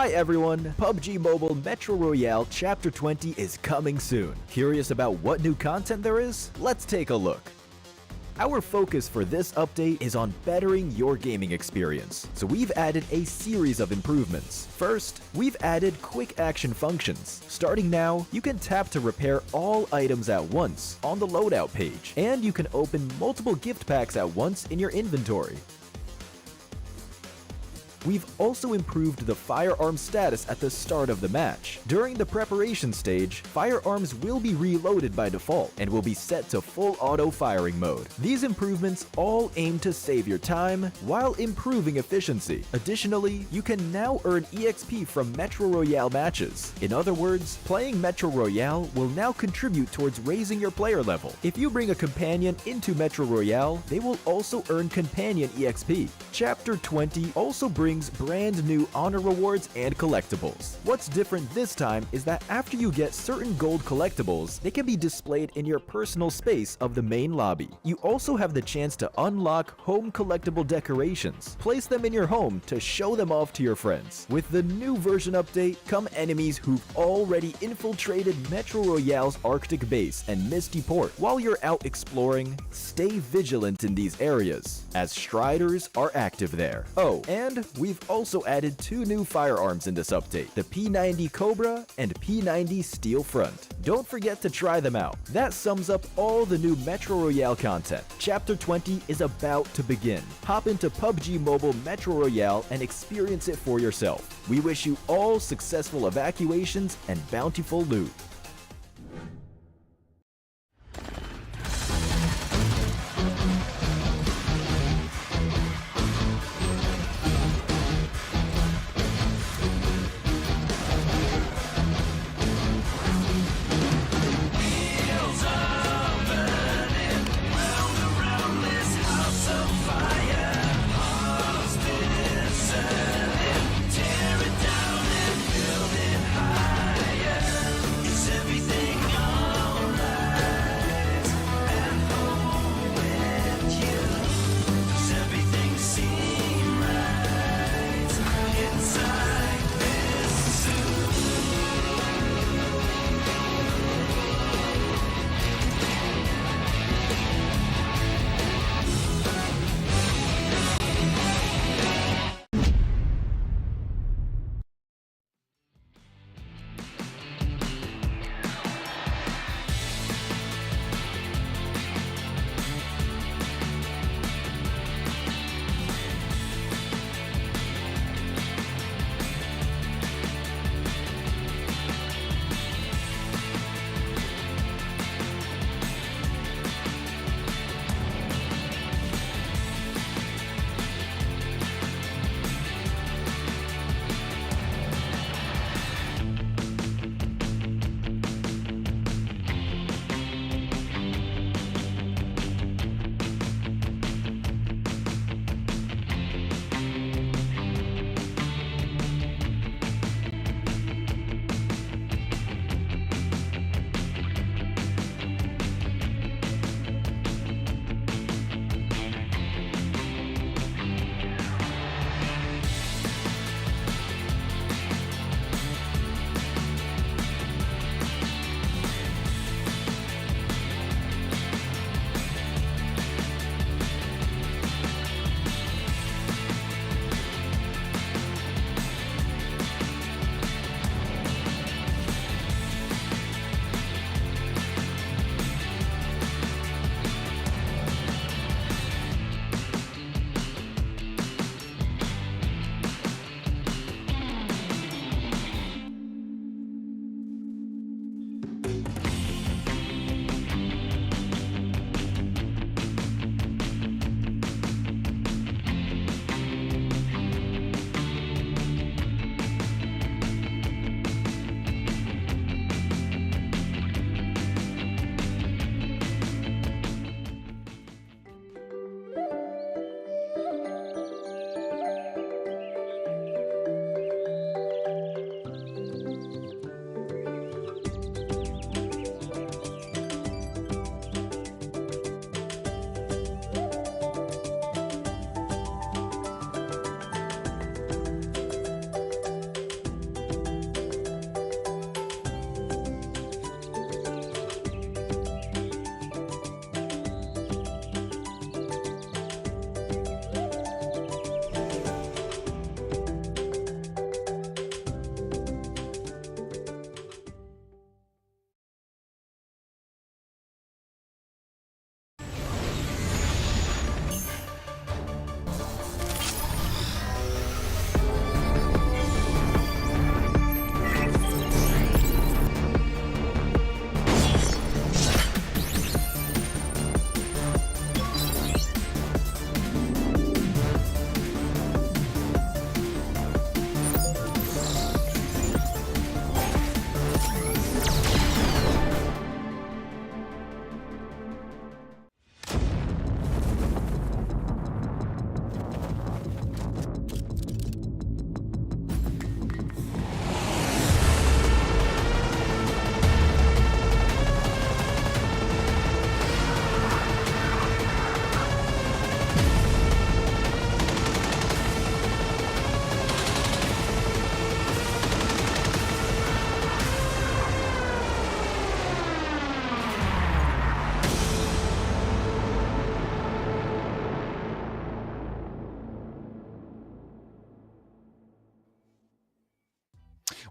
Hi everyone, PUBG Mobile Metro Royale Chapter 20 is coming soon. Curious about what new content there is? Let's take a look. Our focus for this update is on bettering your gaming experience, so we've added a series of improvements. First, we've added quick action functions. Starting now, you can tap to repair all items at once on the loadout page, and you can open multiple gift packs at once in your inventory. We've also improved the firearm status at the start of the match. During the preparation stage, firearms will be reloaded by default and will be set to full auto firing mode. These improvements all aim to save your time while improving efficiency. Additionally, you can now earn EXP from Metro Royale matches. In other words, playing Metro Royale will now contribute towards raising your player level. If you bring a companion into Metro Royale, they will also earn companion EXP. Chapter 20 also brings brand new honor rewards and collectibles. What's different this time is that after you get certain gold collectibles, they can be displayed in your personal space of the main lobby. You also have the chance to unlock home collectible decorations. Place them in your home to show them off to your friends. With the new version update come enemies who've already infiltrated Metro Royale's Arctic base and Misty Port. While you're out exploring, stay vigilant in these areas, as Striders are active there. Oh, and we've also added two new firearms in this update, the P90 Cobra and P90 Steel Front. Don't forget to try them out. That sums up all the new Metro Royale content. Chapter 20 is about to begin. Hop into PUBG Mobile Metro Royale and experience it for yourself. We wish you all successful evacuations and bountiful loot. Is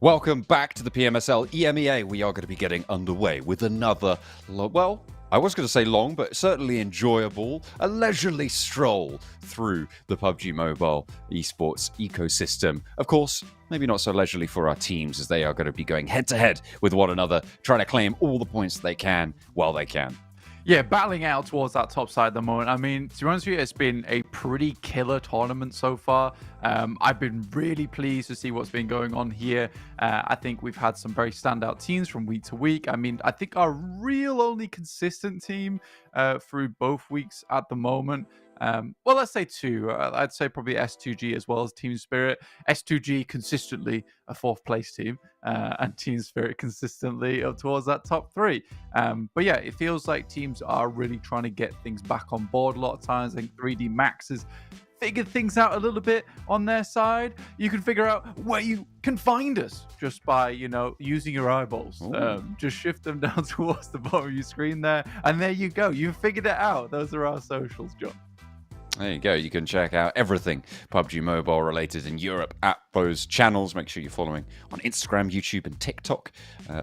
Welcome back to the PMSL EMEA. We are going to be getting underway with another, well, I was going to say long, but certainly enjoyable, a leisurely stroll through the PUBG MOBILE esports ecosystem. Of course, maybe not so leisurely for our teams, as they are going to be going head-to-head with one another, trying to claim all the points they can while they can. Yeah, battling out towards that top side at the moment. I mean, to be honest with you, it's been a pretty killer tournament so far. I've been really pleased to see what's been going on here. I think we've had some very standout teams from week to week. I mean, I think our real only consistent team through both weeks at the moment, well, let's say two. I'd say probably S2G as well as Team Spirit. S2G consistently a fourth place team, and Team Spirit consistently up towards that top three. But yeah, it feels like teams are really trying to get things back on board a lot of times. I think 3D Max has figured things out a little bit on their side. You can figure out where you can find us just by, using your eyeballs. Just shift them down towards the bottom of your screen there, and there you go. You figured it out. Those are our socials, John. There you go. You can check out everything PUBG Mobile related in Europe at those channels. Make sure you're following on Instagram, YouTube, and TikTok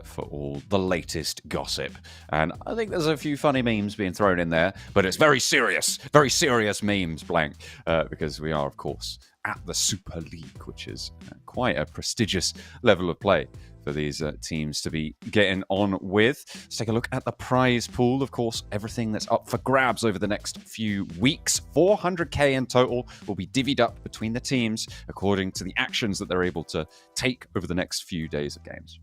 for all the latest gossip. And I think there's a few funny memes being thrown in there, but it's very serious memes, Blank, because we are, of course, at the Super League, which is quite a prestigious level of play for these teams to be getting on with. Let's take a look at the prize pool. Of course, everything that's up for grabs over the next few weeks. 400k in total will be divvied up between the teams according to the actions that they're able to take over the next few days of games.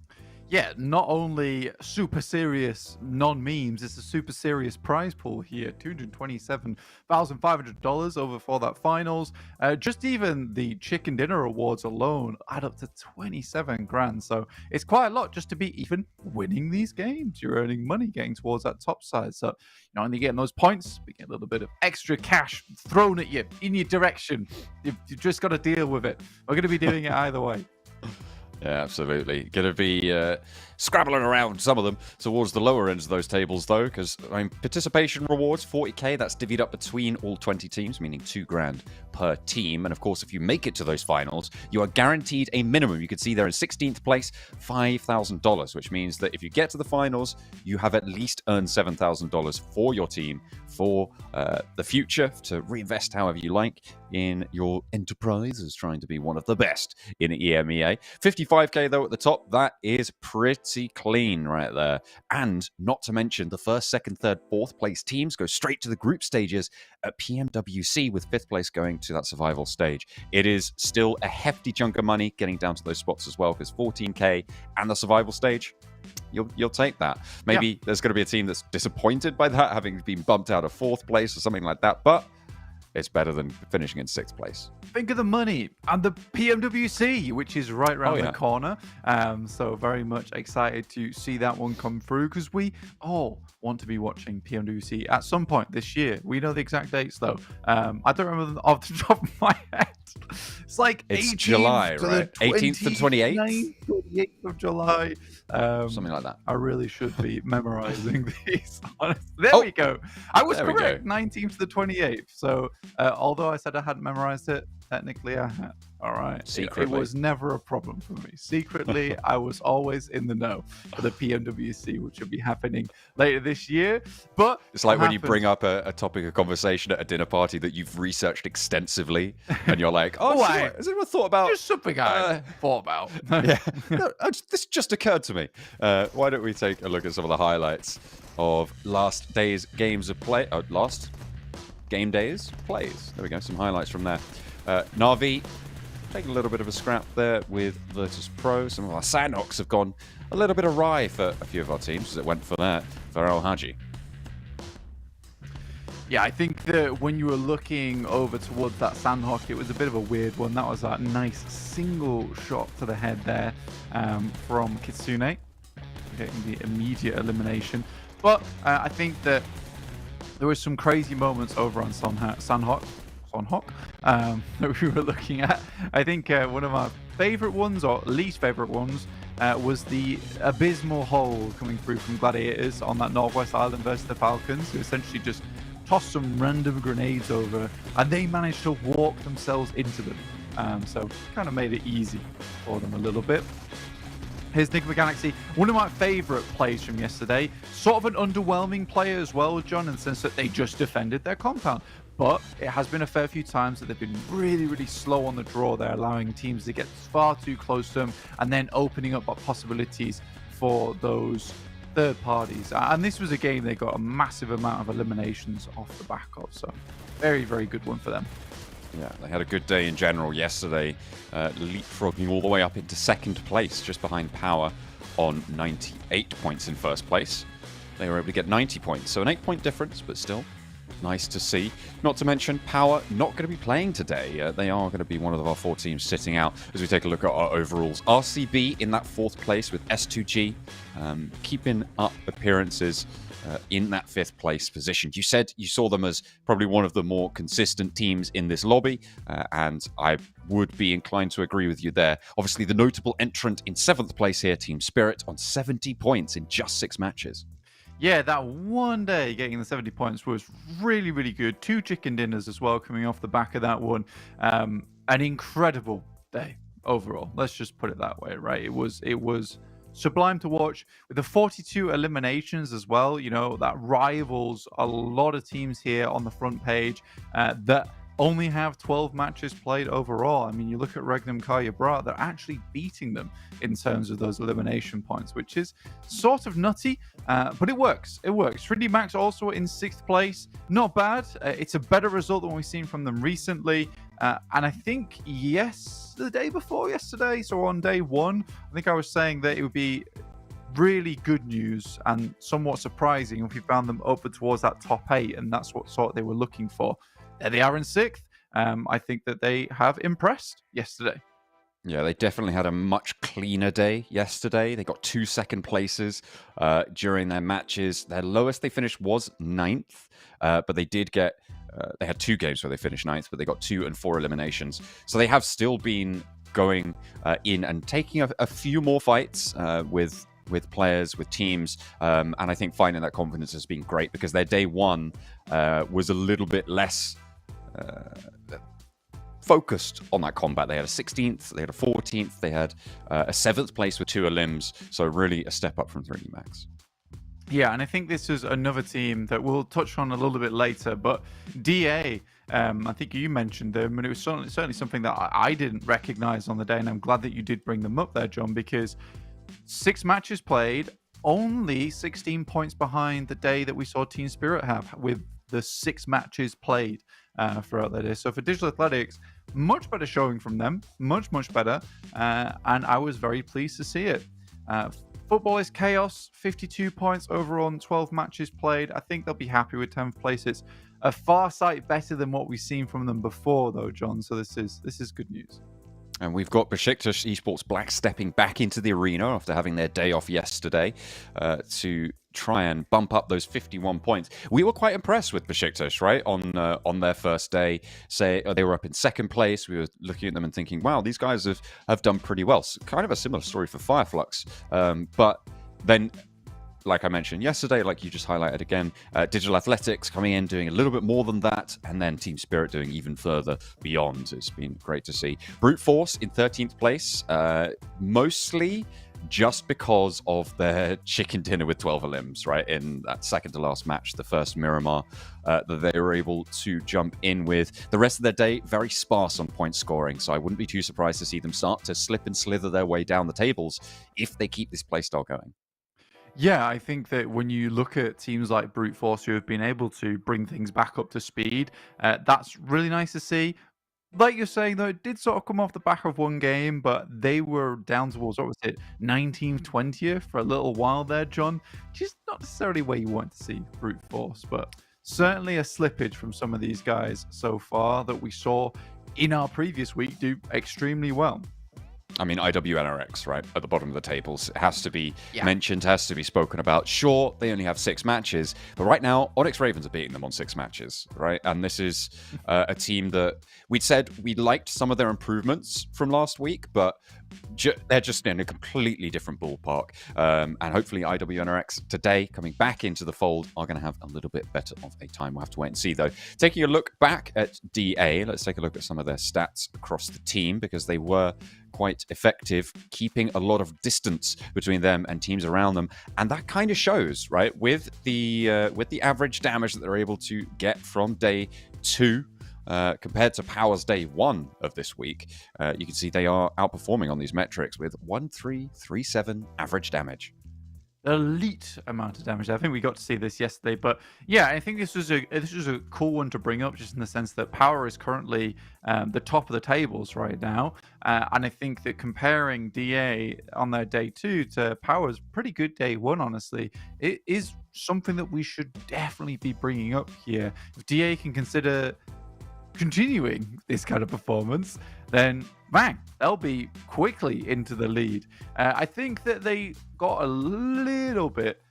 Yeah, not only super serious non-memes, it's a super serious prize pool here. $227,500 over for that finals. Just even the chicken dinner awards alone add up to 27 grand. So it's quite a lot just to be even winning these games. You're earning money getting towards that top side. So you're only getting those points, we get a little bit of extra cash thrown at you in your direction. You've just got to deal with it. We're going to be doing it either way. Yeah, absolutely. Going to be scrabbling around some of them towards the lower ends of those tables, though, because participation rewards, 40k, that's divvied up between all 20 teams, meaning 2 grand per team. And of course, if you make it to those finals, you are guaranteed a minimum. You can see there in 16th place, $5,000, which means that if you get to the finals, you have at least earned $7,000 for your team for the future, to reinvest however you like in your enterprise as trying to be one of the best in EMEA. 55k though at the top, that is pretty clean right there. And not to mention the first, second, third, fourth place teams go straight to the group stages at PMWC, with 5th place going to that survival stage. It is still a hefty chunk of money getting down to those spots as well, because 14k and the survival stage, you'll take that. Maybe there's going to be a team that's disappointed by that, having been bumped out of 4th place or something like that, but it's better than finishing in 6th place. Think of the money and the PMWC, which is right around the corner. So very much excited to see that one come through, because we all want to be watching PMWC at some point this year. We know the exact dates, though. I don't remember them off the top of my head. It's like it's July, right? 18th to 28th? 28th of July. Something like that. I really should be memorizing these. There we go. I was correct. 19th to the 28th. So although I said I hadn't memorized it, technically I had. All right. Secretly. It was never a problem for me. Secretly, I was always in the know for the PMWC, which will be happening later this year. But it's like when you bring up a topic of conversation at a dinner party that you've researched extensively, and you're like, has anyone thought about... Just something I thought about. Yeah. No, this just occurred to me. Why don't we take a look at some of the highlights of last day's games of play... last game days plays. There we go. Some highlights from there. Na'Vi taking a little bit of a scrap there with Virtus Pro. Some of our Sanhoks have gone a little bit awry for a few of our teams, as it went for that for Al Haji. Yeah, I think that when you were looking over towards that Sanhok, it was a bit of a weird one. That was that nice single shot to the head there from Kitsune, getting the immediate elimination. But I think that there was some crazy moments over on Sanhok that we were looking at. I think one of our favorite ones, or least favorite ones, was the abysmal hole coming through from Gladiators on that Northwest Island versus the Falcons, who essentially just tossed some random grenades over, and they managed to walk themselves into them. So kind of made it easy for them a little bit. Here's NIGMA Galaxy, one of my favourite plays from yesterday. Sort of an underwhelming player as well, John, in the sense that they just defended their compound. But it has been a fair few times that they've been really, really slow on the draw. They're allowing teams to get far too close to them and then opening up possibilities for those third parties. And this was a game they got a massive amount of eliminations off the back of. So very, very good one for them. Yeah, they had a good day in general yesterday, leapfrogging all the way up into second place, just behind Power on 98 points in first place. They were able to get 90 points, so an 8-point difference, but still nice to see. Not to mention, Power not going to be playing today. They are going to be one of our 4 teams sitting out as we take a look at our overalls. RCB in that 4th place with S2G, keeping up appearances in that 5th place position. You said you saw them as probably one of the more consistent teams in this lobby, and I would be inclined to agree with you there. Obviously, the notable entrant in 7th place here, Team Spirit, on 70 points in just 6 matches. Yeah, that one day getting the 70 points was really, really good. 2 chicken dinners as well coming off the back of that one. An incredible day overall. Let's just put it that way, right? It was sublime to watch with the 42 eliminations as well. You know, that rivals a lot of teams here on the front page that only have 12 matches played overall. I mean, you look at Regnum Karya, they're actually beating them in terms of those elimination points, which is sort of nutty, but it works. It works. Trinity Max also in 6th place. Not bad. It's a better result than we've seen from them recently. And I think, the day before yesterday, so on day 1, I think I was saying that it would be really good news and somewhat surprising if we found them up towards that top 8, and that's what sort they were looking for. There they are in 6th. I think that they have impressed yesterday. Yeah, they definitely had a much cleaner day yesterday. They got 2 second places during their matches. Their lowest they finished was 9th, but they did get... they had 2 games where they finished 9th, but they got 2 and 4 eliminations. So they have still been going in and taking a few more fights with players, with teams, and I think finding that confidence has been great because their day 1 was a little bit less focused on that combat. They had a 16th, they had a 14th, they had a 7th place with 2 elims, so really a step up from 3D Max. Yeah, and I think this is another team that we'll touch on a little bit later, but DA, I think you mentioned them, and it was certainly something that I didn't recognize on the day, and I'm glad that you did bring them up there, John, because 6 matches played, only 16 points behind the day that we saw Team Spirit have with the 6 matches played throughout the day. So for Digital Athletics, much better showing from them, much better, and I was very pleased to see it. Football is KAOS, 52 points overall on 12 matches played. I think they'll be happy with 10th place. It's a far sight better than what we've seen from them before, though, John. So this is good news. And we've got BEŞİKTAŞ Esports Black stepping back into the arena after having their day off yesterday to try and bump up those 51 points. We were quite impressed with BEŞİKTAŞ, right? On their first day, they were up in 2nd place. We were looking at them and thinking, wow, these guys have done pretty well. So kind of a similar story for FLUX. But then, like I mentioned yesterday, like you just highlighted again, Digital Athletics coming in, doing a little bit more than that, and then Team Spirit doing even further beyond. It's been great to see. Brute Force in 13th place, mostly just because of their chicken dinner with 12 elims, right? In that second to last match, the first Miramar, that they were able to jump in with. The rest of their day, very sparse on point scoring, so I wouldn't be too surprised to see them start to slip and slither their way down the tables if they keep this playstyle going. Yeah, I think that when you look at teams like Brute Force who have been able to bring things back up to speed, that's really nice to see. Like you're saying, though, it did sort of come off the back of one game, but they were down towards, 19th, 20th for a little while there, John. Just not necessarily where you want to see Brute Force, but certainly a slippage from some of these guys so far that we saw in our previous week do extremely well. I mean, IWNRX, right, at the bottom of the tables, has to be mentioned, has to be spoken about. Sure, they only have 6 matches, but right now, Onyx Ravens are beating them on 6 matches, right? And this is a team that we'd said we liked some of their improvements from last week, but they're just in a completely different ballpark. And hopefully IWNRX today, coming back into the fold, are going to have a little bit better of a time. We'll have to wait and see, though. Taking a look back at DA, let's take a look at some of their stats across the team, because they were quite effective, keeping a lot of distance between them and teams around them, and that kind of shows, right, with the average damage that they're able to get from day 2 compared to Power's day 1 of this week. You can see they are outperforming on these metrics with 1337 average damage. Elite amount of damage. I think we got to see this yesterday, but yeah, I think this was a cool one to bring up, just in the sense that Power is currently the top of the tables right now, and I think that comparing DA on their day 2 to Power's pretty good day 1, honestly, it is something that we should definitely be bringing up here. If DA can consider continuing this kind of performance, then bang, they'll be quickly into the lead. I think that they got a little bit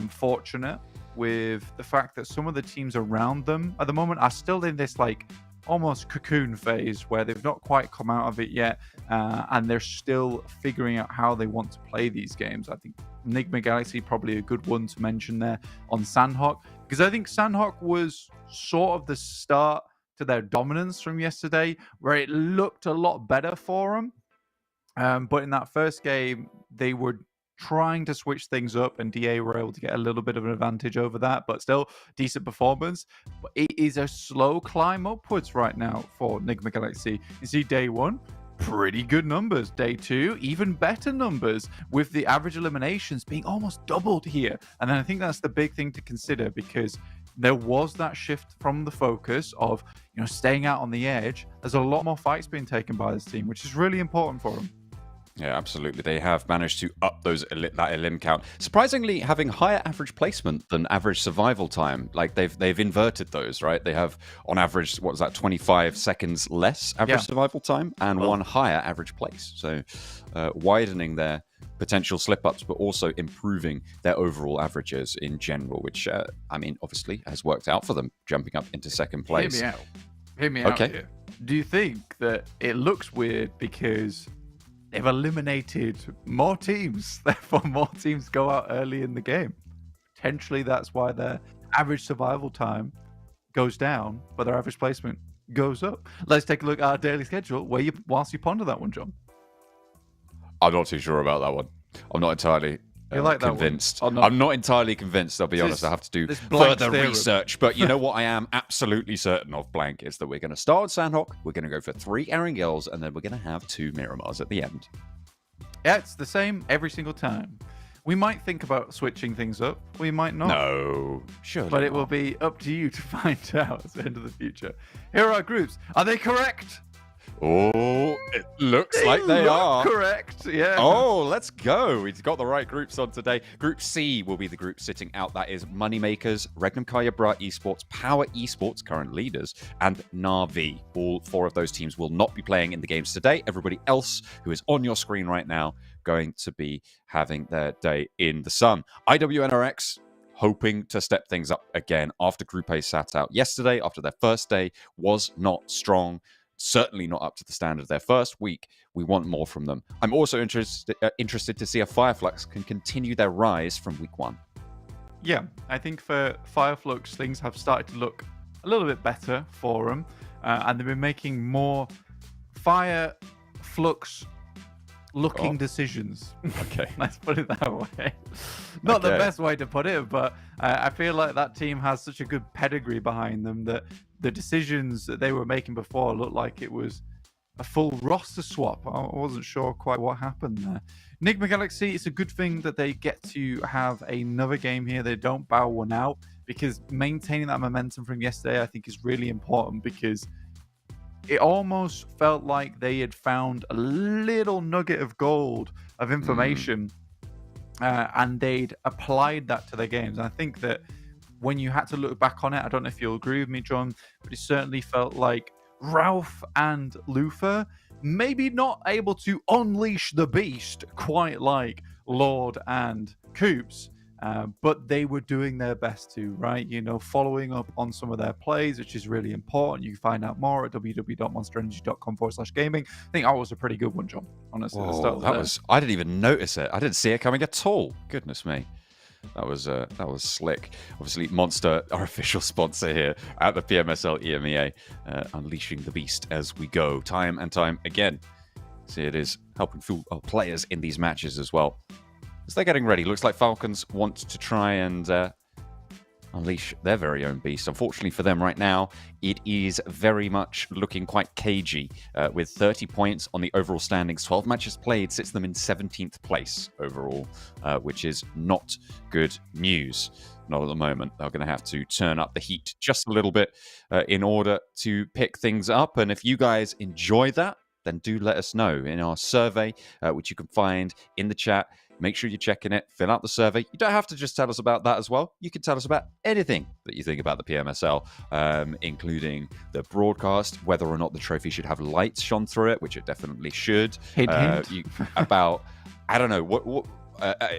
fortunate with the fact that some of the teams around them at the moment are still in this like almost cocoon phase where they've not quite come out of it yet, and they're still figuring out how they want to play these games. I think NIGMA Galaxy probably a good one to mention there on Sanhok, because I think Sanhok was sort of the start to their dominance from yesterday, where it looked a lot better for them. But in that first game, they were trying to switch things up, and DA were able to get a little bit of an advantage over that, but still decent performance. But it is a slow climb upwards right now for NIGMA Galaxy. You see day 1, pretty good numbers. Day 2, even better numbers, with the average eliminations being almost doubled here. And then I think that's the big thing to consider, because there was that shift from the focus of, staying out on the edge. There's a lot more fights being taken by this team, which is really important for them. Yeah, absolutely. They have managed to up that elim count. Surprisingly, having higher average placement than average survival time. Like they've inverted those, right? They have on average, 25 seconds less average survival time and one higher average place. So widening their potential slip-ups, but also improving their overall averages in general, which, obviously has worked out for them, jumping up into second place. Hear me out here. Do you think that it looks weird because they've eliminated more teams, therefore more teams go out early in the game? Potentially that's why their average survival time goes down, but their average placement goes up. Let's take a look at our daily schedule whilst you ponder that one, John. I'm not too sure about that one. I'm not entirely convinced. Oh, no. I'm not entirely convinced, I'll be honest. I have to do further research. But you know what I am absolutely certain of, Blank, is that we're going to start with Sanhok, we're going to go for 3 Erangels, and then we're going to have 2 Miramars at the end. Yeah, it's the same every single time. We might think about switching things up. We might not. No, sure. But it will be up to you to find out at the end of the future. Here are our groups. Are they correct? Oh, it looks like they are. Correct, yeah. Oh, let's go. We've got the right groups on today. Group C will be the group sitting out. That is Moneymakers, Regnum Kaya Bra Esports, Power Esports, current leaders, and Na'Vi. All 4 of those teams will not be playing in the games today. Everybody else who is on your screen right now going to be having their day in the sun. IWNRX hoping to step things up again after Group A sat out yesterday, after their first day was not strong. Certainly not up to the standard of their first week. We want more from them. I'm also interested to see if FLUX can continue their rise from week 1. Yeah, I think for FLUX, things have started to look a little bit better for them, and they've been making more FLUX looking decisions. Okay. Let's put it that way. Not the best way to put it, but I feel like that team has such a good pedigree behind them that the decisions that they were making before looked like it was a full roster swap. I wasn't sure quite what happened there. NIGMA Galaxy, it's a good thing that they get to have another game here. They don't bow one out, because maintaining that momentum from yesterday, I think, is really important, because it almost felt like they had found a little nugget of gold of information, and they'd applied that to their games. And I think that when you had to look back on it, I don't know if you'll agree with me, John, but it certainly felt like Ralph and Lufa maybe not able to unleash the beast quite like Lord and Coops, but they were doing their best to, right? Following up on some of their plays, which is really important. You can find out more at www.monsterenergy.com/gaming. I think that was a pretty good one, John, honestly. I didn't even notice it. I didn't see it coming at all. Goodness me. That was slick. Obviously, Monster, our official sponsor here at the PMSL EMEA, unleashing the beast as we go, time and time again. See, it is helping fuel our players in these matches as well. As they're getting ready, looks like Falcons want to try and unleash their very own beast. Unfortunately for them right now, it is very much looking quite cagey with 30 points on the overall standings. 12 matches played sits them in 17th place overall, which is not good news. Not at the moment. They're going to have to turn up the heat just a little bit in order to pick things up. And if you guys enjoy that, then do let us know in our survey, which you can find in the chat. Make sure you're checking it. Fill out the survey. You don't have to just tell us about that as well. You can tell us about anything that you think about the PMSL, including the broadcast, whether or not the trophy should have lights shone through it, which it definitely should. Hint, hint. About, I don't know, what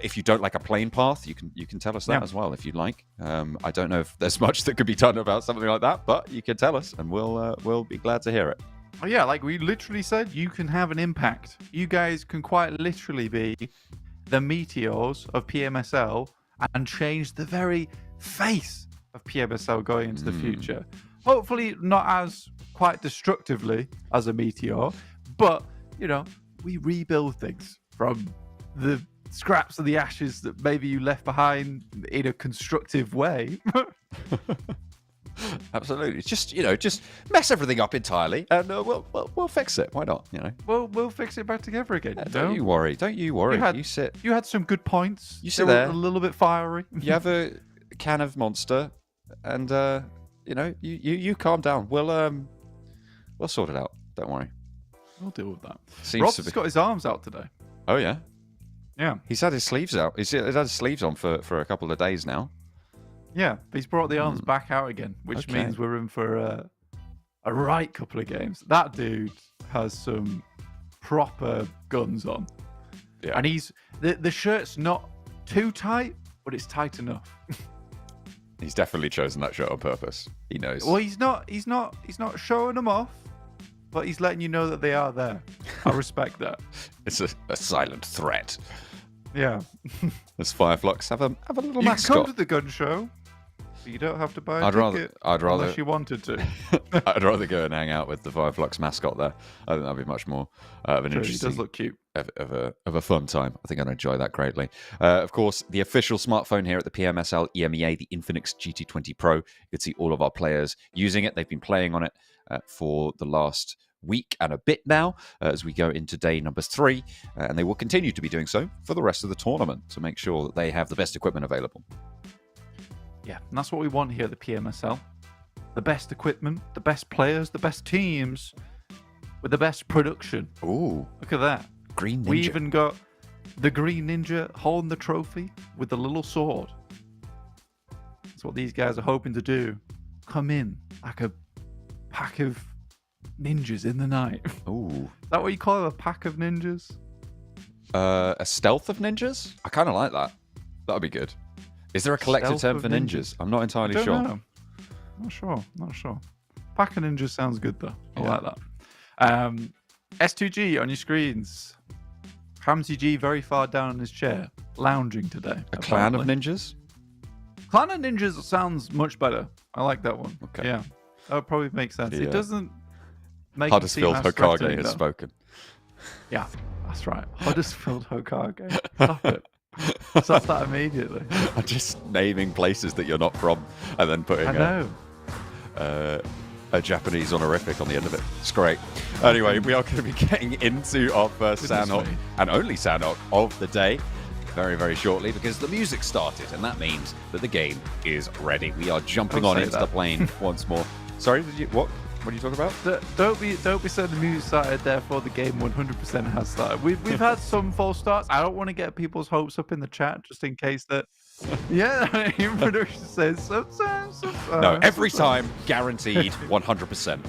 if you don't like a plane path, you can tell us that as well if you'd like. I don't know if there's much that could be done about something like that, but you can tell us, and we'll be glad to hear it. Oh yeah, like we literally said, you can have an impact. You guys can quite literally be the meteors of PMSL and change the very face of PMSL going into the future. Hopefully not as quite destructively as a meteor, but, you know, we rebuild things from the scraps and the ashes that maybe you left behind in a constructive way. Absolutely. Just mess everything up entirely, and we'll fix it. Why not? We'll fix it back together again. Don't you worry. Don't you worry. You had some good points. You sit there, a little bit fiery. You have a can of Monster, and you calm down. We'll sort it out. Don't worry. We'll deal with that. Rob's got his arms out today. Oh yeah. Yeah. He's had his sleeves out. He's had his sleeves on for a couple of days now. Yeah, he's brought the arms back out again, which means we're in for a right couple of games. That dude has some proper guns on. Yeah. And the shirt's not too tight, but it's tight enough. He's definitely chosen that shirt on purpose. He knows. Well, he's not showing them off, but he's letting you know that they are there. I respect that. It's a silent threat. Yeah. As FLUX have a little you mascot. can come to the gun show. You don't have to buy a ticket unless you wanted to. I'd rather go and hang out with the FLUX mascot there. I think that'd be much more of an interesting. He does look cute. Of a fun time. I think I'd enjoy that greatly. Of course, the official smartphone here at the PMSL EMEA, the INFINIX GT20 Pro. You can see all of our players using it. They've been playing on it for the last week and a bit now as we go into day number 3, and they will continue to be doing so for the rest of the tournament to make sure that they have the best equipment available. Yeah, and that's what we want here at the PMSL. The best equipment, the best players, the best teams, with the best production. Ooh. Look at that. Green Ninja. We even got the Green Ninja holding the trophy with the little sword. That's what these guys are hoping to do. Come in like a pack of ninjas in the night. Ooh. Is that what you call it, a pack of ninjas? A stealth of ninjas? I kind of like that. That would be good. Is there a collective term for ninjas? I'm not entirely sure. Know. Not sure. Pack of ninjas sounds good though. I like that. S2G on your screens. Hamzy G very far down in his chair, lounging today. A clan of ninjas? Clan of ninjas sounds much better. I like that one. Okay. Yeah. That would probably make sense. Yeah. It doesn't make Huddersfield it seem as Hokage threatening, has though. spoken. Yeah, that's right. Huddersfield Hokage. Stop it. Stop that immediately. I'm just naming places that you're not from and then putting I know. A Japanese honorific on the end of it. It's great. Anyway, we are going to be getting into our first Sanhok and only Sanhok of the day very, very shortly because the music started, and that means that the game is ready. We are jumping on into the plane once more. Sorry, what? What are you talking about? Don't be saying the music started, therefore the game 100% has started. We've had some false starts. I don't want to get people's hopes up in the chat just in case that. Yeah, in production says no, every time guaranteed 100%.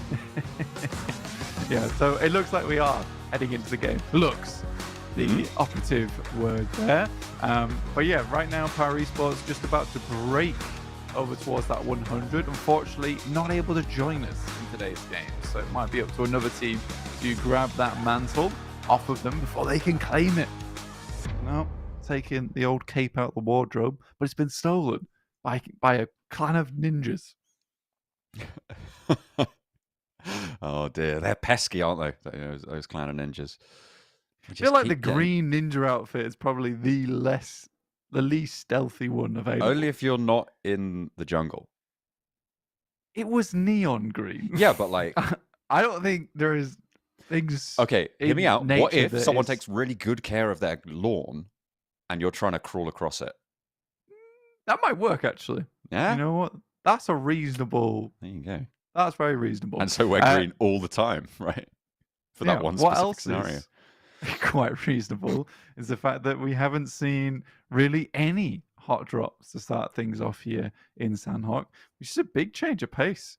Yeah, so it looks like we are heading into the game. Looks the operative word there. But yeah, right now Power Esports just about to break over towards that 100. Unfortunately, not able to join us in today's game, so it might be up to another team to grab that mantle off of them before they can claim it. No, taking the old cape out of the wardrobe, but it's been stolen by a clan of ninjas. Oh dear, they're pesky, aren't they? Those clan of ninjas. I feel like the green ninja outfit is probably the least stealthy one available. Only if you're not in the jungle. It was neon green. Yeah, but like... I don't think there is things... Okay, hear me out. What if someone is... takes really good care of their lawn and you're trying to crawl across it? That might work, actually. Yeah? You know what? That's a reasonable... There you go. That's very reasonable. And so we're green all the time, right? For that one specific scenario. Is quite reasonable is the fact that we haven't seen really any hot drops to start things off here in Sanhok, which is a big change of pace,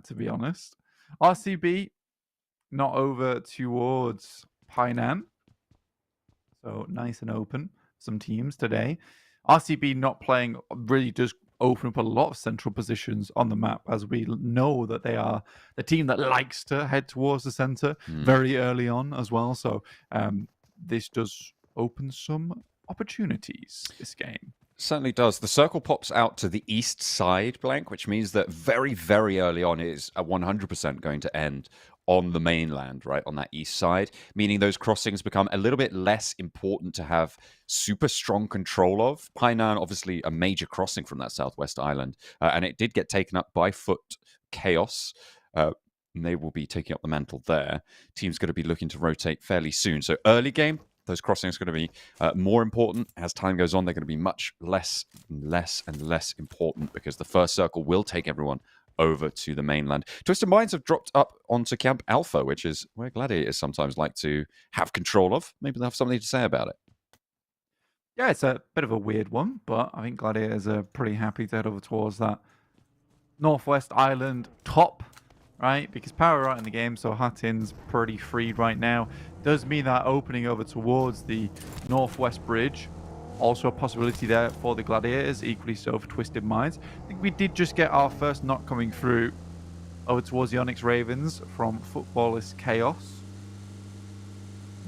to be honest. RCB not over towards Painan. So nice and open. Some teams today. RCB not playing really does open up a lot of central positions on the map, as we know that they are the team that likes to head towards the center very early on as well. So this does open some opportunities, this game. Certainly does. The circle pops out to the east side, Blank, which means that very, very early on it is 100% going to end on the mainland, right, on that east side, meaning those crossings become a little bit less important to have super strong control of. Painan, obviously a major crossing from that southwest island, and it did get taken up by FUT KAOS. And they will be taking up the mantle there. Team's going to be looking to rotate fairly soon. So early game, those crossings are going to be more important. As time goes on, they're going to be much less and less important because the first circle will take everyone over to the mainland. Twisted Minds have dropped up onto Camp Alpha, which is where Gladiators sometimes like to have control of. Maybe they'll have something to say about it. Yeah, it's a bit of a weird one, but I think Gladiators are pretty happy to head over towards that Northwest Island top, right? Because power right in the game, so Hatin's pretty freed right now. Does mean that opening over towards the Northwest Bridge, also a possibility there for the Gladiators, equally so for Twisted Minds. I think we did just get our first knock coming through over towards the Onyx Ravens from Footballist KAOS.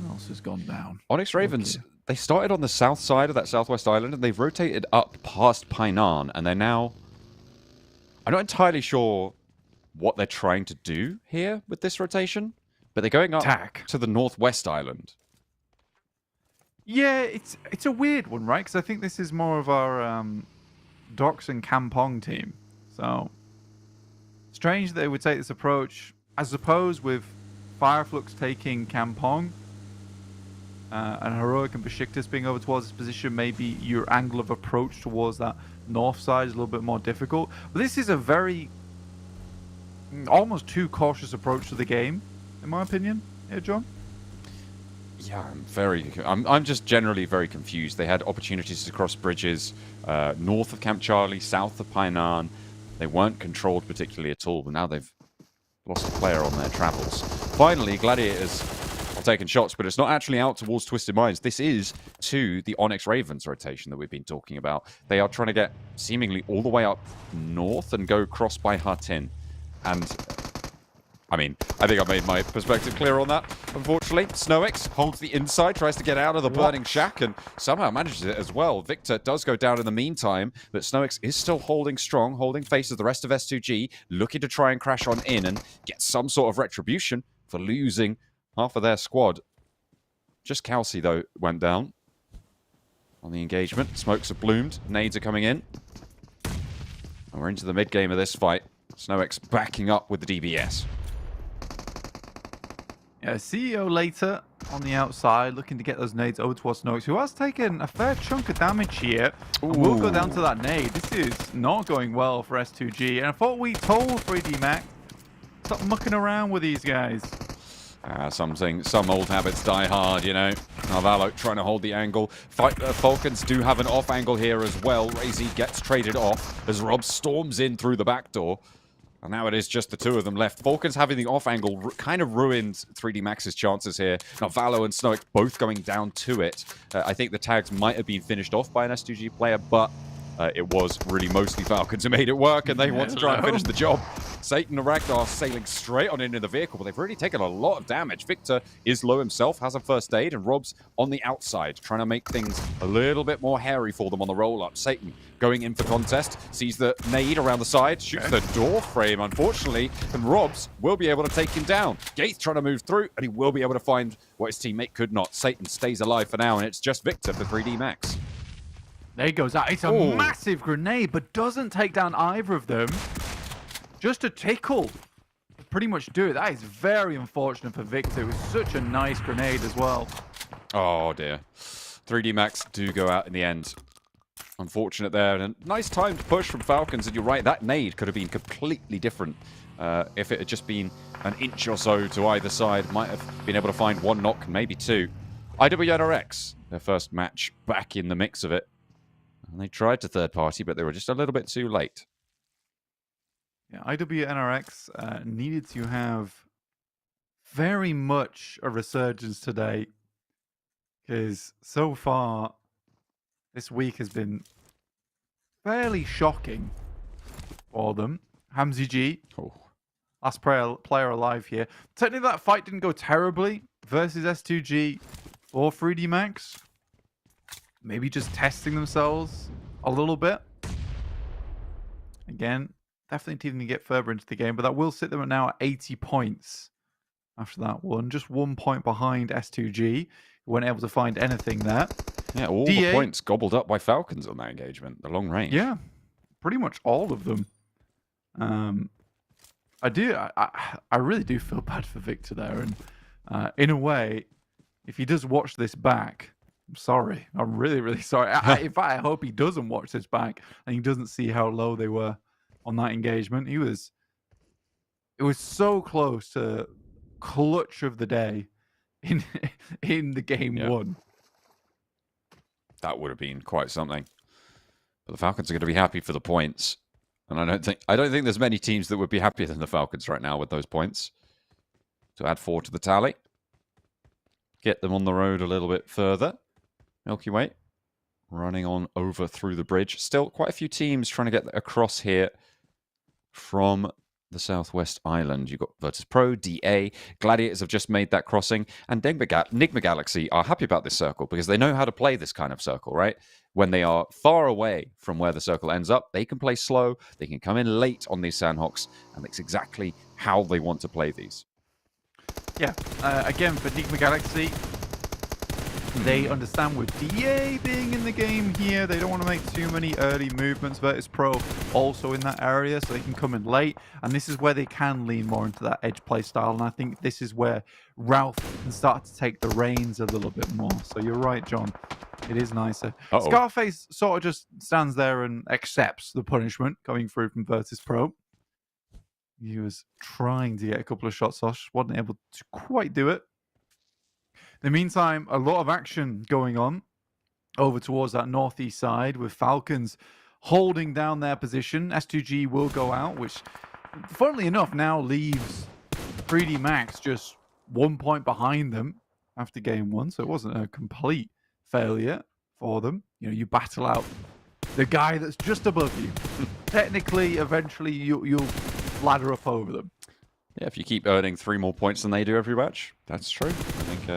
What else has gone down? Onyx Ravens, they started on the south side of that southwest island and they've rotated up past Painan, and they're now... I'm not entirely sure what they're trying to do here with this rotation, but they're going up to the northwest island. Yeah, it's a weird one, right? Because I think this is more of our Docs and Kampong team. So, strange that they would take this approach. I suppose with FLUX taking Kampong and Heroic and BEŞİKTAŞ being over towards this position, maybe your angle of approach towards that north side is a little bit more difficult. But this is a very, almost too cautious approach to the game, in my opinion. Yeah, John? Yeah, I'm just generally very confused. They had opportunities to cross bridges north of Camp Charlie, south of Painan. They weren't controlled particularly at all, but now they've lost a player on their travels. Finally, Gladiators are taking shots, but it's not actually out towards Twisted Minds. This is to the Onyx Ravens rotation that we've been talking about. They are trying to get seemingly all the way up north and go cross by Hatin. And I mean, I think I made my perspective clear on that, unfortunately. Snowix holds the inside, tries to get out of the burning shack, and somehow manages it as well. Victor does go down in the meantime, but Snowix is still holding strong, holding face of the rest of S2G, looking to try and crash on in and get some sort of retribution for losing half of their squad. Just Kelsey, though, went down on the engagement. Smokes have bloomed. Nades are coming in. And we're into the mid-game of this fight. Snowix backing up with the DBS. Yeah, CEO later on the outside, looking to get those nades over towards Snowix, who has taken a fair chunk of damage here. We'll go down to that nade. This is not going well for S2G. And I thought we told 3D Mac, stop mucking around with these guys. Some old habits die hard, you know. Narvalo trying to hold the angle. Falcons do have an off angle here as well. Razy gets traded off as Rob storms in through the back door. And now it is just the two of them left. Falcons having the off angle kind of ruined 3D Max's chances here. Now Valo and Snowick both going down to it. I think the tags might have been finished off by an S2G player, but it was really mostly Falcons who made it work, and they want to try and finish the job. Satan and Ragnar sailing straight on into the vehicle, but they've really taken a lot of damage. Victor is low himself, has a first aid, and Rob's on the outside, trying to make things a little bit more hairy for them on the roll-up. Satan going in for contest, sees the nade around the side, shoots the door frame, unfortunately, and Robs will be able to take him down. Gaith trying to move through, and he will be able to find what his teammate could not. Satan stays alive for now, and it's just Victor for 3D Max. There he goes. It's a massive grenade, but doesn't take down either of them. Just a tickle. Pretty much do it. That is very unfortunate for Victor. It was such a nice grenade as well. Oh, dear. 3D Max do go out in the end. Unfortunate there. And a nice time to push from Falcons. And you're right, that nade could have been completely different. If it had just been an inch or so to either side, might have been able to find one knock, maybe two. IWNRX, their first match back in the mix of it. And they tried to third party, but they were just a little bit too late. Yeah, IWNRX needed to have very much a resurgence today, because so far this week has been fairly shocking for them. Hamzy G, last player alive here. Technically that fight didn't go terribly versus S2G or 3D Max. Maybe just testing themselves a little bit. Again, definitely needing to get further into the game, but that will sit them now at 80 points after that one. Just 1 point behind S2G, who weren't able to find anything there. Yeah, all the points gobbled up by Falcons on that engagement, the long range. Yeah, pretty much all of them. I really do feel bad for Victor there, and in a way, if he does watch this back, I'm sorry. I'm really, really sorry. In fact, I hope he doesn't watch this back and he doesn't see how low they were on that engagement. It was so close to clutch of the day in the game one. That would have been quite something. But the Falcons are going to be happy for the points. And I don't think there's many teams that would be happier than the Falcons right now with those points. To add 4 to the tally. Get them on the road a little bit further. Milky Way running on over through the bridge. Still quite a few teams trying to get across here from the Southwest Island. You've got Virtus Pro, DA, Gladiators have just made that crossing, and NIGMA Galaxy are happy about this circle because they know how to play this kind of circle, right? When they are far away from where the circle ends up, they can play slow, they can come in late on these Sanhoks, and that's exactly how they want to play these. Yeah, again, for NIGMA Galaxy, they understand with DA being in the game here, they don't want to make too many early movements. Virtus Pro also in that area, so they can come in late. And this is where they can lean more into that edge play style. And I think this is where Ralph can start to take the reins a little bit more. So you're right, John. It is nicer. Scarface sort of just stands there and accepts the punishment coming through from Virtus Pro. He was trying to get a couple of shots off, wasn't able to quite do it. In the meantime, a lot of action going on over towards that northeast side with Falcons holding down their position. S2G will go out, which, funnily enough, now leaves 3D Max just 1 point behind them after game one. So it wasn't a complete failure for them. You know, you battle out the guy that's just above you. Technically, eventually, you'll ladder up over them. Yeah, if you keep earning 3 more points than they do every match, that's true. I think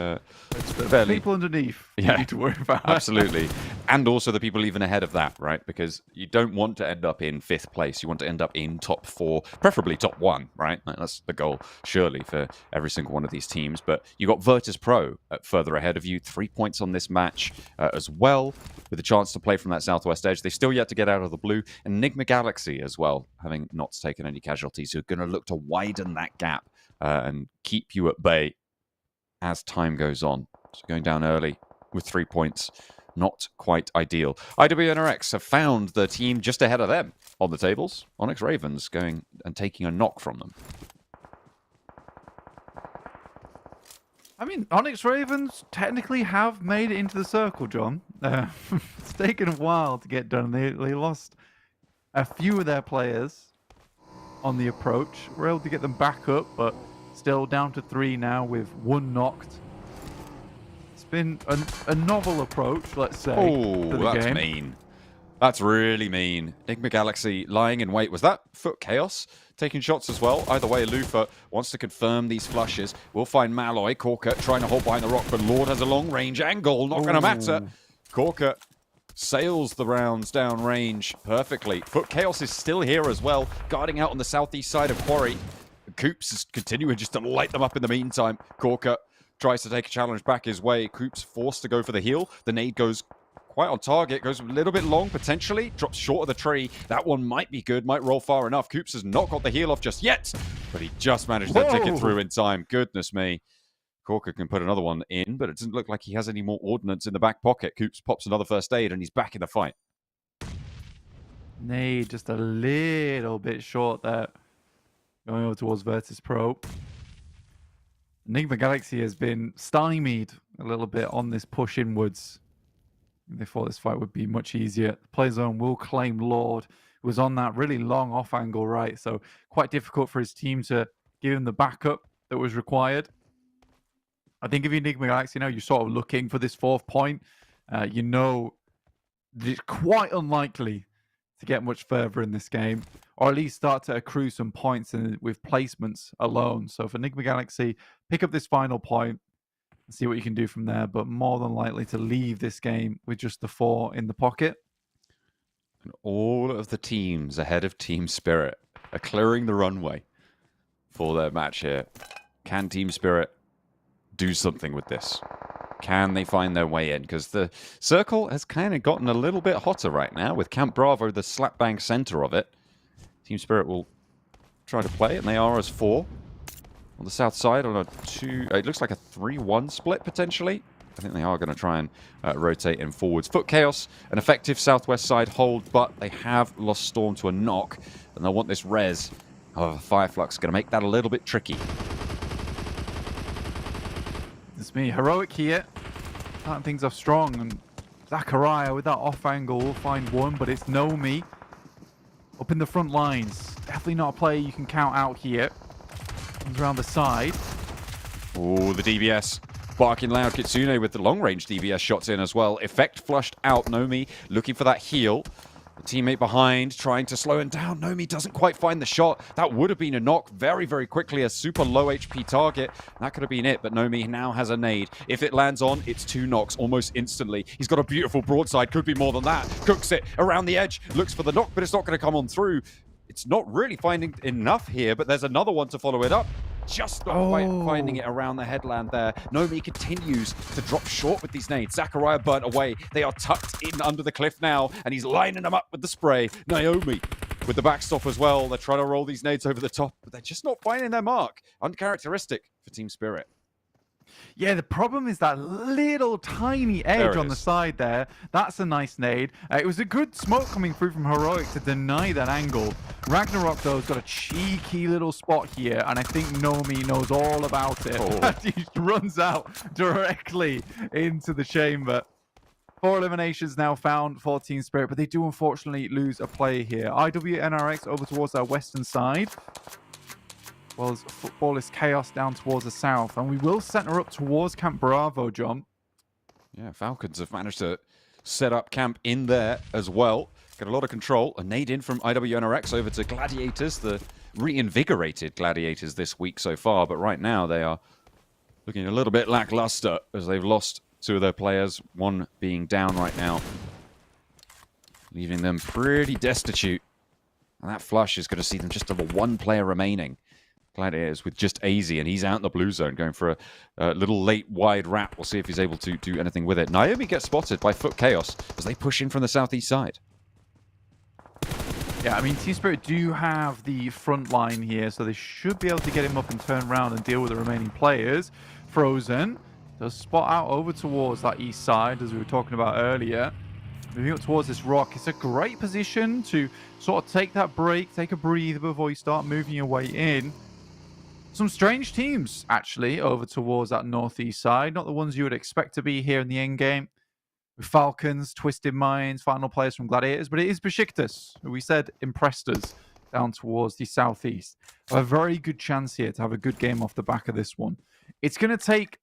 it's the people underneath you need to worry about. Absolutely. And also the people even ahead of that, right? Because you don't want to end up in 5th place. You want to end up in top 4, preferably top 1, right? That's the goal, surely, for every single one of these teams. But you got Virtus Pro further ahead of you, 3 points on this match as well, with a chance to play from that southwest edge. They still yet to get out of the blue. And NIGMA Galaxy as well, having not taken any casualties, who are going to look to widen that gap and keep you at bay as time goes on. So going down early with 3 points, not quite ideal. IWNRX have found the team just ahead of them on the tables. Onyx Ravens going and taking a knock from them. I mean, Onyx Ravens technically have made it into the circle, John. It's taken a while to get done. They lost a few of their players on the approach. We're able to get them back up, but still down to 3 now with 1 knocked. It's been a novel approach, let's say. Oh, to the that's game. mean. That's really mean. Enigma Galaxy lying in wait. Was that Foot Chaos taking shots as well? Either way, Lufa wants to confirm these flushes. We'll find Malloy. Corker trying to hold behind the rock, but Lord has a long-range angle. Not going to matter. Corker sails the rounds down range perfectly. Foot Chaos is still here as well, guarding out on the southeast side of Quarry. Coops is continuing just to light them up in the meantime. Corker tries to take a challenge back his way. Coops forced to go for the heal. The nade goes quite on target, goes a little bit long potentially, drops short of the tree. That one might be good, might roll far enough. Coops has not got the heal off just yet, but he just managed to tick it through in time. Goodness me. Corker can put another one in, but it doesn't look like he has any more ordnance in the back pocket. Coops pops another first aid, and he's back in the fight. Nade just a little bit short there. Going over towards Virtus Pro. Enigma Galaxy has been stymied a little bit on this push inwards. They thought this fight would be much easier. The play zone will claim Lord, who was on that really long off angle right, so quite difficult for his team to give him the backup that was required. I think if you're Enigma Galaxy now, you're sort of looking for this 4th point. You know that it's quite unlikely to get much further in this game, or at least start to accrue some points with placements alone. So for Enigma Galaxy, pick up this final point and see what you can do from there, but more than likely to leave this game with just the 4 in the pocket. And all of the teams ahead of Team Spirit are clearing the runway for their match here. Can Team Spirit do something with this? Can they find their way in? Because the circle has kind of gotten a little bit hotter right now with Camp Bravo, the slap bang center of it. Team Spirit will try to play it, and they are as 4. On the south side on a 2... it looks like a 3-1 split, potentially. I think they are going to try and rotate in forwards. Foot Chaos, an effective southwest side hold, but they have lost Storm to a knock, and they'll want this res. However, FLUX going to make that a little bit tricky. It's me, Heroic here. Starting things off strong, and Zachariah with that off angle will find one, but it's Nomi up in the front lines. Definitely not a player you can count out here. Comes around the side. Oh, the DBS. Barking loud. Kitsune with the long-range DBS shots in as well. Effect flushed out. Nomi looking for that heal. The teammate behind trying to slow him down. Nomi doesn't quite find the shot. That would have been a knock very, very quickly. A super low HP target. That could have been it, but Nomi now has a nade. If it lands on, it's 2 knocks almost instantly. He's got a beautiful broadside. Could be more than that. Cooks it around the edge. Looks for the knock, but it's not going to come on through. It's not really finding enough here, but there's another one to follow it up. Just not quite finding it around the headland there. Nomi continues to drop short with these nades. Zachariah burnt away. They are tucked in under the cliff now, and he's lining them up with the spray. Naomi with the backstop as well. They're trying to roll these nades over the top, but they're just not finding their mark. Uncharacteristic for Team Spirit. Yeah, the problem is that little tiny edge on the side there. That's a nice nade. It was a good smoke coming through from Heroic to deny that angle. Ragnarok, though, has got a cheeky little spot here, and I think Nomi knows all about it. He runs out directly into the chamber. 4 eliminations now found for Team Spirit, but they do unfortunately lose a player here. IWNRX over towards our western side. Well, as Footballist Chaos down towards the south. And we will set her up towards Camp Bravo, John. Yeah, Falcons have managed to set up camp in there as well. Got a lot of control. A nade in from IWNRX over to Gladiators, the reinvigorated Gladiators this week so far. But right now they are looking a little bit lackluster as they've lost 2 of their players, one being down right now, leaving them pretty destitute. And that flush is going to see them just have a 1 player remaining. Gladiators with just AZ, and he's out in the blue zone going for a little late wide wrap. We'll see if he's able to do anything with it. Naomi gets spotted by Foot Chaos as they push in from the southeast side. Yeah, I mean, Team Spirit do have the front line here, so they should be able to get him up and turn around and deal with the remaining players. Frozen does spot out over towards that east side, as we were talking about earlier. Moving up towards this rock, it's a great position to sort of take that break, take a breather before you start moving your way in. Some strange teams, actually, over towards that northeast side. Not the ones you would expect to be here in the end game. With Falcons, Twisted Minds, final players from Gladiators. But it is Beşiktaş, who we said impressed us down towards the southeast. Have a very good chance here to have a good game off the back of this one. It's going to take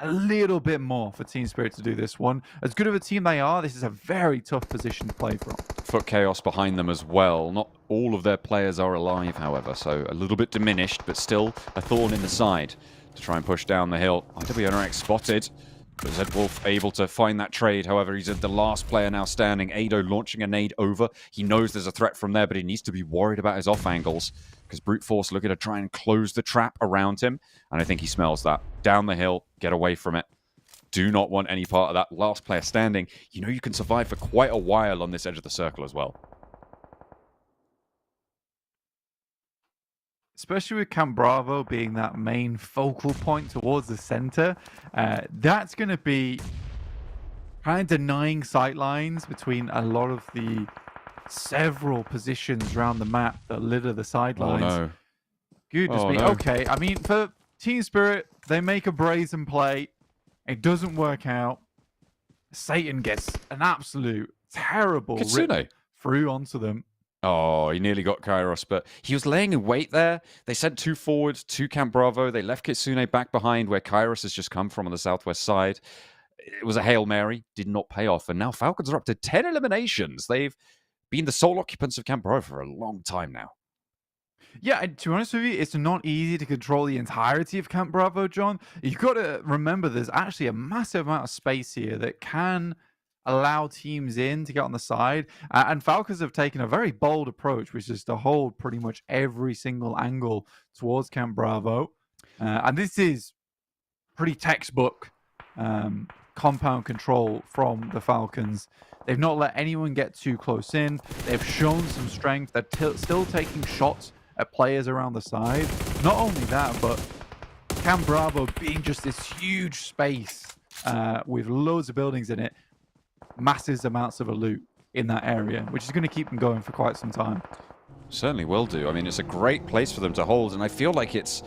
a little bit more for Team Spirit to do this one. As good of a team they are, this is a very tough position to play from. FUT KAOS behind them as well. Not all of their players are alive, however, so a little bit diminished, but still a thorn in the side to try and push down the hill. IWNRX spotted, but Zedwolf able to find that trade. However, he's the last player now standing. Ado launching a nade over. He knows there's a threat from there, but he needs to be worried about his off angles because Brute Force looking to try and close the trap around him, and I think he smells that. Down the hill, get away from it. Do not want any part of that. Last player standing. You know you can survive for quite a while on this edge of the circle as well. Especially with Camp Bravo being that main focal point towards the center, that's going to be kind of denying sightlines between a lot of the several positions around the map that litter the sidelines. Oh, no. Goodness me. No. Okay, I mean, for Team Spirit, they make a brazen play. It doesn't work out. Satan gets an absolute terrible rip through onto them. Oh, he nearly got Kairos, but he was laying in wait there. They sent 2 forward to Camp Bravo. They left Kitsune back behind where Kairos has just come from on the southwest side. It was a Hail Mary, did not pay off. And now Falcons are up to 10 eliminations. They've been the sole occupants of Camp Bravo for a long time now. Yeah, and to be honest with you, it's not easy to control the entirety of Camp Bravo, John. You've got to remember there's actually a massive amount of space here that can allow teams in to get on the side. And Falcons have taken a very bold approach, which is to hold pretty much every single angle towards Camp Bravo. And this is pretty textbook compound control from the Falcons. They've not let anyone get too close in. They've shown some strength. They're still taking shots at players around the side. Not only that, but Camp Bravo being just this huge space with loads of buildings in it, massive amounts of a loot in that area, which is going to keep them going for quite some time. Certainly will do. I mean, it's a great place for them to hold, and I feel like it's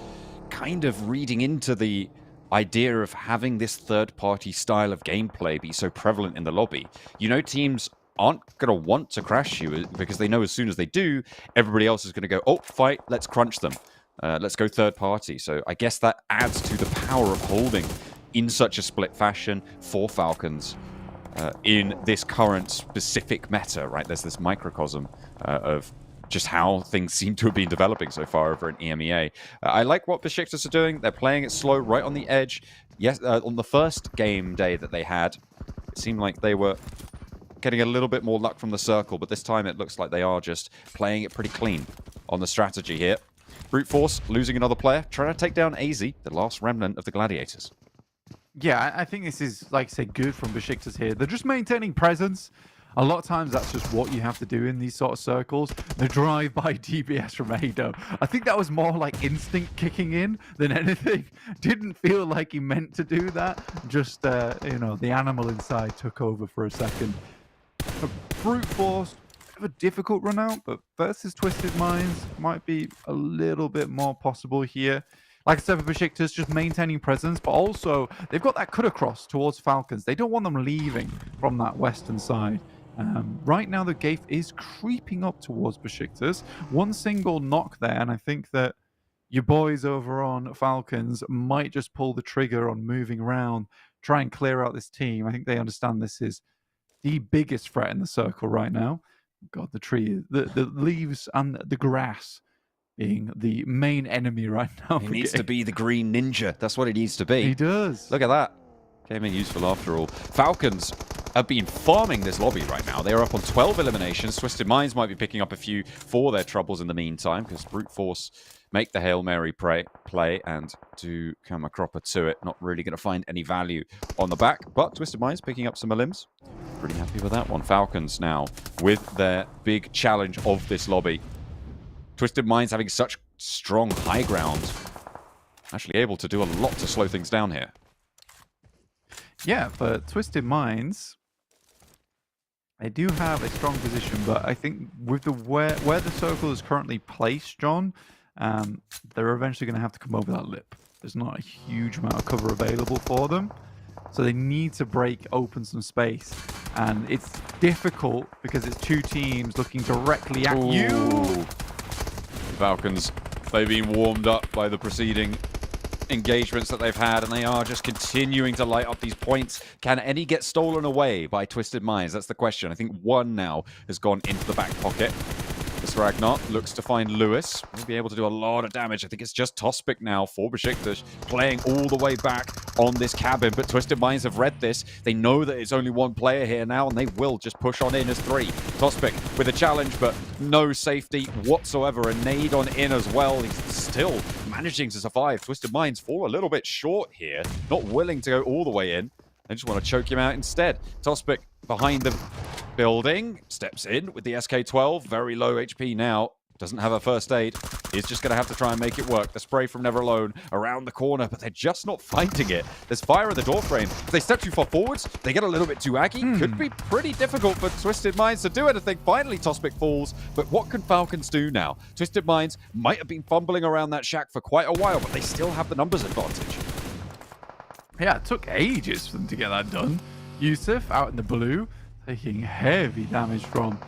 kind of reading into the idea of having this third-party style of gameplay be so prevalent in the lobby. You know, teams aren't going to want to crash you because they know as soon as they do, everybody else is going to go, oh, fight, let's crunch them. Let's go third party. So I guess that adds to the power of holding in such a split fashion for Falcons in this current specific meta, right? There's this microcosm of just how things seem to have been developing so far over in EMEA. I like what BEŞİKTAŞ are doing. They're playing it slow, right on the edge. Yes, on the first game day that they had, it seemed like they were getting a little bit more luck from the circle, but this time it looks like they are just playing it pretty clean on the strategy here. Brute Force losing another player, trying to take down AZ, the last remnant of the Gladiators. Yeah, I think this is, like I say, good from BEŞİKTAŞ here. They're just maintaining presence. A lot of times that's just what you have to do in these sort of circles. The drive-by DBS from Ado. I think that was more like instinct kicking in than anything. Didn't feel like he meant to do that. Just, you know, the animal inside took over for a second. Brute Force, bit of a difficult run out, but versus Twisted Minds might be a little bit more possible here. Like I said, for BEŞİKTAŞ, just maintaining presence, but also they've got that cut across towards Falcons. They don't want them leaving from that western side. Right now, the gate is creeping up towards BEŞİKTAŞ. One single knock there, and I think that your boys over on Falcons might just pull the trigger on moving around, try and clear out this team. I think they understand this is the biggest threat in the circle right now. God, the tree, the leaves and the grass being the main enemy right now. He needs to be the green ninja. That's what he needs to be. He does. Look at that. Came in useful after all. Falcons have been farming this lobby right now. They are up on 12 eliminations. Twisted Minds might be picking up a few for their troubles in the meantime because Brute Force make the Hail Mary play and do come a cropper to it. Not really going to find any value on the back, but Twisted Minds picking up some limbs. Pretty happy with that one. Falcons now with their big challenge of this lobby. Twisted Minds having such strong high ground. Actually able to do a lot to slow things down here. Yeah, for Twisted Minds, they do have a strong position, but I think with the where the circle is currently placed, John, they're eventually going to have to come over that lip. There's not a huge amount of cover available for them, so they need to break open some space. And it's difficult because it's two teams looking directly at you. Falcons, they've been warmed up by the preceding engagements that they've had, and they are just continuing to light up these points. Can any get stolen away by Twisted Minds? That's the question. I think one now has gone into the back pocket. This Ragnar looks to find Lewis. He'll be able to do a lot of damage. I think it's just Tospic now for BEŞİKTAŞ, playing all the way back on this cabin. But Twisted Minds have read this. They know that it's only one player here now, and they will just push on in as 3. Tospic with a challenge, but no safety whatsoever. A nade on in as well. He's still managing to survive. Twisted Minds fall a little bit short here. Not willing to go all the way in. They just want to choke him out instead. Tospic behind the building, steps in with the SK-12, very low HP now, doesn't have a first aid, is just going to have to try and make it work. The spray from Never Alone around the corner, but they're just not finding it. There's fire in the door frame. If they step too far forwards, they get a little bit too aggy. Could be pretty difficult for Twisted Minds to do anything. Finally, Tospic falls, but what can Falcons do now? Twisted Minds might have been fumbling around that shack for quite a while, but they still have the numbers advantage. Yeah, it took ages for them to get that done. Yusuf out in the blue, taking heavy damage from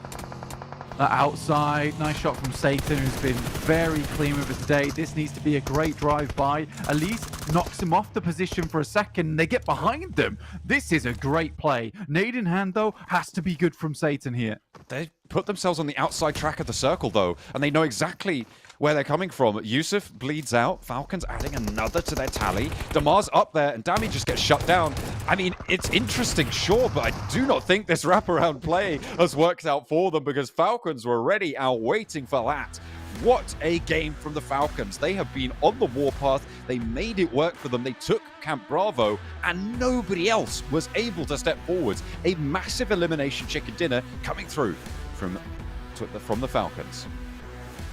the outside. Nice shot from Satan, who's been very clean with his day. This needs to be a great drive-by. At least knocks him off the position for a second. They get behind them. This is a great play. Nade in hand, though, has to be good from Satan here. They put themselves on the outside track of the circle, though, and they know exactly where they're coming from. Yusuf bleeds out. Falcons adding another to their tally. Damar's up there, and Dami just gets shut down. I mean, it's interesting, sure, but I do not think this wraparound play has worked out for them, because Falcons were already out waiting for that. What a game from the Falcons. They have been on the warpath. They made it work for them. They took Camp Bravo, and nobody else was able to step forwards. A massive elimination chicken dinner coming through from the Falcons.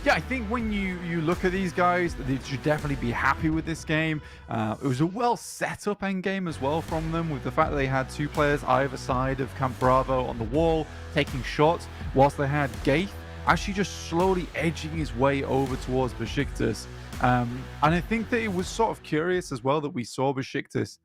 Yeah, I think when you look at these guys, they should definitely be happy with this game. It was a well set up end game as well from them, with the fact that they had 2 players either side of Camp Bravo on the wall taking shots, whilst they had Gaith actually just slowly edging his way over towards BEŞİKTAŞ. And I think that it was sort of curious as well that we saw BEŞİKTAŞ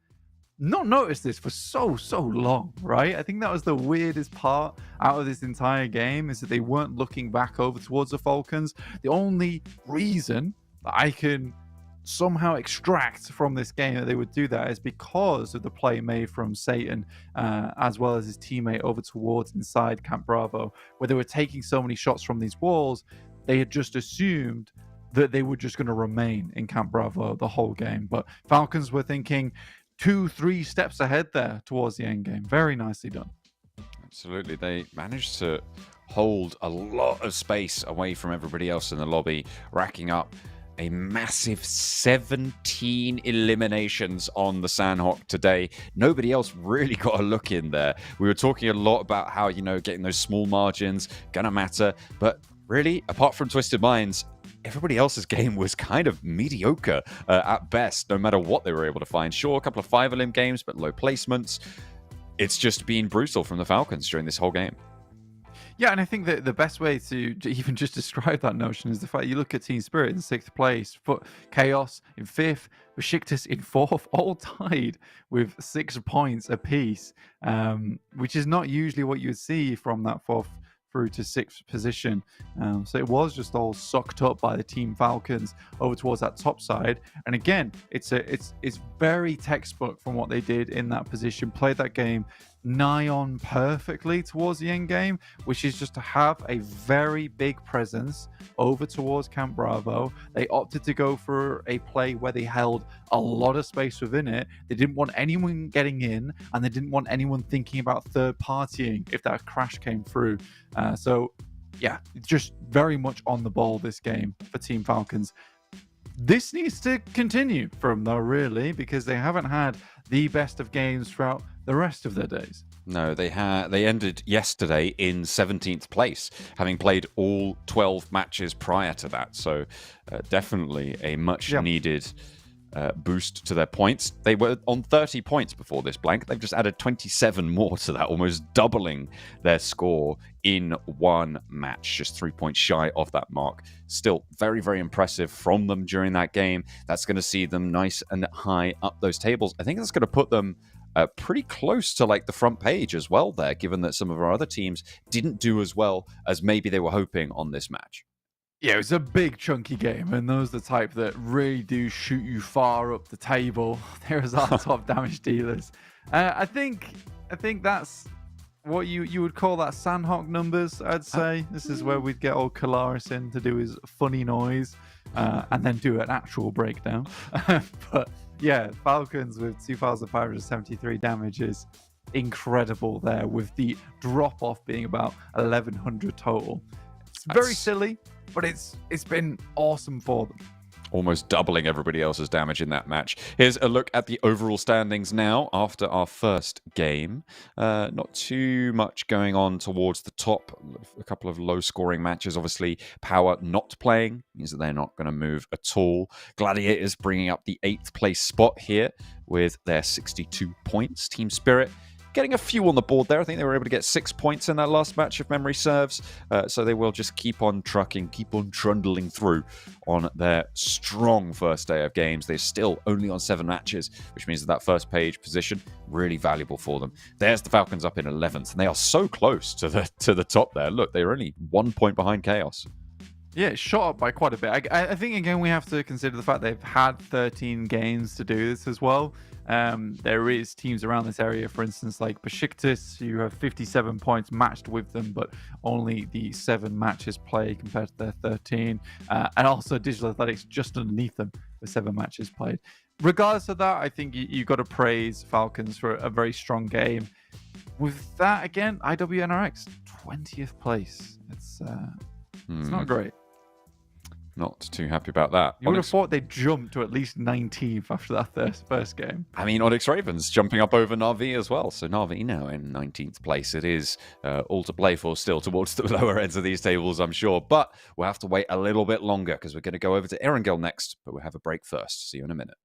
not notice this for so long, right? I think that was the weirdest part out of this entire game, is that they weren't looking back over towards the Falcons. The only reason that I can somehow extract from this game that they would do that is because of the play made from Satan, as well as his teammate over towards inside Camp Bravo, where they were taking so many shots from these walls. They had just assumed that they were just going to remain in Camp Bravo the whole game. But Falcons were thinking 2-3 steps ahead there towards the end game. Very nicely done. Absolutely. They managed to hold a lot of space away from everybody else in the lobby, racking up a massive 17 eliminations on the Sanhok today. Nobody else really got a look in there. We were talking a lot about how, getting those small margins gonna matter, but really, apart from Twisted Minds, everybody else's game was kind of mediocre at best, no matter what they were able to find. Sure, a couple of 5-elim games, but low placements. It's just been brutal from the Falcons during this whole game. Yeah, and I think that the best way to even just describe that notion is the fact you look at Team Spirit in 6th place, but KAOS in 5th, BEŞİKTAŞ in 4th, all tied with 6 points apiece, which is not usually what you would see from that 4th through to 6th position. So it was just all sucked up by the Team Falcons over towards that top side. And again, it's very textbook from what they did in that position. Played that game nigh on perfectly towards the end game, which is just to have a very big presence over towards Camp Bravo. They opted to go for a play where they held a lot of space within it. They didn't want anyone getting in, and they didn't want anyone thinking about third partying if that crash came through. So yeah, just very much on the ball this game for Team Falcons. This needs to continue from though, really, because they haven't had the best of games throughout the rest of their days. No, they ended yesterday in 17th place, having played all 12 matches prior to that. So definitely a much needed boost to their points. They were on 30 points before this blank. They've just added 27 more to that, almost doubling their score in one match, just 3 points shy of that mark. Still very, very impressive from them during that game. That's going to see them nice and high up those tables. I think that's going to put them pretty close to like the front page as well there, given that some of our other teams didn't do as well as maybe they were hoping on this match. Yeah, it was a big chunky game, and those are the type that really do shoot you far up the table. There's our top damage dealers. I think that's what you would call that Sanhok numbers. I'd say this is where we'd get old Kalaris in to do his funny noise, and then do an actual breakdown. But yeah, Falcons with 2,573 damage is incredible there, with the drop off being about 1,100 total. It's very silly, but it's been awesome for them. Almost doubling everybody else's damage in that match. Here's a look at the overall standings now after our first game. Not too much going on towards the top. A couple of low-scoring matches. Obviously, Power not playing means that they're not going to move at all. Gladiators bringing up the 8th place spot here with their 62 points. Team Spirit getting a few on the board there. I think they were able to get 6 points in that last match, if memory serves. So they will just keep on trucking, keep on trundling through on their strong first day of games. They're still only on 7 matches, which means that first page position, really valuable for them. There's the Falcons up in 11th, and they are so close to the top there. Look, they're only 1 point behind KAOS. Yeah, it's shot up by quite a bit. I think, again, we have to consider the fact they've had 13 games to do this as well. There is teams around this area, for instance, like BEŞİKTAŞ, who have 57 points matched with them, but only the 7 matches played compared to their 13. And also Digital Athletics just underneath them with 7 matches played. Regardless of that, I think you've got to praise Falcons for a very strong game. With that, again, IWNRX, 20th place. It's not great. Not too happy about that. You would have thought they'd jump to at least 19th after that first game. I mean, Onyx Ravens jumping up over Na'Vi as well. So Na'Vi now in 19th place. It is all to play for still towards the lower ends of these tables, I'm sure. But we'll have to wait a little bit longer because we're going to go over to Erangel next. But we'll have a break first. See you in a minute.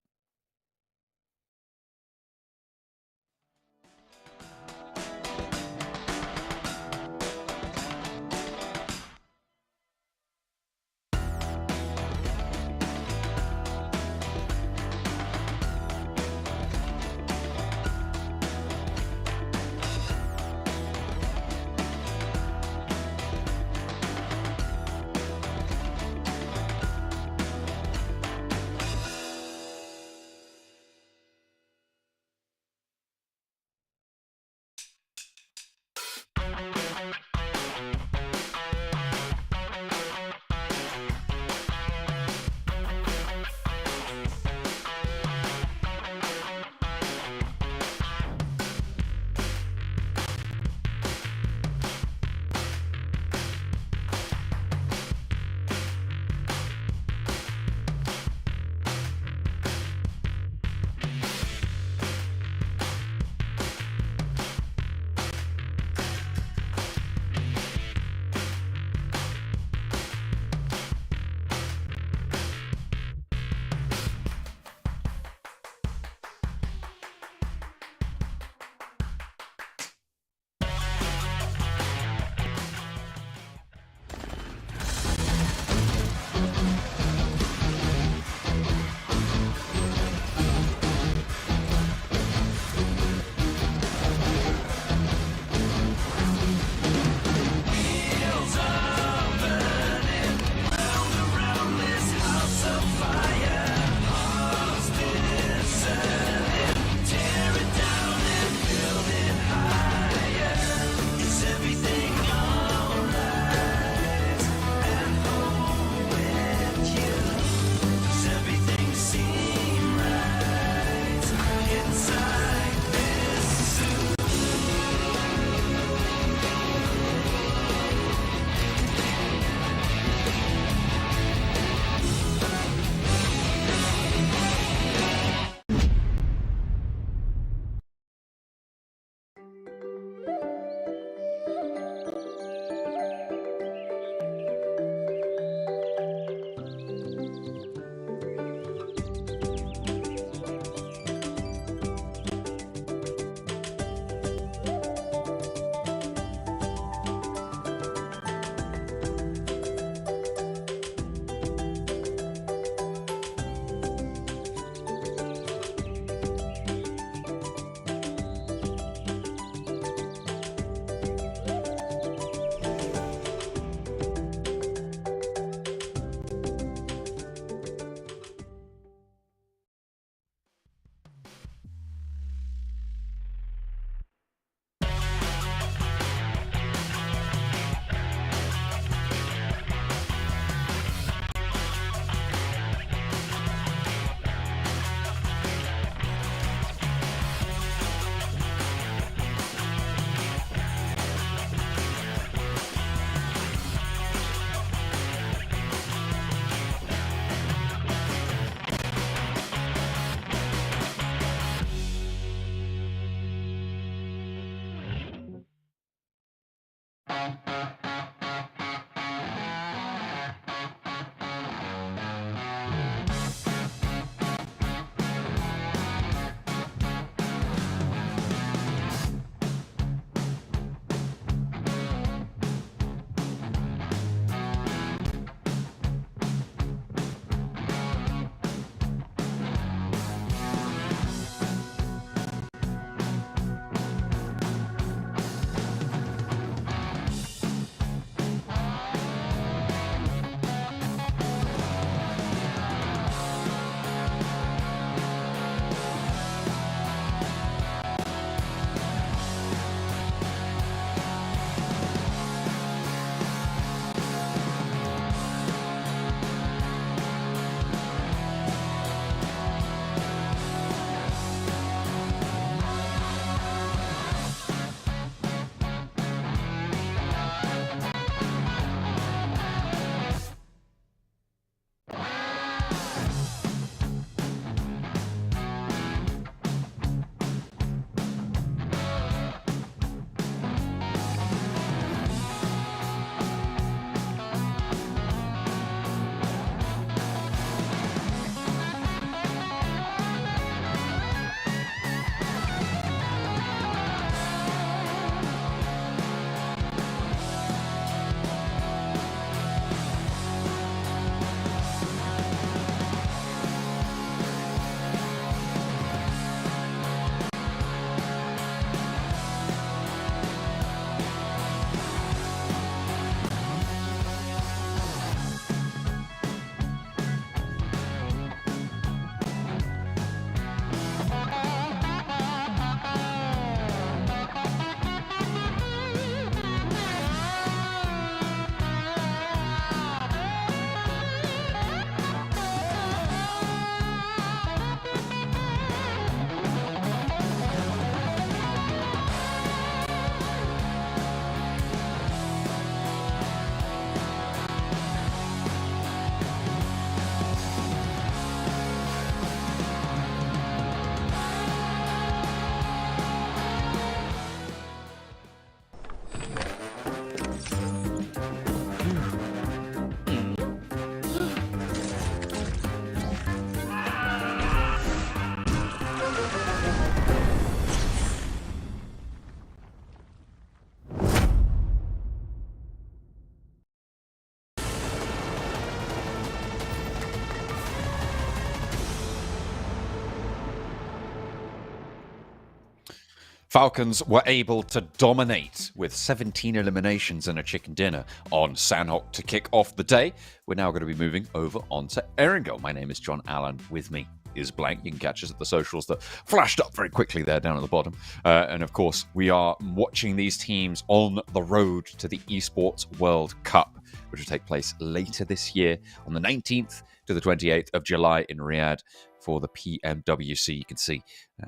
Falcons were able to dominate with 17 eliminations and a chicken dinner on Sanhok to kick off the day. We're now going to be moving over onto Erangel. My name is John Allen. With me is Blank. You can catch us at the socials that flashed up very quickly there down at the bottom. And of course, we are watching these teams on the road to the eSports World Cup, which will take place later this year on the 19th to the 28th of July in Riyadh for the PMWC. You can see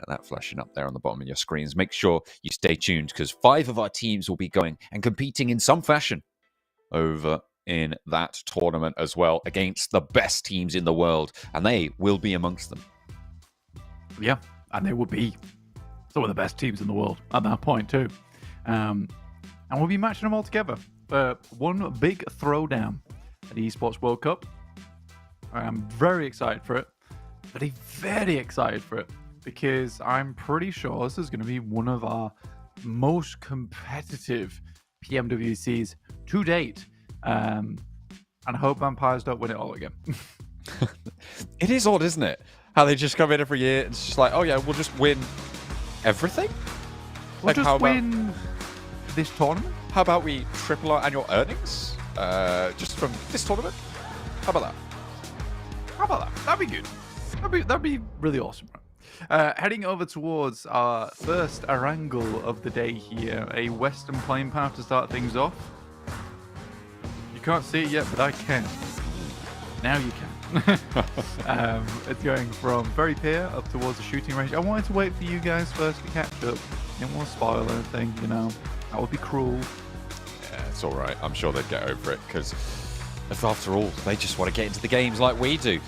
that flashing up there on the bottom of your screens. Make sure you stay tuned because 5 of our teams will be going and competing in some fashion over in that tournament as well against the best teams in the world, and they will be amongst them. Yeah, and they will be some of the best teams in the world at that point too. And we'll be matching them all together for one big throwdown at the eSports World Cup. I'm very excited for it. Very excited for it because I'm pretty sure this is going to be one of our most competitive PMWCs to date. And I hope Vampires don't win it all again. It is odd, isn't it? How they just come in every year and it's just like, oh yeah, we'll just win everything? We'll just win this tournament? How about we triple our annual earnings just from this tournament? How about that? How about that? That'd be good. That'd be really awesome. Heading over towards our first Erangel of the day here, a Western plane path to start things off. You can't see it yet, but I can. Now you can. It's going from Ferry Pier up towards the shooting range. I wanted to wait for you guys first to catch up. Didn't want to spoil anything, you know. That would be cruel. Yeah, it's all right. I'm sure they'd get over it because, after all, they just want to get into the games like we do.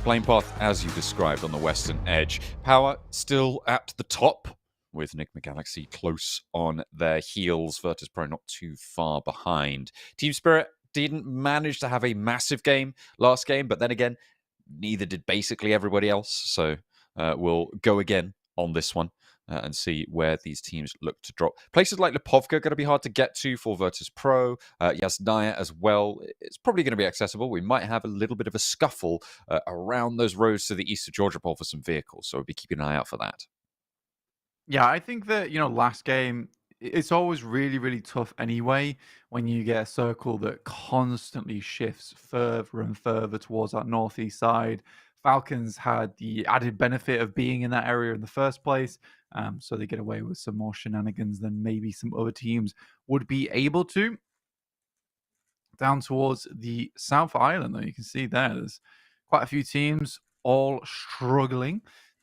Plane path, as you described, on the western edge. Power still at the top, with NIGMA Galaxy close on their heels. Virtus Pro not too far behind. Team Spirit didn't manage to have a massive game last game, but then again, neither did basically everybody else. So we'll go again on this one and see where these teams look to drop. Places like Lipovka are going to be hard to get to for Virtus Pro. Yasnaya as well. It's probably going to be accessible. We might have a little bit of a scuffle around those roads to the east of Georgia Pole for some vehicles. So we'll be keeping an eye out for that. Yeah, I think that, last game, it's always really, really tough anyway when you get a circle that constantly shifts further and further towards that northeast side. Falcons had the added benefit of being in that area in the first place, so they get away with some more shenanigans than maybe some other teams would be able to. Down towards the South Island, though, you can see there's quite a few teams all struggling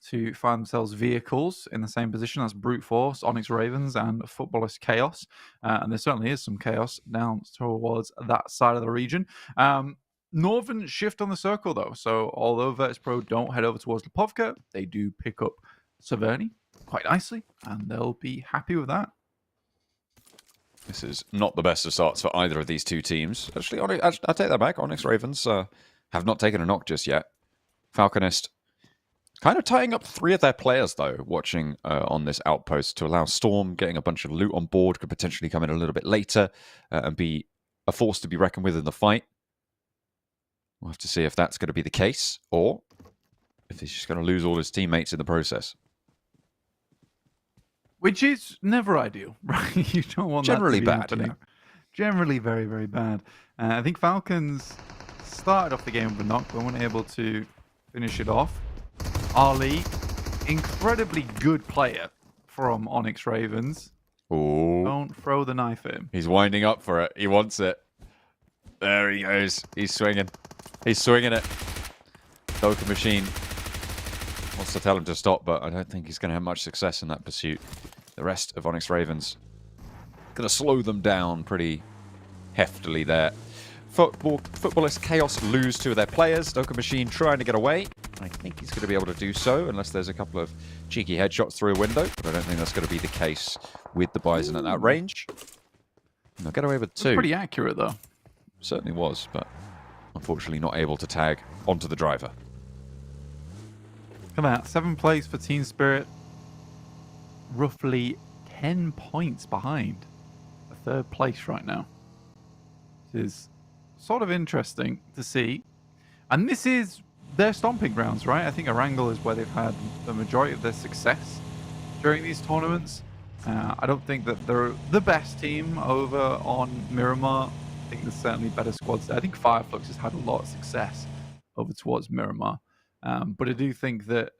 to find themselves vehicles in the same position. That's Brute Force, Onyx Ravens, and Footballist Chaos. And there certainly is some chaos down towards that side of the region. Northern shift on the circle, though. So although Virtus Pro don't head over towards Lipovka, they do pick up Severny quite nicely, and they'll be happy with that. This is not the best of starts for either of these two teams. Actually, I take that back. Onyx Ravens have not taken a knock just yet. Falconist kind of tying up 3 of their players, though, watching on this outpost to allow Storm getting a bunch of loot on board, could potentially come in a little bit later and be a force to be reckoned with in the fight. We'll have to see if that's going to be the case, or if he's just going to lose all his teammates in the process. Which is never ideal, right? You don't want generally that to be bad. happening. Yeah. Generally very, very bad. I think Falcons started off the game with a knock, but weren't able to finish it off. Ali, incredibly good player from Onyx Ravens. Ooh. Don't throw the knife at him. He's winding up for it. He wants it. There he goes. He's swinging. He's swinging it. Doka Machine wants to tell him to stop, but I don't think he's going to have much success in that pursuit. The rest of Onyx Ravens going to slow them down pretty heftily there. Footballist Chaos lose 2 of their players. Doka Machine trying to get away. I think he's going to be able to do so, unless there's a couple of cheeky headshots through a window, but I don't think that's going to be the case with the Bison at that range. They'll get away with 2. Pretty accurate, though. Certainly was, but unfortunately not able to tag onto the driver. Look at that. 7 plays for Team Spirit. Roughly 10 points behind the 3rd place right now. This is sort of interesting to see. And this is their stomping grounds, right? I think Erangel is where they've had the majority of their success during these tournaments. I don't think that they're the best team over on Miramar. I think there's certainly better squads there. I think FLUX has had a lot of success over towards Miramar. But I do think that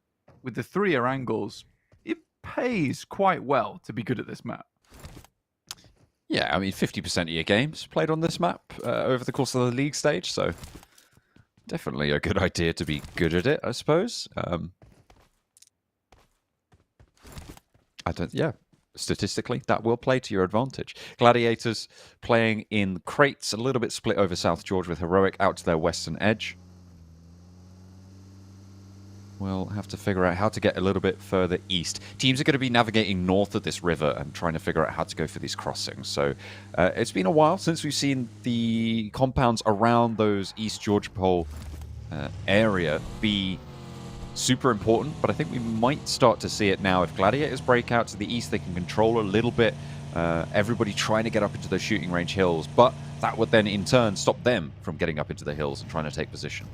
with the 3 Erangels, it pays quite well to be good at this map. Yeah, I mean, 50% of your games played on this map over the course of the league stage, so definitely a good idea to be good at it, I suppose. Yeah, statistically, that will play to your advantage. Gladiators playing in crates, a little bit split over South George with Heroic out to their western edge. We'll have to figure out how to get a little bit further east. Teams are going to be navigating north of this river and trying to figure out how to go for these crossings. So it's been a while since we've seen the compounds around those East Georgia Pole area be super important, but I think we might start to see it now. If Gladiators break out to the east, they can control a little bit. Everybody trying to get up into the shooting range hills, but that would then in turn stop them from getting up into the hills and trying to take position.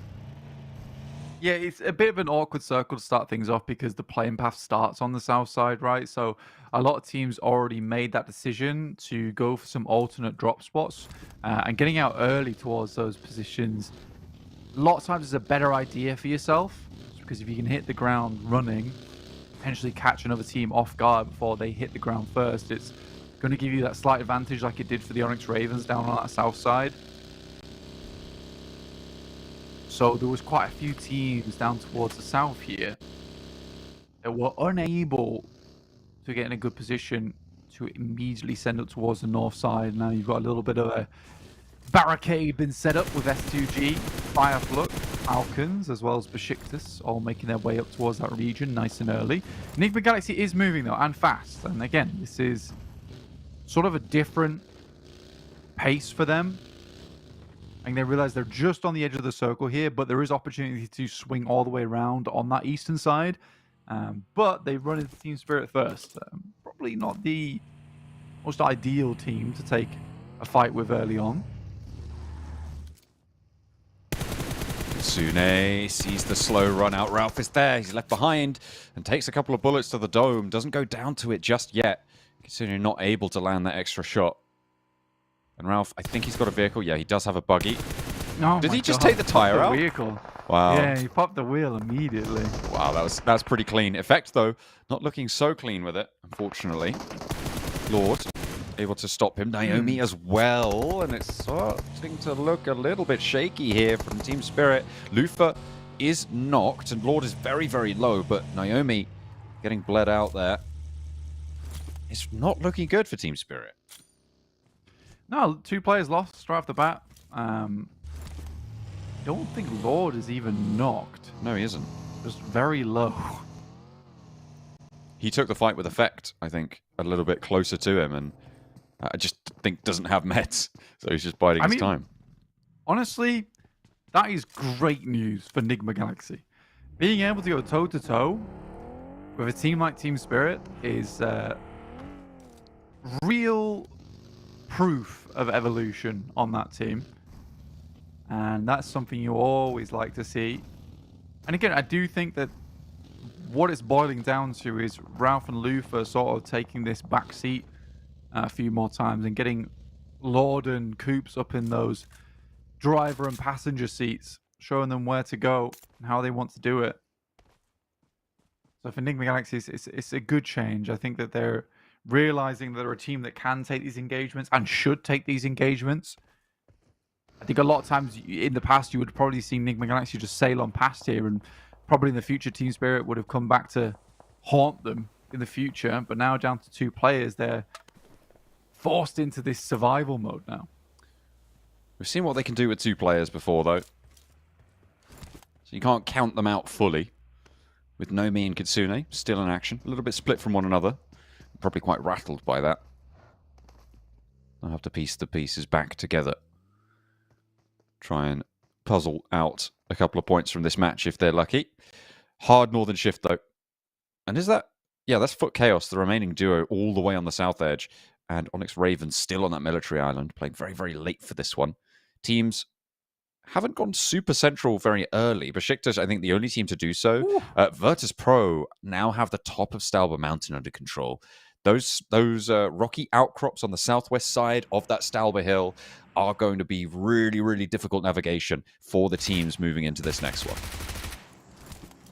Yeah, it's a bit of an awkward circle to start things off because the playing path starts on the south side, right? So a lot of teams already made that decision to go for some alternate drop spots and getting out early towards those positions. A lot of times is a better idea for yourself because if you can hit the ground running, potentially catch another team off guard before they hit the ground first, it's going to give you that slight advantage like it did for the Onyx Ravens down on that south side. So there was quite a few teams down towards the south here that were unable to get in a good position to immediately send up towards the north side. Now you've got a little bit of a barricade been set up with S2G, FLUX, Falcons, as well as BEŞİKTAŞ, all making their way up towards that region nice and early. NIGMA Galaxy is moving though, and fast. And again, this is sort of a different pace for them. And they realize they're just on the edge of the circle here, but there is opportunity to swing all the way around on that eastern side. But they run into Team Spirit first. Probably not the most ideal team to take a fight with early on. Sune sees the slow run out. Ralph is there. He's left behind and takes a couple of bullets to the dome. Doesn't go down to it just yet, considering not able to land that extra shot. And Ralph, I think he's got a vehicle. Yeah, he does have a buggy. Oh Did he just take the tire out? Vehicle. Wow. Yeah, he popped the wheel immediately. Wow, that's pretty clean. Effect, though, not looking so clean with it, unfortunately. Lord, able to stop him. Naomi as well, and it's starting to look a little bit shaky here from Team Spirit. Lufa is knocked, and Lord is very, very low, but Naomi getting bled out there. It's not looking good for Team Spirit. No, 2 players lost straight off the bat. I don't think Lord is even knocked. No, he isn't. Just very low. He took the fight with effect, I think, a little bit closer to him, and I just think doesn't have meds, so he's just biding his time. Honestly, that is great news for NIGMA Galaxy. Being able to go toe-to-toe with a team like Team Spirit is real proof of evolution on that team. And that's something you always like to see. And again, I do think that what it's boiling down to is Ralph and Lufa sort of taking this back seat a few more times and getting Lord and Coops up in those driver and passenger seats, showing them where to go and how they want to do it. So for NIGMA Galaxy, it's a good change. I think that they're realizing that they're a team that can take these engagements and should take these engagements. I think a lot of times in the past, you would probably see NIGMA Galaxy just sail on past here, and probably in the future, Team Spirit would have come back to haunt them in the future. But now down to 2 players, they're forced into this survival mode now. We've seen what they can do with 2 players before, though. So you can't count them out fully. With Nomi and Kitsune still in action. A little bit split from one another. Probably quite rattled by that. I'll have to piece the pieces back together. Try and puzzle out a couple of points from this match if they're lucky. Hard Northern Shift, though. And is that... Yeah, that's Foot Chaos, the remaining duo, all the way on the south edge. And Onyx Ravens still on that military island, playing very, very late for this one. Teams haven't gone super central very early. BEŞİKTAŞ, I think, the only team to do so. Virtus Pro now have the top of Stalber Mountain under control. Those rocky outcrops on the southwest side of that Stalber Hill are going to be really, really difficult navigation for the teams moving into this next one.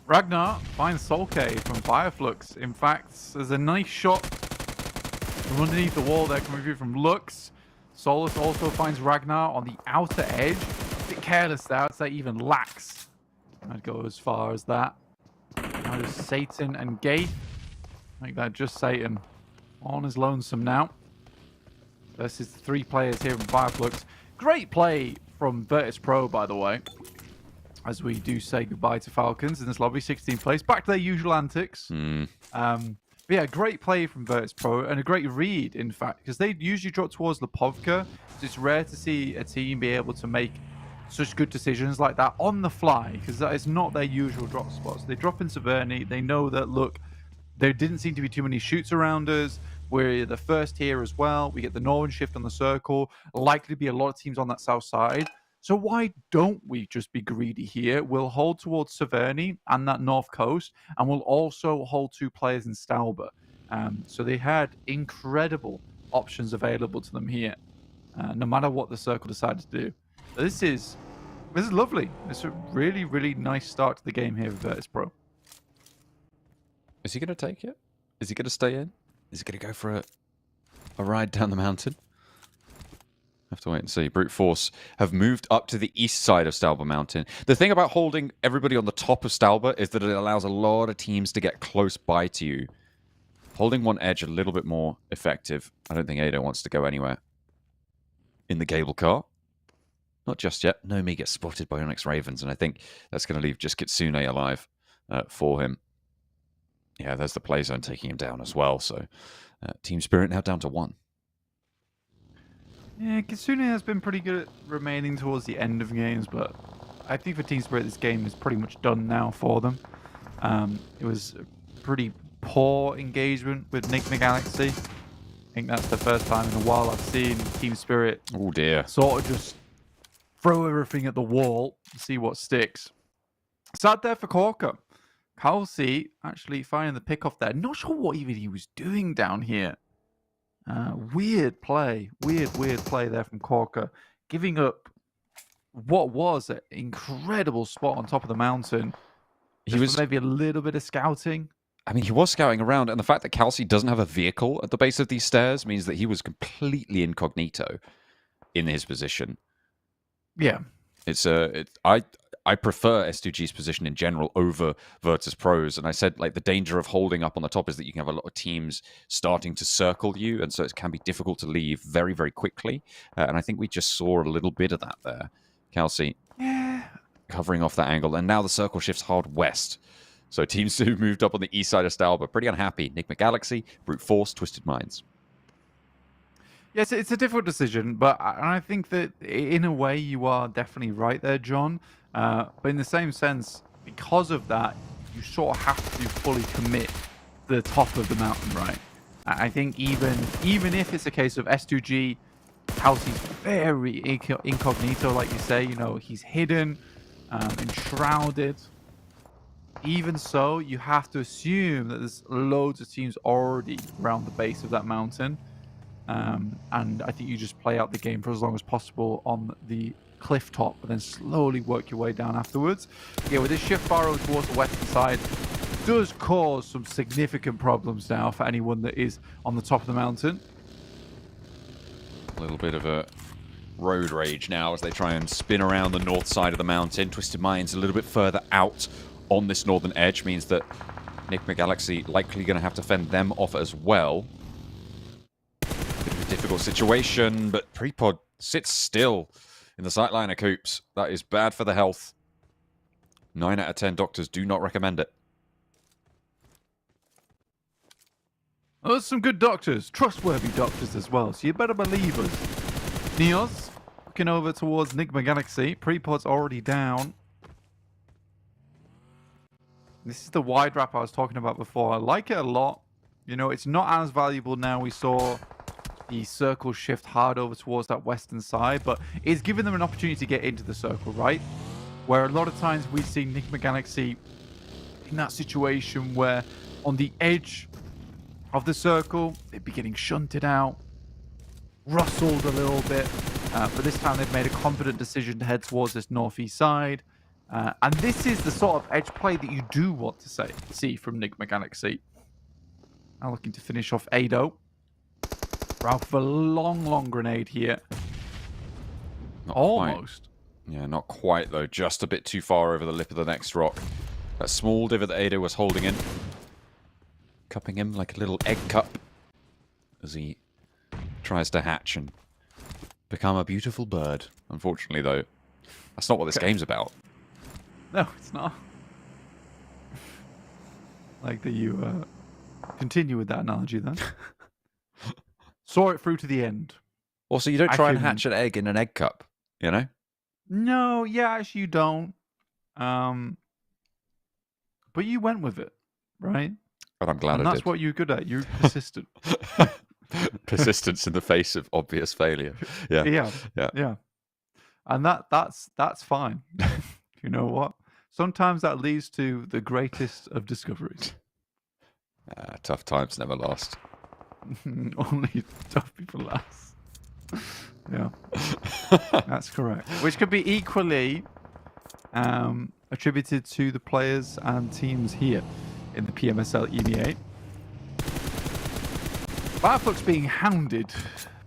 Ragnar finds Solkay from FLUX. In fact, there's a nice shot from underneath the wall there coming through from Lux. Solus also finds Ragnar on the outer edge. A bit careless there. I'd say even lax. I'd go as far as that. Now there's Satan and Gaith. Like that, just Satan on his lonesome now. Versus the 3 players here from FLUX. Great play from Virtus Pro, by the way. As we do say goodbye to Falcons in this lobby, 16th place. Back to their usual antics. But yeah, great play from Virtus Pro and a great read, in fact, because they usually drop towards Lipovka. So it's rare to see a team be able to make such good decisions like that on the fly, because that is not their usual drop spots. They drop into Verni. They know that, look, there didn't seem to be too many shoots around us. We're the first here as well. We get the northern shift on the circle. Likely to be a lot of teams on that south side. So why don't we just be greedy here? We'll hold towards Severny and that north coast, and we'll also hold 2 players in Stalber. So they had incredible options available to them here, no matter what the circle decided to do. But this is lovely. It's a really, really nice start to the game here with Virtus Pro. Is he going to take it? Is he going to stay in? Is he going to go for a ride down the mountain? Have to wait and see. Brute Force have moved up to the east side of Stalber Mountain. The thing about holding everybody on the top of Stalber is that it allows a lot of teams to get close by to you. Holding one edge a little bit more effective. I don't think Ado wants to go anywhere. In the cable car. Not just yet. Nomi gets spotted by Onyx Ravens, and I think that's going to leave just Kitsune alive for him. Yeah, there's the play zone taking him down as well. So Team Spirit now down to 1. Yeah, Kitsune has been pretty good at remaining towards the end of games, but I think for Team Spirit, this game is pretty much done now for them. It was a pretty poor engagement with NIGMA Galaxy. I think that's the first time in a while I've seen Team Spirit sort of just throw everything at the wall to see what sticks. Sad there for Corker. KAOS actually finding the pick off there. Not sure what even he was doing down here. Weird play there from Corker, giving up what was an incredible spot on top of the mountain. He was maybe a little bit of scouting. I mean, he was scouting around, and the fact that KAOS doesn't have a vehicle at the base of these stairs means that he was completely incognito in his position. Yeah, I prefer S2G's position in general over Virtus Pro's, and I said like the danger of holding up on the top is that you can have a lot of teams starting to circle you, and so it can be difficult to leave very, very quickly. And I think we just saw a little bit of that there. KAOS covering off that angle, and now the circle shifts hard west. So teams who moved up on the east side of Stalber pretty unhappy. NIGMA Galaxy, Brute Force, Twisted Minds. Yes, it's a difficult decision, but I think that in a way you are definitely right there, John. But in the same sense, because of that, you sort of have to fully commit to the top of the mountain, right? I think even if it's a case of S2G, KAOS's very incognito, like you say, you know, he's hidden, enshrouded. Even so, you have to assume that there's loads of teams already around the base of that mountain. And I think you just play out the game for as long as possible on the cliff top, and then slowly work your way down afterwards. Yeah, with this shift far over towards the western side, does cause some significant problems now for anyone that is on the top of the mountain. A little bit of a road rage now as they try and spin around the north side of the mountain. Twisted Minds a little bit further out on this northern edge means that NIGMA Galaxy likely going to have to fend them off as well. Bit of a difficult situation, but Prepod sits still in the sightliner coops. That is bad for the health. 9 out of 10 doctors do not recommend it. Oh, there's some good doctors, trustworthy doctors as well, so you better believe us. Neos looking over towards NIGMA Galaxy. Prepod's already down. This is the wide wrap I was talking about before. I like it a lot. You know, it's not as valuable now. We saw the circle shift hard over towards that western side, but it's giving them an opportunity to get into the circle, right? Where a lot of times we've seen NIGMA Galaxy in that situation where on the edge of the circle. They'd be getting shunted out, rustled a little bit. But this time they've made a confident decision to head towards this northeast side. And this is the sort of edge play that you do want to see from NIGMA Galaxy. Now looking to finish off Ado. Ralph, a long grenade here. Not Almost. Quite. Yeah, not quite, though. Just a bit too far over the lip of the next rock. That small divot that Ado was holding in. Cupping him like a little egg cup as he tries to hatch and become a beautiful bird. Unfortunately, though, that's not what this game's about. No, it's not. Like that you continue with that analogy then. Saw it through to the end. Also, you don't try and hatch an egg in an egg cup, you know? No, yeah, actually you don't. But you went with it, right? And I'm glad and I that's did. what you're good at. You're persistent. Persistence in the face of obvious failure. Yeah. Yeah. And that's fine. You know what? Sometimes that leads to the greatest of discoveries. Tough times never last. Only tough people last. Yeah. That's correct. Which could be equally attributed to the players and teams here in the PMSL EMEA. FLUX being hounded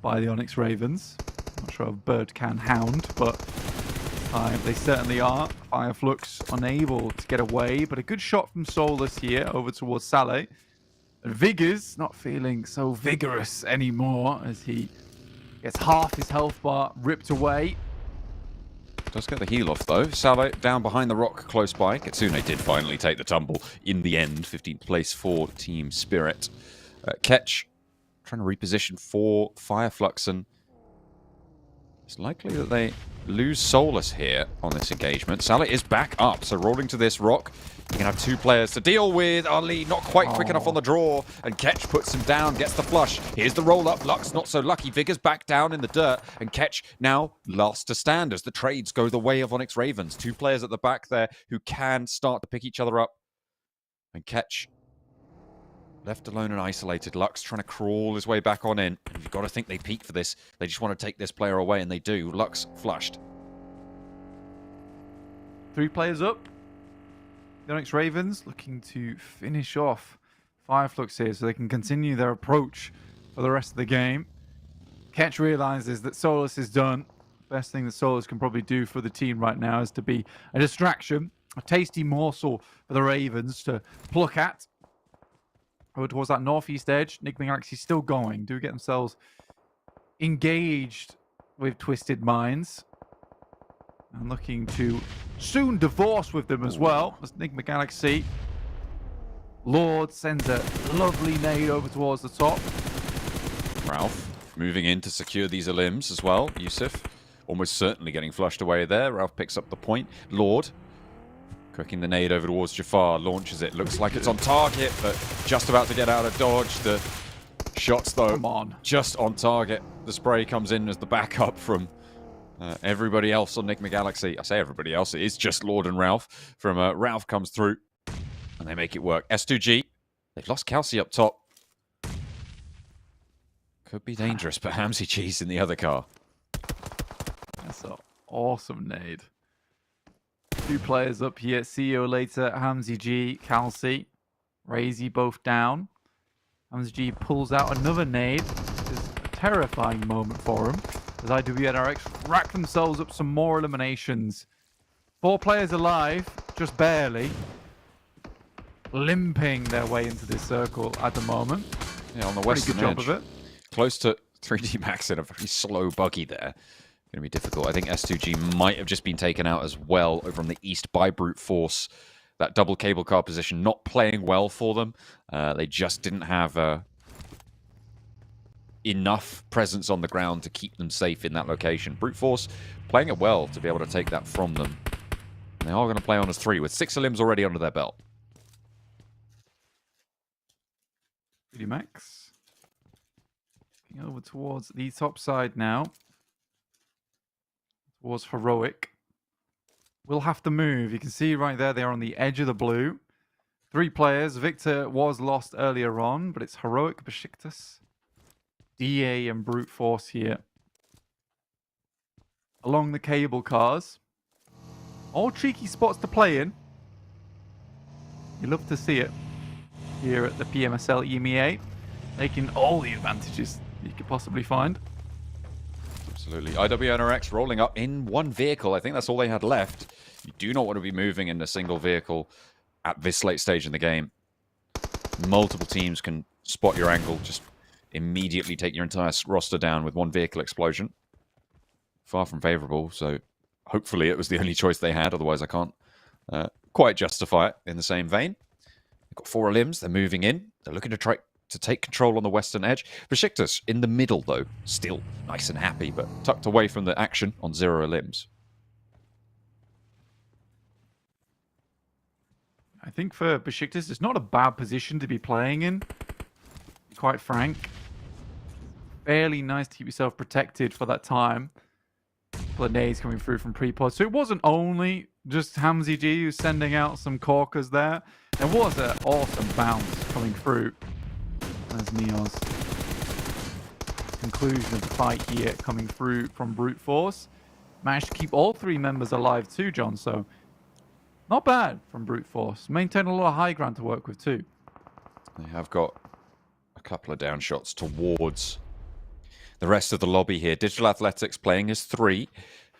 by the Onyx Ravens. Not sure if Bird can hound, but they certainly are. FLUX unable to get away, but a good shot from Solus here over towards Saleh. And Vigors not feeling so vigorous anymore as he gets half his health bar ripped away. Does get the heal off, though. Saleh down behind the rock close by. Kitsune did finally take the tumble in the end. 15th place for Team Spirit. Ketch trying to reposition for FLUX, and it's likely that they lose Solus here on this engagement. Saleh is back up, so rolling to this rock. You can have two players to deal with. Ali not quite quick enough on the draw, and Ketch puts him down, gets the flush. Here's the roll-up. Lux not so lucky. Vigors back down in the dirt, and Ketch now last to stand as the trades go the way of Onyx Ravens. Two players at the back there who can start to pick each other up. And Ketch left alone and isolated. Lux trying to crawl his way back on in. And you've got to think they peek for this. They just want to take this player away, and they do. Lux flushed. 3 players up. The Onyx Ravens looking to finish off FLUX here so they can continue their approach for the rest of the game. Ketch realizes that Solus is done. Best thing that Solus can probably do for the team right now is to be a distraction, a tasty morsel for the Ravens to pluck at. Over towards that northeast edge. NIGMA Galaxy still going. Do get themselves engaged with Twisted Minds. And looking to soon divorce with them as well. As NIGMA Galaxy. Lord sends a lovely nade over towards the top. Ralph moving in to secure these limbs as well. Yusuf almost certainly getting flushed away there. Ralph picks up the point. Lord cooking the nade over towards Jafar. Launches it. Looks like it's on target, but just about to get out of dodge. The shots, though, Come on. just on target. The spray comes in as the backup from everybody else on NIGMA Galaxy. I say everybody else. It is just Lord and Ralph. From Ralph comes through, and they make it work. S2G. They've lost Kelsey up top. Could be dangerous, but Hamzy Cheese in the other car. That's an awesome nade. 2 players up here. See you later. Hamzy G, Kelsey, Razy both down. Hamzy G pulls out another nade. This is a terrifying moment for him. As IWNRX rack themselves up some more eliminations. 4 players alive, just barely. Limping their way into this circle at the moment. Yeah, on the Pretty western good job edge. of it. Close to 3D Max in a very slow buggy there. Going to be difficult. I think S2G might have just been taken out as well over on the east by Brute Force. That double cable car position not playing well for them. They just didn't have enough presence on the ground to keep them safe in that location. Brute Force playing it well to be able to take that from them. And they are going to play on as 3 with 6 limbs already under their belt. 3D Max. Looking over towards the top side now. Towards Heroic. We'll have to move. You can see right there, they are on the edge of the blue. 3 players. Victor was lost earlier on, but it's Heroic, BEŞİKTAŞ, DA, and Brute Force here. Along the cable cars. All cheeky spots to play in. You love to see it here at the PMSL EMEA, taking all the advantages you could possibly find. Absolutely. IWNRX rolling up in one vehicle. I think that's all they had left. You do not want to be moving in a single vehicle at this late stage in the game. Multiple teams can spot your angle, just immediately take your entire roster down with one vehicle explosion. Far from favorable, so hopefully it was the only choice they had. Otherwise, I can't quite justify it in the same vein. They've got 4 limbs. They're moving in. They're looking to try to take control on the western edge. BEŞİKTAŞ in the middle, though, still nice and happy, but tucked away from the action on 0 limbs. I think for BEŞİKTAŞ, it's not a bad position to be playing in, to be quite frank. Fairly nice to keep yourself protected for that time. Grenades coming through from pre-pod. So it wasn't only just Hamzy G who's sending out some corkers there. There was an awesome bounce coming through. There's Neo's conclusion of the fight here coming through from Brute Force. Managed to keep all 3 members alive too, John. So not bad from Brute Force. Maintain a lot of high ground to work with too. They have got a couple of down shots towards the rest of the lobby here. Digital Athletics playing as 3.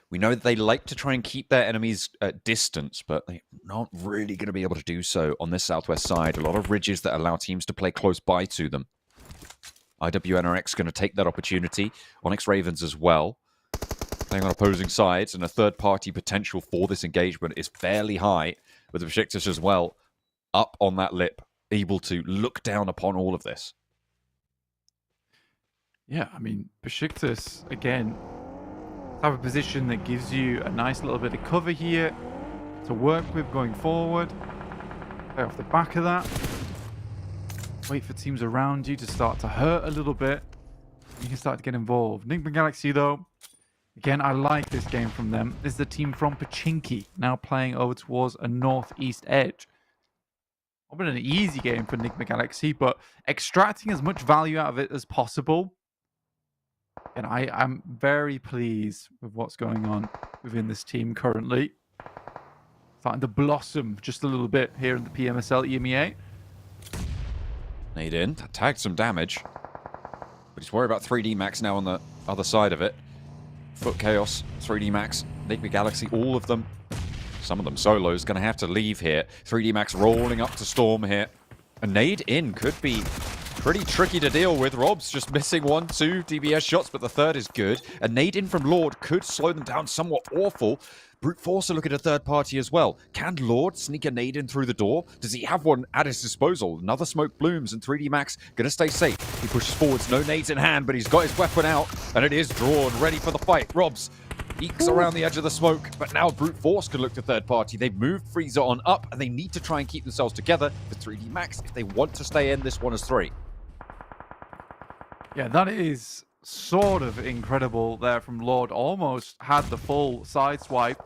We know that they like to try and keep their enemies at distance, but they're not really going to be able to do so on this southwest side. A lot of ridges that allow teams to play close by to them. IWNRX going to take that opportunity. Onyx Ravens as well. Playing on opposing sides, and a third-party potential for this engagement is fairly high, with BEŞİKTAŞ as well up on that lip, able to look down upon all of this. Yeah, I mean, BEŞİKTAŞ, again, have a position that gives you a nice little bit of cover here to work with going forward. Play off the back of that. Wait for teams around you to start to hurt a little bit. You can start to get involved. NIGMA Galaxy, though, again, I like this game from them. This is a team from Pochinki, now playing over towards a northeast edge. Not been an easy game for NIGMA Galaxy, but extracting as much value out of it as possible. And I'm very pleased with what's going on within this team currently. Starting to blossom just a little bit here in the PMSL EMEA. Nade in, tagged some damage. But he's worried about 3D Max now on the other side of it. Foot Chaos, 3D Max, NIGMA Galaxy, all of them. Some of them solos, going to have to leave here. 3D Max rolling up to Storm here. A nade in could be pretty tricky to deal with. Rob's just missing 1, 2 DBS shots, but the third is good. A nade in from Lord could slow them down somewhat awful. Brute Force are looking at a third party as well. Can Lord sneak a nade in through the door? Does he have one at his disposal? Another smoke blooms and 3D Max going to stay safe. He pushes forwards, no nades in hand, but he's got his weapon out and it is drawn, ready for the fight. Rob's ekes around the edge of the smoke, but now Brute Force could look to third party. They've moved Freezer on up and they need to try and keep themselves together for 3D Max if they want to stay in this one as 3. Yeah, that is sort of incredible there from Lord. Almost had the full side swipe.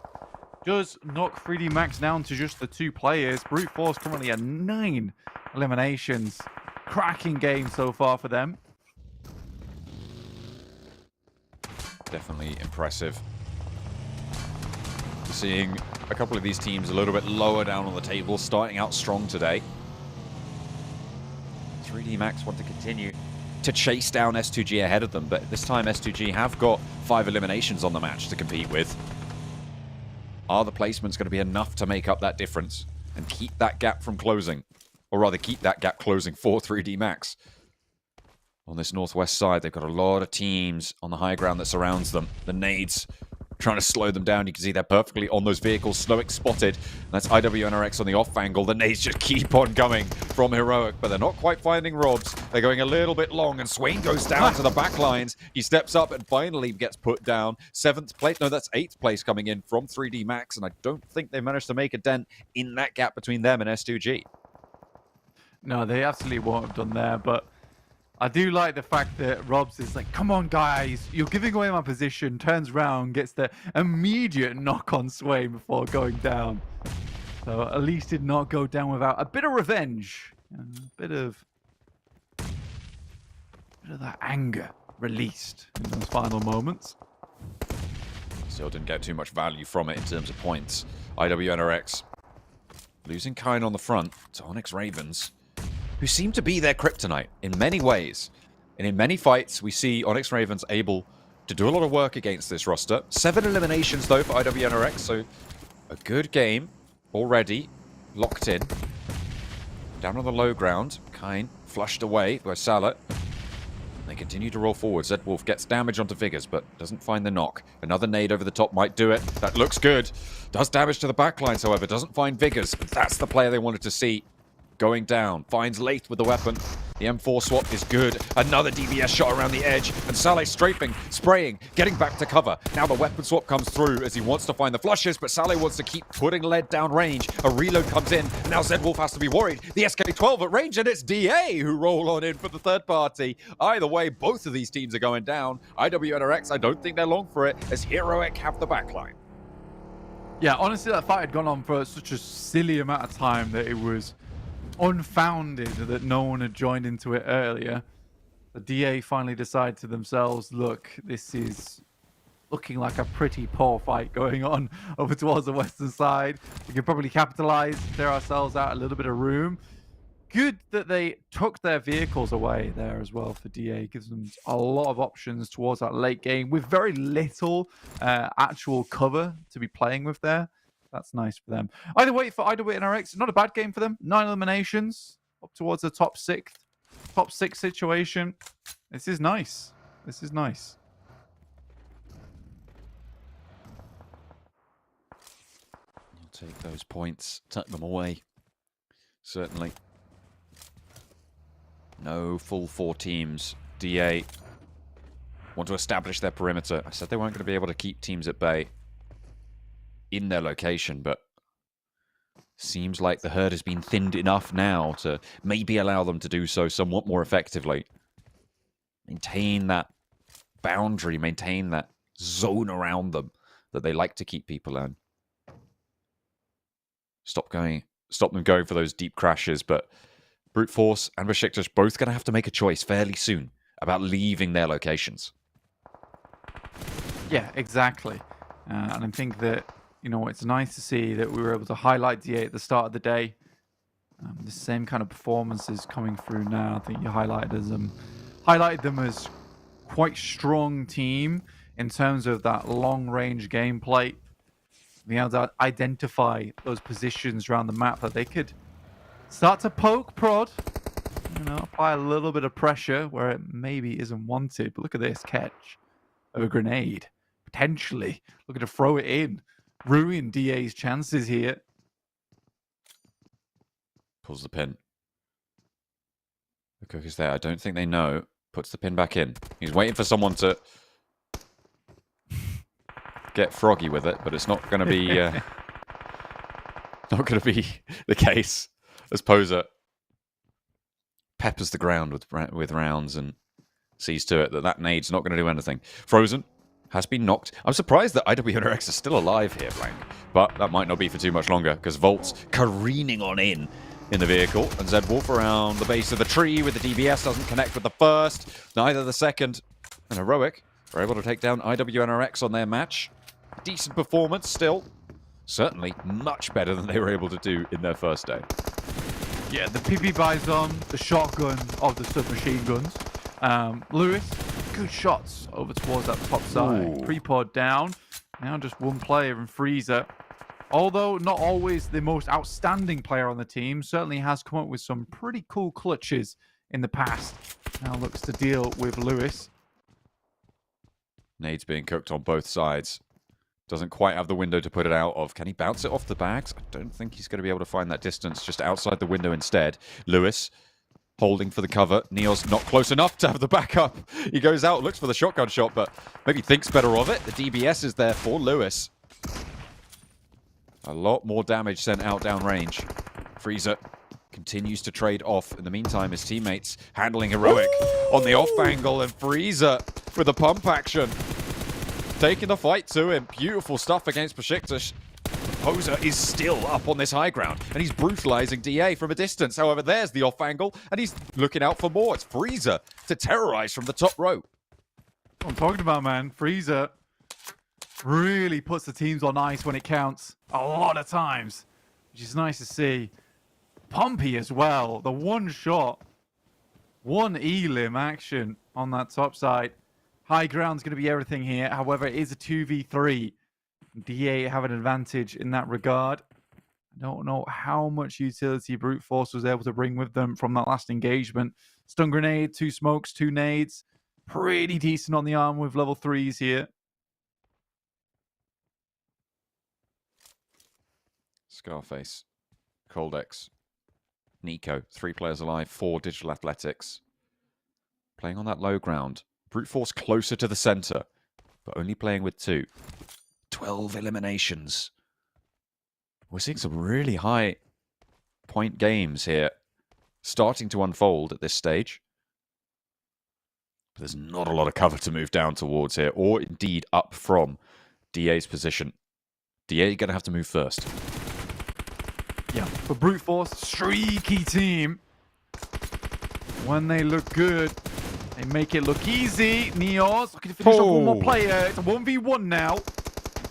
Does knock 3D Max down to just the 2 players. Brute Force currently at 9 eliminations. Cracking game so far for them. Definitely impressive. Seeing a couple of these teams a little bit lower down on the table, starting out strong today. 3D Max want to continue to chase down S2G ahead of them, but this time S2G have got 5 eliminations on the match to compete with. Are the placements going to be enough to make up that difference and keep that gap from closing? Or rather, keep that gap closing for 3D Max? On this northwest side, they've got a lot of teams on the high ground that surrounds them. The nades trying to slow them down. You can see they're perfectly on those vehicles. Stoic spotted. That's IWNRX on the off angle. The nades just keep on coming from Heroic, but they're not quite finding Robs. They're going a little bit long, and Swain goes down to the back lines. He steps up and finally gets put down. 7th place. No, that's 8th place coming in from 3D Max, and I don't think they managed to make a dent in that gap between them and S2G. No, they absolutely won't have done there, but I do like the fact that Robs is like, come on, guys, you're giving away my position, turns around, gets the immediate knock on Swain before going down. So at least did not go down without a bit of revenge. A bit of that anger released in those final moments. Still didn't get too much value from it in terms of points. IWNRX losing kind on the front to Onyx Ravens, who seem to be their kryptonite in many ways. And in many fights, we see Onyx Ravens able to do a lot of work against this roster. 7 eliminations, though, for IWNRX, so a good game already locked in. Down on the low ground, Kine flushed away by Salah. They continue to roll forward. Zedwolf gets damage onto Figures, but doesn't find the knock. Another nade over the top might do it. That looks good. Does damage to the backlines, however. Doesn't find Vigors. That's the player they wanted to see. Going down. Finds Lath with the weapon. The M4 swap is good. Another DBS shot around the edge. And Saleh strafing, spraying, getting back to cover. Now the weapon swap comes through as he wants to find the flushes, but Saleh wants to keep putting lead down range. A reload comes in. And now Zedwolf has to be worried. The SK-12 at range, and it's DA who roll on in for the third party. Either way, both of these teams are going down. IWNRX, I don't think they're long for it, as Heroic have the backline. Yeah, honestly, that fight had gone on for such a silly amount of time that it was unfounded that no one had joined into it earlier. The DA finally decided to themselves, look, this is looking like a pretty poor fight going on over towards the western side. We can probably capitalize, clear ourselves out a little bit of room. Good that they took their vehicles away there as well for DA. Gives them a lot of options towards that late game with very little actual cover to be playing with there. That's nice for them. Either way, for IWNRX, not a bad game for them. 9 eliminations, up towards the top six situation. This is nice. This is nice. You'll take those points, tuck them away. Certainly. No full 4 teams. DA want to establish their perimeter. I said they weren't going to be able to keep teams at bay in their location, but seems like the herd has been thinned enough now to maybe allow them to do so somewhat more effectively. Maintain that boundary, maintain that zone around them that they like to keep people in. Stop them going for those deep crashes, but Brute Force and BEŞİKTAŞ both going to have to make a choice fairly soon about leaving their locations. Yeah, exactly. And I think that, you know, it's nice to see that we were able to highlight DA at the start of the day. The same kind of performances coming through now. I think you highlighted them as quite strong team in terms of that long-range gameplay. Being able to identify those positions around the map that they could start to poke, prod, you know, apply a little bit of pressure where it maybe isn't wanted. But look at this catch of a grenade. Potentially looking to throw it in. Ruin DA's chances here. Pulls the pin. The cook is there. I don't think they know. Puts the pin back in. He's waiting for someone to get froggy with it, but it's not going to be not going to be the case. As Poser peppers the ground with rounds and sees to it that nade's not going to do anything. Frozen has been knocked. I'm surprised that IWNRX is still alive here, Blank. But that might not be for too much longer, because Volt's careening on in the vehicle. And Zedwolf around the base of the tree with the DBS doesn't connect with the first. Neither the second. And Heroic are able to take down IWNRX on their match. Decent performance still. Certainly much better than they were able to do in their first day. Yeah, the PP Bison, the shotgun of the submachine guns. Lewis, good shots over towards that top side. Pre-pod down. Now just one player in Freezer. Although not always the most outstanding player on the team, certainly has come up with some pretty cool clutches in the past. Now looks to deal with Lewis. Nade's being cooked on both sides. Doesn't quite have the window to put it out of. Can he bounce it off the bags? I don't think he's going to be able to find that distance just outside the window instead. Lewis holding for the cover. Neo's not close enough to have the backup. He goes out, looks for the shotgun shot, but maybe thinks better of it. The DBS is there for Lewis. A lot more damage sent out downrange. Freezer continues to trade off. In the meantime, his teammates handling Heroic on the off angle, and Freezer with a pump action. Taking the fight to him. Beautiful stuff against BEŞİKTAŞ. Poser is still up on this high ground, and he's brutalizing DA from a distance. However, there's the off angle, and he's looking out for more. It's Freezer to terrorize from the top row. What I'm talking about, man. Freezer really puts the teams on ice when it counts a lot of times, which is nice to see. Pompey as well. The one shot, one elim action on that top side. High ground's going to be everything here. However, it is a 2v3. DA have an advantage in that regard. I don't know how much utility Brute Force was able to bring with them from that last engagement. Stun grenade, 2 smokes, 2 nades. Pretty decent on the arm with level 3s here. Scarface, Coldex, Nico, 3 players alive, 4 Digital Athletics. Playing on that low ground. Brute Force closer to the center, but only playing with 2. 12 eliminations. We're seeing some really high point games here starting to unfold at this stage. But there's not a lot of cover to move down towards here, or indeed up from DA's position. DA going to have to move first. Yeah, for Brute Force, streaky team. When they look good, they make it look easy. Neos looking to finish off one more player. It's a 1v1 now.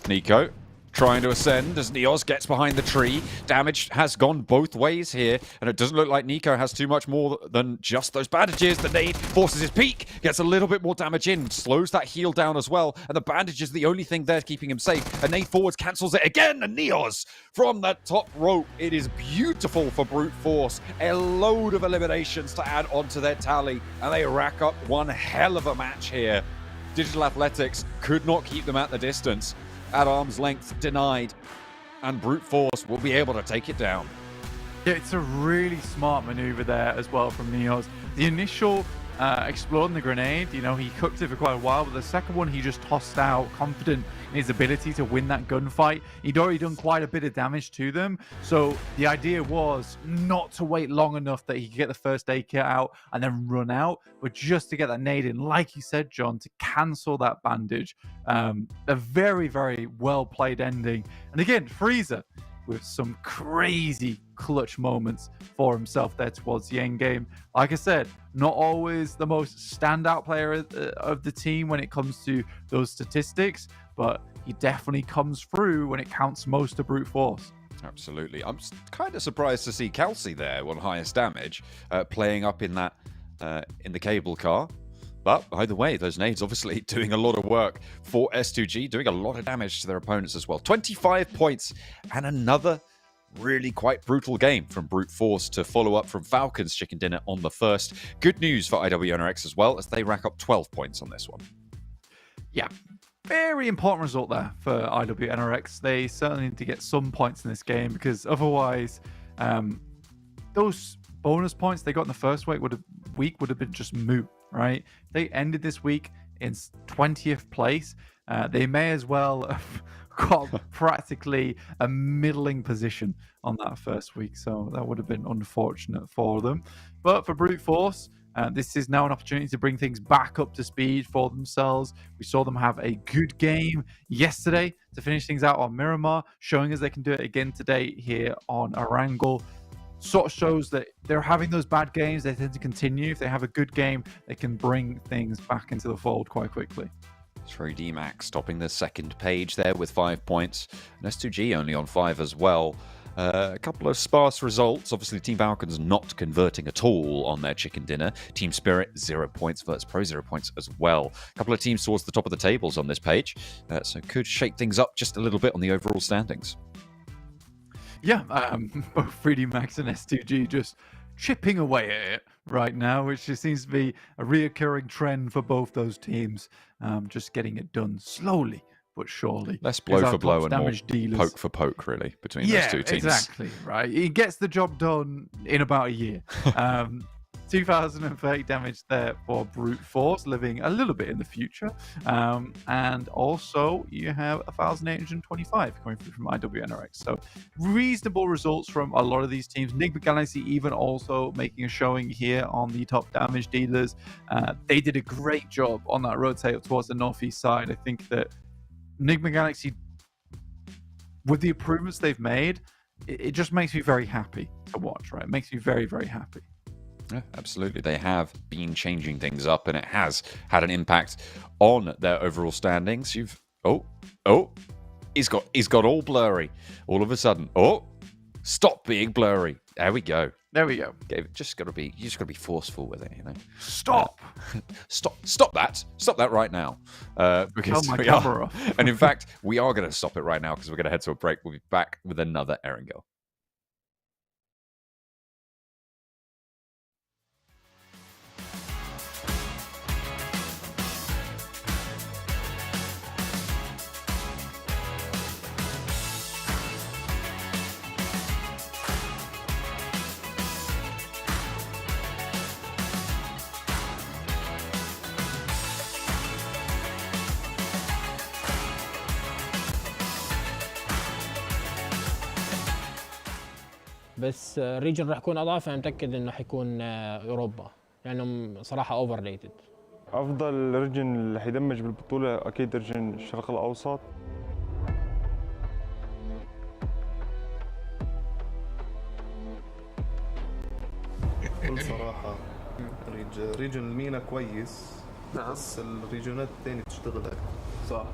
Nico trying to ascend as Neos gets behind the tree. Damage has gone both ways here, and it doesn't look like Nico has too much more than just those bandages. The nade forces his peak, gets a little bit more damage in, slows that heal down as well, and the bandage is the only thing there keeping him safe. A nade forwards cancels it again, and Neos from that top rope. It is beautiful for Brute Force. A load of eliminations to add onto their tally, and they rack up one hell of a match here. Digital Athletics could not keep them at the distance. At arm's length, denied, and Brute Force will be able to take it down. Yeah, it's a really smart maneuver there as well from Neos. The initial exploding the grenade, you know, he cooked it for quite a while, but the second one he just tossed out, confident in his ability to win that gunfight. He'd already done quite a bit of damage to them, so the idea was not to wait long enough that he could get the first aid kit out and then run out, but just to get that nade in, like you said, John, to cancel that bandage. A very, very well played ending. And again, Freezer with some crazy clutch moments for himself there towards the end game. Like I said, not always the most standout player of the team when it comes to those statistics, but he definitely comes through when it counts most to Brute Force. Absolutely. I'm kind of surprised to see Kelsey there on highest damage, playing up in that in the cable car. But either way, those nades obviously doing a lot of work for S2G, doing a lot of damage to their opponents as well. 25 points and another really quite brutal game from Brute Force to follow up from Falcons Chicken Dinner on the first. Good news for IWNRX as well, as they rack up 12 points on this one. Yeah, very important result there for IWNRX. They certainly need to get some points in this game, because otherwise those bonus points they got in the first week would have been just moot, right? They ended this week in 20th place. They may as well have got practically a middling position on that first week, so that would have been unfortunate for them. But for Brute Force, this is now an opportunity to bring things back up to speed for themselves. We saw them have a good game yesterday to finish things out on Miramar, showing us they can do it again today here on Erangel. Sort of shows that they're having those bad games, they tend to continue. If they have a good game, they can bring things back into the fold quite quickly. 3D Max topping the second page there with 5 points. And S2G only on 5 as well. A couple of sparse results. Obviously, Team Falcons not converting at all on their chicken dinner. Team Spirit, 0 points. Virtus Pro, 0 points as well. A couple of teams towards the top of the tables on this page. So could shake things up just a little bit on the overall standings. Yeah, both 3D Max and S2G just chipping away at it right now, which just seems to be a reoccurring trend for both those teams. Just getting it done slowly but surely. Less blow for blow and more dealers. Poke for poke, really, between those two teams. Exactly, right. He gets the job done in about a year. 2,030 damage there for Brute Force, living a little bit in the future. And also, you have 1,825 coming through from IWNRX. So, reasonable results from a lot of these teams. NIGMA Galaxy even also making a showing here on the top damage dealers. They did a great job on that rotate up towards the northeast side. I think that NIGMA Galaxy with the improvements they've made, it just makes me very happy to watch, right? It makes me very, very happy. Yeah, absolutely. They have been changing things up, and it has had an impact on their overall standings. He's got all blurry all of a sudden. Stop being blurry. There we go. There we go. You just gotta be forceful with it, you know. Stop. Stop that right now. Because my we camera are, off. and in fact, we are gonna stop it right now because we're gonna head to a break. We'll be back with another Erangel. بس الريجن راح يكون اضعف. انا متاكد انه حيكون اوروبا لانهم صراحه اوفر ريتد. افضل ريجن اللي حيدمج بالبطوله اكيد ريجن الشرق الاوسط. بكل صراحه ريجن المينا كويس. نعم. بس الريجونات الثانيه تشتغل اكثر. صح.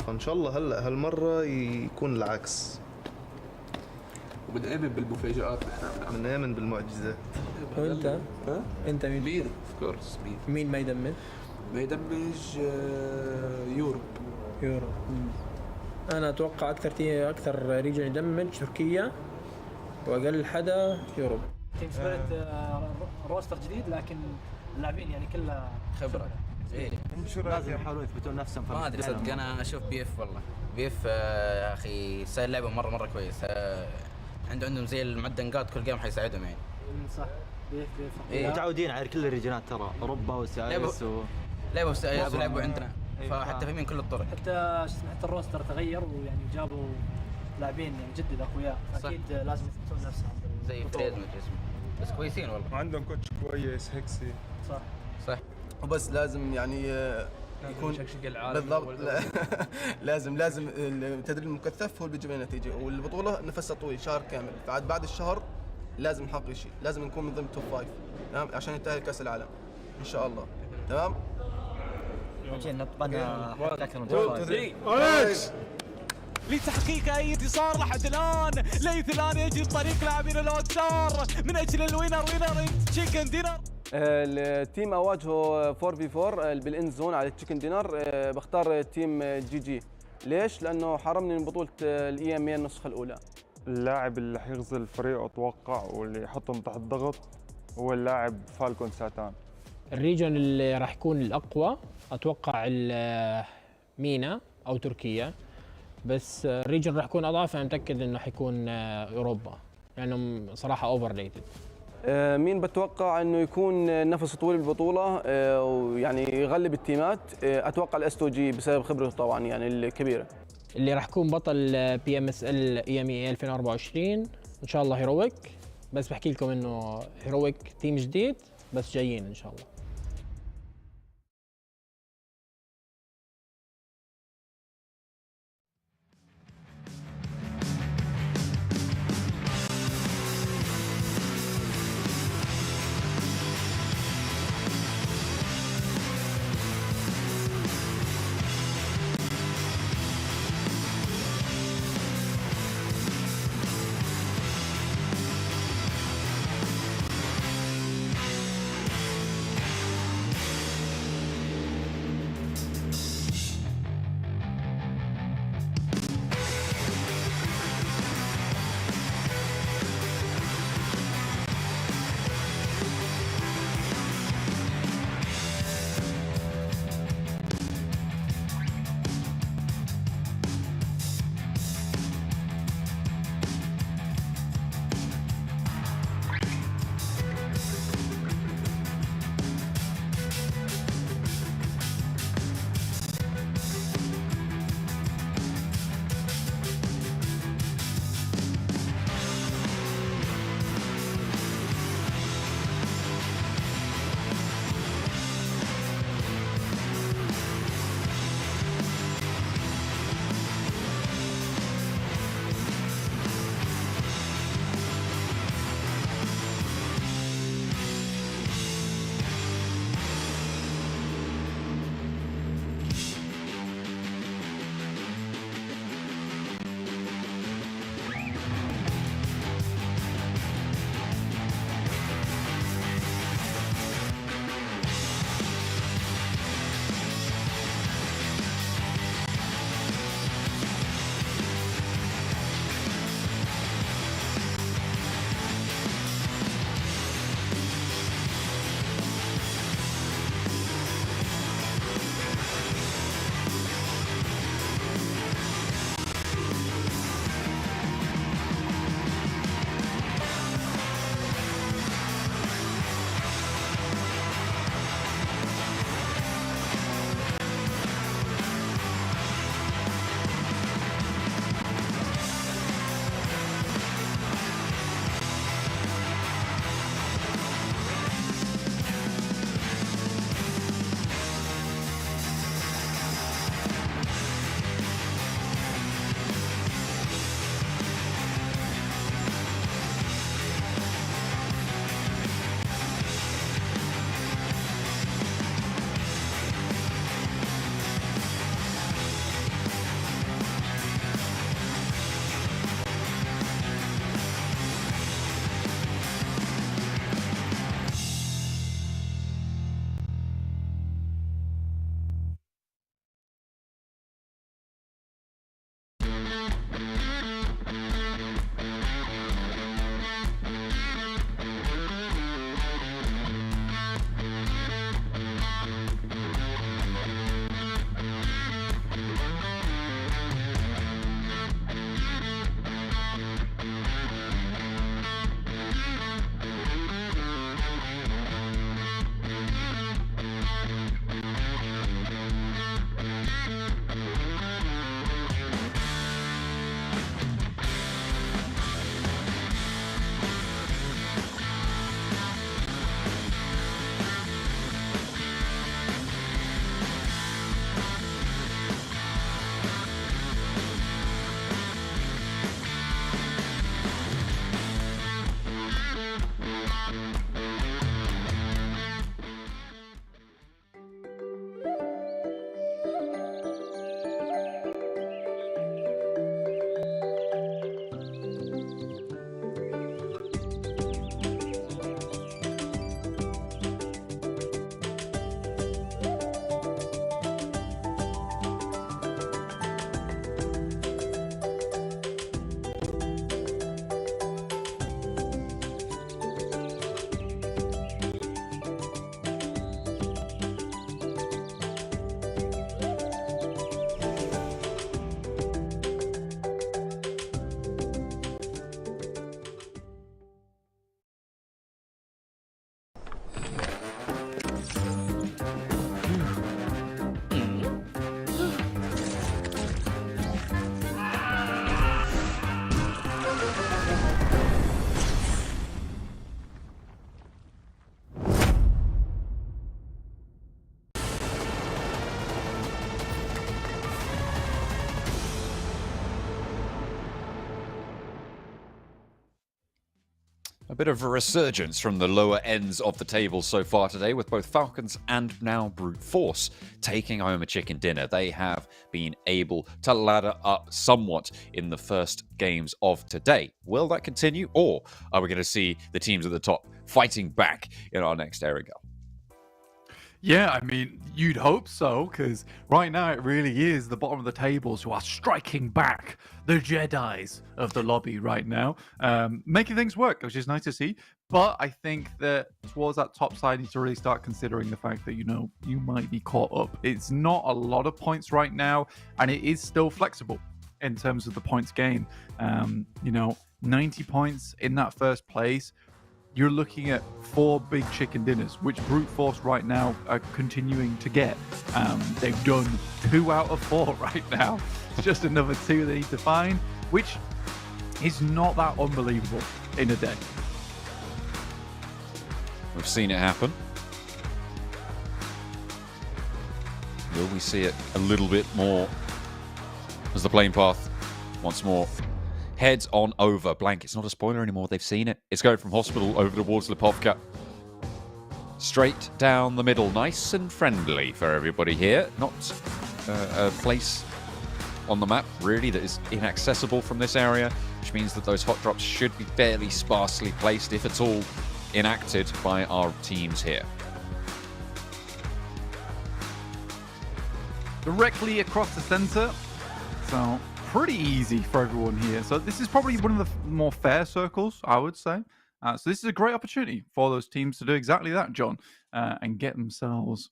فان شاء الله هلا هالمره يكون العكس. وبنآمن بالمفاجآت نحن بنآمن بالمعجزات. وانت؟ انت مين؟ مين؟ اوف كورس مين؟ مين ما يدمج؟ ما يدمج يوروب. يورو. انا اتوقع اكثر ريجن يدمج تركيا واقل حدا يوروب. تيم سبيريت روستر جديد لكن اللاعبين يعني كلها خبرة. ايه لازم يحاولون يثبتون نفسهم. ما ادري صدق انا اشوف بي اف والله. بي اف يا اخي ستايل لعبه مره كويس. عندهم زي المعدنقات كل جيم حيساعدهم يعني. صح. بي اف إيه. متعودين على كل الريجنات ترى اوروبا وسايس لعبوا سايس ولعبوا عندنا فحتى فاهمين كل الطرق. حتى الروستر تغير ويعني جابوا لاعبين يعني جدد اقوياء. اكيد لازم يثبتون نفسهم زي فريز مدري اسمه بس كويسين والله. وعندهم كوتش كويس هيكسي. صح. وبس لازم يعني يكون بالضبط. لازم التدريب المكثف هو اللي بيجيب لنا نتيجه، والبطوله نفسها طويل شهر كامل، بعد الشهر لازم نحقق شيء، لازم نكون من ضمن توب 5 تمام عشان نتاهل كاس العالم ان شاء الله. تمام. نطبنا لتحقيق اي انتصار لحد الان. ليث الان يجري طريق لاعبين الاوتار من اجل الوينر تشيكن دينر. التيم اواجهه 4v4 بالاند زون على التشيكن دينر. بختار تيم جي جي. ليش؟ لانه حرمني من بطوله الاي ام اي النسخه الاولى. اللاعب اللي حيغزل الفريق اتوقع واللي يحطهم تحت ضغط هو اللاعب فالكون ساتان. الريجن اللي راح يكون الاقوى اتوقع مينا او تركيا، بس الريجن راح يكون اضعف. انا متاكد انه حيكون اوروبا لانهم صراحه اوفر ريتد. مين بتوقع انه يكون نفسه طويل بالبطوله ويعني يغلب التيمات؟ اتوقع الاس 2 جي بسبب خبرته طبعا يعني الكبيره. اللي راح يكون بطل PMSL EMEA 2024 ان شاء الله هيرويك. بس بحكي لكم انه هيرويك تيم جديد بس جايين ان شاء الله. A bit of a resurgence from the lower ends of the table so far today, with both Falcons and now Brute Force taking home a chicken dinner. They have been able to ladder up somewhat in the first games of today. Will that continue, or are we going to see the teams at the top fighting back in our next Erangel? Yeah, I mean, you'd hope so, because right now it really is the bottom of the tables who are striking back, the Jedis of the lobby right now, making things work, which is nice to see. But I think that towards that top side, you need to really start considering the fact that, you know, you might be caught up. It's not a lot of points right now, and it is still flexible in terms of the points gain. 90 points in that first place. You're looking at 4 big chicken dinners, which Brute Force right now are continuing to get. They've done 2 out of 4 right now. It's just another 2 they need to find, which is not that unbelievable in a day. We've seen it happen. Will we see it a little bit more as the plane path once more heads on over? Blank, it's not a spoiler anymore. They've seen it. It's going from Hospital over towards Lipovka. Straight down the middle. Nice and friendly for everybody here. Not a place on the map, really, that is inaccessible from this area, which means that those hot drops should be fairly sparsely placed, if at all enacted, by our teams here. Directly across the center. So pretty easy for everyone here. So this is probably one of the more fair circles, I would say. So this is a great opportunity for those teams to do exactly that, John, and get themselves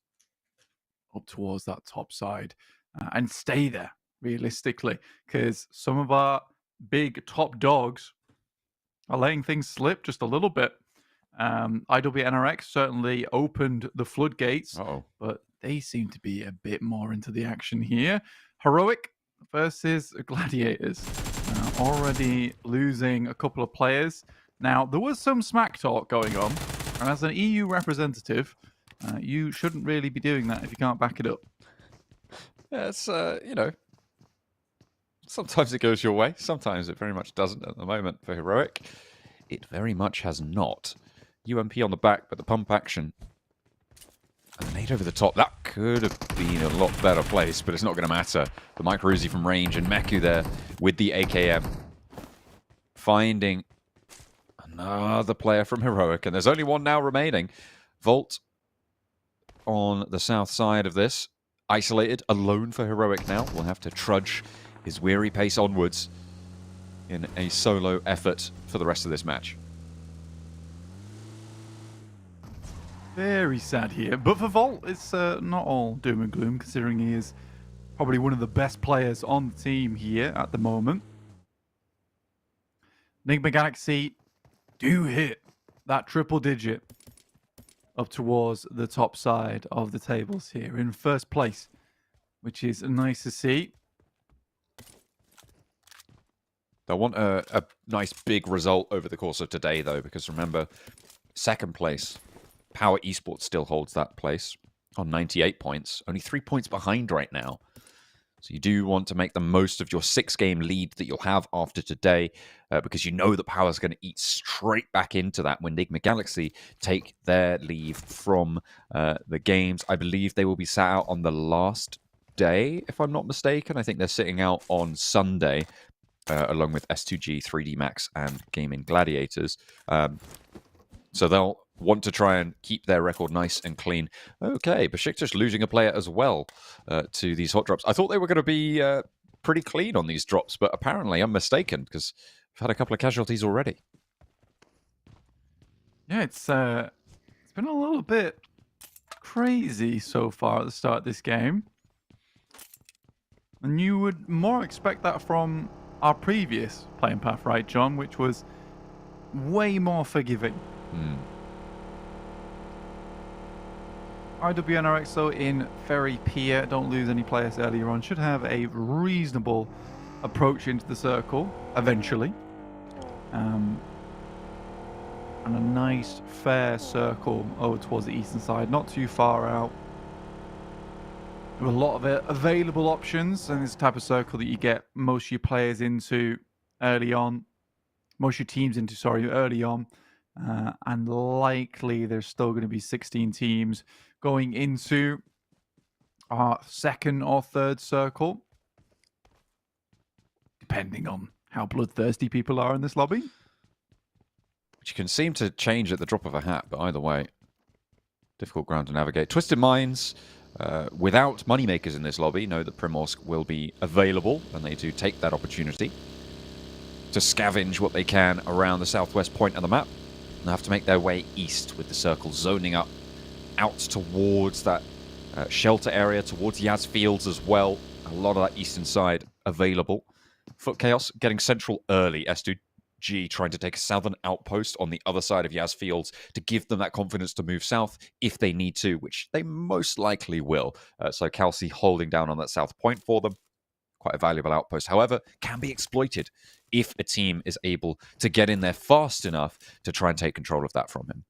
up towards that top side and stay there, realistically, because some of our big top dogs are letting things slip just a little bit. IWNRX certainly opened the floodgates, but they seem to be a bit more into the action here. Heroic versus Gladiators, already losing a couple of players. Now, there was some smack talk going on, and as an EU representative, you shouldn't really be doing that if you can't back it up. Yeah, it's, sometimes it goes your way, sometimes it very much doesn't at the moment for Heroic. It very much has not. UMP on the back, but the pump action. And the nade over the top, that could have been a lot better place, but it's not going to matter. The Micro Uzi from range, and Meku there with the AKM. Finding another player from Heroic, and there's only one now remaining. Volt on the south side of this. Isolated, alone for Heroic now. Will have to trudge his weary pace onwards in a solo effort for the rest of this match. Very sad here. But for Volt, it's not all doom and gloom, considering he is probably one of the best players on the team here at the moment. NIGMA Galaxy do hit that triple digit up towards the top side of the tables here in first place, which is nice to see. They want a nice big result over the course of today, though, because remember, second place, Power Esports still holds that place on 98 points, only 3 points behind right now. So you do want to make the most of your 6-game lead that you'll have after today, because you know that Power's going to eat straight back into that when NIGMA Galaxy take their leave from the games. I believe they will be sat out on the last day, if I'm not mistaken. I think they're sitting out on Sunday, along with S2G, 3D Max, and Gaming Gladiators. So they'll want to try and keep their record nice and clean. Okay, BEŞİKTAŞ losing a player as well to these hot drops. I thought they were going to be pretty clean on these drops, but apparently I'm mistaken, because we've had a couple of casualties already. Yeah, it's been a little bit crazy so far at the start of this game. And you would more expect that from our previous playing path, right, John? Which was way more forgiving. IWNRX, though, in Ferry Pier, don't lose any players earlier on, should have a reasonable approach into the circle eventually. And a nice, fair circle over towards the eastern side, not too far out. With a lot of available options, and this type of circle that you get most of your players into early on. Most of your teams into, sorry, early on. And likely there's still going to be 16 teams going into our second or third circle, depending on how bloodthirsty people are in this lobby. Which can seem to change at the drop of a hat, but either way, difficult ground to navigate. Twisted Minds, without moneymakers in this lobby, know that Primorsk will be available, and they do take that opportunity to scavenge what they can around the southwest point of the map. They'll have to make their way east with the circle zoning up out towards that shelter area, towards Yaz Fields as well. A lot of that eastern side available. Foot Chaos getting central early. S2G trying to take a southern outpost on the other side of Yaz Fields to give them that confidence to move south if they need to, which they most likely will. So Kelsey holding down on that south point for them. Quite a valuable outpost. However, can be exploited if a team is able to get in there fast enough to try and take control of that from him.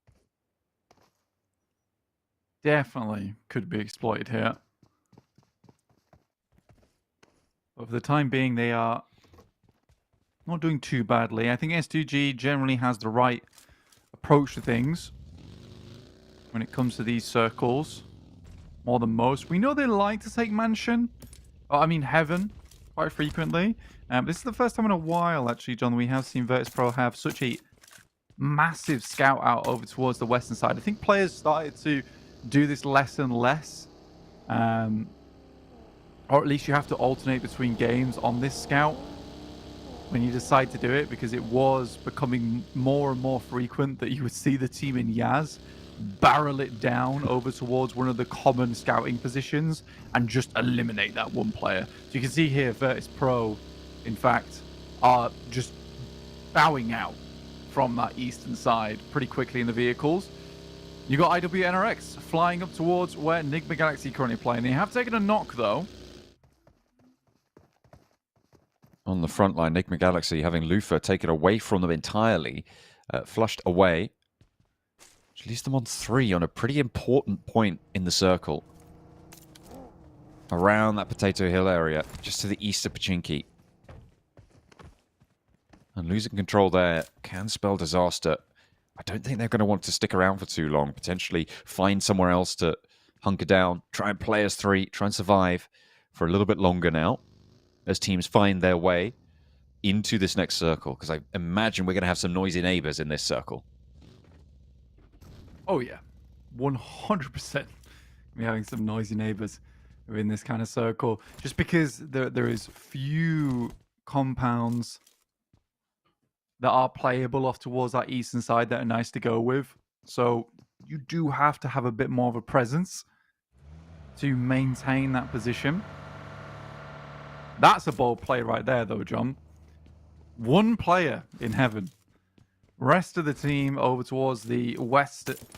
Definitely could be exploited here. But for the time being, they are not doing too badly. I think S2G generally has the right approach to things when it comes to these circles, more than most. We know they like to take Mansion, Heaven, quite frequently. This is the first time in a while, actually, John, we have seen Virtus.pro have such a massive scout out over towards the western side. I think players started to do this less and less. Or at least you have to alternate between games on this scout when you decide to do it, because it was becoming more and more frequent that you would see the team in Yaz barrel it down over towards one of the common scouting positions and just eliminate that one player. So you can see here Virtus.pro, in fact, are just bowing out from that eastern side pretty quickly in the vehicles. You got IWNRX flying up towards where NIGMA Galaxy currently playing. They have taken a knock, though. On the front line, NIGMA Galaxy having Lufa taken away from them entirely, flushed away, which leaves them on 3 on a pretty important point in the circle. Around that Potato Hill area, just to the east of Pachinki. And losing control there can spell disaster. I don't think they're going to want to stick around for too long. Potentially find somewhere else to hunker down, try and play as 3, try and survive for a little bit longer now, as teams find their way into this next circle, because I imagine we're going to have some noisy neighbors in this circle. Oh yeah, 100%. We're having some noisy neighbors in this kind of circle, just because there is few compounds that are playable off towards that eastern side that are nice to go with. So you do have to have a bit more of a presence to maintain that position. That's a bold play right there, though, John. 1 player in Heaven. Rest of the team over towards the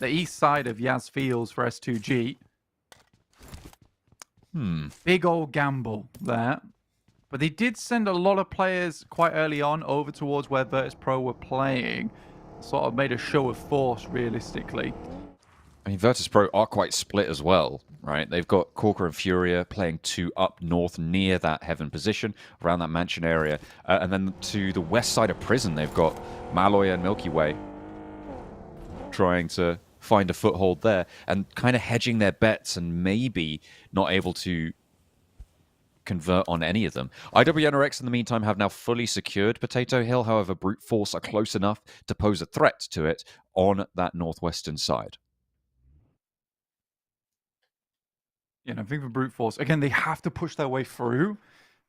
east side of Yaz Fields for S2G. Big old gamble there. But they did send a lot of players quite early on over towards where Virtus.pro were playing. Sort of made a show of force, realistically. I mean, Virtus.pro are quite split as well, right? They've got Corker and Furia playing 2 up north near that Heaven position, around that mansion area. And then to the west side of Prison, they've got Malloy and Milky Way trying to find a foothold there and kind of hedging their bets and maybe not able to convert on any of them. IWNRX in the meantime have now fully secured Potato Hill. However, Brute Force are close enough to pose a threat to it on that northwestern side. Yeah, and I think for Brute Force, again, they have to push their way through.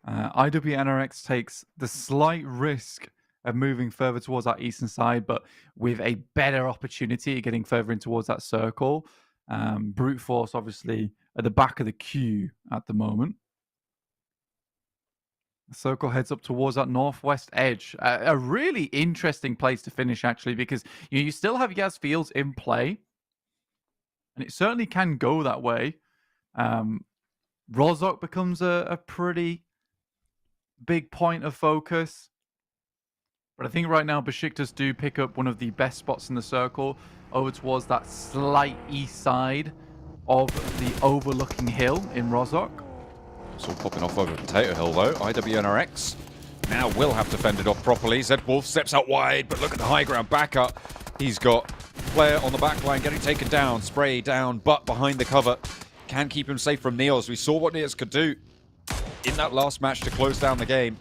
IWNRX takes the slight risk of moving further towards that eastern side, but with a better opportunity of getting further in towards that circle. Brute Force, obviously, at the back of the queue at the moment. The circle heads up towards that northwest edge. A really interesting place to finish, actually, because you still have Yaz Fields in play, and it certainly can go that way. Rozhok becomes a pretty big point of focus. But I think right now BEŞİKTAŞ do pick up one of the best spots in the circle over towards that slight east side of the overlooking hill in Rozhok. It's all popping off over Potato Hill, though. IWNRX now will have to fend it off properly. Zed Wolf steps out wide, but look at the high ground backup. He's got player on the back line getting taken down. Spray down, but behind the cover. Can keep him safe from Neos. We saw what Neos could do in that last match to close down the game.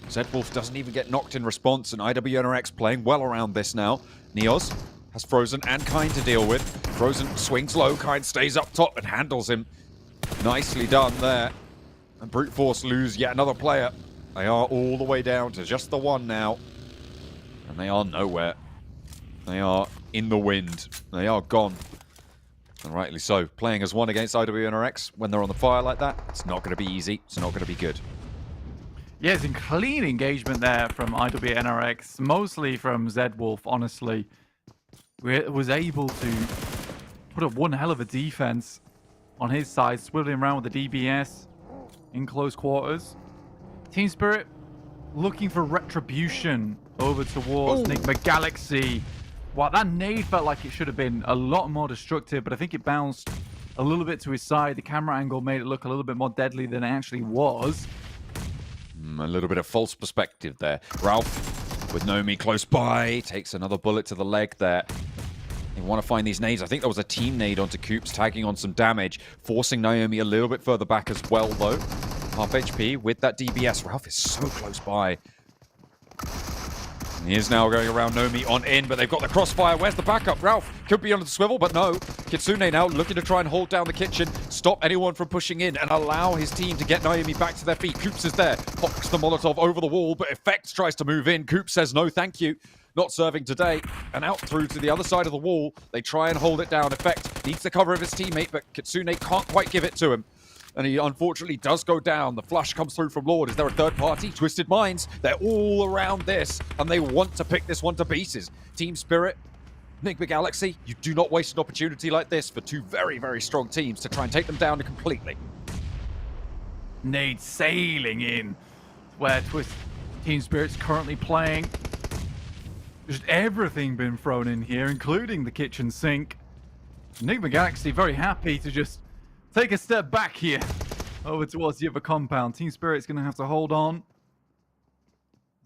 Zedwolf doesn't even get knocked in response, and IWNRX playing well around this now. Neos has Frozen and Kind to deal with. Frozen swings low, Kind stays up top and handles him. Nicely done there. And Brute Force lose yet another player. They are all the way down to just the one now. And they are nowhere. They are in the wind. They are gone. And rightly so. Playing as one against IWNRX when they're on the fire like that, it's not going to be easy. It's not going to be good. Yeah, it's a clean engagement there from IWNRX, mostly from Zedwolf, honestly. Was able to put up one hell of a defense on his side, swiveling around with the DBS in close quarters. Team Spirit looking for retribution over towards Nigma Galaxy. Wow, that nade felt like it should have been a lot more destructive, but I think it bounced a little bit to his side. The camera angle made it look a little bit more deadly than it actually was. A little bit of false perspective there. Ralph, with Nomi close by, takes another bullet to the leg there. They want to find these nades. I think there was a team nade onto Coops, tagging on some damage, forcing Naomi a little bit further back as well, though. Half HP with that DBS. Ralph is so close by. And he is now going around Nomi on in, but they've got the crossfire. Where's the backup? Ralph could be under the swivel, but no. Kitsune now looking to try and hold down the kitchen, stop anyone from pushing in, and allow his team to get Naomi back to their feet. Coops is there, pops the Molotov over the wall, but Effect tries to move in. Coops says no, thank you. Not serving today. And out through to the other side of the wall. They try and hold it down. Effect needs the cover of his teammate, but Kitsune can't quite give it to him. And he unfortunately does go down. The flush comes through from Lord. Is there a third party? Twisted Minds. They're all around this, and they want to pick this one to pieces. Team Spirit, Nigma Galaxy, you do not waste an opportunity like this for two very, very strong teams to try and take them down completely. Nade sailing in where Team Spirit's currently playing. Just everything been thrown in here, including the kitchen sink. Nigma Galaxy very happy to just take a step back here over towards the other compound. Team Spirit's going to have to hold on.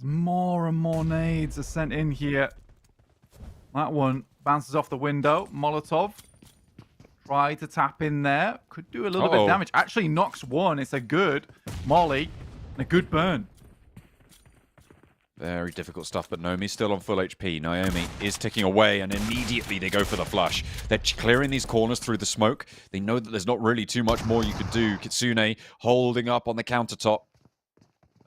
More and more nades are sent in here. That one bounces off the window. Molotov. Try to tap in there. Could do a little bit of damage. Actually knocks one. It's a good molly and a good burn. Very difficult stuff, but Naomi's still on full HP. Naomi is ticking away, and immediately they go for the flush. They're clearing these corners through the smoke. They know that there's not really too much more you could do. Kitsune holding up on the countertop.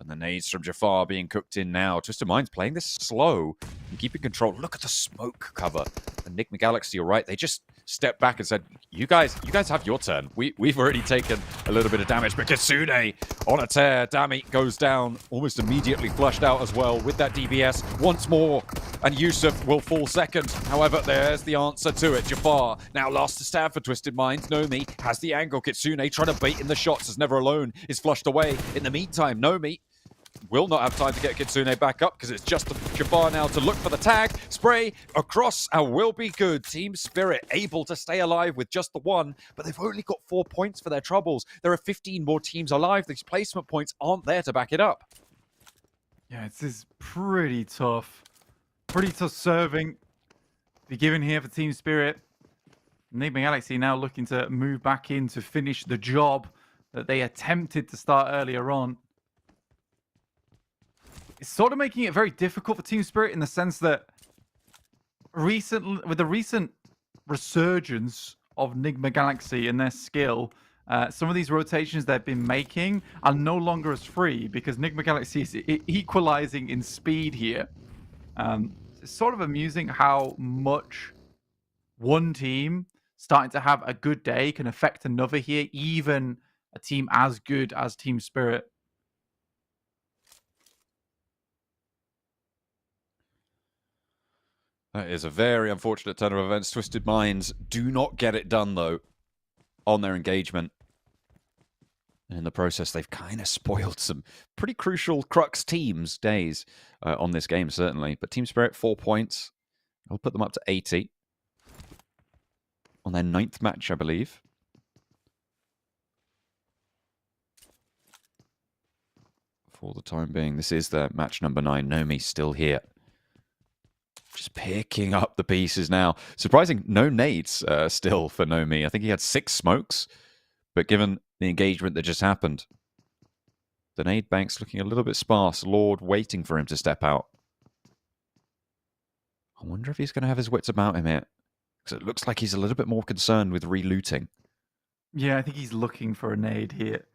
And the nades from Jafar being cooked in now. Twisted Minds playing this slow and keeping control. Look at the smoke cover. And Nigma Galaxy, you're right. They just stepped back and said, you guys have your turn. We've already taken a little bit of damage. But Kitsune on a tear. Dami goes down, almost immediately flushed out as well with that DBS once more. And Yusuf will fall second. However, there's the answer to it. Jafar now last to stab for Twisted Minds. Nomi has the angle. Kitsune trying to bait in the shots as Never Alone is flushed away. In the meantime, Nomi will not have time to get Kitsune back up because it's just Jafar now to look for the tag. Spray across and will be good. Team Spirit able to stay alive with just the one, but they've only got 4 points for their troubles. There are 15 more teams alive. These placement points aren't there to back it up. Yeah, this is pretty tough. Pretty tough serving to be given here for Team Spirit. Nigma Galaxy now looking to move back in to finish the job that they attempted to start earlier on. It's sort of making it very difficult for Team Spirit in the sense that with the recent resurgence of Nigma Galaxy and their skill, some of these rotations they've been making are no longer as free because Nigma Galaxy is equalizing in speed here. It's sort of amusing how much one team starting to have a good day can affect another here, even a team as good as Team Spirit. That is a very unfortunate turn of events. Twisted Minds do not get it done, though, on their engagement. And in the process, they've kind of spoiled some pretty crucial Crux teams' days on this game, certainly. But Team Spirit, 4 points. I'll put them up to 80 on their 9th match, I believe. For the time being, this is their match number 9. Nomi still here. Just picking up the pieces now. Surprising, no nades still for Nomi. I think he had 6 smokes, but given the engagement that just happened, the nade bank's looking a little bit sparse. Lord waiting for him to step out. I wonder if he's going to have his wits about him here, because it looks like he's a little bit more concerned with relooting. Yeah, I think he's looking for a nade here.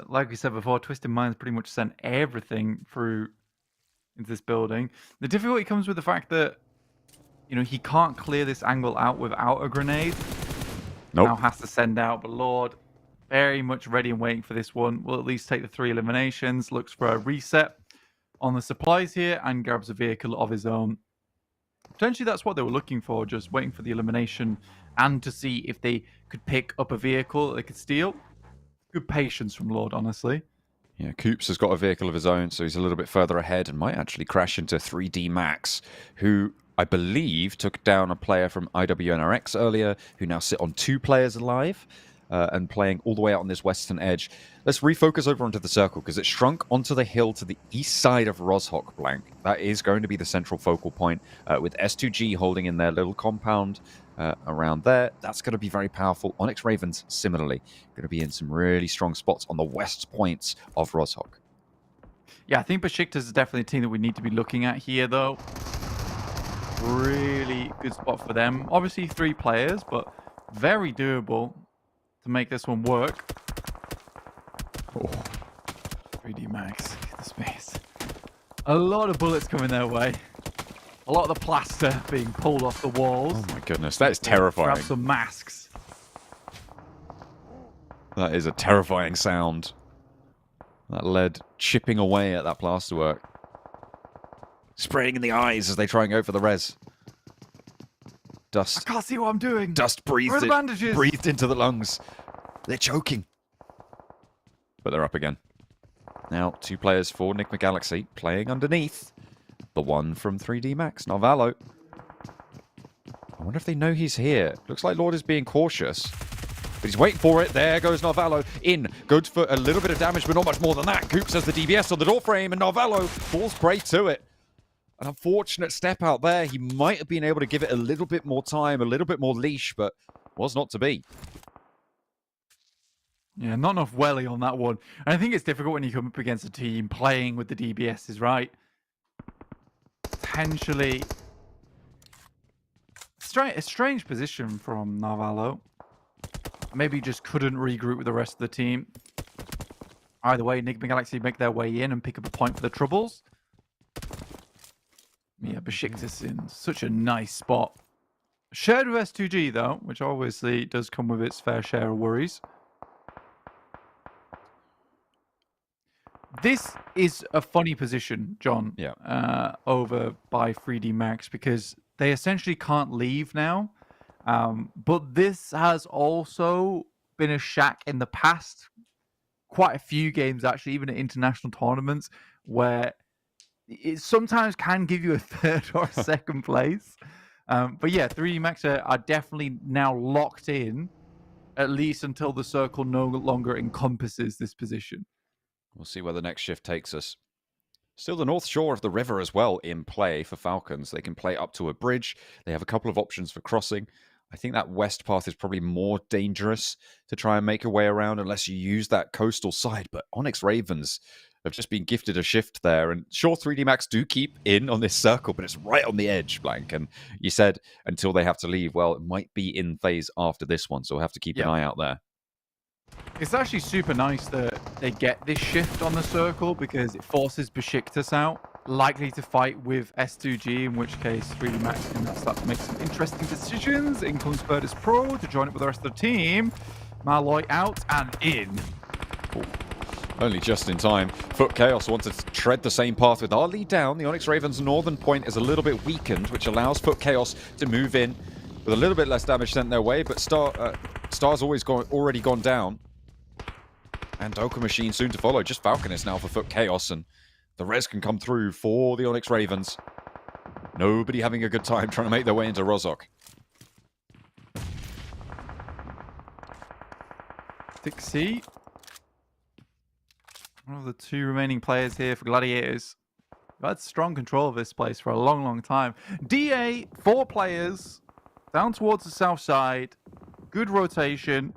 Like we said before, Twisted Minds pretty much sent everything through into this building. The difficulty comes with the fact that, you know, he can't clear this angle out without a grenade. Nope. Now has to send out, but Lord, very much ready and waiting for this one. Will at least take the 3 eliminations, looks for a reset on the supplies here, and grabs a vehicle of his own. Potentially that's what they were looking for, just waiting for the elimination and to see if they could pick up a vehicle that they could steal. Good patience from Lord, honestly. Yeah, Coops has got a vehicle of his own, so he's a little bit further ahead and might actually crash into 3D Max, who I believe took down a player from IWNRX earlier, who now sit on 2 players alive and playing all the way out on this western edge. Let's refocus over onto the circle, because it's shrunk onto the hill to the east side of Rozhok, Blank. That is going to be the central focal point, with S2G holding in their little compound around there. That's going to be very powerful. Onyx Ravens, similarly, going to be in some really strong spots on the west points of Rozhok. Yeah, I think BEŞİKTAŞ is definitely a team that we need to be looking at here, though. Really good spot for them. Obviously 3 players, but very doable to make this one work. Oh, 3D Max, get the space. A lot of bullets coming their way. A lot of the plaster being pulled off the walls. Oh my goodness, that is terrifying. Grab some masks. That is a terrifying sound. That lead chipping away at that plasterwork. Spraying in the eyes as they try and go for the res. Dust. I can't see what I'm doing. Dust breathed into the lungs. They're choking. But they're up again. Now, 2 players for NIGMA Galaxy playing underneath. The one from 3D Max, Narvalo. I wonder if they know he's here. Looks like Lord is being cautious. But he's waiting for it. There goes Narvalo. In. Good for a little bit of damage, but not much more than that. Coops has the DBS on the door frame, and Narvalo falls prey to it. An unfortunate step out there. He might have been able to give it a little bit more time, a little bit more leash, but was not to be. Yeah, not enough welly on that one. And I think it's difficult when you come up against a team playing with the DBSs, right? Potentially a strange position from Narvalo. Maybe just couldn't regroup with the rest of the team. Either way, NIGMA Galaxy make their way in and pick up a point for the Troubles. Yeah, BEŞİKTAŞ in such a nice spot. Shared with S2G, though, which obviously does come with its fair share of worries. This is a funny position, John, over by 3D Max, because they essentially can't leave now. But this has also been a shack in the past. Quite a few games, actually, even at international tournaments, where it sometimes can give you a 3rd or a 2nd place. But yeah, 3D Max are definitely now locked in, at least until the circle no longer encompasses this position. We'll see where the next shift takes us. Still the north shore of the river as well in play for Falcons. They can play up to a bridge. They have a couple of options for crossing. I think that west path is probably more dangerous to try and make a way around unless you use that coastal side. But Onyx Ravens have just been gifted a shift there. And sure, 3D Max do keep in on this circle, but it's right on the edge, Blank. And you said until they have to leave. Well, it might be in phase after this one, so we'll have to keep an eye out there. It's actually super nice that they get this shift on the circle, because it forces BEŞİKTAŞ out, likely to fight with S2G, in which case 3D Max can start to make some interesting decisions. In comes Virtus Pro to join up with the rest of the team. Malloy out and in. Ooh. Only just in time. FUT KAOS wanted to tread the same path with our lead down. The Onyx Ravens northern point is a little bit weakened, which allows FUT KAOS to move in with a little bit less damage sent their way, but Star's already gone down. And Doka Machine soon to follow. Just Falconist now for FUT KAOS, and the res can come through for the Onyx Ravens. Nobody having a good time trying to make their way into Rozhok. 6C. One of the 2 remaining players here for Gladiators. had strong control of this place for a long, long time. DA, 4 players, down towards the south side. Good rotation.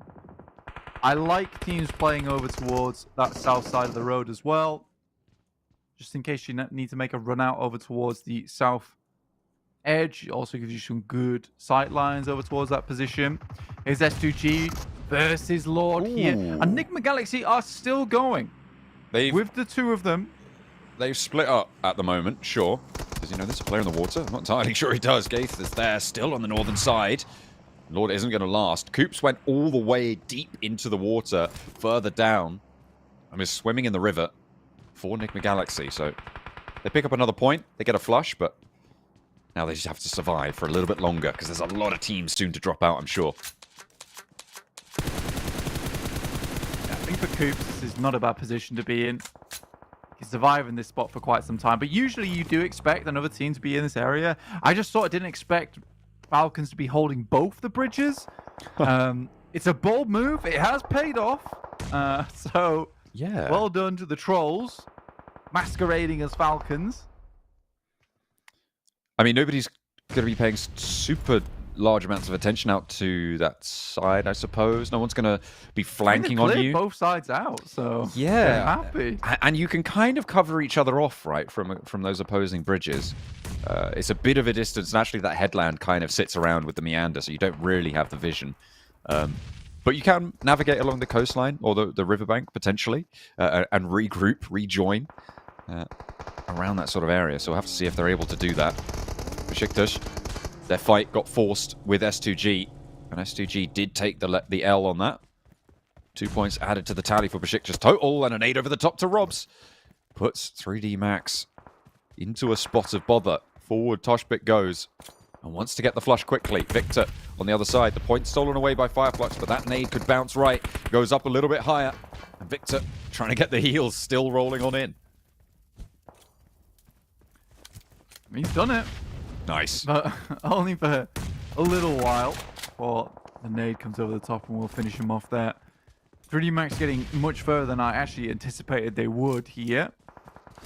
I like teams playing over towards that south side of the road as well. Just in case you need to make a run out over towards the south edge. It also gives you some good sight lines over towards that position. Here's S2G versus Lord here. And NIGMA Galaxy are still going. With the 2 of them. They've split up at the moment, sure. Does he know there's a player in the water? I'm not entirely sure he does. Gaith is there, still on the northern side. Lord isn't going to last. Coops went all the way deep into the water, further down. I mean, swimming in the river for NIGMA Galaxy. So they pick up another point. They get a flush, but now they just have to survive for a little bit longer because there's a lot of teams soon to drop out, I'm sure. Yeah, I think for Coops, this is not a bad position to be in. He's survived in this spot for quite some time, but usually you do expect another team to be in this area. I just sort of didn't expect Falcons to be holding both the bridges. It's a bold move. It has paid off. So, yeah, well done to the trolls masquerading as Falcons. I mean, nobody's going to be paying super large amounts of attention out to that side, I suppose. No one's going to be flanking on you. Both sides out, so yeah, happy. And you can kind of cover each other off, right, from those opposing bridges. It's a bit of a distance, and actually that headland kind of sits around with the meander, so you don't really have the vision. But you can navigate along the coastline or the riverbank potentially, and regroup, rejoin around that sort of area. So we'll have to see if they're able to do that. BEŞİKTAŞ, their fight got forced with S2G, and S2G did take the L on that. 2 points added to the tally for BEŞİKTAŞ total, and an 8 over the top to Robs. Puts 3D Max into a spot of bother. Forward, Toshbit goes, and wants to get the flush quickly. Victor on the other side. The point stolen away by FLUX, but that nade could bounce right. Goes up a little bit higher. And Victor trying to get the heals, still rolling on in. He's done it. Nice. But only for a little while before the nade comes over the top and we'll finish him off there. 3D Max getting much further than I actually anticipated they would here.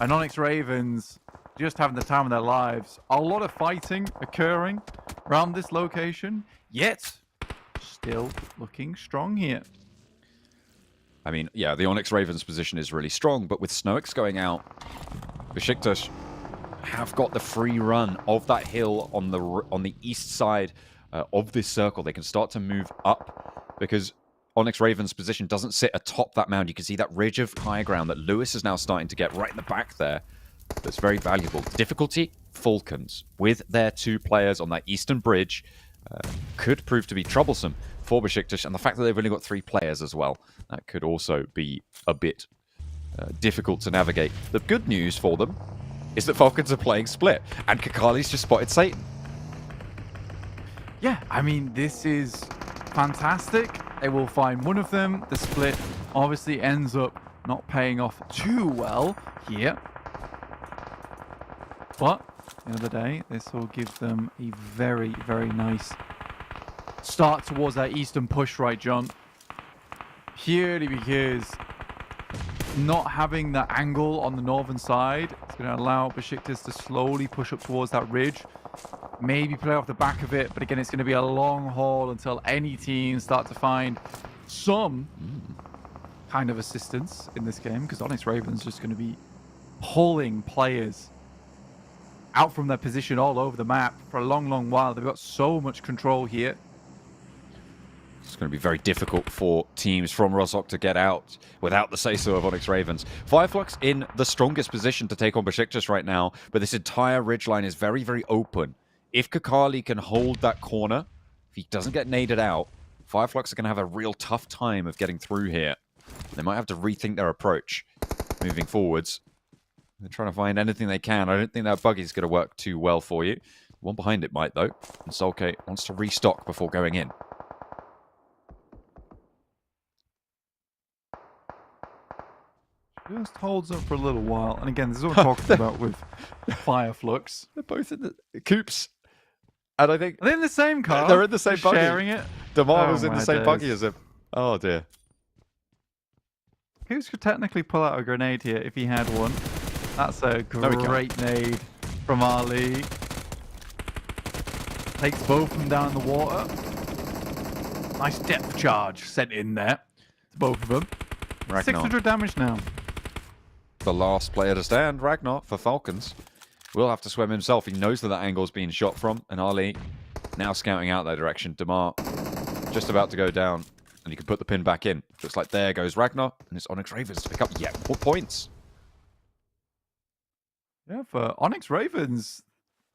And Onyx Ravens just having the time of their lives. A lot of fighting occurring around this location, yet still looking strong here. I mean, yeah, the Onyx Ravens position is really strong, but with Snoix going out, BEŞİKTAŞ have got the free run of that hill on the east side of this circle. They can start to move up because Onyx Ravens' position doesn't sit atop that mound. You can see that ridge of high ground that Lewis is now starting to get right in the back there. That's very valuable. Difficulty, Falcons, with their 2 players on that eastern bridge, could prove to be troublesome for BEŞİKTAŞ, and the fact that they've only got 3 players as well, that could also be a bit difficult to navigate. The good news for them is that Falcons are playing split, and Kakali's just spotted Satan. Yeah, I mean, this is fantastic. They will find one of them. The split obviously ends up not paying off too well here. But at the end of the day, this will give them a very, very nice start towards that eastern push, right, John? Purely because not having that angle on the northern side is going to allow BEŞİKTAŞ to slowly push up towards that ridge. Maybe play off the back of it, but again, it's going to be a long haul until any teams start to find some kind of assistance in this game, because Onyx Ravens just going to be pulling players out from their position all over the map for a long, long while. They've got so much control here. It's going to be very difficult for teams from Rozhok to get out without the say-so of Onyx Ravens. FLUX in the strongest position to take on BEŞİKTAŞ right now, but this entire ridgeline is very, very open. If Kakali can hold that corner, if he doesn't get naded out, FLUX are going to have a real tough time of getting through here. They might have to rethink their approach moving forwards. They're trying to find anything they can. I don't think that buggy is going to work too well for you. One behind it might, though. And Solke wants to restock before going in. Just holds up for a little while. And again, this is what I'm talking about with FLUX. They're both in the Coops. And I think... Are they in the same car? They're in the same buggy. Sharing it? Damar was in the same buggy as him. Oh, dear. Coops could technically pull out a grenade here if he had one. That's a great nade from Ali. Takes both of them down in the water. Nice depth charge sent in there to both of them. Ragnar. 600 damage now. The last player to stand, Ragnar, for Falcons. Will have to swim himself. He knows that that angle's being shot from. And Ali now scouting out that direction. Damar just about to go down. And you can put the pin back in. Looks like there goes Ragnar. And it's Onyx Ravens to pick up yet more points. Yeah, for Onyx Ravens,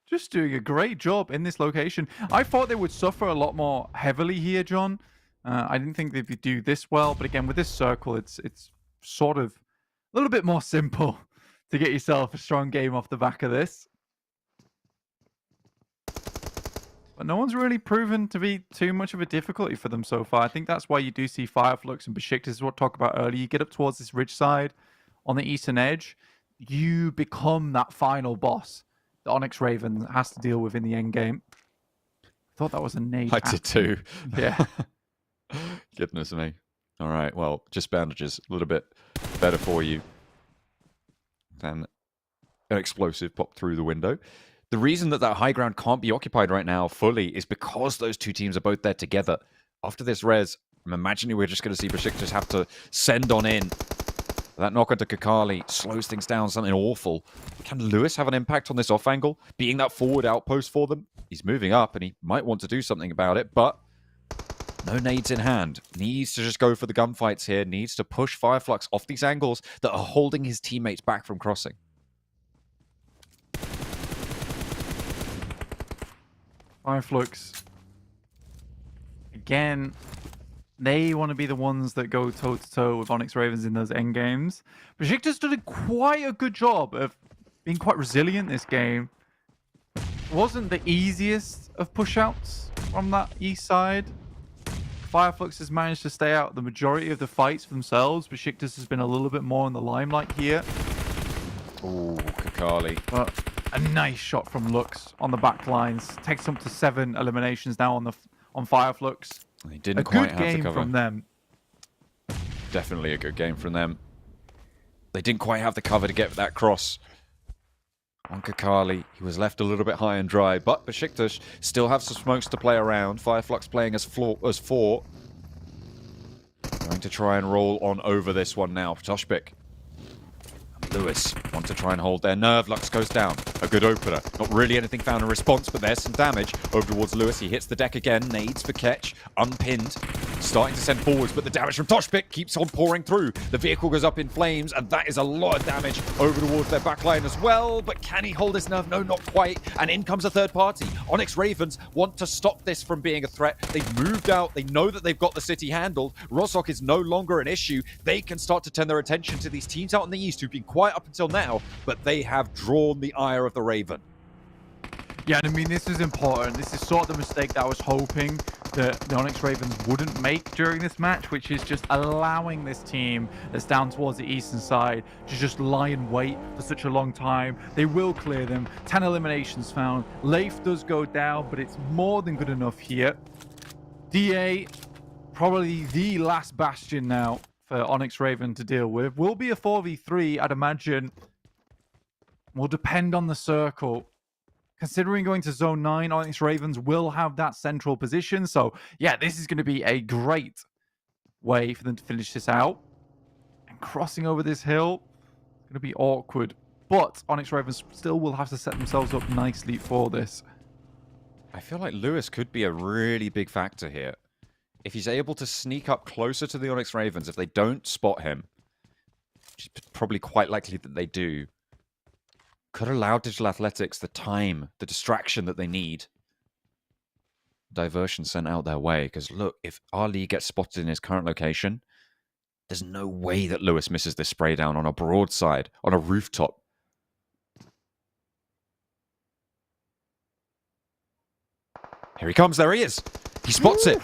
just doing a great job in this location. I thought they would suffer a lot more heavily here, John. I didn't think they'd do this well. But again, with this circle, it's sort of a little bit more simple to get yourself a strong game off the back of this. But no one's really proven to be too much of a difficulty for them so far. I think that's why you do see FLUX and BEŞİKTAŞ, is what I talked about earlier. You get up towards this ridge side on the eastern edge, you become that final boss that Onyx Ravens has to deal with in the end game. I thought that was a nade. I did too. Yeah. Goodness me. All right, well, just bandages. A little bit better for you than an explosive pop through the window. The reason that high ground can't be occupied right now fully is because those two teams are both there together. After this res, I'm imagining we're just going to see BEŞİKTAŞ have to send on in. That knock onto Kakali slows things down, something awful. Can Lewis have an impact on this off angle? Being that forward outpost for them? He's moving up and he might want to do something about it, but no nades in hand. Needs to just go for the gunfights here. Needs to push FLUX off these angles that are holding his teammates back from crossing. FLUX. Again, they want to be the ones that go toe-to-toe with Onyx Ravens in those end games. BEŞİKTAŞ did quite a good job of being quite resilient this game. It wasn't the easiest of push-outs from that east side. FLUX has managed to stay out the majority of the fights for themselves. BEŞİKTAŞ has been a little bit more in the limelight here. Oh, Kakali. But a nice shot from Lux on the back lines. Takes them to 7 eliminations now on FLUX. They didn't quite have the cover. A good game from them. Definitely a good game from them. They didn't quite have the cover to get that cross on Kakali. He was left a little bit high and dry, but BEŞİKTAŞ still have some smokes to play around. FLUX playing as 4. Going to try and roll on over this one now. Toshbik. Lewis want to try and hold their nerve. Lux goes down. A good opener. Not really anything found in response, but there's some damage. Over towards Lewis. He hits the deck again. Nades for catch. Unpinned. Starting to send forwards, but the damage from Toshbik keeps on pouring through. The vehicle goes up in flames, and that is a lot of damage over towards their backline as well. But can he hold his nerve? No, not quite. And in comes a third party. Onyx Ravens want to stop this from being a threat. They've moved out. They know that they've got the city handled. Rozhok is no longer an issue. They can start to turn their attention to these teams out in the east who've been quiet up until now, but they have drawn the ire of the Raven. Yeah, and I mean, this is important. This is sort of the mistake that I was hoping that the Onyx Ravens wouldn't make during this match, which is just allowing this team that's down towards the eastern side to just lie in wait for such a long time. They will clear them. 10 eliminations found. Leif does go down, but it's more than good enough here. DA, probably the last bastion now for Onyx Raven to deal with. Will be a 4v3, I'd imagine. Will depend on the circle. Considering going to Zone 9, Onyx Ravens will have that central position. So, yeah, this is going to be a great way for them to finish this out. And crossing over this hill, it's going to be awkward. But Onyx Ravens still will have to set themselves up nicely for this. I feel like Lewis could be a really big factor here. If he's able to sneak up closer to the Onyx Ravens, if they don't spot him, which is probably quite likely that they do, could allow Digital Athletics the time, the distraction that they need. Diversion sent out their way, because look, if Ali gets spotted in his current location, there's no way that Lewis misses this spray down on a broadside, on a rooftop. Here he comes, there he is. He spots it.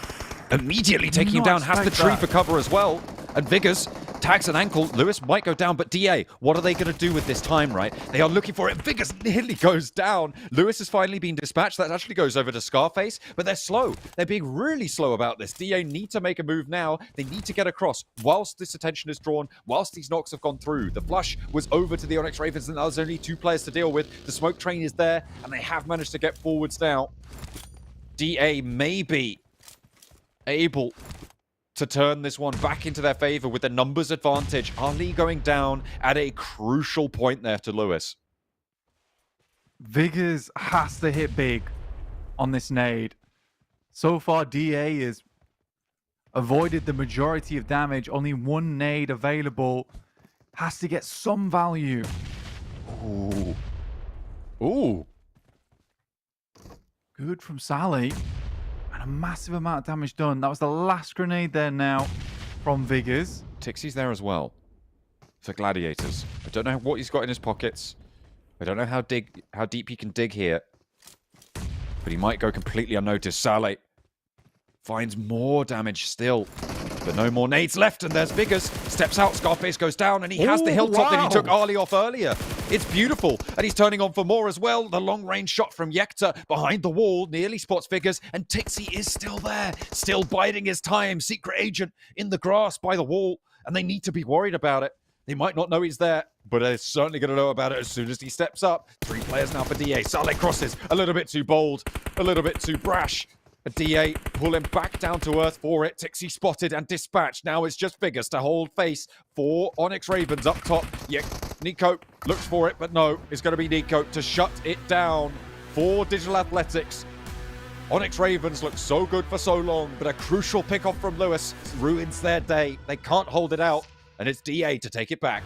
Immediately taking him down, has the tree for cover as well. And Vigors tags an ankle. Lewis might go down, but DA, what are they going to do with this time, right? They are looking for it. Vickers nearly goes down. Lewis has finally been dispatched. That actually goes over to Scarface, but they're slow. They're being really slow about this. DA need to make a move now. They need to get across whilst this attention is drawn, whilst these knocks have gone through. The flush was over to the Onyx Ravens, and there's only 2 players to deal with. The smoke train is there, and they have managed to get forwards now. DA may be able to turn this one back into their favor with the numbers advantage. Ali going down at a crucial point there to Lewis. Vickers has to hit big on this nade. So far, DA has avoided the majority of damage. Only 1 nade available. Has to get some value. Ooh. Ooh. Good from Sally. And a massive amount of damage done. That was the last grenade there now from Vickers. Tixie's there as well for Gladiators. I don't know what he's got in his pockets. I don't know how deep he can dig here. But he might go completely unnoticed. Saleh finds more damage still. But no more nades left, and there's Vickers. Steps out, Scarface goes down, and he has the hilltop that he took Ali off earlier. It's beautiful, and he's turning on for more as well. The long-range shot from Yekta behind the wall nearly spots Vickers, and Tixie is still there, still biding his time. Secret agent in the grass by the wall, and they need to be worried about it. They might not know he's there, but they're certainly going to know about it as soon as he steps up. 3 players now for DA. Saleh crosses, a little bit too bold, a little bit too brash. A DA pull him back down to earth for it. Tixie spotted and dispatched. Now it's just Vickers to hold face for Onyx Ravens up top. Yeah, Nico looks for it, but no, it's going to be Nico to shut it down for Digital Athletics. Onyx Ravens look so good for so long, but a crucial pick-off from Lewis ruins their day. They can't hold it out, and it's DA to take it back.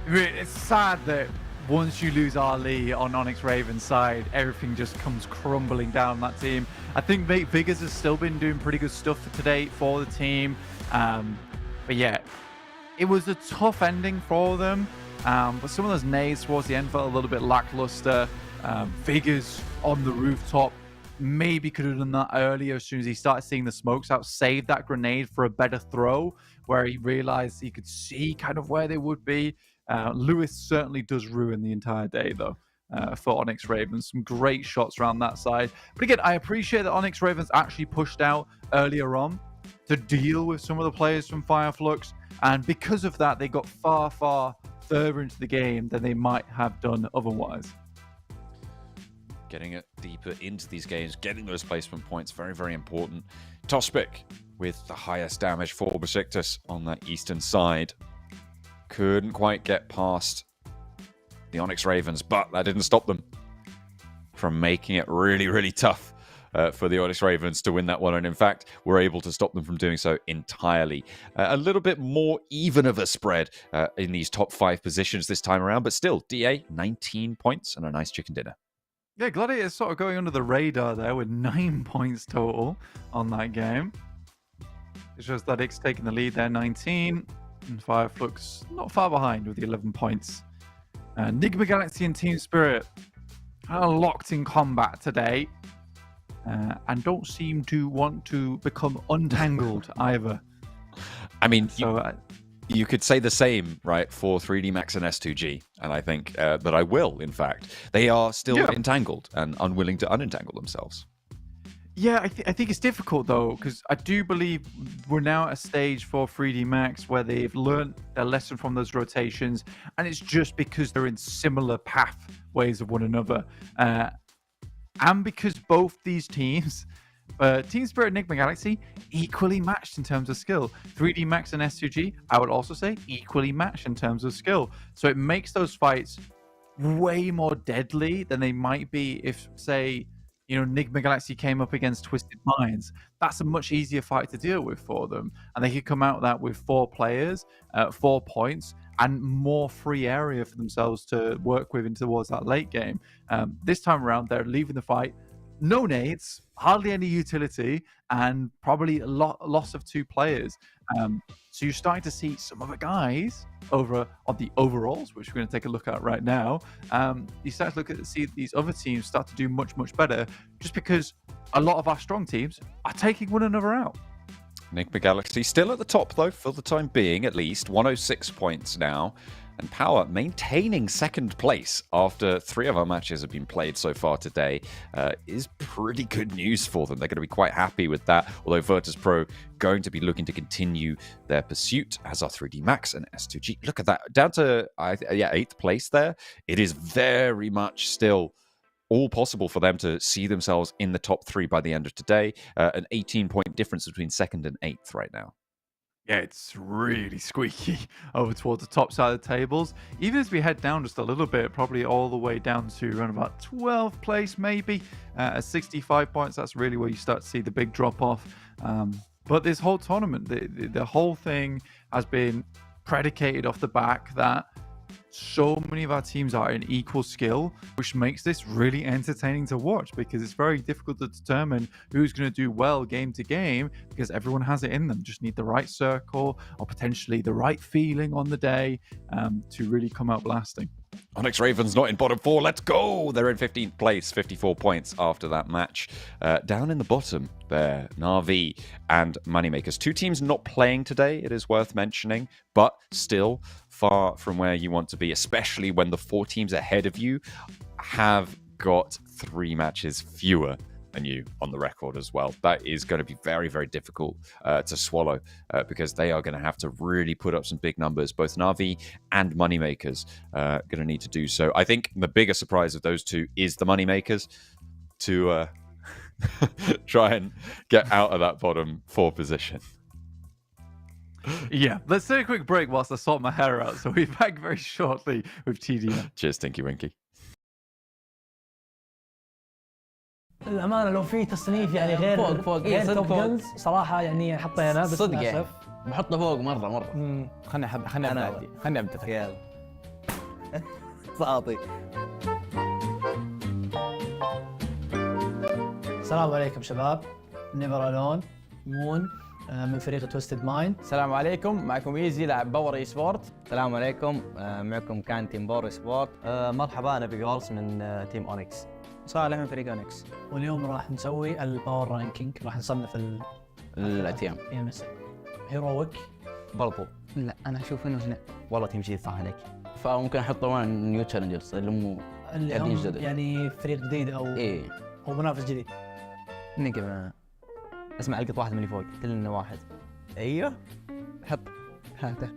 It's sad that once you lose Ali on Onyx Ravens' side, everything just comes crumbling down that team. I think Vickers has still been doing pretty good stuff for today for the team. But yeah, it was a tough ending for them. But some of those nades towards the end felt a little bit lackluster. Vickers on the rooftop maybe could have done that earlier as soon as he started seeing the smokes out. Saved that grenade for a better throw where he realized he could see kind of where they would be. Lewis certainly does ruin the entire day, though, for Onyx Ravens. Some great shots around that side. But again, I appreciate that Onyx Ravens actually pushed out earlier on to deal with some of the players from FLUX. And because of that, they got far, far further into the game than they might have done otherwise. Getting it deeper into these games, getting those placement points, very, very important. Tospic with the highest damage for BEŞİKTAŞ on that eastern side. Couldn't quite get past the Onyx Ravens, but that didn't stop them from making it really, really tough for the Onyx Ravens to win that one. And in fact, we're able to stop them from doing so entirely. A little bit more even of a spread in these top 5 positions this time around, but still, DA, 19 points and a nice chicken dinner. Yeah, Gladiator's sort of going under the radar there with 9 points total on that game. It's just Athletics taking the lead there, 19. And FLUX not far behind with the 11 points. NIGMA Galaxy and Team Spirit are locked in combat today and don't seem to want to become untangled either. I mean, so, you could say the same, right, for 3D Max and S2G, and I think that I will, in fact. They are still entangled and unwilling to unentangle themselves. Yeah, I think it's difficult, though, because I do believe we're now at a stage for 3D Max where they've learned their lesson from those rotations, and it's just because they're in similar pathways of one another. And because both these teams, Team Spirit and NIGMA Galaxy, equally matched in terms of skill. 3D Max and S2G, I would also say, equally matched in terms of skill. So it makes those fights way more deadly than they might be if, say, NIGMA Galaxy came up against Twisted Minds. That's a much easier fight to deal with for them. And they could come out of that with 4 players, 4 points, and more free area for themselves to work with into towards that late game. This time around, they're leaving the fight. No nades, hardly any utility, and probably a loss of 2 players. So you're starting to see some of the guys over on the overalls, which we're going to take a look at right now. You start to see these other teams start to do much, much better, just because a lot of our strong teams are taking one another out. NIGMA Galaxy still at the top, though, for the time being, at least. 106 points now. And Power maintaining second place after 3 of our matches have been played so far today is pretty good news for them. They're going to be quite happy with that, although Virtus.pro going to be looking to continue their pursuit, as are 3D Max and S2G. Look at that, down to 8th place there. It is very much still all possible for them to see themselves in the top 3 by the end of today. An 18-point difference between 2nd and 8th right now. Yeah, it's really squeaky over towards the top side of the tables. Even as we head down just a little bit, probably all the way down to around about 12th place, maybe at 65 points. That's really where you start to see the big drop off. But this whole tournament, the whole thing has been predicated off the back that so many of our teams are in equal skill, which makes this really entertaining to watch because it's very difficult to determine who's going to do well game to game because everyone has it in them. Just need the right circle or potentially the right feeling on the day to really come out blasting. Onyx Ravens not in bottom 4. Let's go! They're in 15th place, 54 points after that match. Down in the bottom there, Na'Vi and Moneymakers. 2 teams not playing today, it is worth mentioning, but still far from where you want to be, especially when the 4 teams ahead of you have got 3 matches fewer than you on the record as well. That is going to be very, very difficult to swallow because they are going to have to really put up some big numbers. Both Na'Vi and Moneymakers going to need to do so. I think the bigger surprise of those 2 is the Moneymakers to try and get out of that bottom 4 position. Yeah, let's take a quick break whilst I sort my hair out. So we'll be back very shortly with TDM. Cheers, Tinky Winky. الأمانة لو في تصنيف يعني غير فوق غير توب جنز صراحة يعني حطينا بس صدق للأسف بحطه فوق مرة. خلني ابدا يلا صاطي. السلام عليكم شباب، نيفر الون مون من فريق تويستد مايند. السلام عليكم، معكم ايزي لاعب باور اي سبورت. السلام عليكم، معكم كان تيم باور سبورت. مرحبا، انا بيجولز من تيم اونكس. صالح من فريق اونكس. واليوم راح نسوي الباور رانكينج، راح نصنف الاتيام. PMSL هيرويك برضو لا انا اشوف انه هنا والله تمشي صح عليك. فممكن احط طبعا نيو تشالنجرز اللي هم يعني فريق جديد او او منافس جديد. نيجما اسمع القط واحد من اللي فوق، كلنا واحد. ايوه حط هذا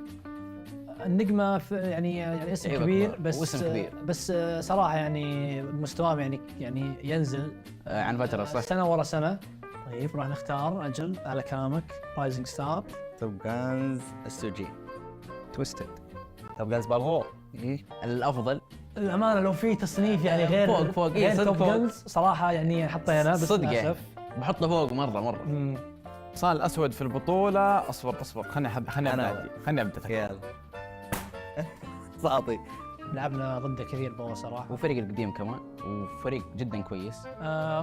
النجمة يعني اسم كبير بس واسم كبير بس صراحة يعني مستواهم يعني ينزل عن فترة صح سنة ورا سنة. طيب راح نختار أجل على كلامك رايزنج ستار، توب جانز، S2G، تويستد، توب جانز بالغور. ايه الافضل الأمانة لو في تصنيف يعني غير فوق غير توب جانز صراحة يعني حطينا بس صدق للأسف بحطه فوق مرة. صار الاسود في البطولة. اصبر خلني ابدا يلا صاطي. لعبنا ضده كثير باور صراحة، وفريق القديم كمان وفريق جدا كويس.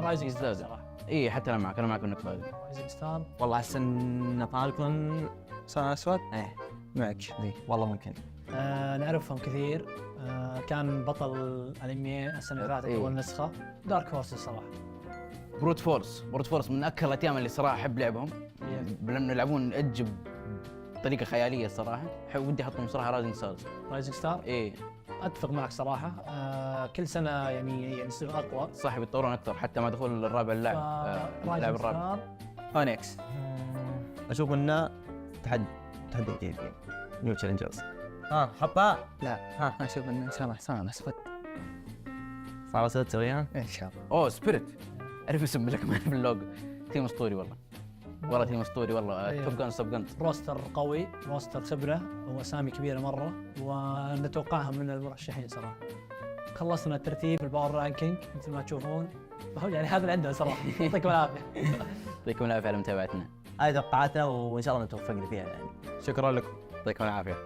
رايزنج ستار صراحة. ايه حتى انا معك النقطة هذه. رايزنج ستار والله احس ان فالكون صار اسود. ايه معك دي والله ممكن. نعرفهم كثير. كان بطل الانمي السنة اللي فاتت اول نسخة. دارك هورس الصراحة. بروت فورس من اكثر الاتيام اللي صراحة احب لعبهم لانه يلعبون اج بطريقة خيالية الصراحة. ودي احطهم صراحة رايزنج ستار. ايه اتفق معك صراحة. كل سنة يعني يصير اقوى. صح بيتطورون اكثر حتى مع دخول الرابع اللاعب الرابع. اونكس اشوف انه تحدي جديد، نيو تشالنجرز. حطها. لا اشوف انه ان شاء الله صار اسود. صار اسود تسويها ان شاء الله. اوه سبيريت، اعرف اسم لك في اللوجو. تيم اسطوري والله تيم اسطوري والله. توب جانز روستر قوي، روستر خبره واسامي كبيره مره، ونتوقعها من المرشحين صراحه. خلصنا ترتيب الباور رانكينج مثل ما تشوفون، يعني هذا اللي عندنا صراحه. يعطيكم العافيه. يعطيكم العافيه على متابعتنا. هذه توقعاتنا وان شاء الله نتوفق فيها يعني. شكرا لكم، يعطيكم العافيه.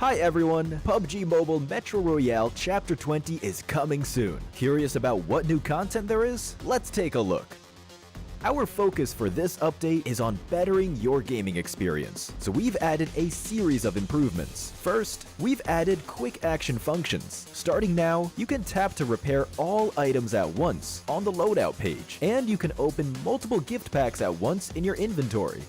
Hi everyone! PUBG Mobile Metro Royale Chapter 20 is coming soon. Curious about what new content there is? Let's take a look. Our focus for this update is on bettering your gaming experience, so we've added a series of improvements. First, we've added quick action functions. Starting now, you can tap to repair all items at once on the loadout page, and you can open multiple gift packs at once in your inventory.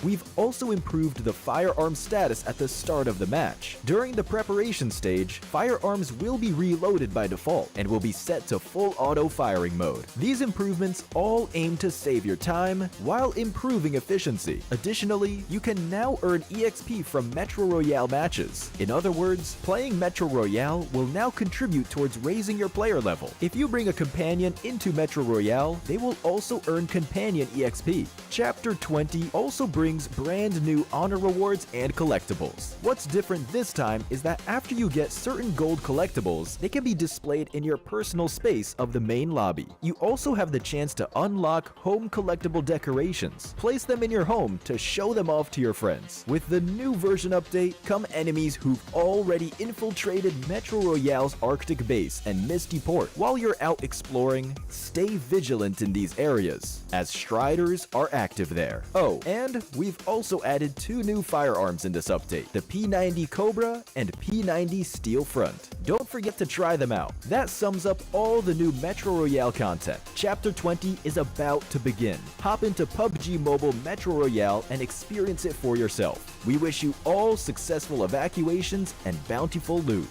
We've also improved the firearm status at the start of the match. During the preparation stage, firearms will be reloaded by default and will be set to full auto firing mode. These improvements all aim to save your time while improving efficiency. Additionally, you can now earn EXP from Metro Royale matches. In other words, playing Metro Royale will now contribute towards raising your player level. If you bring a companion into Metro Royale, they will also earn companion EXP. Chapter 20 also brings brand new honor rewards and collectibles. What's different this time is that after you get certain gold collectibles, they can be displayed in your personal space of the main lobby. You also have the chance to unlock home collectible decorations. Place them in your home to show them off to your friends. With the new version update come enemies who've already infiltrated Metro Royale's Arctic base and Misty Port. While you're out exploring, stay vigilant in these areas, as Striders are active there. Oh, and we've also added 2 new firearms in this update, the P90 Cobra and P90 Steel Front. Don't forget to try them out. That sums up all the new Metro Royale content. Chapter 20 is about to begin. Hop into PUBG Mobile Metro Royale and experience it for yourself. We wish you all successful evacuations and bountiful loot.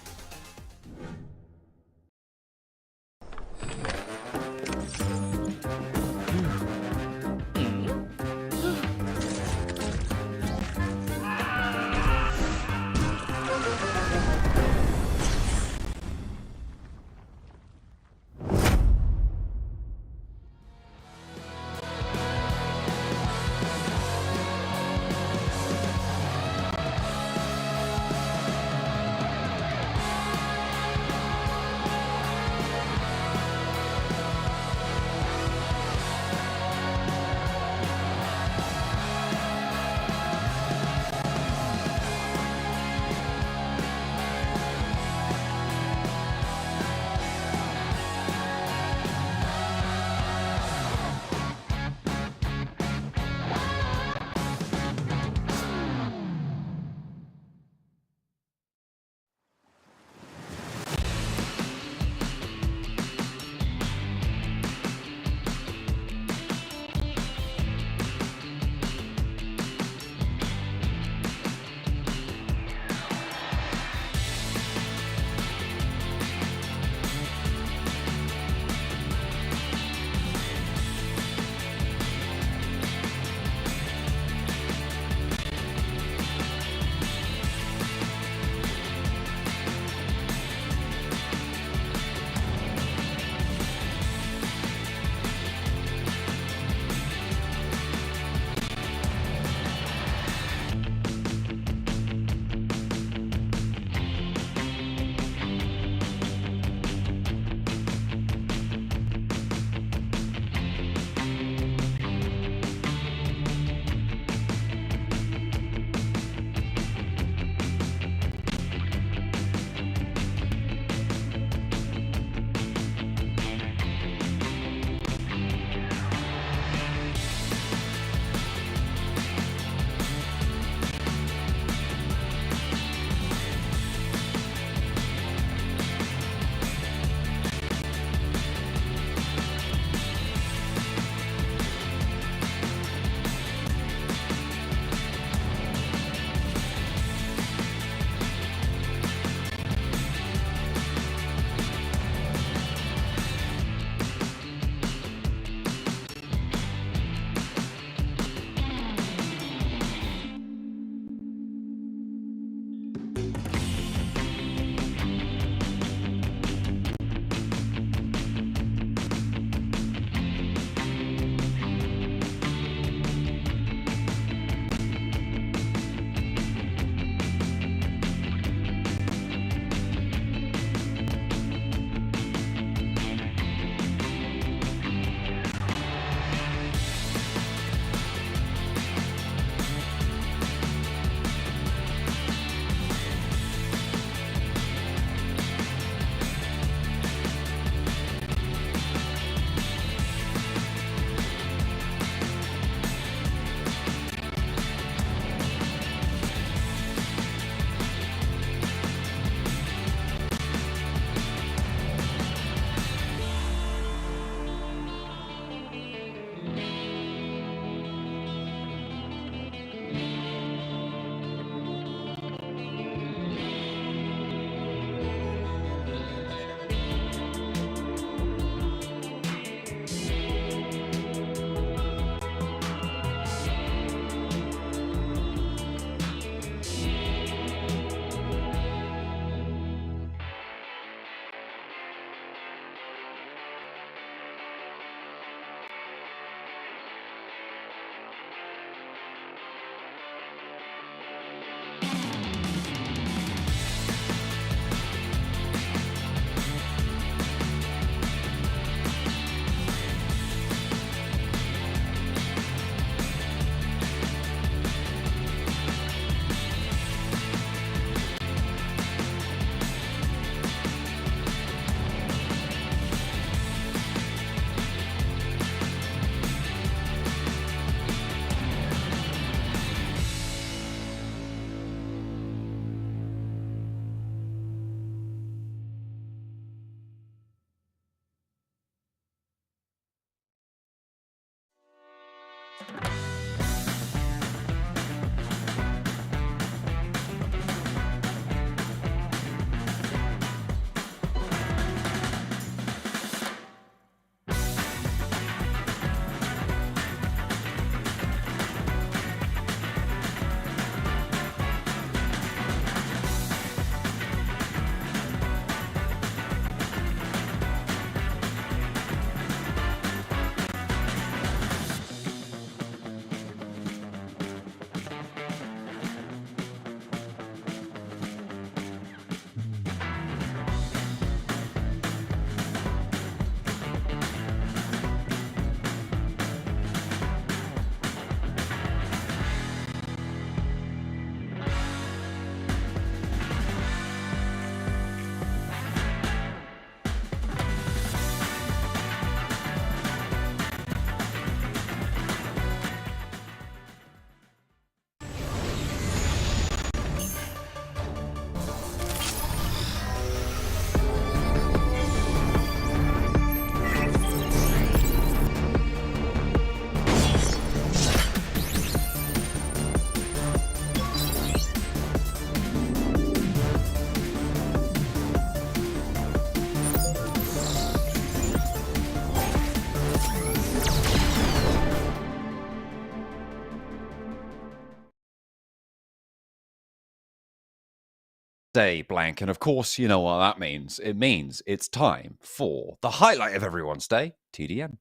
day blank. And of course, you know what that means. It means it's time for the highlight of everyone's day, TDM.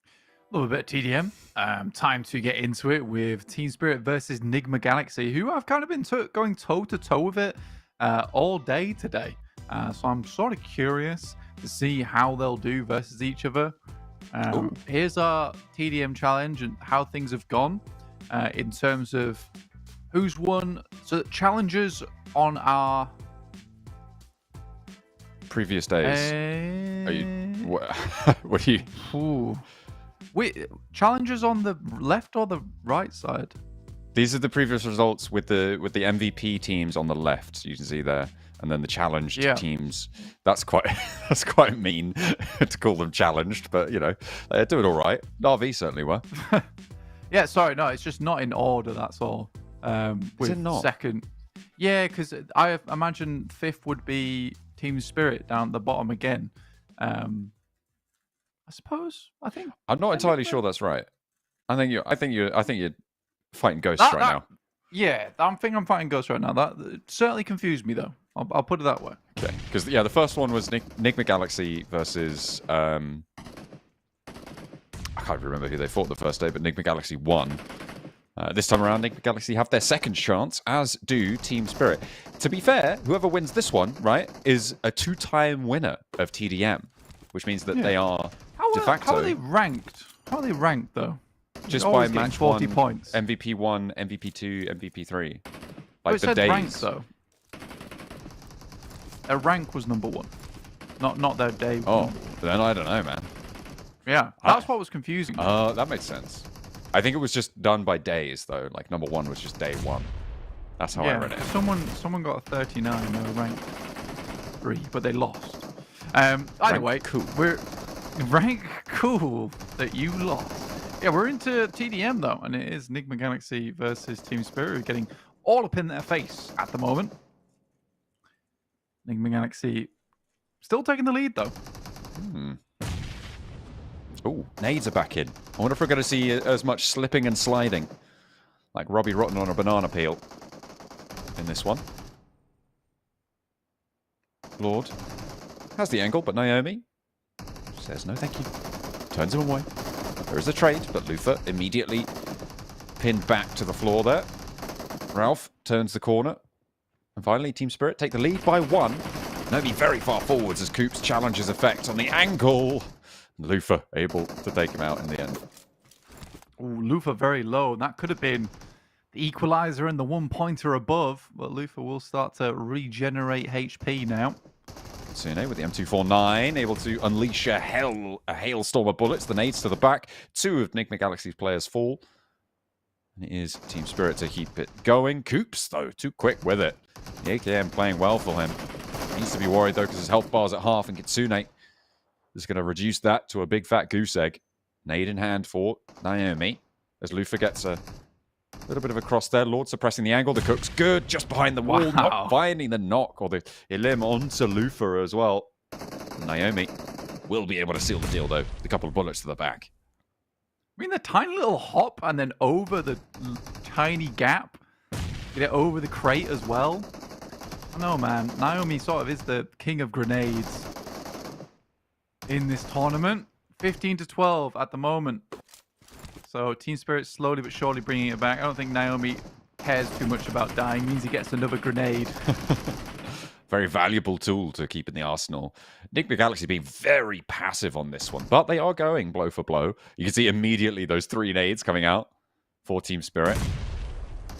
A little bit of TDM. Time to get into it with Team Spirit versus NIGMA Galaxy, who I've kind of been going toe-to-toe with it all day today. So I'm sort of curious to see how they'll do versus each other. Here's our TDM challenge and how things have gone in terms of who's won. So challenges on our previous days. Are you, what are you? Ooh. Wait, challenges on the left or the right side? These are the previous results with the MVP teams on the left. You can see there, and then the challenged teams. That's quite mean to call them challenged, but you know they're doing all right. Na'Vi certainly were. Yeah, sorry, no, it's just not in order. That's all. Is it not? Second, yeah, because I imagine fifth would be Team Spirit down at the bottom again. I suppose. I think I'm not entirely sure that's right. I think you're fighting ghosts right now. Yeah, I think I'm fighting ghosts right now. That certainly confused me though. I'll put it that way. Okay, because the first one was NIGMA Galaxy versus I can't remember who they fought the first day, but NIGMA Galaxy won. This time around, NIGMA Galaxy have their second chance, as do Team Spirit. To be fair, whoever wins this one, right, is a 2-time winner of TDM, which means that they are de facto. How are they ranked? How are they ranked though? Just by match 40 1, points. MVP 1, MVP 2, MVP 3. Like the days. Rank, though. Their rank was number 1, not their day. Oh, then I don't know, man. Yeah, that's what was confusing. That makes sense. I think it was just done by days, though. Like number 1 was just day 1. That's how I read it. Someone got a 39, no rank 3, but they lost. Either way, cool. We're rank cool that you lost. Yeah, we're into TDM though, and it is NIGMA Galaxy versus Team Spirit. We're getting all up in their face at the moment. NIGMA Galaxy still taking the lead though. Oh, nades are back in. I wonder if we're going to see as much slipping and sliding, like Robbie Rotten on a banana peel, in this one. Lord has the angle, but Naomi says no thank you. Turns him away. There is a trade, but Luther immediately pinned back to the floor there. Ralph turns the corner. And finally, Team Spirit take the lead by 1. Naomi very far forwards as Coops challenges effect on the angle. Luther able to take him out in the end. Ooh, Luther very low. That could have been the equalizer and the 1-pointer above, but Luther will start to regenerate HP now. Sune with the M249, able to unleash a hailstorm of bullets. The nades to the back. 2 of NIGMA Galaxy's players fall. And it is Team Spirit to keep it going. Coops, though, too quick with it. The AKM playing well for him. Needs to be worried, though, because his health bar's at half, and Kitsune is going to reduce that to a big fat goose egg. Nade in hand for Naomi, as Luther gets a little bit of a cross there. Lord suppressing the angle. The Cook's good. Just behind the wall. Not finding the knock or the elim onto Luther as well. Naomi will be able to seal the deal, though. A couple of bullets to the back. I mean, the tiny little hop and then over the tiny gap. Get it over the crate as well. I know, man. Naomi sort of is the king of grenades in this tournament. 15-12 at the moment. So Team Spirit slowly but surely bringing it back. I don't think Naomi cares too much about dying. It means he gets another grenade. Very valuable tool to keep in the arsenal. NIGMA Galaxy being very passive on this one, but they are going blow for blow. You can see immediately those 3 nades coming out for Team Spirit.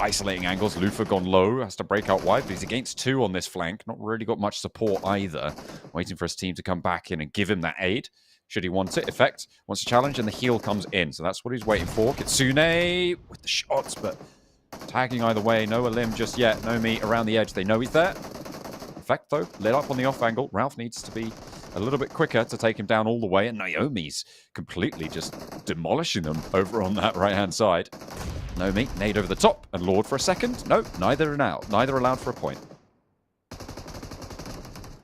Isolating angles. Luther gone low. Has to break out wide, but he's against 2 on this flank. Not really got much support either. Waiting for his team to come back in and give him that aid. Should he want it? Effect wants to challenge, and the heal comes in. So that's what he's waiting for. Kitsune with the shots, but tagging either way. No limb just yet. No meat around the edge. They know he's there. Effect, though, lit up on the off angle. Ralph needs to be a little bit quicker to take him down all the way, and Naomi's completely just demolishing them over on that right-hand side. Naomi, nade over the top, and Lord for a second. No, neither are now. Neither allowed for a point.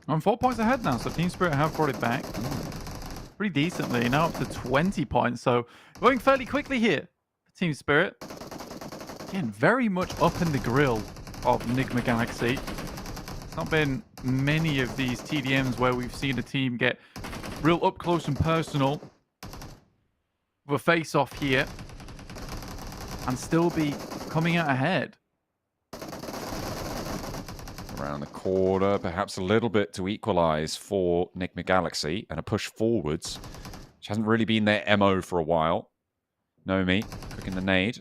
I'm 4 points ahead now, so Team Spirit have brought it back. Pretty decently, now up to 20 points, so going fairly quickly here for Team Spirit. Again, very much up in the grill of NIGMA Galaxy. It's not been many of these TDMs where we've seen a team get real up close and personal with a face-off here and still be coming out ahead. Around the corner, perhaps a little bit to equalize for NIGMA Galaxy, and a push forwards, which hasn't really been their MO for a while. Nomi cooking the nade.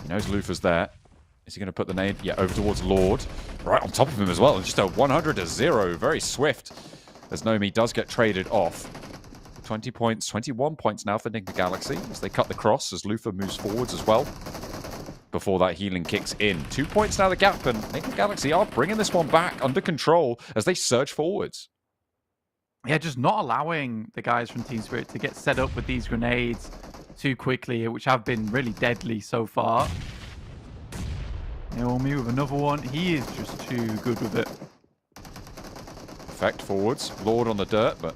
He knows Lufa's there. Is he going to put the nade? Yeah, over towards Lord. Right on top of him as well. Just a 100-0. Very swift as Nomi does get traded off. 20 points, 21 points now for NIGMA Galaxy as they cut the cross as Lufa moves forwards as well. Before that healing kicks in. 2 points now the gap, and NIGMA Galaxy are bringing this one back under control as they surge forwards. Yeah, just not allowing the guys from Team Spirit to get set up with these grenades too quickly, which have been really deadly so far. Naomi with another one. He is just too good with it. Effect forwards. Lord on the dirt, but...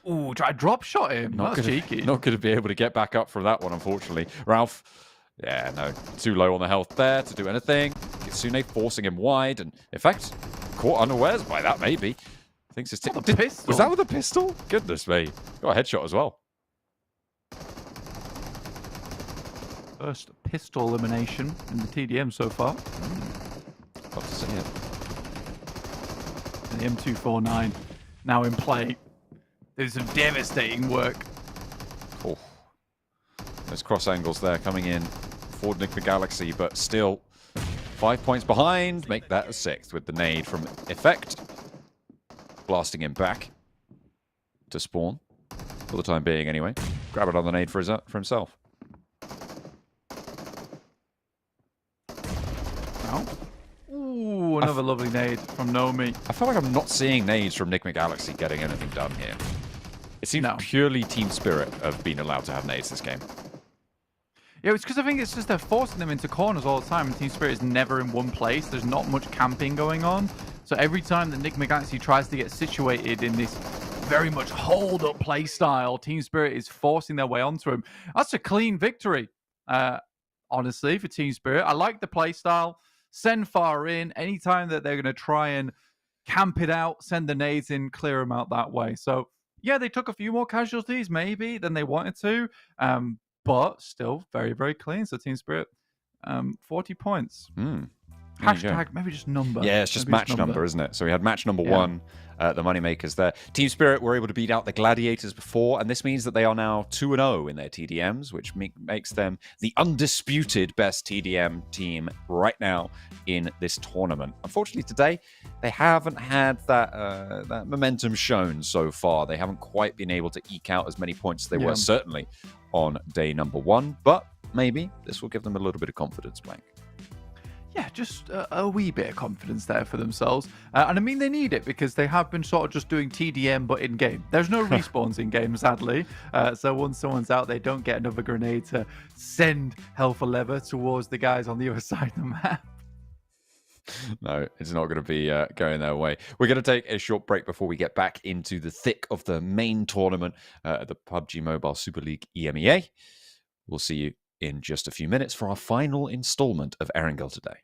Ooh, try drop shot him. That's cheeky. Not going to be able to get back up from that one, unfortunately. Ralph... Yeah, no, too low on the health there to do anything. Kitsune forcing him wide, and in fact, caught unawares by that, maybe. Thinks it's... pistol? Was that with a pistol? Goodness me. Got a headshot as well. First pistol elimination in the TDM so far. Love to see it. And the M249 now in play. There's some devastating work. Oh. Those cross angles there coming in for NIGMA Galaxy, but still 5 points behind. Make that a 6th with the nade from Effect. Blasting him back to spawn. For the time being, anyway. Grab it on the nade for himself. Oh. Ooh, another lovely nade from Nomi. I feel like I'm not seeing nades from NIGMA Galaxy getting anything done here. It seems purely Team Spirit have been allowed to have nades this game. Yeah, it's because I think it's just they're forcing them into corners all the time, and Team Spirit is never in one place. There's not much camping going on. So every time that NIGMA Galaxy tries to get situated in this very much hold-up play style, Team Spirit is forcing their way onto him. That's a clean victory, honestly, for Team Spirit. I like the play style. Send far in. Anytime that they're going to try and camp it out, send the nades in, clear them out that way. So, yeah, they took a few more casualties, maybe, than they wanted to. But still very, very clean. So Team Spirit, 40 points. Hashtag, maybe just number. Yeah, it's just match number, isn't it? So we had match number 1, the Moneymakers there. Team Spirit were able to beat out the Gladiators before, and this means that they are now 2-0 in their TDMs, which makes them the undisputed best TDM team right now in this tournament. Unfortunately, today, they haven't had that momentum shown so far. They haven't quite been able to eke out as many points as they were, certainly, on day number 1. But maybe this will give them a little bit of confidence, Blank. Yeah, just a wee bit of confidence there for themselves. And I mean, they need it because they have been sort of just doing TDM, but in-game. There's no respawns in-game, sadly. So once someone's out, they don't get another grenade to send Hell for Leather towards the guys on the other side of the map. No, it's not going to be going their way. We're going to take a short break before we get back into the thick of the main tournament, the PUBG Mobile Super League EMEA. We'll see you in just a few minutes for our final installment of Erangel Today.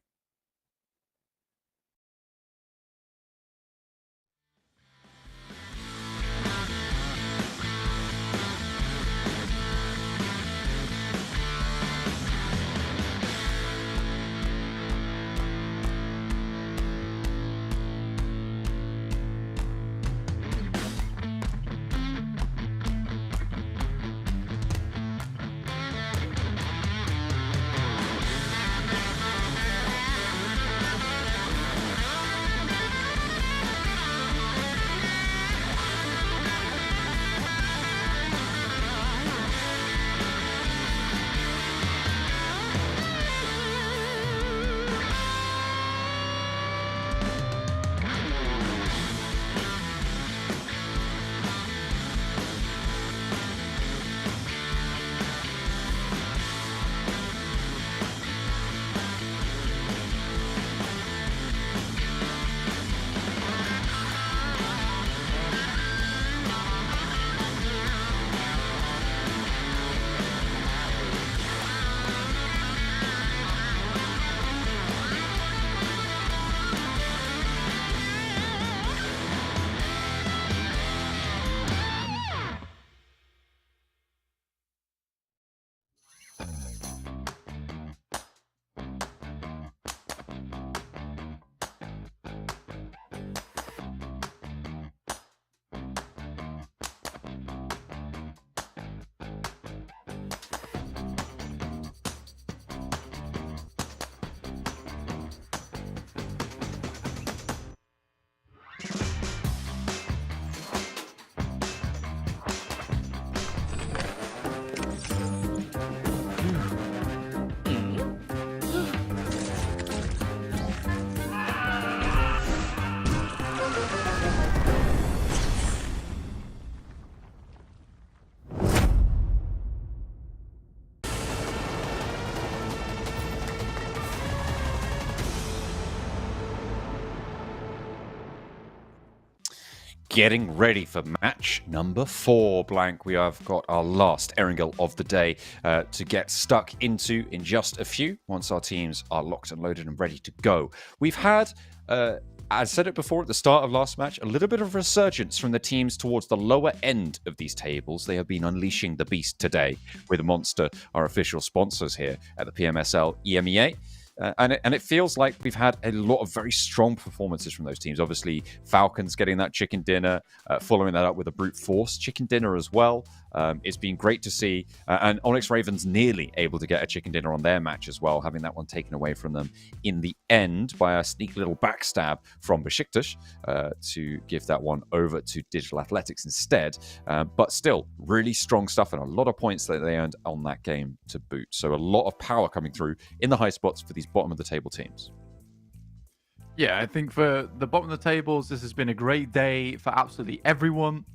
getting ready for match number 4, Blank. We have got our last Erangel of the day to get stuck into in just a few, once our teams are locked and loaded and ready to go. We've had, I said it before at the start of last match, a little bit of resurgence from the teams towards the lower end of these tables. They have been unleashing the beast today with Monster, our official sponsors here at the PMSL EMEA. And it feels like we've had a lot of very strong performances from those teams. Obviously, Falcons getting that chicken dinner, following that up with a brute force chicken dinner as well. It's been great to see. And Onyx Ravens nearly able to get a chicken dinner on their match as well, having that one taken away from them in the end by a sneaky little backstab from BEŞİKTAŞ to give that one over to Digital Athletics instead. But still, really strong stuff and a lot of points that they earned on that game to boot. So a lot of power coming through in the high spots for these bottom of the table teams. Yeah, I think for the bottom of the tables, this has been a great day for absolutely everyone.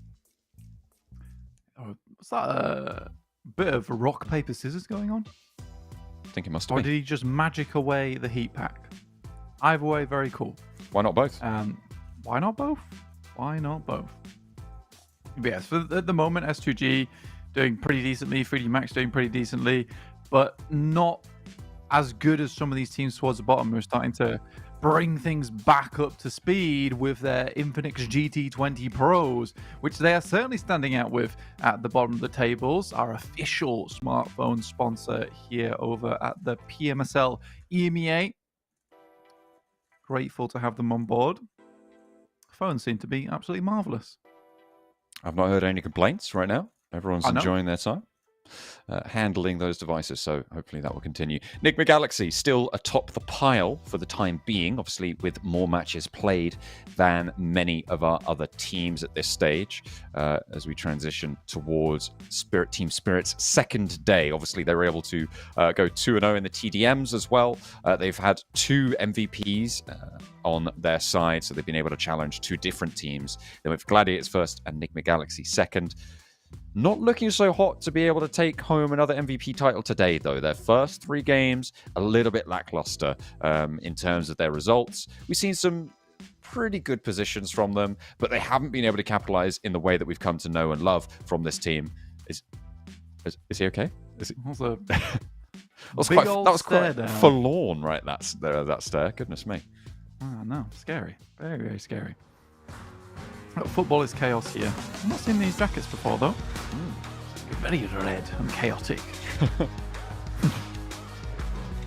Was that a bit of rock, paper, scissors going on? I think it must Or be. did he just magic away the heat pack? Either way, very cool. Why not both? Why not both? Why not both? But yes, at the moment, S2G doing pretty decently, 3D Max doing pretty decently, but not as good as some of these teams towards the bottom who are starting to bring things back up to speed with their INFINIX GT20 Pros, which they are certainly standing out with at the bottom of the tables, our official smartphone sponsor here over at the PMSL EMEA. Grateful to have them on board. Phones seem to be absolutely marvelous. I've not heard any complaints right now. Everyone's enjoying their time. Handling those devices, so hopefully that will continue. NIGMA Galaxy still atop the pile for the time being, obviously with more matches played than many of our other teams at this stage, as we transition towards Team Spirit's second day. Obviously they were able to go 2-0 in the TDMs as well. They've had 2 MVPs on their side, so they've been able to challenge 2 different teams. Then with Gladiators first and NIGMA Galaxy second. Not looking so hot to be able to take home another MVP title today, though. Their first 3 games, a little bit lackluster in terms of their results. We've seen some pretty good positions from them, but they haven't been able to capitalize in the way that we've come to know and love from this team. Is he okay? Is he... that was quite forlorn, right? That stare. Goodness me. Oh, no. Scary. Very, very scary. Football is chaos here. I've not seen these jackets before, though. Very red and chaotic.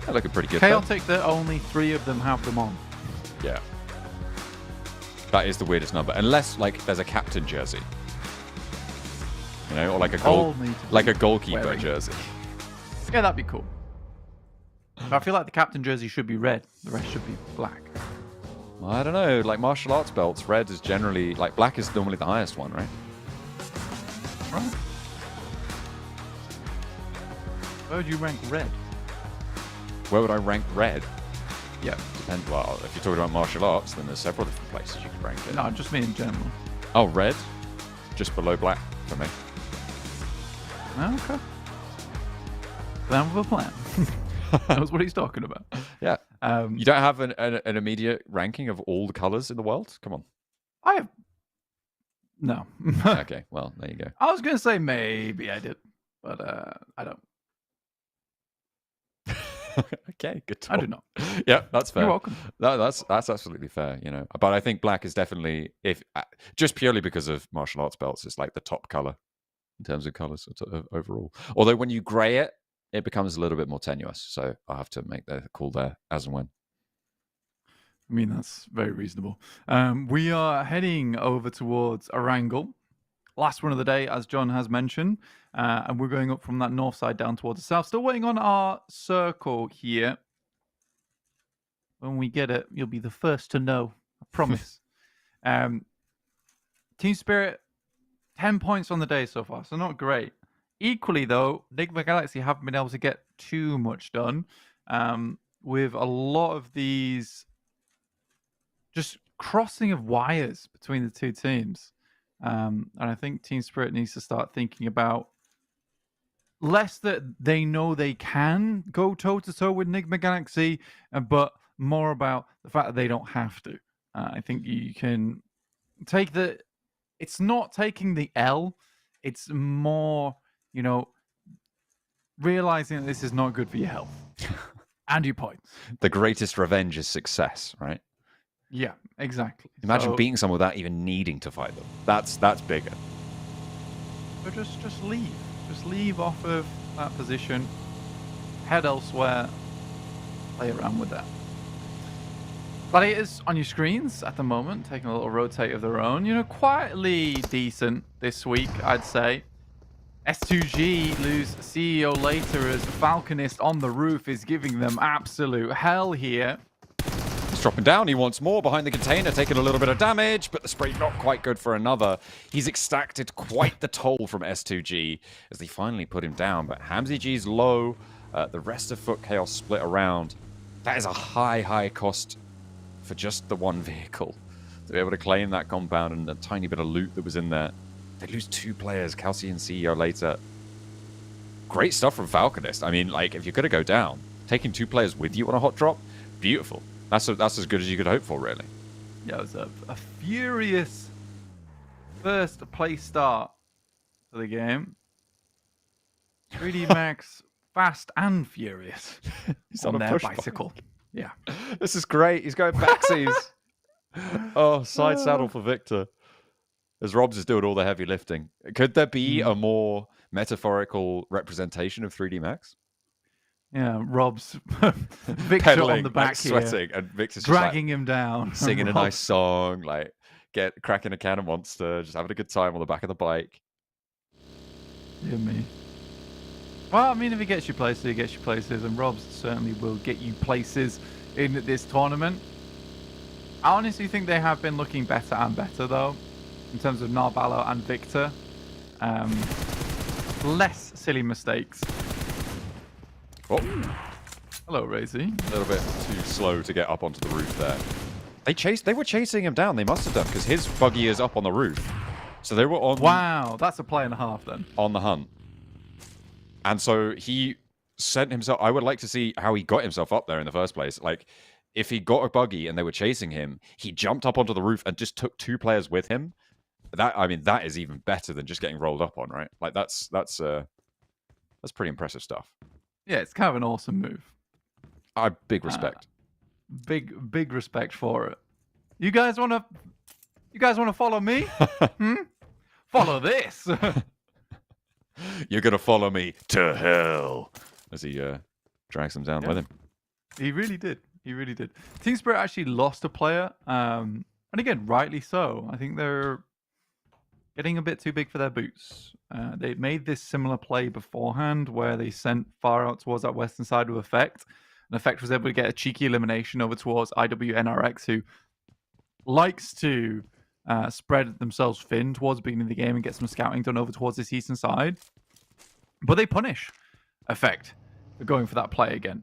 They're looking pretty good. Chaotic that only 3 of them have them on. Yeah. That is the weirdest number. Unless, like, there's a captain jersey. You know, or like a goalkeeper jersey. Yeah, that'd be cool. But I feel like the captain jersey should be red. The rest should be black. I don't know, like martial arts belts, red is generally, like black is normally the highest one, right? Right. Where would you rank red? Where would I rank red? Yeah. Depends, well, if you're talking about martial arts, then there's several different places you could rank it. No, just me in general. Oh, red? Just below black for me. Okay. Plan with a plan. Knows what he's talking about. Yeah. You don't have an immediate ranking of all the colors in the world? Come on. I have... No. Okay, well, there you go. I was going to say maybe I did, but I don't. Okay, good talk. I do not. Yeah, that's fair. You're welcome. That's absolutely fair, you know. But I think black is definitely, if just purely because of martial arts belts, it's like the top color in terms of colors overall. Although when you gray it, it becomes a little bit more tenuous. So I'll have to make the call there as and when. I mean, that's very reasonable. We are heading over towards Erangel. Last one of the day, as John has mentioned. And we're going up from that north side down towards the south. Still waiting on our circle here. When we get it, you'll be the first to know. I promise. Team Spirit, 10 points on the day so far. So not great. Equally, though, NIGMA Galaxy haven't been able to get too much done with a lot of these just crossing of wires between the 2 teams. And I think Team Spirit needs to start thinking about less that they know they can go toe-to-toe with NIGMA Galaxy, but more about the fact that they don't have to. I think you can take the it's not taking the L. It's more, you know, realizing that this is not good for your health and your points. The greatest revenge is success, right? Yeah, exactly. Imagine So- beating someone without even needing to fight them. That's bigger. But just leave. Just leave off of that position. Head elsewhere. Play around with that. Gladiators on your screens at the moment, taking a little rotate of their own. You know, quietly decent this week, I'd say. S2G lose CEO later as Falconist on the roof is giving them absolute hell here. He's dropping down. He wants more behind the container, taking a little bit of damage, but the spray not quite good for another. He's extracted quite the toll from S2G as they finally put him down, but Hamzy G's low. The rest of Foot Chaos split around. That is a high cost for just the one vehicle to be able to claim that compound and the tiny bit of loot that was in there. They lose 2 players, Kelsey and CEO later. Great stuff from Falconist. I mean, like, if you're going to go down, taking 2 players with you on a hot drop, beautiful. That's as good as you could hope for, really. Yeah, it was a furious first play start to the game. 3D Max, fast and furious. He's on on a their push bicycle. Yeah. This is great. He's going backsies. Oh, side saddle for Victor. As Robs is doing all the heavy lifting. Could there be a more metaphorical representation of 3D Max? Yeah, Rob's Victor Pedaling, on the back like, sweating, here, and Victor's just, dragging like, him down, singing a Rob- nice song, like cracking a can of Monster, just having a good time on the back of the bike. Yeah, me. Well, I mean, if he gets you places, he gets you places, and Robs certainly will get you places in this tournament. I honestly think they have been looking better and better, though, in terms of Narvalo and Victor. Less silly mistakes. Oh. Hello, Razy. A little bit too slow to get up onto the roof there. They were chasing him down. They must have done, because his buggy is up on the roof. So they were on. Wow, that's a play and a half then. On the hunt. And so he sent himself. I would like to see how he got himself up there in the first place. Like, if he got a buggy and they were chasing him, he jumped up onto the roof and just took 2 players with him. That is even better than just getting rolled up on, right? Like, that's pretty impressive stuff. Yeah, it's kind of an awesome move. Big respect. Big respect for it. You guys want to follow me? Follow this. You're gonna follow me to hell as he drags them down with him. He really did. He really did. Team Spirit actually lost a player, and again, rightly so. I think they're getting a bit too big for their boots. They made this similar play beforehand where they sent far out towards that western side with Effect. And Effect was able to get a cheeky elimination over towards IWNRX, who likes to spread themselves thin towards the beginning of the game and get some scouting done over towards this eastern side. But they punish Effect for going for that play again.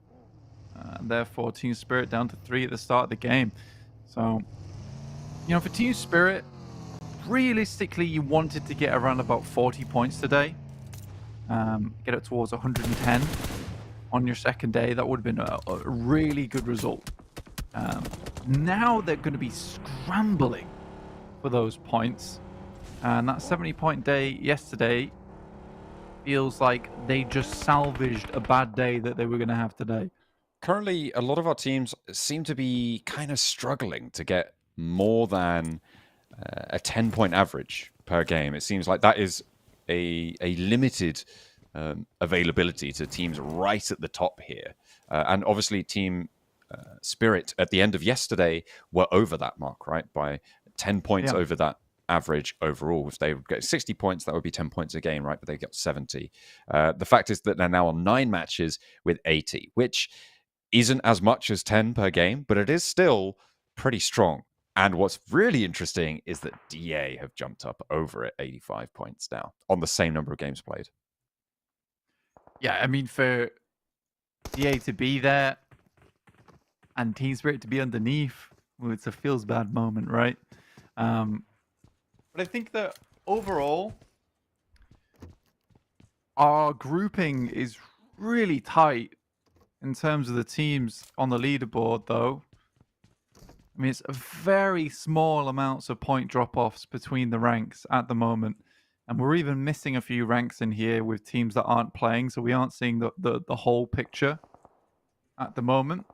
And therefore, Team Spirit down to 3 at the start of the game. So, you know, for Team Spirit, realistically, you wanted to get around about 40 points today. Get it towards 110 on your second day. That would have been a really good result. Now they're going to be scrambling for those points. And that 70-point day yesterday feels like they just salvaged a bad day that they were going to have today. Currently, a lot of our teams seem to be kind of struggling to get more than a 10-point average per game. It seems like that is a limited availability to teams right at the top here. And obviously, Team Spirit at the end of yesterday were over that mark, right? By 10 points over that average overall. If they would get 60 points, that would be 10 points a game, right? But they got 70. The fact is that they're now on 9 matches with 80, which isn't as much as 10 per game, but it is still pretty strong. And what's really interesting is that DA have jumped up over at 85 points now on the same number of games played. Yeah, I mean, for DA to be there and Team Spirit to be underneath, well, it's a feels bad moment, right? But I think that overall, our grouping is really tight in terms of the teams on the leaderboard, though. I mean, it's very small amounts of point drop-offs between the ranks at the moment. And we're even missing a few ranks in here with teams that aren't playing, so we aren't seeing the whole picture at the moment.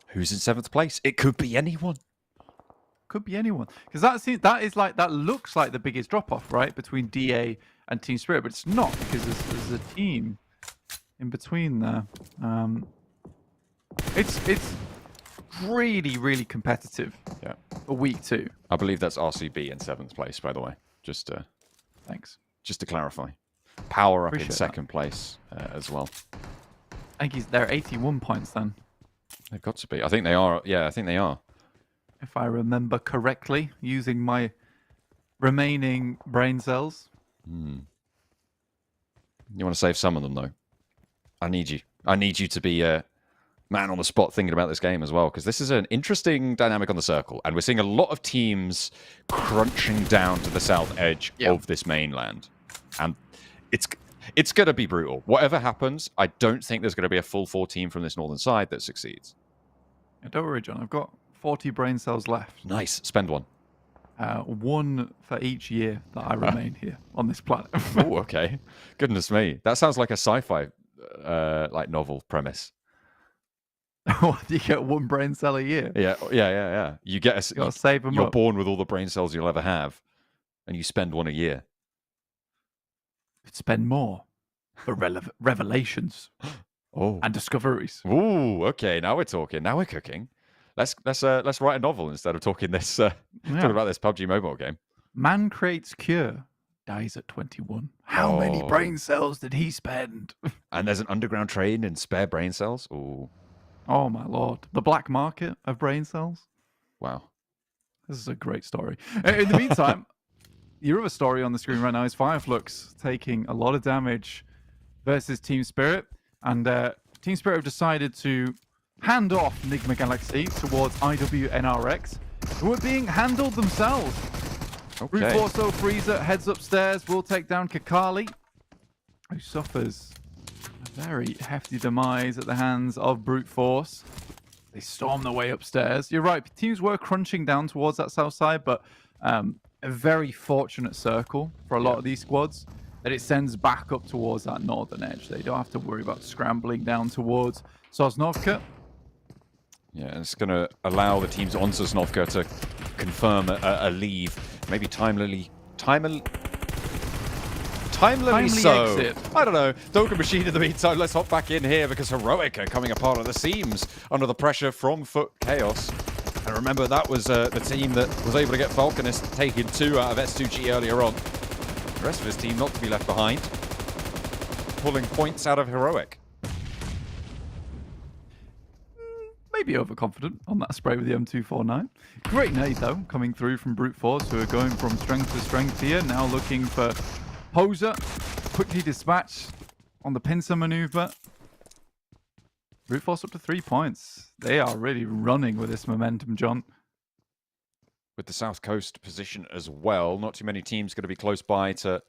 Who's in 7th place? It could be anyone. Could be anyone. Because that looks like the biggest drop-off, right? Between DA and Team Spirit, but it's not, because there's a team in between there. It's really, really competitive. Yeah. For week 2. I believe that's RCB in 7th place, by the way. Just thanks. Just to clarify. Power up Appreciate in 2nd place as well. I think they're 81 points then. They've got to be. I think they are. Yeah, I think they are. If I remember correctly, using my remaining brain cells. You want to save some of them, though. I need you. I need you to be man on the spot thinking about this game as well, because this is an interesting dynamic on the circle, and we're seeing a lot of teams crunching down to the south edge of this mainland, and it's going to be brutal. Whatever happens, I don't think there's going to be a full 4 team from this northern side that succeeds. Yeah, don't worry, John. I've got 40 brain cells left. Nice. Spend one. One for each year that I remain here on this planet. Oh, okay. Goodness me. That sounds like a sci-fi like novel premise. You get 1 brain cell a year. Yeah. You get you gotta save them You're up. born with all the brain cells you'll ever have, and you spend 1 a year. Could spend more for revelations. And discoveries. Ooh, okay. Now we're talking. Now we're cooking. Let's write a novel instead of talking this talking about this PUBG mobile game. Man creates cure, dies at 21. How many brain cells did he spend? And there's an underground trade in spare brain cells. Ooh. Oh my lord. The black market of brain cells. Wow. This is a great story. In the meantime, your other story on the screen right now is FLUX taking a lot of damage versus Team Spirit. And Team Spirit have decided to hand off NIGMA Galaxy towards IWNRX, who are being handled themselves. Okay. Brute Force Freezer heads upstairs, will take down Kakali, who suffers a very hefty demise at the hands of Brute Force. They storm their way upstairs. You're right, teams were crunching down towards that south side, but a very fortunate circle for a lot of these squads that it sends back up towards that northern edge. They don't have to worry about scrambling down towards Sosnovka. Yeah, and it's going to allow the teams on Sosnovka to confirm a leave. Maybe timely so. Exit. I don't know. Doka Machine in the meantime. Let's hop back in here because Heroic are coming apart at the seams under the pressure from Foot Chaos. And remember, that was the team that was able to get Falconist taking 2 out of S2G earlier on. The rest of his team not to be left behind. Pulling points out of Heroic. Maybe overconfident on that spray with the M249. Great nade, though, coming through from Brute Force, who are going from strength to strength here. Now looking for Poser. Quickly dispatched on the pincer maneuver. Brute Force up to 3 points. They are really running with this momentum, John. With the South Coast position as well. Not too many teams going to be close by to...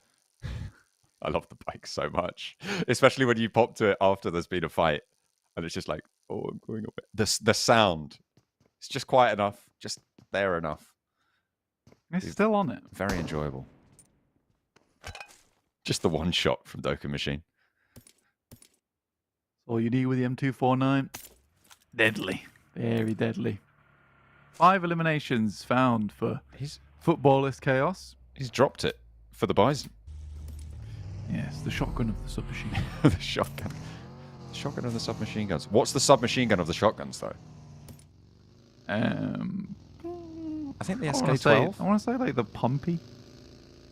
I love the bike so much. Especially when you pop to it after there's been a fight. And it's just like, oh, I'm going up. The sound. It's just quiet enough. Just there enough. It's still on it. Very enjoyable. Just the one shot from Doka Machine. All you need with the M249. Deadly. Very deadly. 5 eliminations found for Footballist Chaos. He's dropped it for the Bison. Yes, the shotgun of the submachine. The shotgun. The shotgun of the submachine guns. What's the submachine gun of the shotguns, though? I think the SK-12. I want to say like the Pumpy.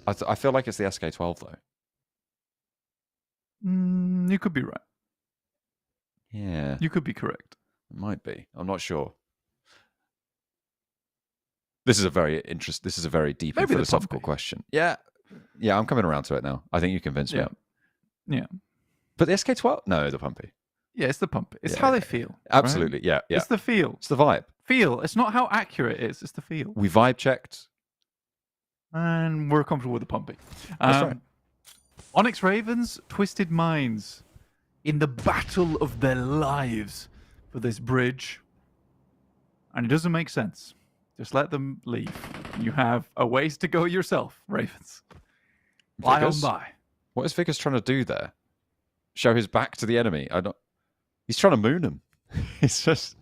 I feel like it's the SK-12, though. You could be right. Yeah. You could be correct. It might be. I'm not sure. This is a very deep and philosophical question. Yeah. Yeah, I'm coming around to it now. I think you convinced me. Yeah. But the SK-12? No, the Pumpy. Yeah, it's the Pumpy. It's how they feel. Absolutely. Right? Yeah. It's the feel. It's the vibe. Feel. It's not how accurate it is. It's the feel. We vibe checked. And we're comfortable with the Pumpy. That's right. Onyx Ravens, Twisted Minds in the battle of their lives for this bridge. And it doesn't make sense. Just let them leave. You have a ways to go yourself, Ravens. Lie on by. What is Vickers trying to do there? Show his back to the enemy? He's trying to moon him. He's just...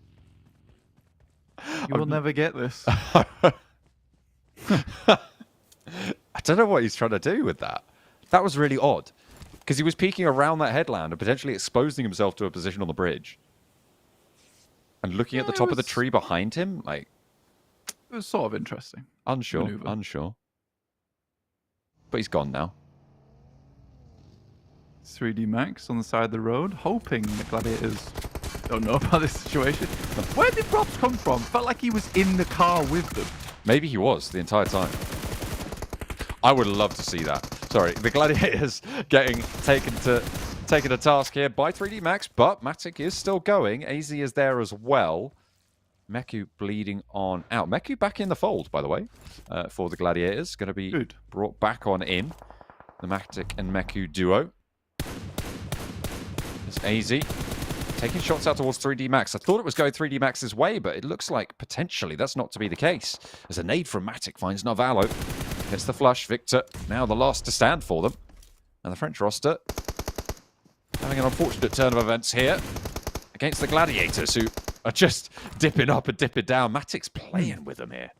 You will never get this. I don't know what he's trying to do with that. That was really odd. Because he was peeking around that headland and potentially exposing himself to a position on the bridge. And looking at the top of the tree behind him, like... It was sort of interesting. Unsure, maneuver. unsure. But he's gone now. 3D Max on the side of the road, hoping the Gladiators don't know about this situation. Where did Robs come from? Felt like he was in the car with them. Maybe he was the entire time. I would love to see that. Sorry, the Gladiators getting taken to task here by 3D Max, but Matic is still going. AZ is there as well. Meku bleeding on out. Meku back in the fold, by the way, for the Gladiators. Going to be brought back on in. The Matic and Meku duo. It's AZ taking shots out towards 3D Max. I thought it was going 3D Max's way, but it looks like potentially that's not to be the case. As a nade from Matic finds Narvalo. Hits the flush. Victor, now the last to stand for them. And the French roster having an unfortunate turn of events here against the Gladiators, who are just dipping up and dipping down. Matic's playing with them here.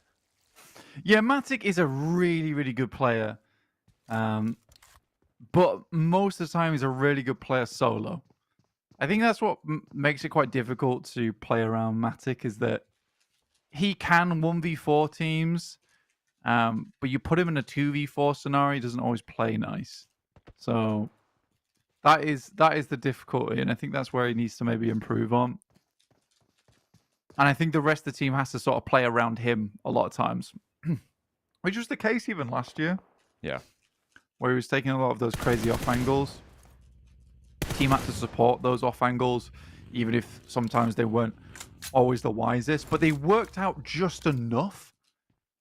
Yeah, Matic is a really, really good player. But most of the time, he's a really good player solo. I think that's what makes it quite difficult to play around Matic, is that he can 1v4 teams, but you put him in a 2v4 scenario, he doesn't always play nice. So that is the difficulty, and I think that's where he needs to maybe improve on. And I think the rest of the team has to sort of play around him a lot of times, which was the case even last year. Yeah. Where he was taking a lot of those crazy off angles. Team had to support those off angles, even if sometimes they weren't always the wisest. But they worked out just enough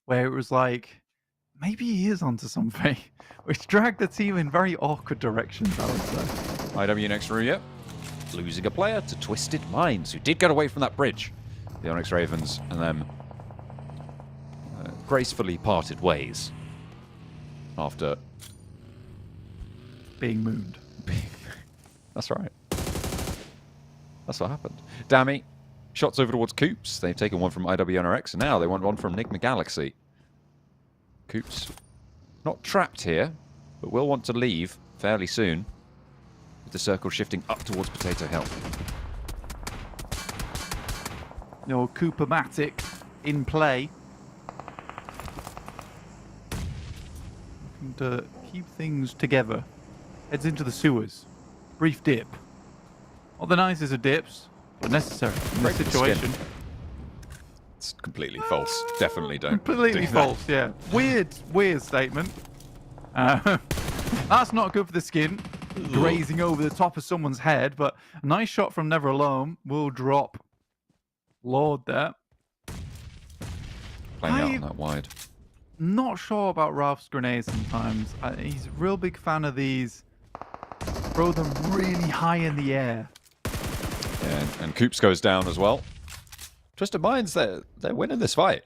where it was like, maybe he is onto something, which dragged the team in very awkward directions, I would say. IW next Ruya, losing a player to Twisted Minds, who did get away from that bridge. The Onyx Ravens and them gracefully parted ways after being mooned. That's right. That's what happened. Dammy, shots over towards Coops. They've taken one from IWNRX, and now they want one from Nigma Galaxy. Coops, not trapped here, but will want to leave fairly soon, with the circle shifting up towards Potato Hill. No, Cooper-matic in play. Looking to keep things together. Heads into the sewers. Brief dip. Not the nicest of dips, but necessary in this situation. It's completely false. Definitely don't. Completely do false, yeah. Weird statement. That's not good for the skin. Grazing over the top of someone's head, but a nice shot from Never Alone will drop Lord there. Playing out on that wide. Not sure about Ralph's grenades sometimes. He's a real big fan of these. Throw them really high in the air. Yeah, and Coops goes down as well. Twisted Minds, they're winning this fight.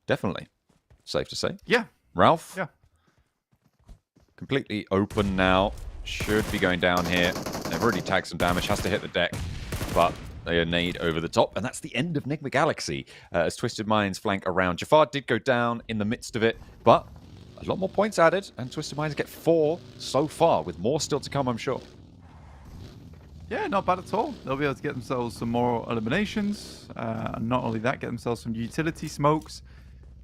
Definitely. Safe to say. Yeah. Ralph. Yeah. Completely open now. Should be going down here. They've already tagged some damage. Has to hit the deck. But they nade over the top. And that's the end of Nigma Galaxy. As Twisted Minds flank around. Jafar did go down in the midst of it. But a lot more points added. And Twisted Minds get 4 so far. With more still to come, I'm sure. Yeah, not bad at all. They'll be able to get themselves some more eliminations. And not only that, get themselves some utility smokes.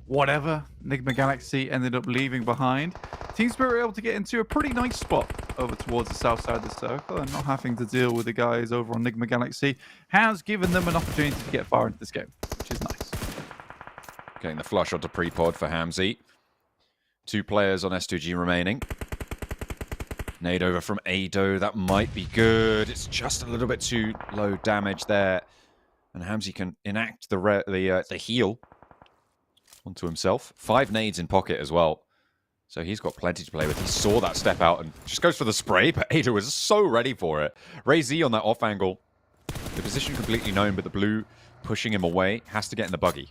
Whatever Nigma Galaxy ended up leaving behind. Team Spirit were able to get into a pretty nice spot over towards the south side of the circle, and not having to deal with the guys over on Nigma Galaxy has given them an opportunity to get far into this game, which is nice. Getting the flush onto pre-pod for Hamzy. 2 players on S2G remaining. Nade over from Ado. That might be good. It's just a little bit too low damage there. And Hamzy can enact the heal onto himself. 5 nades in pocket as well. So he's got plenty to play with. He saw that step out and just goes for the spray, but Ado was so ready for it. Ray Z on that off angle. The position completely known, but the blue pushing him away. Has to get in the buggy.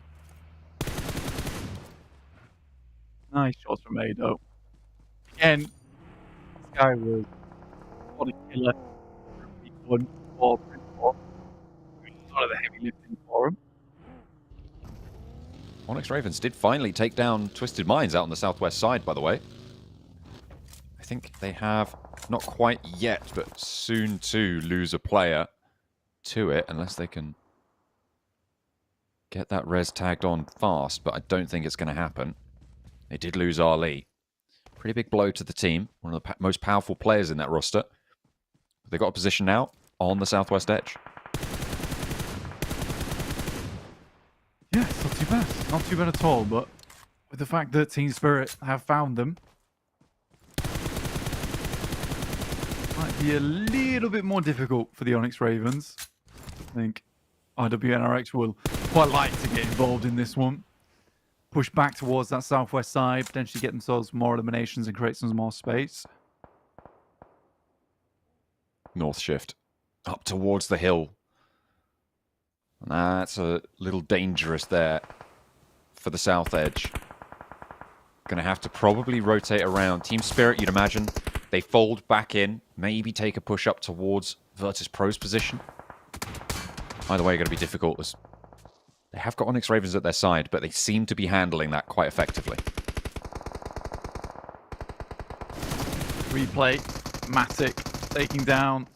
Nice shots from Ado. Again, this guy was what a killer. He won 4 4. A lot of the heavy lifting for him. Onyx Ravens did finally take down Twisted Minds out on the southwest side, by the way. I think they have, not quite yet, but soon to lose a player to it, unless they can get that res tagged on fast, but I don't think it's going to happen. They did lose Ali. Pretty big blow to the team. One of the most powerful players in that roster. They got a position now on the southwest edge. Yeah, it's not too bad. Not too bad at all, but with the fact that Team Spirit have found them, might be a little bit more difficult for the Onyx Ravens. I think IWNRX will quite like to get involved in this one. Push back towards that southwest side, potentially get themselves more eliminations and create some more space. North shift. Up towards the hill. And that's a little dangerous there for the south edge. Gonna have to probably rotate around. Team Spirit, you'd imagine, they fold back in, maybe take a push up towards Virtus Pro's position. Either way, going to be difficult. As they have got Onyx Ravens at their side, but they seem to be handling that quite effectively. Replay, Matic taking down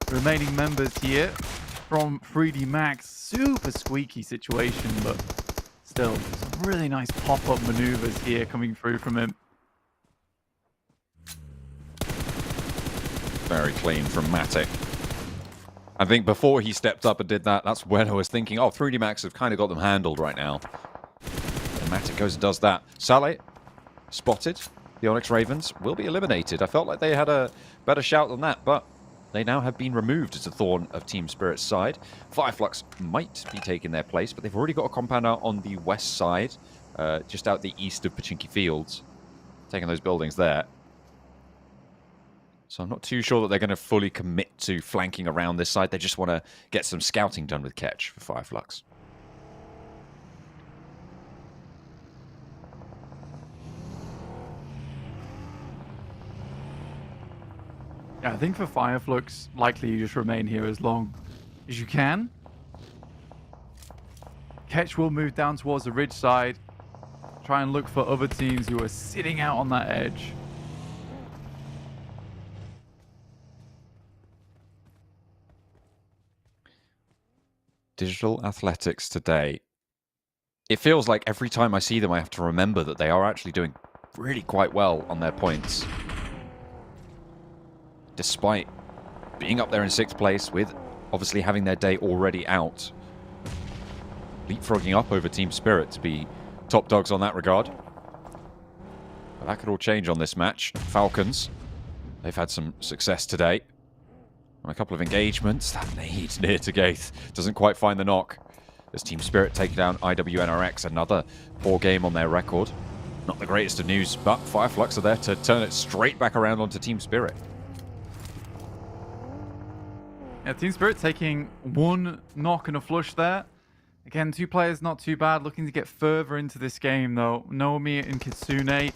the remaining members here from 3D Max. Super squeaky situation, but still some really nice pop-up maneuvers here coming through from him. Very clean from Matic. I think before he stepped up and did that, that's when I was thinking, oh, 3D Max have kind of got them handled right now. And Matic goes and does that. Saleh spotted. The Onyx Ravens will be eliminated. I felt like they had a better shout than that, but they now have been removed as a thorn of Team Spirit's side. FLUX might be taking their place, but they've already got a compound out on the west side, just out the east of Pachinki Fields, taking those buildings there. So I'm not too sure that they're going to fully commit to flanking around this side. They just want to get some scouting done with Ketch for FLUX. Yeah, I think for FLUX, likely you just remain here as long as you can. Ketch will move down towards the ridge side. Try and look for other teams who are sitting out on that edge. Digital Athletics today. It feels like every time I see them, I have to remember that they are actually doing really quite well on their points. Despite being up there in 6th place with obviously having their day already out. Leapfrogging up over Team Spirit to be top dogs on that regard. But that could all change on this match. Falcons, they've had some success today. On a couple of engagements. That nade near to Gaith doesn't quite find the knock. As Team Spirit take down IWNRX, another poor game on their record. Not the greatest of news, but FLUX are there to turn it straight back around onto Team Spirit. Yeah, Team Spirit taking one knock and a flush there. Again, 2 players, not too bad. Looking to get further into this game, though. Nomi and Kitsune.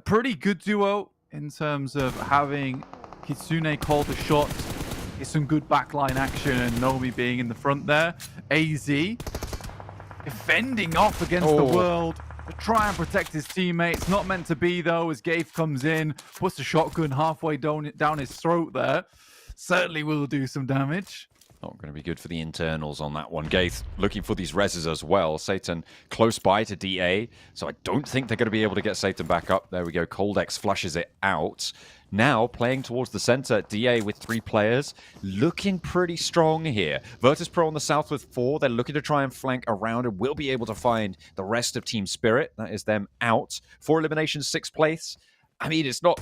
Pretty good duo in terms of having Kitsune call the shots. Get some good backline action and Nomi being in the front there. AZ defending off against the world to try and protect his teammates. Not meant to be, though, as Gaith comes in, puts a shotgun halfway down his throat there. Certainly will do some damage. Not going to be good for the internals on that one. Gaith looking for these reses as well. Satan close by to DA, so I don't think they're going to be able to get Satan back up. There we go. Coldex flushes it out. Now playing towards the center, DA with 3 players. Looking pretty strong here. Virtus Pro on the south with 4. They're looking to try and flank around and will be able to find the rest of Team Spirit. That is them out. 4 eliminations, 6th place. I mean, it's not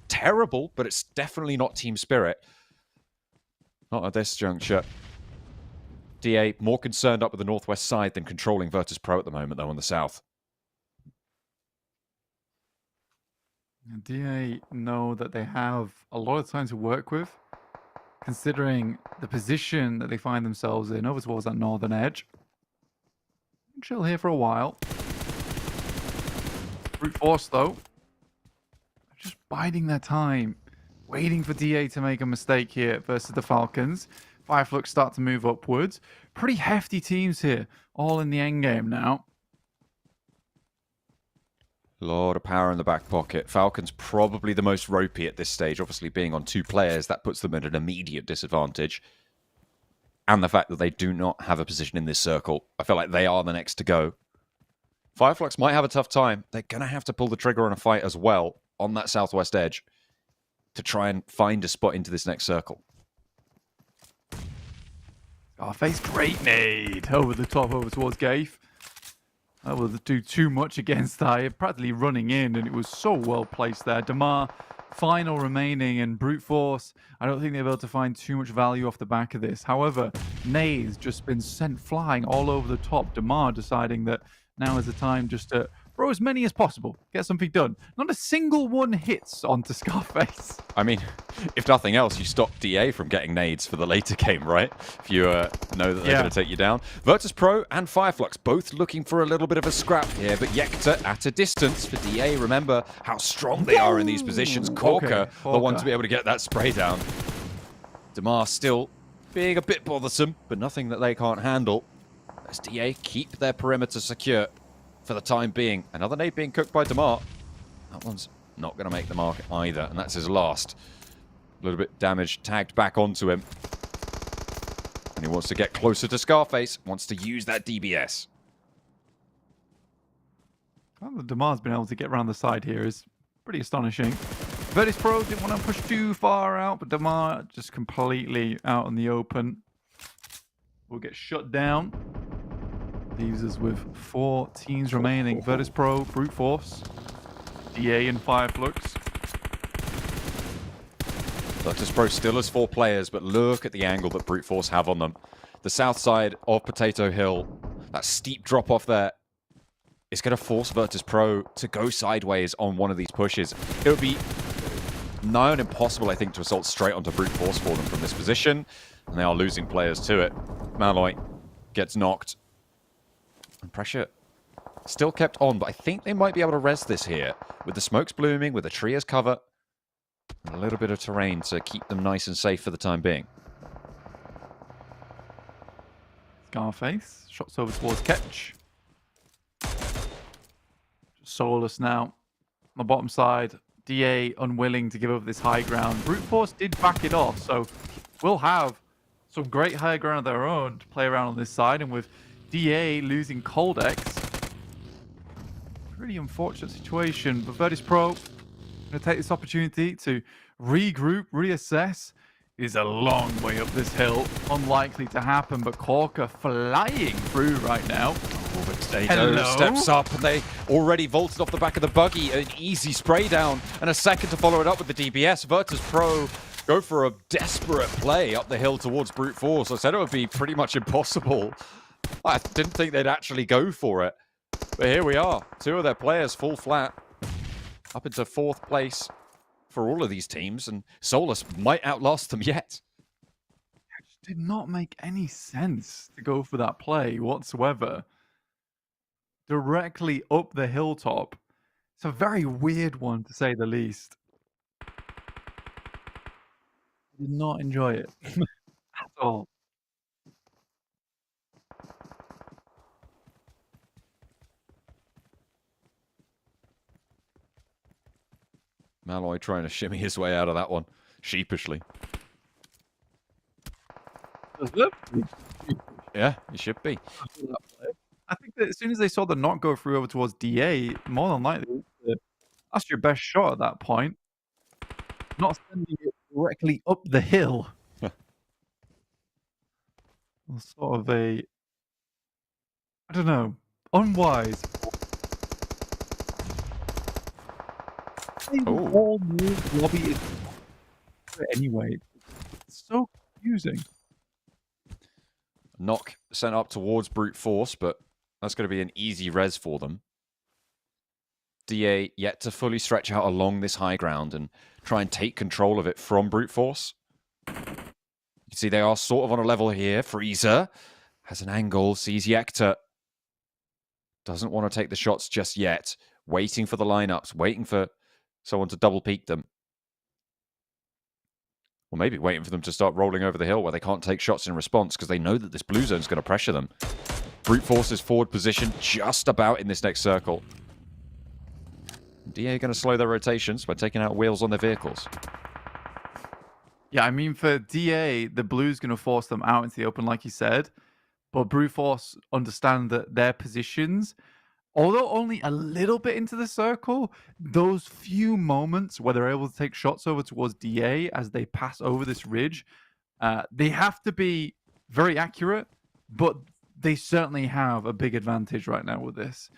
terrible, but it's definitely not Team Spirit. Not at this juncture. DA more concerned up with the northwest side than controlling Virtus Pro at the moment, though, on the south. DA know that they have a lot of time to work with. considering the position that they find themselves in over towards that northern edge. Chill here for a while. Brute force, though. Just biding their time. Waiting for DA to make a mistake here versus the Falcons. FLUX start to move upwards. Pretty hefty teams here. All in the endgame now. A lot of power in the back pocket. Falcons probably the most ropey at this stage. Obviously, being on 2 players, that puts them at an immediate disadvantage. And the fact that they do not have a position in this circle. I feel like they are the next to go. FLUX might have a tough time. They're going to have to pull the trigger on a fight as well on that southwest edge to try and find a spot into this next circle. Scarface, great nade over the top, over towards Gafe. That will do too much against that. Practically running in, and it was so well placed there. Damar, final remaining, and Brute Force. I don't think they'll be able to find too much value off the back of this. However, nade's just been sent flying all over the top. Damar deciding that now is the time just to throw as many as possible. Get something done. Not a single one hits onto Scarface. I mean, if nothing else, you stop DA from getting nades for the later game, right? If you know that they're going to take you down. Virtus.pro and FLUX both looking for a little bit of a scrap here, but Yekta at a distance for DA. Remember how strong they are in these positions. Corker, the one to be able to get that spray down. Damar still being a bit bothersome, but nothing that they can't handle. As DA keep their perimeter secure for the time being. Another nade being cooked by Damar. That one's not going to make the mark either, and that's his last. A little bit damage tagged back onto him. And he wants to get closer to Scarface, wants to use that DBS. Well, Damar's been able to get around the side here is pretty astonishing. Virtus.pro didn't want to push too far out, but Damar just completely out in the open. Will get shut down. Leaves us with 4 teams remaining. Virtus.pro, Brute Force, DA and FLUX. Virtus.pro still has 4 players, but look at the angle that Brute Force have on them. The south side of Potato Hill, that steep drop off there, is going to force Virtus.pro to go sideways on one of these pushes. It would be nigh on impossible, I think, to assault straight onto Brute Force for them from this position. And they are losing players to it. Malloy gets knocked. And pressure still kept on, but I think they might be able to res this here. With the smokes blooming, with a tree as cover, and a little bit of terrain to keep them nice and safe for the time being. Scarface, shots over towards Ketch. Soulless now. On the bottom side, DA unwilling to give up this high ground. Brute Force did back it off, so we'll have some great high ground of their own to play around on this side, and with DA losing Coldex. Pretty unfortunate situation, but Virtus.pro going to take this opportunity to regroup, reassess. It is a long way up this hill. Unlikely to happen, but Corker flying through right now. Potato steps up, and they already vaulted off the back of the buggy. An easy spray down, and a second to follow it up with the DBS. Virtus.pro go for a desperate play up the hill towards Brute Force. I said it would be pretty much impossible. I didn't think they'd actually go for it. But here we are. 2 of their players full flat. Up into 4th place for all of these teams. And Solus might outlast them yet. It just did not make any sense to go for that play whatsoever. Directly up the hilltop. It's a very weird one, to say the least. I did not enjoy it at all. Malloy trying to shimmy his way out of that one, sheepishly. Yeah, he should be. I think that as soon as they saw the knock go through over towards DA, more than likely, that's your best shot at that point. Not sending it directly up the hill. Sort of a, I don't know, unwise. Whole new lobby is anyway. It's so confusing. Knock sent up towards Brute Force, but that's going to be an easy res for them. DA yet to fully stretch out along this high ground and try and take control of it from Brute Force. You can see they are sort of on a level here. Freezer has an angle, sees Yekta. Doesn't want to take the shots just yet. Waiting for the lineups, waiting for someone to double peek them. Or maybe waiting for them to start rolling over the hill where they can't take shots in response because they know that this blue zone is going to pressure them. Brute Force's forward position just about in this next circle. DA going to slow their rotations by taking out wheels on their vehicles. Yeah, I mean, for DA, the blue's going to force them out into the open, like you said. But Brute Force understand that their positions, although only a little bit into the circle, those few moments where they're able to take shots over towards DA as they pass over this ridge, they have to be very accurate, but they certainly have a big advantage right now with this.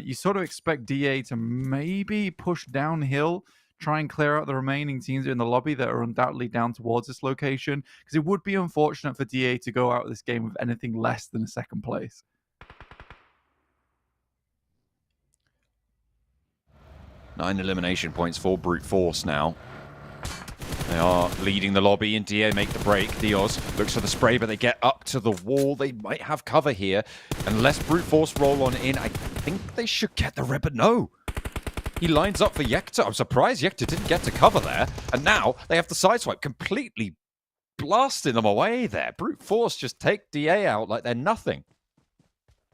You sort of expect DA to maybe push downhill, try and clear out the remaining teams in the lobby that are undoubtedly down towards this location, because it would be unfortunate for DA to go out of this game with anything less than a second place. Nine elimination points for Brute Force now. They are leading the lobby, and DA make the break. Dios looks for the spray, but they get up to the wall. They might have cover here. Unless Brute Force roll on in, I think they should get the red, but no. He lines up for Yekta. I'm surprised Yekta didn't get to cover there. And now they have the sideswipe, completely blasting them away there. Brute Force just take DA out like they're nothing.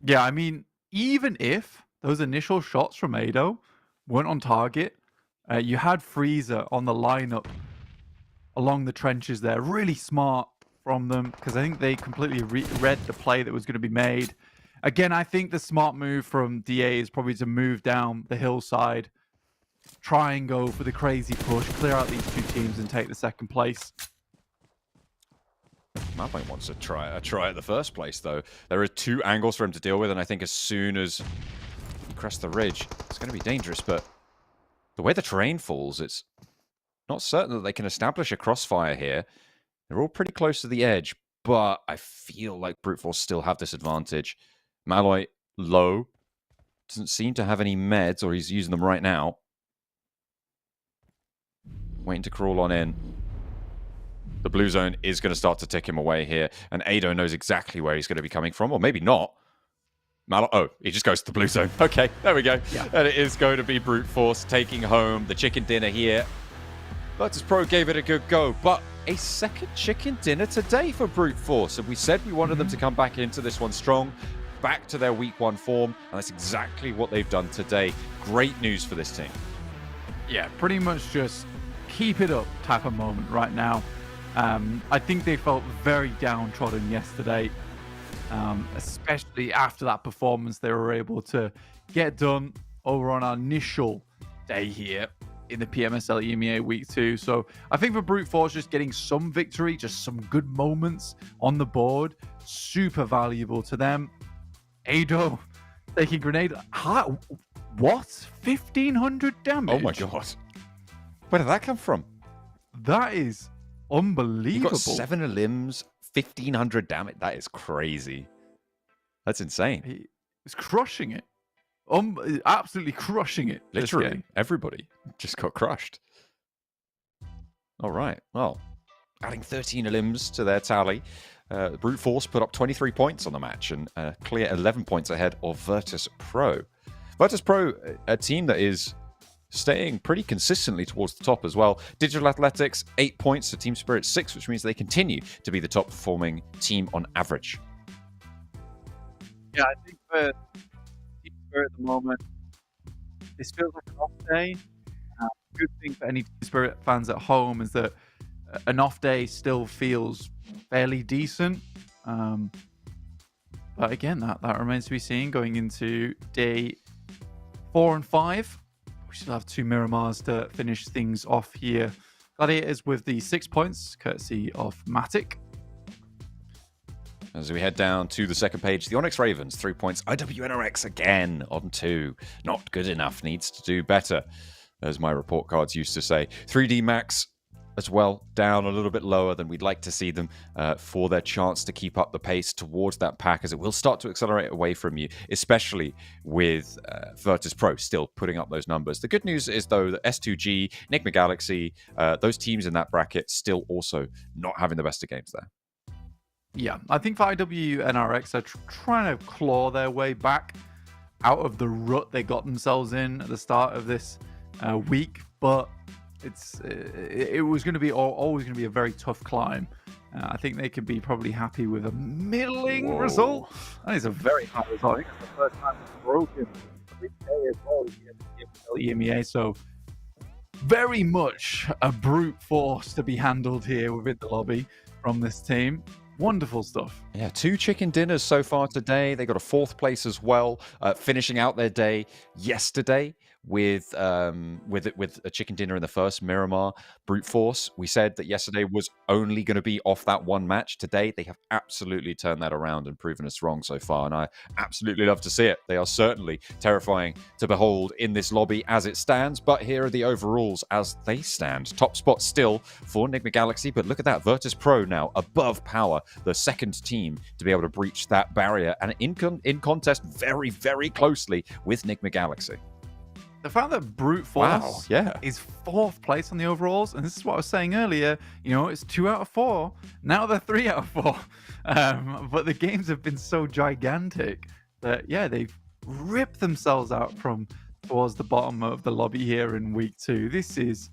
Yeah, I mean, even if those initial shots from Ado weren't on target, you had Freezer on the lineup along the trenches there. Really smart from them, because I think they completely read the play that was going to be made. Again, I think the smart move from DA is probably to move down the hillside, try and go for the crazy push, clear out these two teams and take the second place. Malphite wants to try at the first place, though. There are two angles for him to deal with, and I think as soon as he crests the ridge, it's going to be dangerous, but the way the terrain falls, it's not certain that they can establish a crossfire here. They're all pretty close to the edge, but I feel like Brute Force still have this advantage. Malloy low. Doesn't seem to have any meds, or he's using them right now. Waiting to crawl on in. The blue zone is going to start to tick him away here, and Ado knows exactly where he's going to be coming from, or maybe not. Oh, he just goes to the blue zone. Okay, there we go. Yeah. And it is going to be Brute Force taking home the chicken dinner here. Virtus Pro gave it a good go, but a second chicken dinner today for Brute Force. And we said we wanted them to come back into this one strong, back to their week one form, and that's exactly what they've done today. Great news for this team. Yeah, pretty much just keep it up type of moment right now. I think they felt very downtrodden yesterday, especially after that performance they were able to get done over on our initial day here in the PMSL EMEA Week 2. So I think for Brute Force, just getting some victory, just some good moments on the board, super valuable to them. Ado taking grenade. What? 1,500 damage? Oh my god. Where did that come from? That is unbelievable. He got 7 limbs, 1,500 damage. That is crazy. That's insane. He's crushing it. Absolutely crushing it. Literally, everybody just got crushed. All right. Well, adding 13 limbs to their tally. Brute Force put up 23 points on the match and clear 11 points ahead of Virtus Pro. Virtus Pro, a team that is staying pretty consistently towards the top as well. Digital Athletics, 8 points to Team Spirit 6, which means they continue to be the top performing team on average. Yeah, I think for Team Spirit at the moment, this feels like an off day. Good thing for any Team Spirit fans at home is that an off day still feels fairly decent. But again, that remains to be seen going into day 4 and 5. We still have 2 Miramars to finish things off here. Gladiators with the 6 points, courtesy of Matic. As we head down to the second page, the Onyx Ravens, 3 points. IWNRX again on 2. Not good enough, needs to do better, as my report cards used to say. 3D Max, as well, down a little bit lower than we'd like to see them for their chance to keep up the pace towards that pack, as it will start to accelerate away from you, especially with Virtus Pro still putting up those numbers. The good news is, though, that S2G, NIGMA Galaxy, those teams in that bracket still also not having the best of games there. Yeah, I think for IWNRX are trying to claw their way back out of the rut they got themselves in at the start of this week, but it was going to be always going to be a very tough climb. I think they could be probably happy with a middling result. I think it's a very high result. I think it's the first time it's broken the day as well in the EMEA, so very much a brute force to be handled here within the lobby from this team. Wonderful stuff. Yeah, 2 chicken dinners so far today. They got a 4th place as well, finishing out their day yesterday with a chicken dinner in the first Miramar brute force. We said that yesterday was only going to be off that one match. Today, they have absolutely turned that around and proven us wrong so far, and I absolutely love to see it. They are certainly terrifying to behold in this lobby as it stands, but here are the overalls as they stand. Top spot still for NIGMA Galaxy, but look at that. Virtus Pro now above Power, the second team to be able to breach that barrier, and in contest very, very closely with NIGMA Galaxy. The fact that Brute Force is 4th place on the overalls, and this is what I was saying earlier, it's 2 out of 4. Now they're 3 out of 4. But the games have been so gigantic that, they've ripped themselves out from towards the bottom of the lobby here in week 2. This is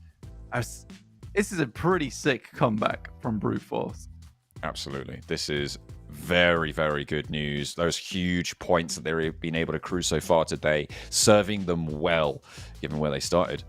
a pretty sick comeback from Brute Force. Absolutely. This is very, very good news. Those huge points that they've been able to accrue so far today, serving them well, given where they started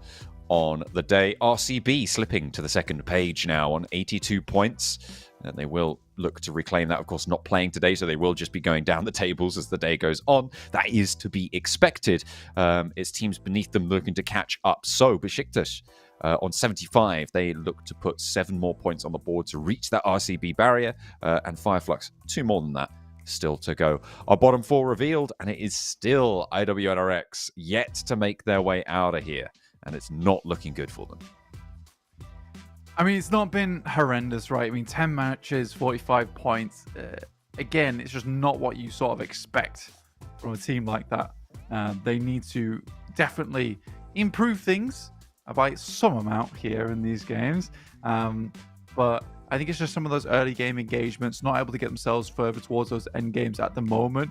on the day. RCB slipping to the second page now on 82 points. And they will look to reclaim that. Of course, not playing today, so they will just be going down the tables as the day goes on. That is to be expected. It's teams beneath them looking to catch up. So, BEŞİKTAŞ on 75, they look to put 7 more points on the board to reach that RCB barrier, and FLUX 2 more than that still to go. Our bottom 4 revealed, and it is still IWNRX yet to make their way out of here, and it's not looking good for them. I mean, it's not been horrendous, right? I mean, 10 matches, 45 points. Again, it's just not what you sort of expect from a team like that. They need to definitely improve things by some amount here in these games. But I think it's just some of those early game engagements, not able to get themselves further towards those end games at the moment.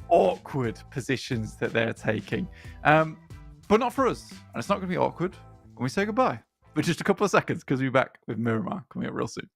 Awkward positions that they're taking. But not for us. And it's not going to be awkward when we say goodbye. For just a couple of seconds, because we'll be back with Miramar coming up real soon.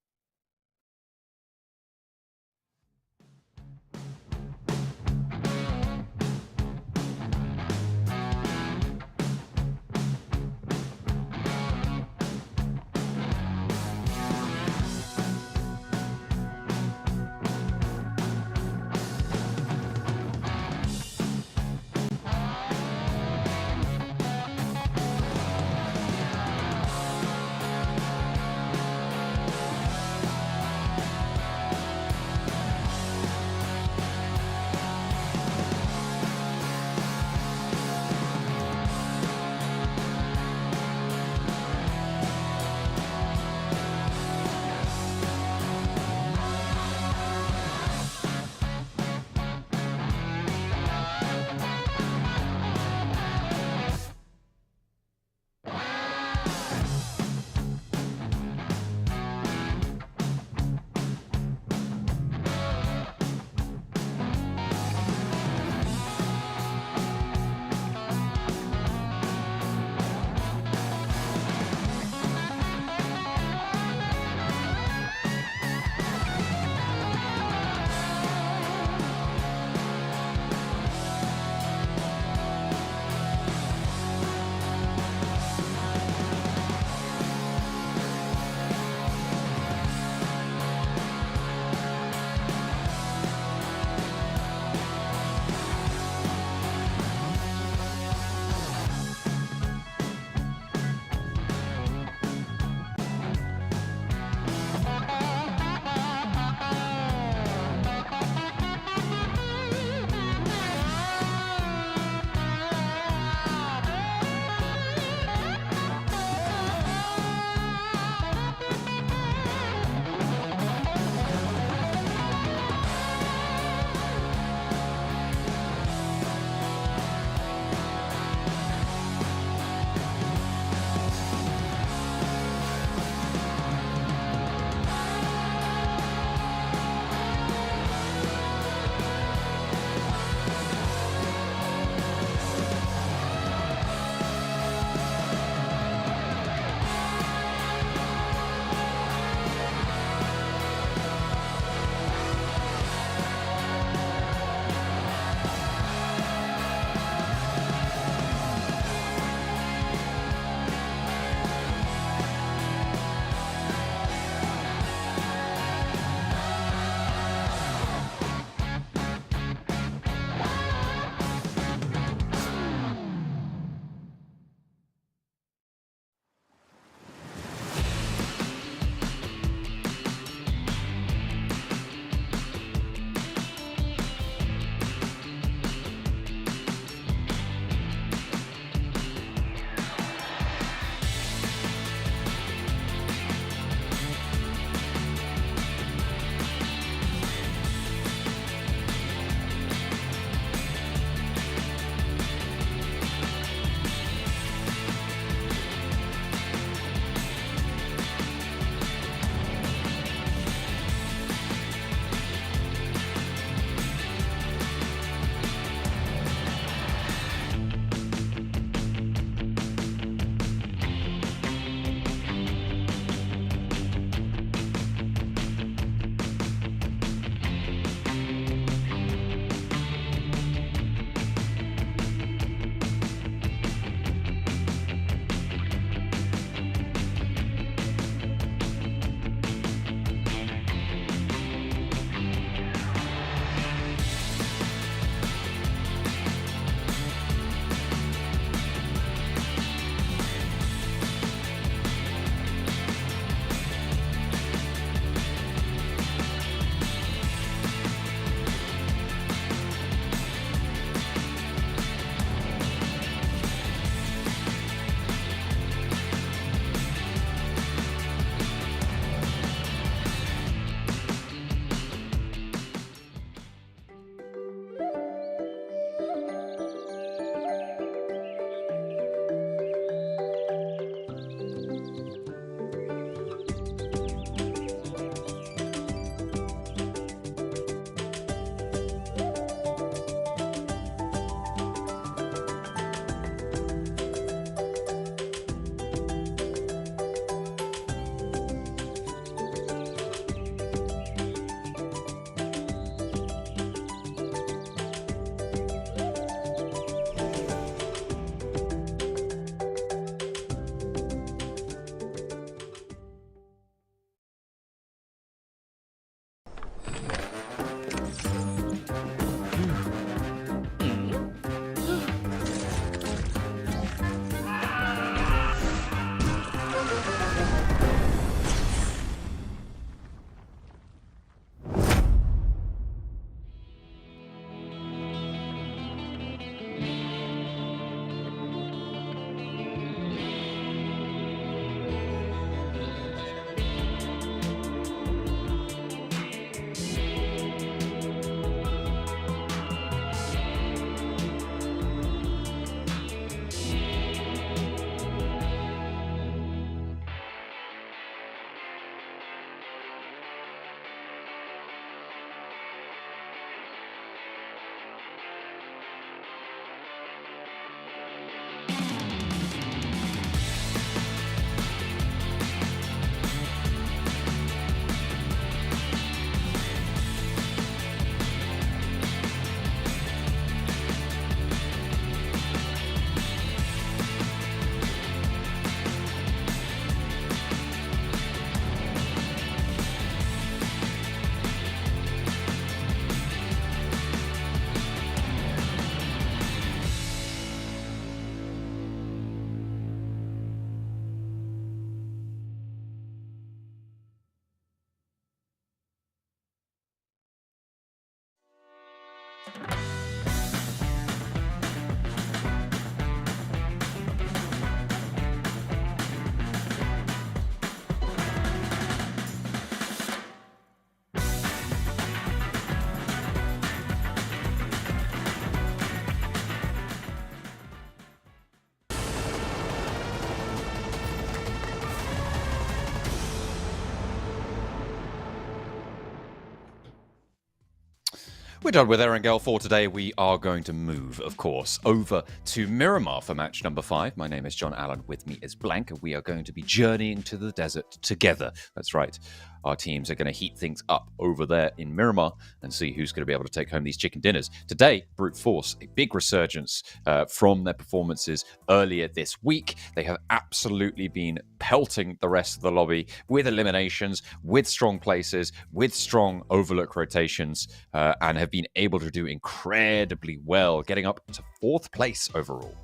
We're done with Erangel for today. We are going to move, of course, over to Miramar for match number 5. My name is John Allen. With me is Blank, and we are going to be journeying to the desert together. That's right. Our teams are going to heat things up over there in Miramar and see who's going to be able to take home these chicken dinners. Today, Brute Force, a big resurgence from their performances earlier this week. They have absolutely been pelting the rest of the lobby with eliminations, with strong places, with strong overlook rotations, and have been able to do incredibly well, getting up to 4th place overall.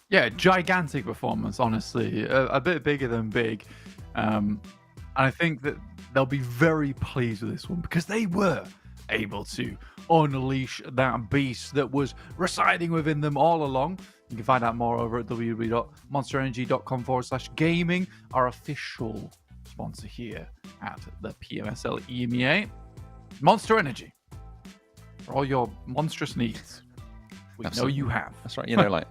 Yeah, gigantic performance, honestly. A bit bigger than big. And I think that they'll be very pleased with this one because they were able to unleash that beast that was residing within them all along. You can find out more over at www.monsterenergy.com/gaming, our official sponsor here at the PMSL EMEA. Monster Energy. For all your monstrous needs. We Absolutely. know you have. That's right. You know, like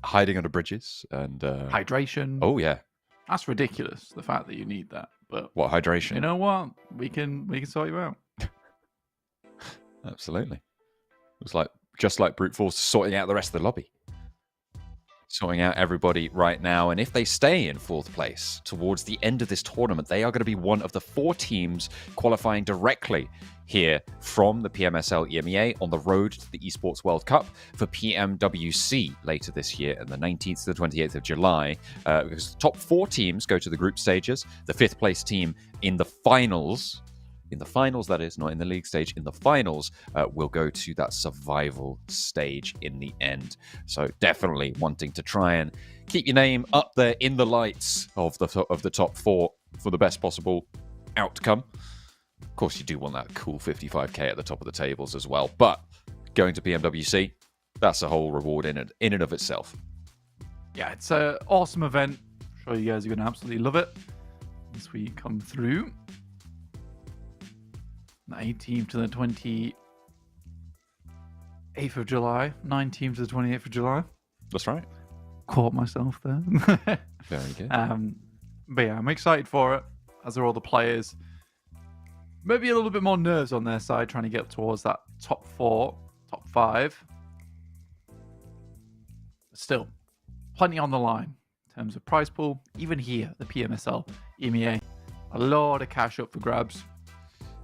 hiding under bridges and hydration. Oh, yeah. That's ridiculous, the fact that you need that. But what, hydration? You know what? We can sort you out. Absolutely. It's like just like Brute Force sorting out the rest of the lobby. Sorting out everybody right now. And if they stay in 4th place towards the end of this tournament, they are going to be one of the 4 teams qualifying directly here from the PMSL EMEA on the road to the ESPORTS World Cup for PMWC later this year on the 19th to the 28th of July. Because the top 4 teams go to the group stages. The 5th place team in the finals, that is, not in the league stage, in the finals, will go to that survival stage in the end. So definitely wanting to try and keep your name up there in the lights of the top 4 for the best possible outcome. Of course, you do want that cool 55k at the top of the tables as well. But going to PMWC, that's a whole reward in and of itself. Yeah, it's an awesome event. I'm sure you guys are going to absolutely love it as we come through. The 18th to the 28th of July. 19th to the 28th of July. That's right. Caught myself there. Very good. But yeah, I'm excited for it, as are all the players. Maybe a little bit more nerves on their side, trying to get towards that top 4, top 5. But still, plenty on the line in terms of prize pool. Even here, the PMSL EMEA, a lot of cash up for grabs.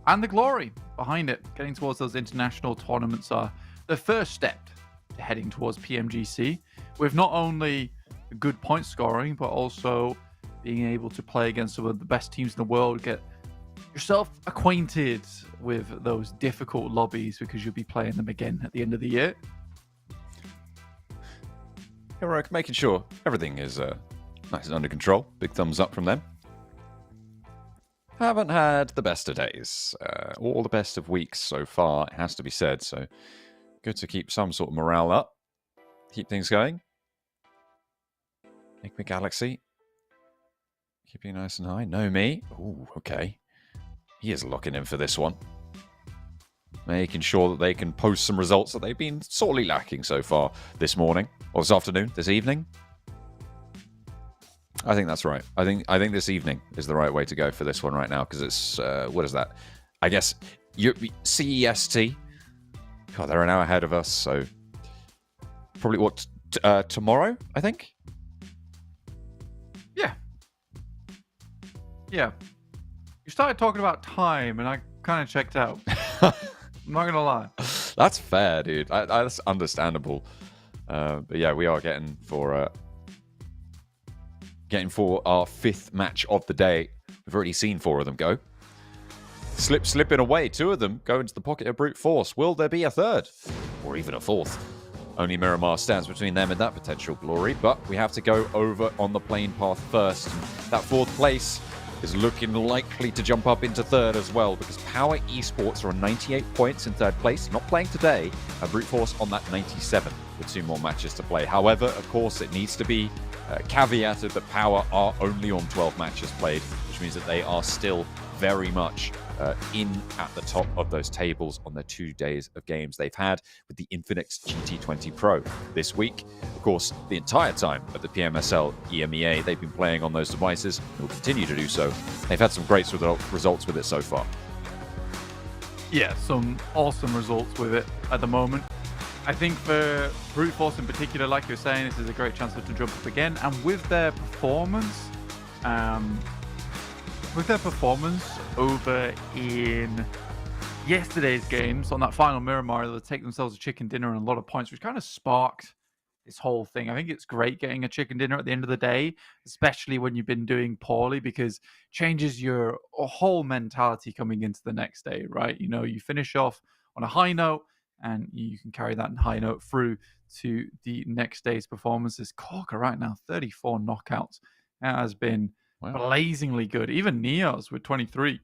And the glory behind it. Getting towards those international tournaments are the first step to heading towards PMGC, with not only good point scoring, but also being able to play against some of the best teams in the world, get yourself acquainted with those difficult lobbies because you'll be playing them again at the end of the year. Heroic, making sure everything is nice and under control. Big thumbs up from them. Haven't had the best of days, or the best of weeks so far, it has to be said. So good to keep some sort of morale up, keep things going. NIGMA Galaxy, keeping nice and high. No me. Ooh, okay. He is locking in for this one. Making sure that they can post some results that they've been sorely lacking so far this morning, or this afternoon, this evening. I think that's right. I think this evening is the right way to go for this one right now, because it's what is that? I guess CEST. God, they're an hour ahead of us, so probably what tomorrow, I think. Yeah. You started talking about time, and I kind of checked out. I'm not gonna lie. That's fair, dude. That's understandable. But yeah, we are getting for our 5th match of the day. We've already seen 4 of them go. Slipping away. 2 of them go into the pocket of Brute Force. Will there be a 3rd? Or even a 4th? Only Miramar stands between them and that potential glory. But we have to go over on the plane path first. That 4th place is looking likely to jump up into third as well, because Power Esports are on 98 points in third place, not playing today. Brute Force on that 97 with 2 more matches to play. However, of course, it needs to be caveated that Power are only on 12 matches played, which means that they are still very much in at the top of those tables on the 2 days of games they've had with the INFINIX GT20 Pro this week. Of course, the entire time at the PMSL EMEA, they've been playing on those devices and will continue to do so. They've had some great results with it so far. Yeah, some awesome results with it at the moment. I think for Brute Force in particular, like you were saying, this is a great chance to jump up again. And with their performance, over in yesterday's games, on that final Miramar, they'll take themselves a chicken dinner and a lot of points, which kind of sparked this whole thing. I think it's great getting a chicken dinner at the end of the day, especially when you've been doing poorly, because changes your whole mentality coming into the next day, right? You know, you finish off on a high note and you can carry that high note through to the next day's performances. Corker right now, 34 knockouts. That has been blazingly good. Even Neos with 23.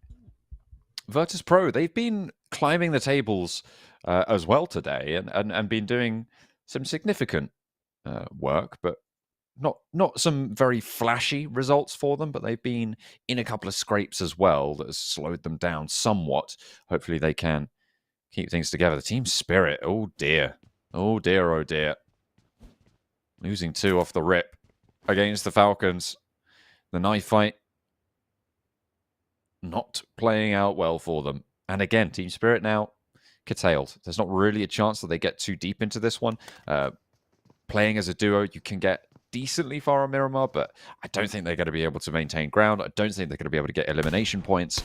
Virtus Pro, they've been climbing the tables as well today and been doing some significant work, but not some very flashy results for them, but they've been in a couple of scrapes as well that has slowed them down somewhat. Hopefully they can keep things together. The team spirit, oh dear. Oh dear, oh dear. Losing 2 off the rip against the Falcons. The knife fight not playing out well for them. And again, team spirit now curtailed. There's not really a chance that they get too deep into this one. Playing as a duo, you can get decently far on Miramar, but I don't think they're going to be able to maintain ground. I don't think they're going to be able to get elimination points.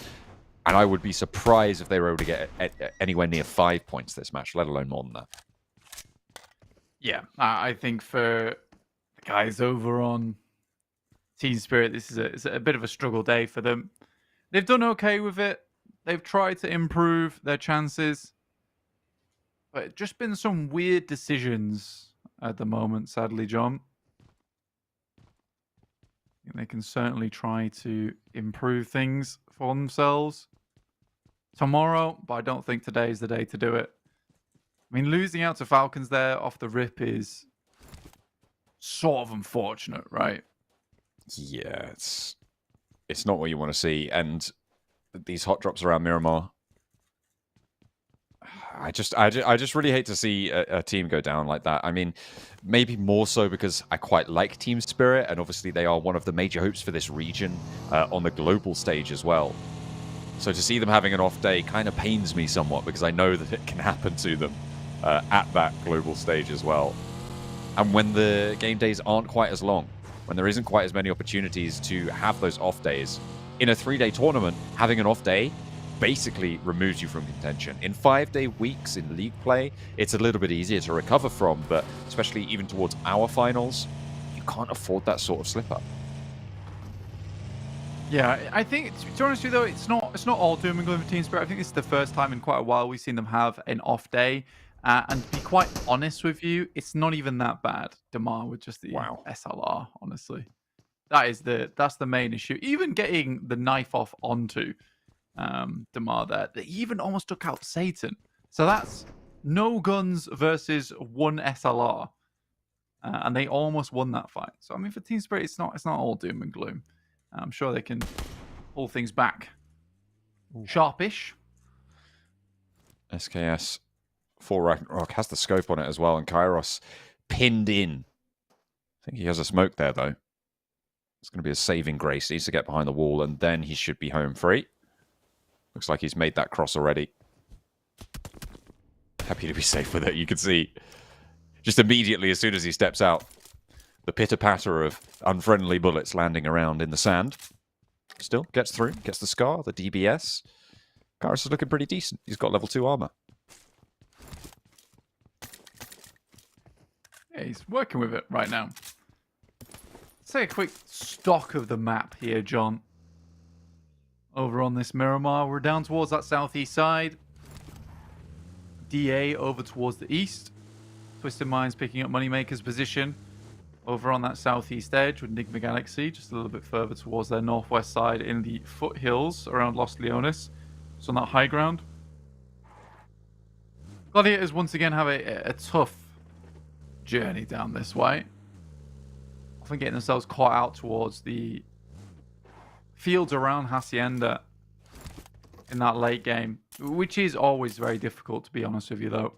And I would be surprised if they were able to get anywhere near 5 points this match, let alone more than that. Yeah, I think for the guys over on Team Spirit, this is a bit of a struggle day for them. They've done okay with it. They've tried to improve their chances. But it's just been some weird decisions at the moment, sadly, John. I think they can certainly try to improve things for themselves tomorrow, but I don't think today is the day to do it. I mean, losing out to Falcons there off the rip is sort of unfortunate, right? Yeah, it's not what you want to see. And these hot drops around Miramar, I just really hate to see a team go down like that. I mean, maybe more so because I quite like Team Spirit, and obviously they are one of the major hopes for this region on the global stage as well. So to see them having an off day kind of pains me somewhat, because I know that it can happen to them at that global stage as well. And when the game days aren't quite as long, when there isn't quite as many opportunities to have those off days, in a 3-day tournament, having an off day basically removes you from contention. In 5-day weeks in league play, it's a little bit easier to recover from, but especially even towards our finals, you can't afford that sort of slip-up. Yeah, I think, to be honest with you, though, it's not all doom and gloom for Team Spirit. I think this is the first time in quite a while we've seen them have an off day. And to be quite honest with you, it's not even that bad, Damar, with just the SLR, honestly. That's the main issue. Even getting the knife off onto Damar there, they even almost took out Satan. So that's no guns versus 1 SLR. And they almost won that fight. So, I mean, for Team Spirit, it's not all doom and gloom. I'm sure they can pull things back. Sharpish. SKS for Ragnarok has the scope on it as well, and Kairos pinned in. I think he has a smoke there, though. It's going to be a saving grace. He needs to get behind the wall, and then he should be home free. Looks like he's made that cross already. Happy to be safe with it. You can see just immediately as soon as he steps out, the pitter-patter of unfriendly bullets landing around in the sand. Still gets through, gets the scar, the DBS. Kairos is looking pretty decent. He's got level 2 armor. Yeah, he's working with it right now. Let's take a quick stock of the map here, John. Over on this Miramar, we're down towards that southeast side. DA over towards the east. Twisted Minds picking up Moneymaker's position. over on that southeast edge with NIGMA Galaxy, just a little bit further towards their northwest side in the foothills around Los Leones. So on that high ground. Gladiators once again have a tough journey down this way. Often getting themselves caught out towards the fields around Hacienda in that late game, which is always very difficult, to be honest with you, though.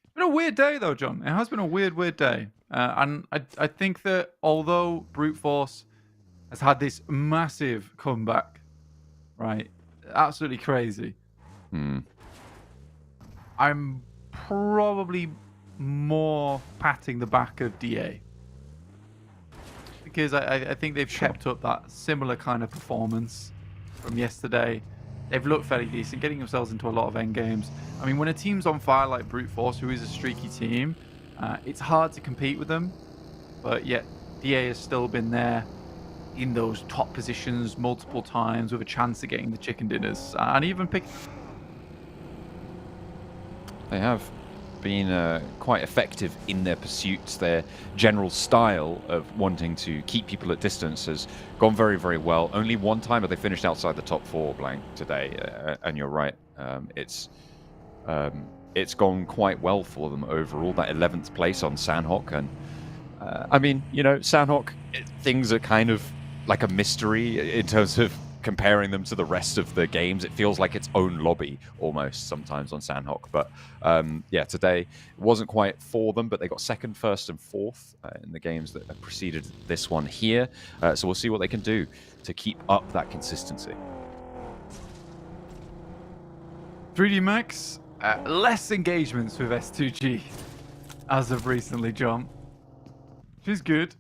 It's been a weird day, though, John. It has been a weird day. And I think that although Brute Force has had this massive comeback, right? Absolutely crazy. I'm probably more patting the back of DA. Because I think they've kept up that similar kind of performance from yesterday. They've looked fairly decent, getting themselves into a lot of end games. I mean, when a team's on fire like Brute Force, who is a streaky team, it's hard to compete with them. But yet, DA has still been there in those top positions multiple times with a chance of getting the chicken dinners. And even pick... They have been quite effective in their pursuits. Their general style of wanting to keep people at distance has gone very, very well. Only one time have they finished outside the top 4 blank today, and you're right. It's gone quite well for them overall. That 11th place on Sanhok, and I mean, you know, Sanhok, things are kind of like a mystery in terms of comparing them to the rest of the games. It feels like its own lobby almost sometimes on Sanhok. But yeah, today it wasn't quite for them, but they got 2nd, 1st, and 4th in the games that have preceded this one here. So we'll see what they can do to keep up that consistency. 3D Max, less engagements with S2G as of recently, John. Which is good.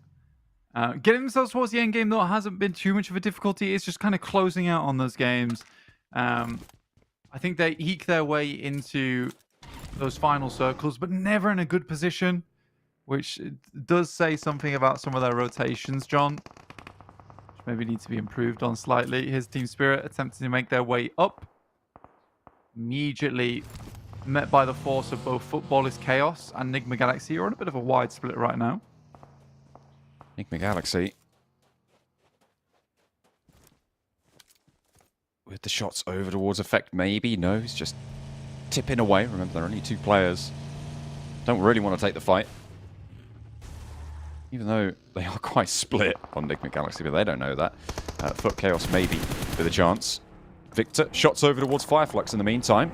Getting themselves towards the end game, though, hasn't been too much of a difficulty. It's just kind of closing out on those games. I think they eke their way into those final circles, but never in a good position, which does say something about some of their rotations, John, which maybe need to be improved on slightly. Here's Team Spirit attempting to make their way up. Immediately met by the force of both Footballist KAOS and NIGMA Galaxy. You're on a bit of a wide split right now. NIGMA Galaxy with the shots over towards Effect, maybe. No, he's just tipping away. Remember, there are only 2 players. Don't really want to take the fight. Even though they are quite split on NIGMA Galaxy, but they don't know that. Foot KAOS maybe with a chance. Victor, shots over towards FLUX in the meantime.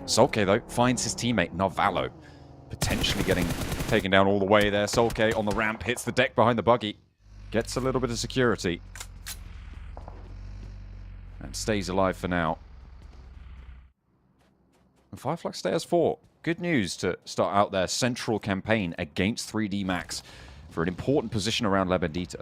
Solke, though, finds his teammate Narvalo. Potentially getting taken down all the way there. Solke on the ramp, hits the deck behind the buggy. Gets a little bit of security. And stays alive for now. And FLUX stay as 4. Good news to start out their central campaign against 3D Max for an important position around La Bendita.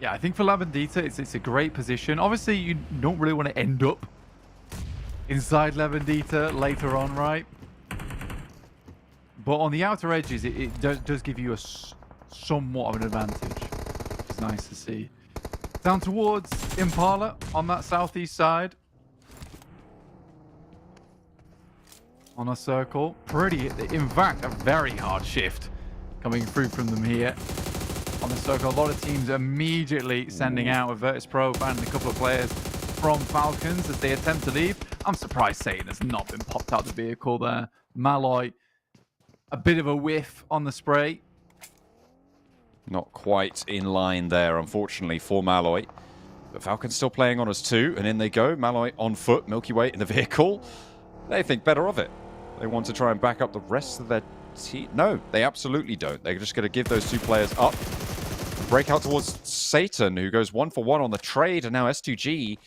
Yeah, I think for La Bendita, it's a great position. Obviously, you don't really want to end up inside La Bendita later on, right? But on the outer edges, it does give you a somewhat of an advantage. It's nice to see. Down towards Impala on that southeast side. On a circle. Pretty, in fact, a very hard shift coming through from them here. On the circle, a lot of teams immediately sending out with Virtus Pro and a couple of players from Falcons as they attempt to leave. I'm surprised Satan has not been popped out the vehicle there. Malloy, a bit of a whiff on the spray. Not quite in line there, unfortunately, for Malloy. But Falcon's still playing on us too, and in they go. Malloy on foot, Milky Way in the vehicle. They think better of it. They want to try and back up the rest of their team. No, they absolutely don't. They're just going to give those 2 players up. Break out towards Satan, who goes 1 for 1 on the trade, and now S2G,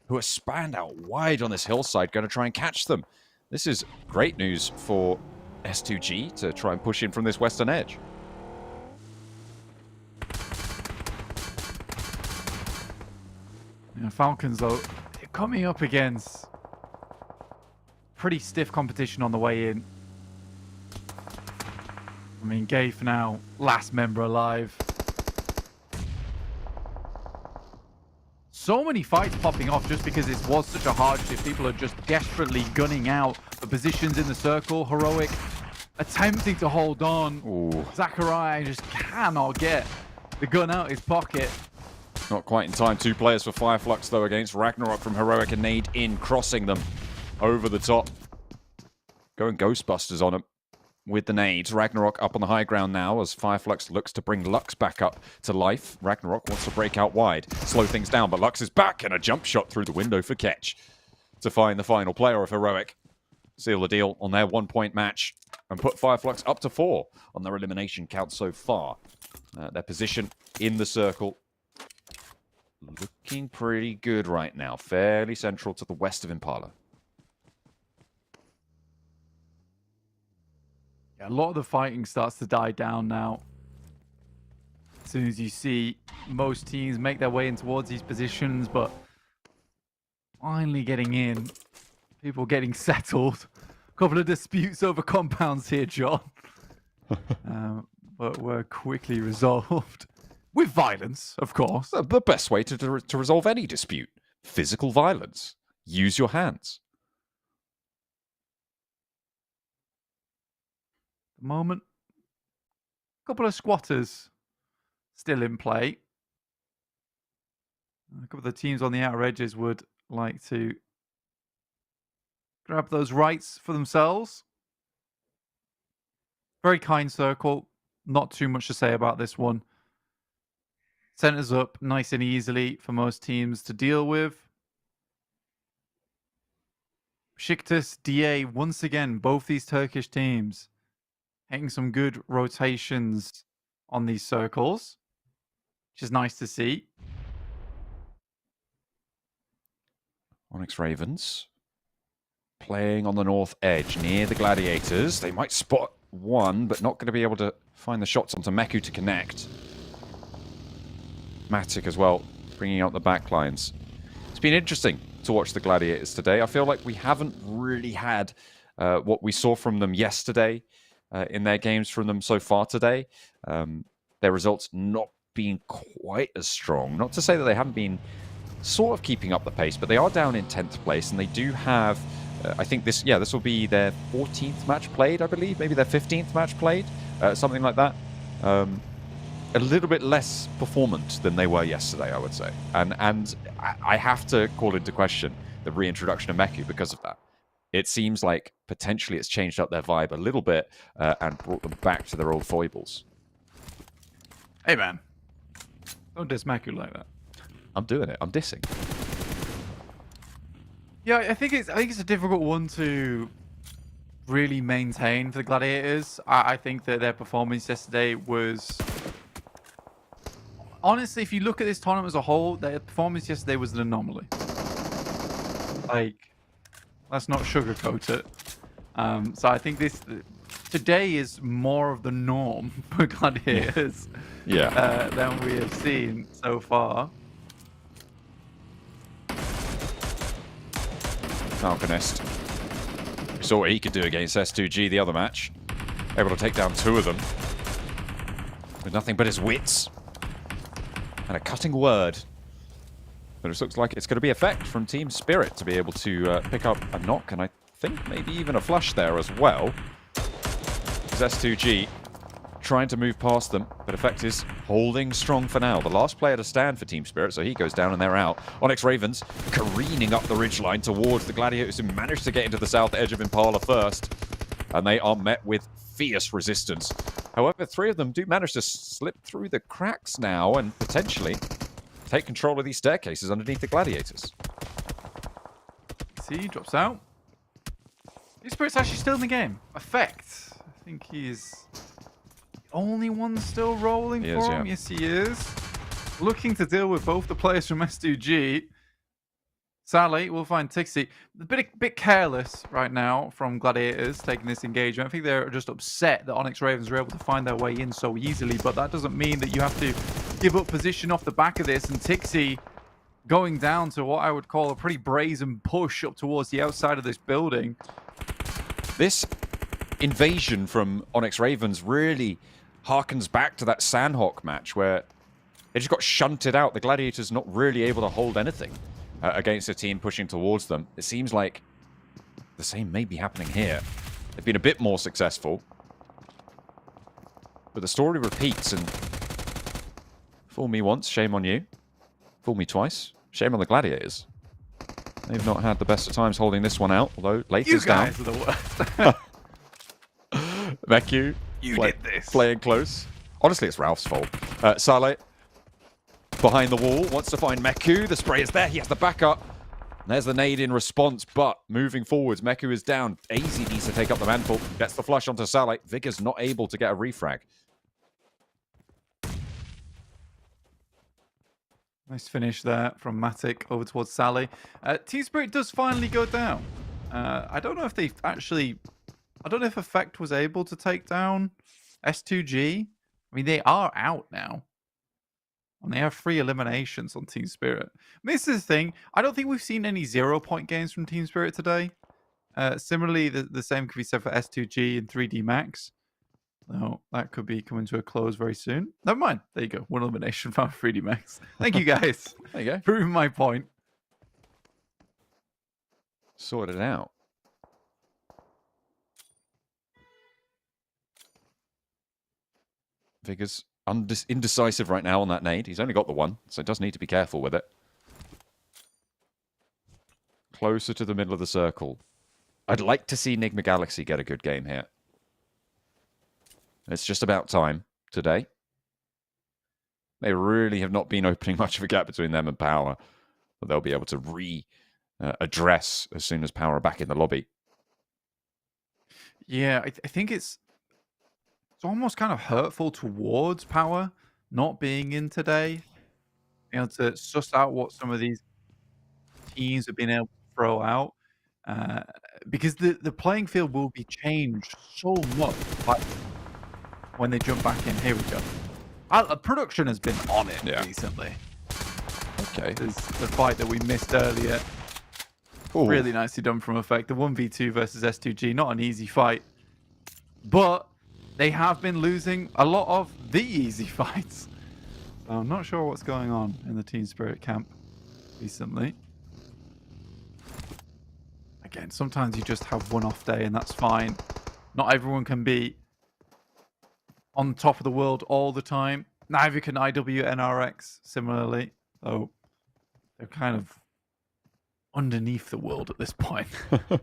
who are spanned out wide on this hillside, going to try and catch them. This is great news for S2G to try and push in from this western edge. Yeah, Falcons, though, coming up against pretty stiff competition on the way in. I mean, Gay for now, last member alive. so many fights popping off just because it was such a hardship. People are just desperately gunning out the positions in the circle. Heroic attempting to hold on. Ooh. Zachariah just cannot get the gun out his pocket. Not quite in time. 2 players for FLUX though against Ragnarok from Heroic, and nade in, crossing them over the top. Going Ghostbusters on him with the nades. Ragnarok up on the high ground now as FLUX looks to bring Lux back up to life. Ragnarok wants to break out wide, slow things down, but Lux is back, and a jump shot through the window for Ketch to find the final player of Heroic. Seal the deal on their 1-point match and put FLUX up to 4 on their elimination count so far. Their position in the circle looking pretty good right now. Fairly central to the west of Impala. Yeah, a lot of the fighting starts to die down now. As soon as you see most teams make their way in towards these positions, but finally getting in, people getting settled. A couple of disputes over compounds here, John. But were quickly resolved. With violence, of course. The best way to resolve any dispute. Physical violence. Use your hands. At the moment, a couple of squatters still in play. A couple of the teams on the outer edges would like to grab those rights for themselves. Very kind circle. Not too much to say about this one. Centers up nice and easily for most teams to deal with. Beşiktaş, DA, once again, both these Turkish teams hitting some good rotations on these circles, which is nice to see. Onyx Ravens playing on the north edge near the Gladiators. They might spot one, but not going to be able to find the shots onto Meku to connect. Matic as well, bringing out the backlines. It's been interesting to watch the Gladiators today. I feel like we haven't really had what we saw from them yesterday in their games from them so far today. Their results not being quite as strong. Not to say that they haven't been sort of keeping up the pace, but they are down in 10th place, and they do have, I think this will be their 14th match played, I believe. Maybe their 15th match played, something like that. A little bit less performant than they were yesterday, I would say. And I have to call into question the reintroduction of Meku because of that. It seems like potentially it's changed up their vibe a little bit and brought them back to their old foibles. Hey, man. Don't diss Meku like that. I'm doing it. I'm dissing. Yeah, I think it's a difficult one to really maintain for the Gladiators. I think that their performance yesterday was... Honestly, if you look at this tournament as a whole, their performance yesterday was an anomaly. Like, let's not sugarcoat it. So I think today is more of the norm for Gladiators than we have seen so far. Falconist. We saw what he could do against S2G the other match. Able to take down 2 of them with nothing but his wits and a cutting word. But it looks like it's going to be effect from Team Spirit to be able to pick up a knock, and I think maybe even a flush there as well. As S2G trying to move past them, but Effect is holding strong for now. The last player to stand for Team Spirit, so he goes down and they're out. Onyx Ravens careening up the ridgeline towards the Gladiators, who managed to get into the south edge of Impala first, and they are met with fierce resistance. However, 3 of them do manage to slip through the cracks now and potentially take control of these staircases underneath the Gladiators. See, drops out. Team Spirit's actually still in the game. Effect. I think he's the only one still rolling for him. Yeah. Yes, he is. Looking to deal with both the players from S2G. Sadly, we'll find Tixie. A bit careless right now from Gladiators taking this engagement. I think they're just upset that Onyx Ravens were able to find their way in so easily, but that doesn't mean that you have to give up position off the back of this. And Tixie going down to what I would call a pretty brazen push up towards the outside of this building. This invasion from Onyx Ravens really harkens back to that Sanhok match where They just got shunted out. The Gladiators not really able to hold anything against a team pushing towards them. It seems like the same may be happening here. They've been a bit more successful. But the story repeats, and fool me once, shame on you. Fool me twice, shame on the Gladiators. They've not had the best of times holding this one out, although Lathan's down. You guys are the worst. Meku, You did this. Playing close. Honestly, it's Ralph's fault. Saleh, behind the wall, wants to find Meku. The spray is there. He has the backup. There's the nade in response, but moving forwards, Meku is down. AZ needs to take up the mantle. Gets the flush onto Saleh. Vigor's not able to get a refrag. Nice finish there from Matic over towards Saleh. Team Spirit does finally go down. I don't know if they actually... I don't know if Effect was able to take down S2G. I mean, they are out now. And they have 3 eliminations on Team Spirit. I mean, this is the thing. I don't think we've seen any 0-point games from Team Spirit today. Similarly, the same could be said for S2G and 3D Max. No, that could be coming to a close very soon. Never mind. There you go. 1 elimination from 3D Max. Thank you, guys. There you go. Proving my point. Sorted it out. Vigor's indecisive right now on that nade. He's only got the one, so does need to be careful with it. Closer to the middle of the circle. I'd like to see NIGMA Galaxy get a good game here. It's just about time today. They really have not been opening much of a gap between them and Power, but they'll be able to address as soon as Power are back in the lobby. Yeah, I think it's almost kind of hurtful towards Power not being in today. You know, to suss out what some of these teams have been able to throw out. Because the playing field will be changed so much when they jump back in. Here we go. Production has been on it recently. Okay. There's the fight that we missed earlier. Ooh. Really nicely done from Effect. The 1v2 versus S2G, not an easy fight. But they have been losing a lot of the easy fights. So I'm not sure what's going on in the Team Spirit camp recently. Again, sometimes you just have one off day and that's fine. Not everyone can be on top of the world all the time. Neither can IW NRX similarly. So they're kind of underneath the world at this point.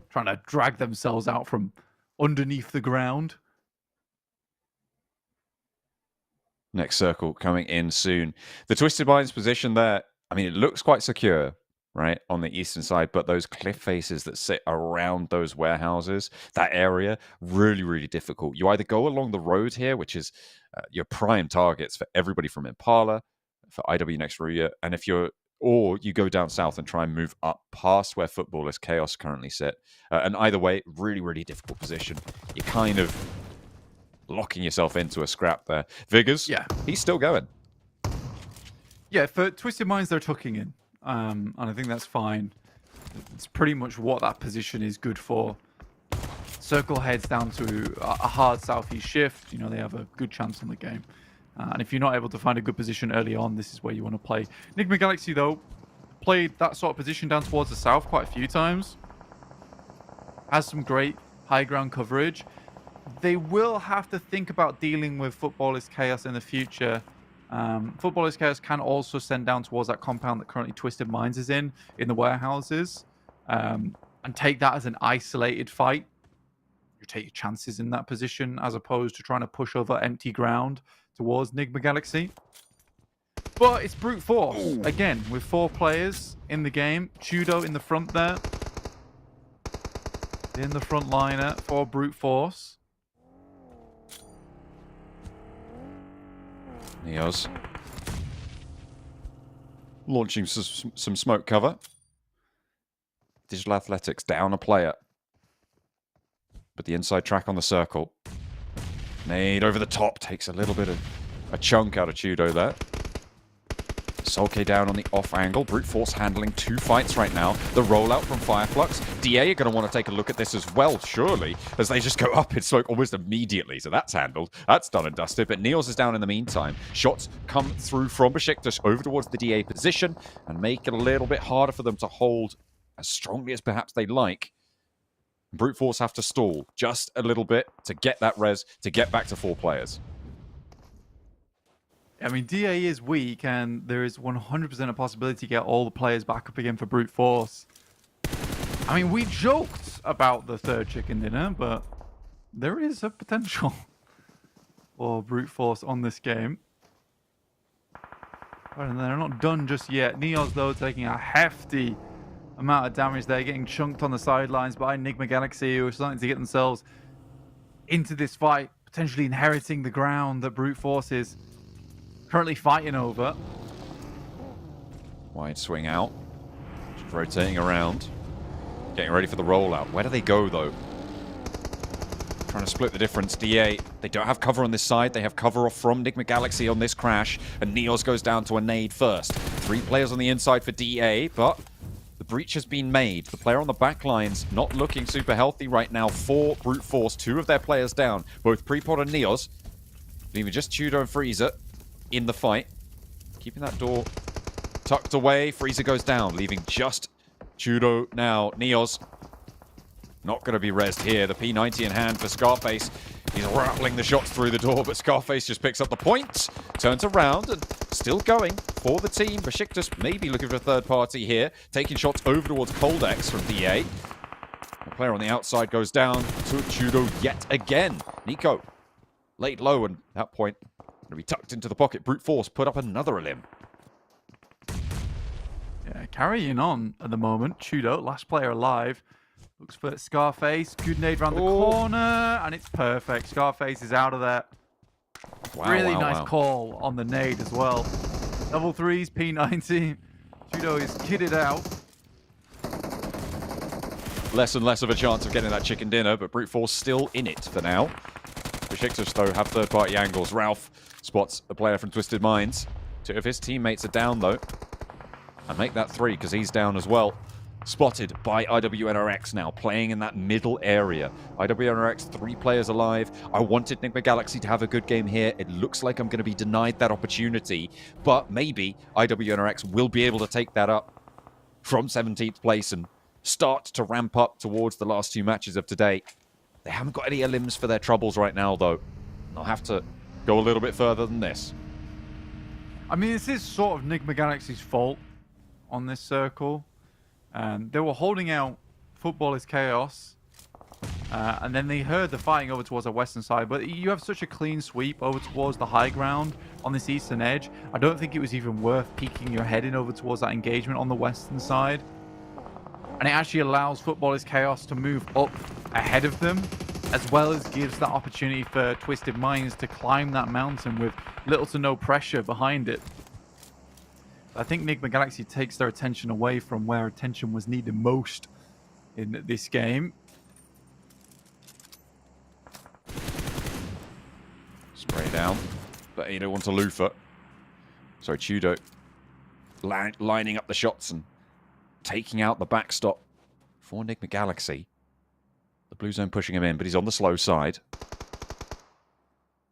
Trying to drag themselves out from underneath the ground. Next circle coming in soon. The Twisted Minds position there, I mean, it looks quite secure, right, on the eastern side, but those cliff faces that sit around those warehouses, that area, really, really difficult. You either go along the road here, which is your prime targets for everybody from Impala, for IW Next Ruya, and or you go down south and try and move up past where Footballers KAOS currently sit. And either way, really, really difficult position. You're kind of locking yourself into a scrap there. Vigors, yeah, he's still going. Yeah, for Twisted Minds, they're tucking in. And I think that's fine. It's pretty much what that position is good for. Circle heads down to a hard southeast shift. You know, they have a good chance on the game. And if you're not able to find a good position early on, this is where you want to play. NIGMA Galaxy, though, played that sort of position down towards the south quite a few times. Has some great high ground coverage. They will have to think about dealing with Footballers KAOS in the future. Footballers KAOS can also send down towards that compound that currently Twisted Minds is in the warehouses, and take that as an isolated fight. You take your chances in that position as opposed to trying to push over empty ground towards NIGMA Galaxy. But it's brute force. Ooh. Again, with 4 players in the game. Chudo in the front there. In the front liner for brute force. Neos launching some smoke cover. Digital Athletics down a player. But the inside track on the circle. Nade over the top takes a little bit of a chunk out of Chudo there. Solke down on the off angle. Brute Force handling 2 fights right now. The rollout from FLUX. DA are going to want to take a look at this as well, surely, as they just go up in smoke almost immediately. So that's handled. That's done and dusted. But Neos is down in the meantime. Shots come through from BEŞİKTAŞ over towards the DA position and make it a little bit harder for them to hold as strongly as perhaps they like. Brute Force have to stall just a little bit to get that res, to get back to 4 players. I mean, DA is weak, and there is 100% a possibility to get all the players back up again for Brute Force. I mean, we joked about the 3rd chicken dinner, but there is a potential for Brute Force on this game. And they're not done just yet. Neos, though, taking a hefty amount of damage there, getting chunked on the sidelines by NIGMA Galaxy, who are starting to get themselves into this fight, potentially inheriting the ground that Brute Force is currently fighting over. Wide swing out. Just rotating around. Getting ready for the rollout. Where do they go, though? Trying to split the difference. DA, they don't have cover on this side. They have cover off from NIGMA Galaxy on this crash. And Neos goes down to a nade first. 3 players on the inside for DA, but the breach has been made. The player on the back line's not looking super healthy right now for Brute Force. 2 of their players down. Both Prepod and Neos. Leaving just Tudo and Freezer in the fight. Keeping that door tucked away. Freezer goes down, leaving just Tudo now. Neos not going to be rezzed here. The P90 in hand for Scarface. He's rattling the shots through the door, but Scarface just picks up the point, turns around, and still going for the team. BEŞİKTAŞ maybe looking for a 3rd party here, taking shots over towards Coldex from DA. The player on the outside goes down to Tudo yet again. Nico laid low, and at that point, going to be tucked into the pocket. Brute Force put up another limb. Yeah, carrying on at the moment. Tudo, last player alive. Looks for Scarface. Good nade around the corner, and it's perfect. Scarface is out of there. Wow, really wow, nice wow. call on the nade as well. Double 3s, P90. Tudo is kitted out. Less and less of a chance of getting that chicken dinner, but Brute Force still in it for now. BEŞİKTAŞ, though, have 3rd-party angles. Ralph spots a player from Twisted Minds. 2 of his teammates are down, though. And make that 3, because he's down as well. Spotted by IWNRX now, playing in that middle area. IWNRX, 3 players alive. I wanted NIGMA Galaxy to have a good game here. It looks like I'm going to be denied that opportunity. But maybe IWNRX will be able to take that up from 17th place and start to ramp up towards the last 2 matches of today. They haven't got any limbs for their troubles right now, though. They'll have to go a little bit further than this. I mean, this is sort of NIGMA Galaxy's fault on this circle. They were holding out Football is Chaos, and then they heard the fighting over towards the western side, but you have such a clean sweep over towards the high ground on this eastern edge. I don't think it was even worth peeking your head in over towards that engagement on the western side. And it actually allows Football is Chaos to move up ahead of them, as well as gives that opportunity for Twisted Minds to climb that mountain with little to no pressure behind it. I think NIGMA Galaxy takes their attention away from where attention was needed most in this game. Spray down, but you don't want to Lufa. Sorry, Tudo lining up the shots and taking out the backstop for NIGMA Galaxy. The blue zone pushing him in, but he's on the slow side.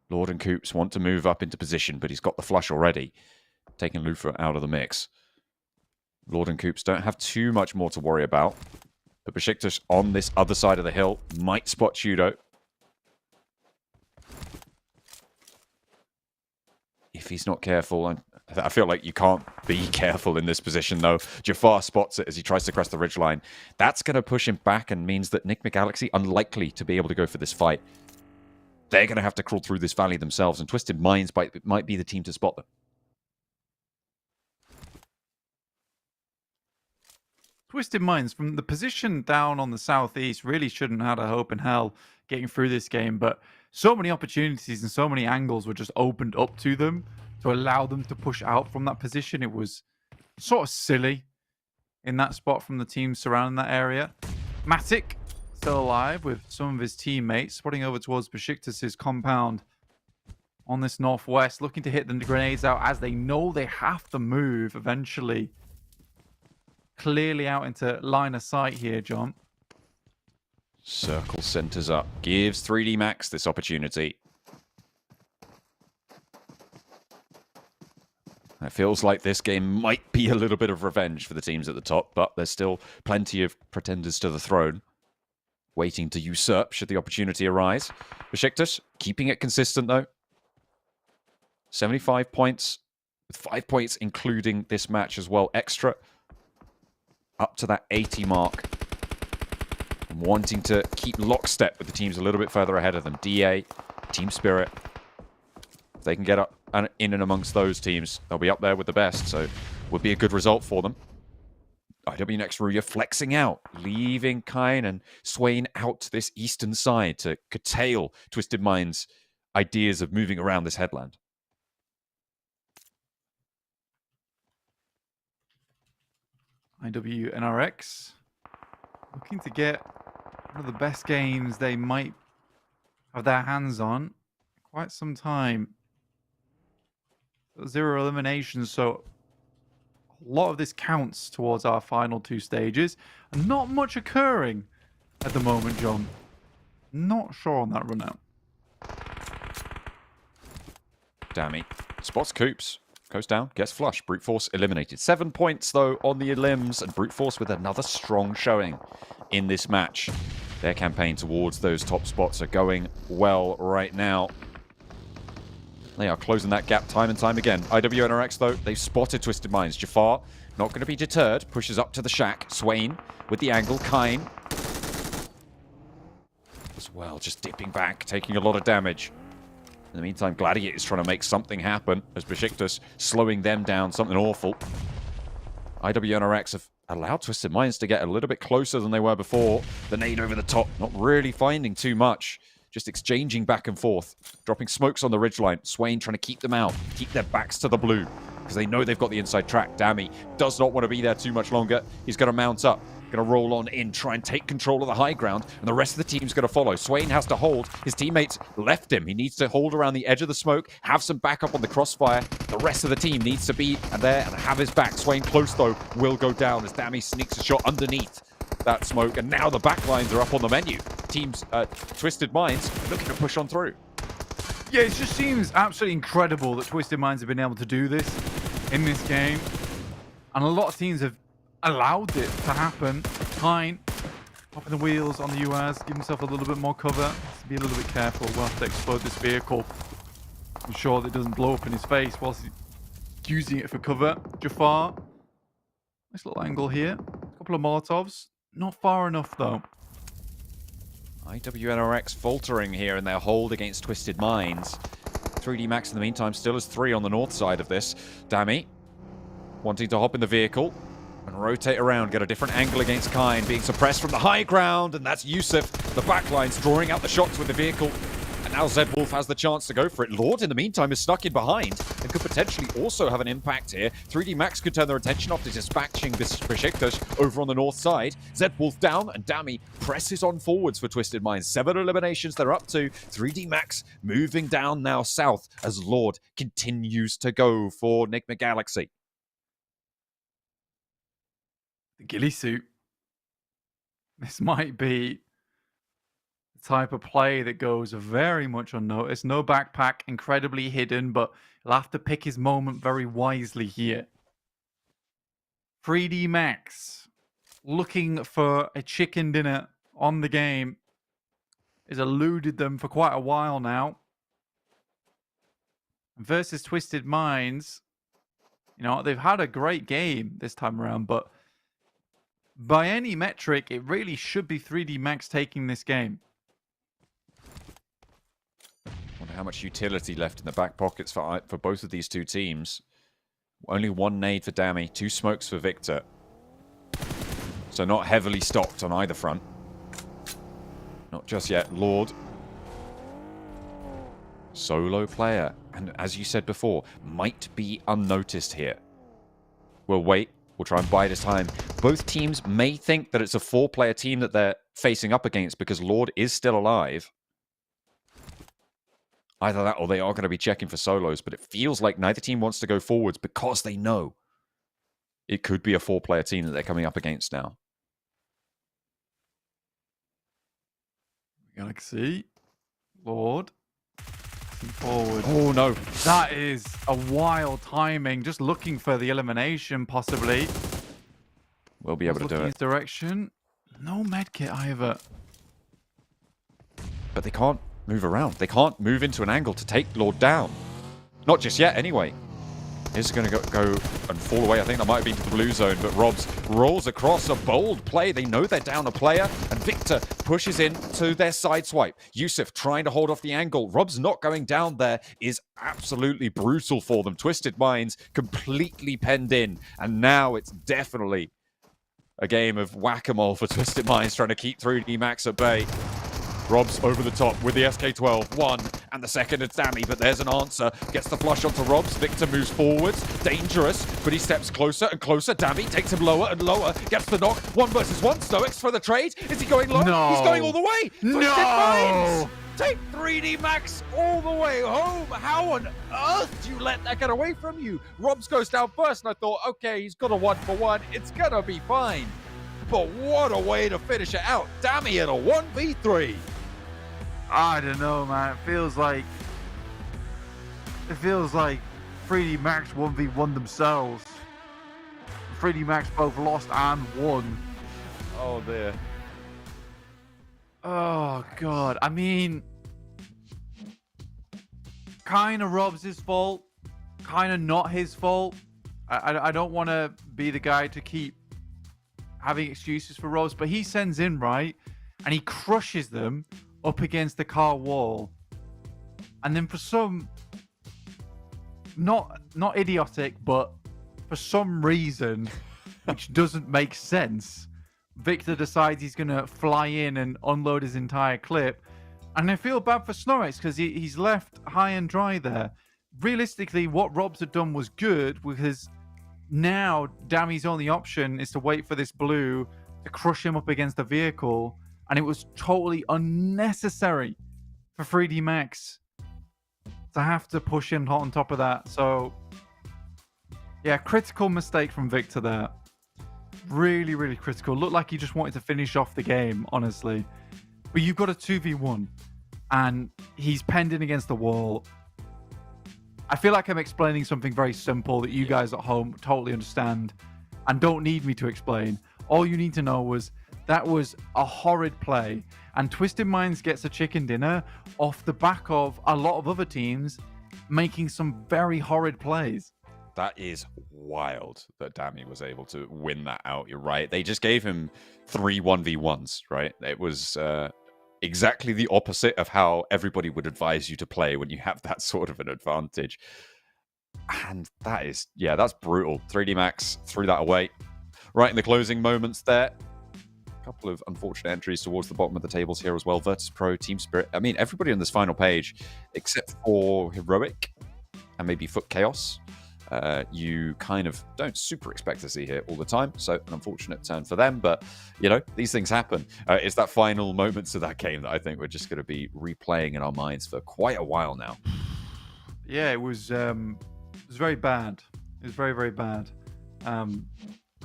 Lord and Coops want to move up into position, but he's got the flush already, taking Lufa out of the mix. Lord and Coops don't have too much more to worry about, but BEŞİKTAŞ on this other side of the hill might spot Tudo. If he's not careful, and I feel like you can't be careful in this position, though. Jafar spots it as he tries to crest the ridgeline. That's going to push him back and means that NIGMA Galaxy unlikely to be able to go for this fight. They're going to have to crawl through this valley themselves, and Twisted Minds might be the team to spot them. Twisted Minds, from the position down on the southeast, really shouldn't have had a hope in hell getting through this game, but so many opportunities and so many angles were just opened up to them to allow them to push out from that position. It was sort of silly in that spot from the teams surrounding that area. Matic still alive with some of his teammates, spotting over towards BEŞİKTAŞ's compound on this northwest, looking to hit the grenades out as they know they have to move eventually. Clearly out into line of sight here, John. Circle centers up. Gives 3D Max this opportunity. It feels like this game might be a little bit of revenge for the teams at the top, but there's still plenty of pretenders to the throne waiting to usurp should the opportunity arise. BEŞİKTAŞ keeping it consistent though. 75 points, with 5 points including this match as well extra. Up to that 80 mark. And wanting to keep lockstep with the teams a little bit further ahead of them. DA, Team Spirit. If they can get up and in and amongst those teams, they'll be up there with the best, so would be a good result for them. IWNX Ruya flexing out, leaving Kine and Swain out to this eastern side to curtail Twisted Mind's ideas of moving around this headland. IWNRX looking to get one of the best games they might have their hands on quite some time. 0 eliminations, so a lot of this counts towards our final 2 stages. And not much occurring at the moment, John. Not sure on that run out. Dammy spots Coops. Goes down, gets flush. Brute Force eliminated. 7 points, though, on the limbs. And Brute Force with another strong showing in this match. Their campaign towards those top spots are going well right now. They are closing that gap time and time again. IWNRX, though, they've spotted Twisted Minds. Jafar, not going to be deterred. Pushes up to the shack. Swain with the angle. Kine as well, just dipping back, taking a lot of damage. In the meantime, Gladiator is trying to make something happen as BEŞİKTAŞ slowing them down, something awful. IWNRX have allowed Twisted Minds to get a little bit closer than they were before. The nade over the top, not really finding too much. Just exchanging back and forth. Dropping smokes on the ridgeline. Swain trying to keep them out. Keep their backs to the blue. Because they know they've got the inside track. Dammy does not want to be there too much longer. He's going to mount up. Going to roll on in. Try and take control of the high ground. And the rest of the team's going to follow. Swain has to hold. His teammates left him. He needs to hold around the edge of the smoke. Have some backup on the crossfire. The rest of the team needs to be there and have his back. Swain close though. Will go down as Dammy sneaks a shot underneath that smoke, and now the back lines are up on the menu. Teams, Twisted Minds, looking to push on through. Yeah, it just seems absolutely incredible that Twisted Minds have been able to do this in this game. And a lot of teams have allowed it to happen. Kine, popping the wheels on the US, give himself a little bit more cover. Just be a little bit careful. We'll have to explode this vehicle. Ensure that it doesn't blow up in his face whilst he's using it for cover. Jafar, nice little angle here. A couple of Molotovs. Not far enough, though. IWNRX faltering here in their hold against Twisted Minds. 3D Max in the meantime still has 3 on the north side of this. Dammy wanting to hop in the vehicle and rotate around, get a different angle against Kine, being suppressed from the high ground, and that's Yusuf. The backlines drawing out the shots with the vehicle. And now Zed Wolf has the chance to go for it. Lord, in the meantime, is stuck in behind and could potentially also have an impact here. 3D Max could turn their attention off to dispatching BEŞİKTAŞ over on the north side. Zed Wolf down, and Dammy presses on forwards for Twisted Minds. 7 eliminations they're up to. 3D Max moving down now south as Lord continues to go for NIGMA Galaxy. The ghillie suit. This might be the type of play that goes very much unnoticed. No backpack, incredibly hidden, but he'll have to pick his moment very wisely here. 3D Max looking for a chicken dinner on the game. Has eluded them for quite a while now. Versus Twisted Minds, you know, they've had a great game this time around, but by any metric, it really should be 3D Max taking this game. Wonder how much utility left in the back pockets for both of these two teams. Only 1 nade for Dammy, 2 smokes for Victor. So not heavily stocked on either front. Not just yet. Lord. Solo player. And as you said before, might be unnoticed here. We'll wait. We'll try and bide his time. Both teams may think that it's a 4-player team that they're facing up against because Lord is still alive. Either that or they are going to be checking for solos, but it feels like neither team wants to go forwards because they know it could be a 4-player team that they're coming up against now. Galaxy. Lord. Forward. Oh, no. That is a wild timing. Just looking for the elimination, possibly. We'll be able to do it. His direction. No medkit either. But they can't move around. They can't move into an angle to take Lord down. Not just yet, anyway. He's going to go and fall away. I think that might have been to the blue zone, but Robs rolls across a bold play. They know they're down a player, and Victor pushes in to their side swipe. Yusuf trying to hold off the angle. Robs not going down there is absolutely brutal for them. Twisted Minds completely penned in, and now it's definitely a game of whack-a-mole for Twisted Minds trying to keep 3D Max at bay. Robs over the top with the SK12. One, and the second it's Dammy, but there's an answer. Gets the flush onto Robs. Victor moves forwards. Dangerous, but he steps closer and closer. Dammy takes him lower and lower. Gets the knock. 1 versus 1. Stoics for the trade. Is he going low? No. He's going all the way. No. Take 3D Max all the way home. How on earth do you let that get away from you? Robs goes down first, and I thought, okay, he's got a 1-for-1. It's going to be fine. But what a way to finish it out. Dammy at a 1v3. I don't know, man. It feels like 3D Max 1v1 themselves. 3D Max both lost and won. Oh dear. Oh god. I mean, kind of Rob's his fault, kind of not his fault. I don't want to be the guy to keep having excuses for Robs, but he sends in right, and he crushes them up against the car wall, and then for some not idiotic, but for some reason which doesn't make sense, Victor decides he's gonna fly in and unload his entire clip. And I feel bad for Snorix because he's left high and dry there. Realistically, what Robs had done was good, because now Dammy's only option is to wait for this blue to crush him up against the vehicle. And it was totally unnecessary for 3D Max to have to push in on top of that. So, yeah, critical mistake from Victor there. Really, really critical. Looked like he just wanted to finish off the game, honestly. But you've got a 2v1, and he's penned in against the wall. I feel like I'm explaining something very simple that you guys at home totally understand and don't need me to explain. All you need to know was that was a horrid play, and Twisted Minds gets a chicken dinner off the back of a lot of other teams making some very horrid plays. That is wild that Dammy was able to win that out. You're right. They just gave him 3 1v1s, right? It was exactly the opposite of how everybody would advise you to play when you have that sort of an advantage. And that is, yeah, that's brutal. 3D Max threw that away. Right in the closing moments there. Couple of unfortunate entries towards the bottom of the tables here as well. Virtus Pro, Team Spirit. I mean, everybody on this final page, except for Heroic and maybe Foot Chaos, you kind of don't super expect to see here all the time. So an unfortunate turn for them. But, you know, these things happen. It's that final moments of that game that I think we're just going to be replaying in our minds for quite a while now. Yeah, it was very bad. It was very, very bad.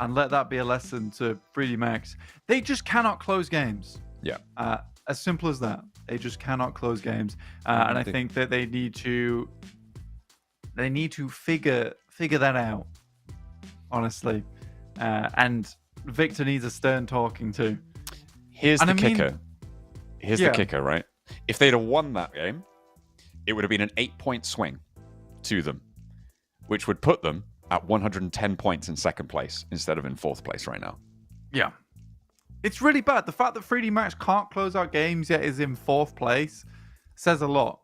And let that be a lesson to 3D Max. They just cannot close games. Yeah. As simple as that. They just cannot close games. And I think that they need to figure that out, honestly. And Victor needs a stern talking to. Here's the kicker. Here's the kicker, right? If they'd have won that game, it would have been an 8-point swing to them, which would put them at 110 points in second place instead of in fourth place right now. Yeah. It's really bad. The fact that 3D Max can't close out games yet is in fourth place says a lot.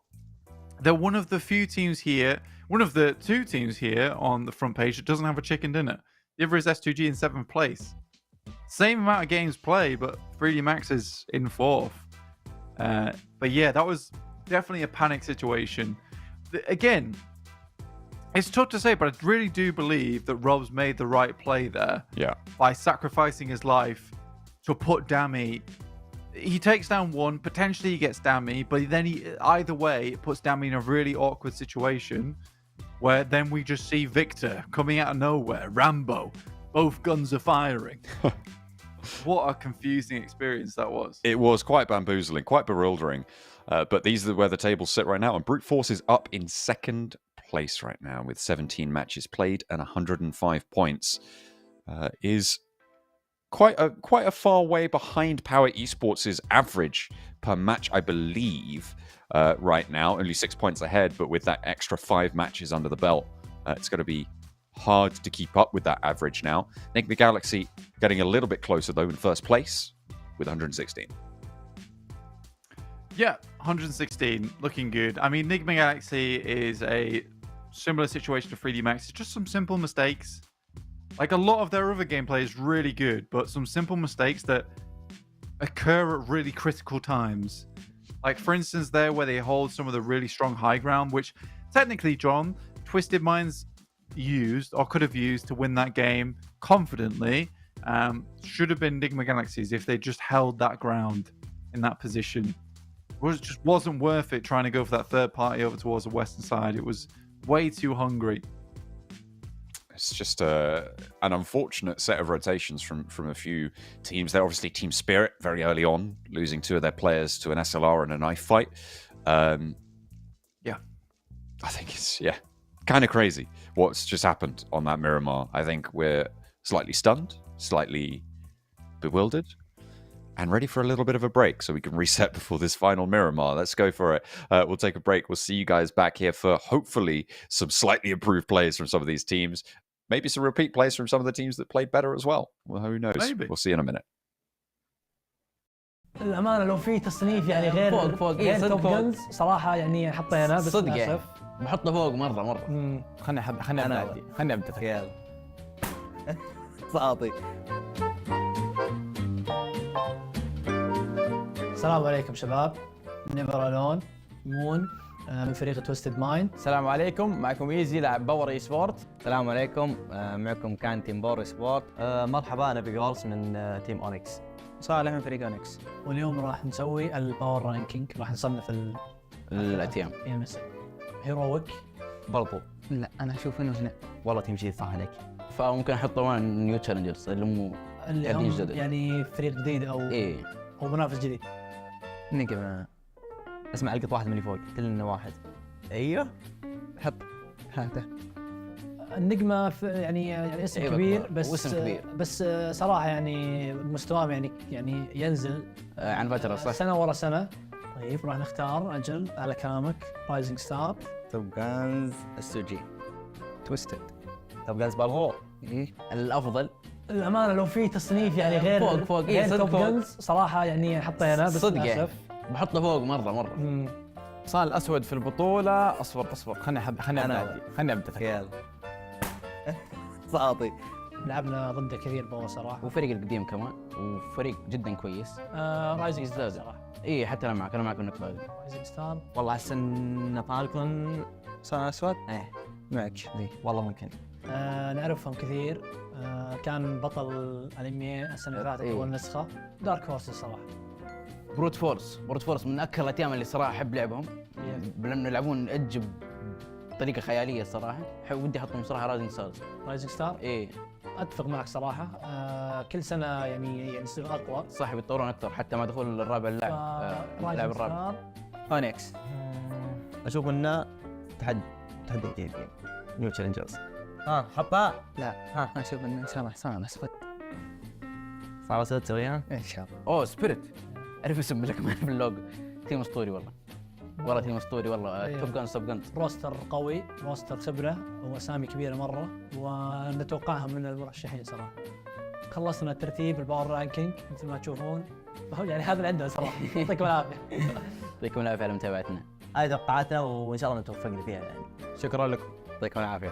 They're one of the few teams here, one of the 2 teams here on the front page that doesn't have a chicken dinner. The other is S2G in 7th place. Same amount of games played, but 3D Max is in 4th. But yeah, that was definitely a panic situation. Again, it's tough to say, but I really do believe that Rob's made the right play there. Yeah. By sacrificing his life to put Dammy he takes down one, potentially he gets Dammy, but then either way, it puts Dammy in a really awkward situation where then we just see Victor coming out of nowhere, Rambo, both guns are firing. What a confusing experience that was. It was quite bamboozling, quite bewildering. But these are where the tables sit right now. And Brute Force is up in second place right now with 17 matches played and 105 points. Is quite a far way behind Power Esports' average per match, I believe, right now. Only 6 points ahead, but with that extra 5 matches under the belt, it's going to be hard to keep up with that average now. NIGMA Galaxy getting a little bit closer, though, in first place with 116. Yeah, 116, looking good. I mean, NIGMA Galaxy is a similar situation to 3D Max. It's just some simple mistakes. Like, a lot of their other gameplay is really good, but some simple mistakes that occur at really critical times. Like, for instance, there where they hold some of the really strong high ground, which technically, John, Twisted Minds used or could have used to win that game confidently. Should have been NIGMA Galaxies if they just held that ground in that position. It just wasn't worth it trying to go for that third party over towards the western side. It was way too hungry. It's just an unfortunate set of rotations from a few teams. They're obviously Team Spirit very early on, losing 2 of their players to an SLR and a knife fight. Yeah. I think it's, kind of crazy what's just happened on that Miramar. I think we're slightly stunned, slightly bewildered, and ready for a little bit of a break so we can reset before this final Miramar. Let's go for it. We'll take a break. We'll see you guys back here for hopefully some slightly improved players from some of these teams. Maybe some repeat plays from some of the teams that played better as well. Well, who knows? Maybe. We'll see in a minute. الأمانة لو في تصنيف يعني غير فوق غير توب فوق جنز صراحة يعني حطينا بس صدق للأسف بحطه فوق مرة خليني ابدا ريال صاطي. السلام عليكم شباب، نيفر الون مون من فريق تويستد مايند. السلام عليكم، معكم ايزي لاعب باور اي سبورت. السلام عليكم، معكم كان تيم باور سبورت. مرحبا، انا بيجولس من تيم اونكس. صالح من فريق اونكس. واليوم راح نسوي الباور رانكينج، راح نصنف الاتيام. PMSL هيرويك. برضو لا انا اشوف انه هنا والله تمشي صح عليك. فممكن احط طبعا نيو تشالنجرز اللي هم يعني فريق جديد او او منافس جديد. نقمة اسمع القط واحد من اللي فوق، كلنا واحد. ايوه حط هاته. النجمة يعني اسم كبير بس واسم كبير. بس صراحة يعني مستواهم يعني ينزل عن فترة صح؟ سنة ورا سنة. طيب راح نختار أجل على كلامك رايزنج ستار، توب جانز، السوجي، تويستد، توب جانز بالغور. الأفضل الأمانة لو في تصنيف يعني غير فوق غير توب جنز صراحة يعني حطينا بس صدق للأسف بحطه فوق مرة. صار الاسود في البطولة. اصبر خليني ابدا ريال صاطي. لعبنا ضده كثير باور صراحة، وفريق القديم كمان، وفريق جدا كويس. رايزنج ستار صراحة. اي حتى انا معك النقطة هذه. رايزنج ستار والله احس ان فالكون صار اسود. معك ذي والله ممكن. نعرفهم كثير. كان بطل الإيميا السنة اللي فاتت أول نسخة. دارك هورس الصراحة. بروت فورس من اكثر الاتيام اللي صراحة احب لعبهم، لانه يلعبون ايدج بطريقة خيالية الصراحة. ودي احطهم صراحة رايزنج ستار. اتفق معك صراحة. كل سنة يعني يصير اقوى. صح، يتطورون اكثر حتى مع دخول الرابع اللاعب الرابع. اونكس اشوف انه تحدي جديد، نيو تشالنجرز. حطها. لا اشوف انه ان شاء الله صار اسود. صار اسود سويها ان شاء الله. اوه سبيريت، اعرف اسم لك في اللوجو. تيم اسطوري والله تيم اسطوري والله. توب جانز روستر قوي، روستر خبرة واسامي كبيرة مرة، ونتوقعهم من المرشحين صراحة. خلصنا الترتيب الباور رانكينج مثل ما تشوفون، يعني هذا اللي عندنا صراحة. يعطيكم العافية. يعطيكم العافية على متابعتنا. هذه توقعاتنا وان شاء الله نتوفق فيها يعني. شكرا لكم، يعطيكم العافية.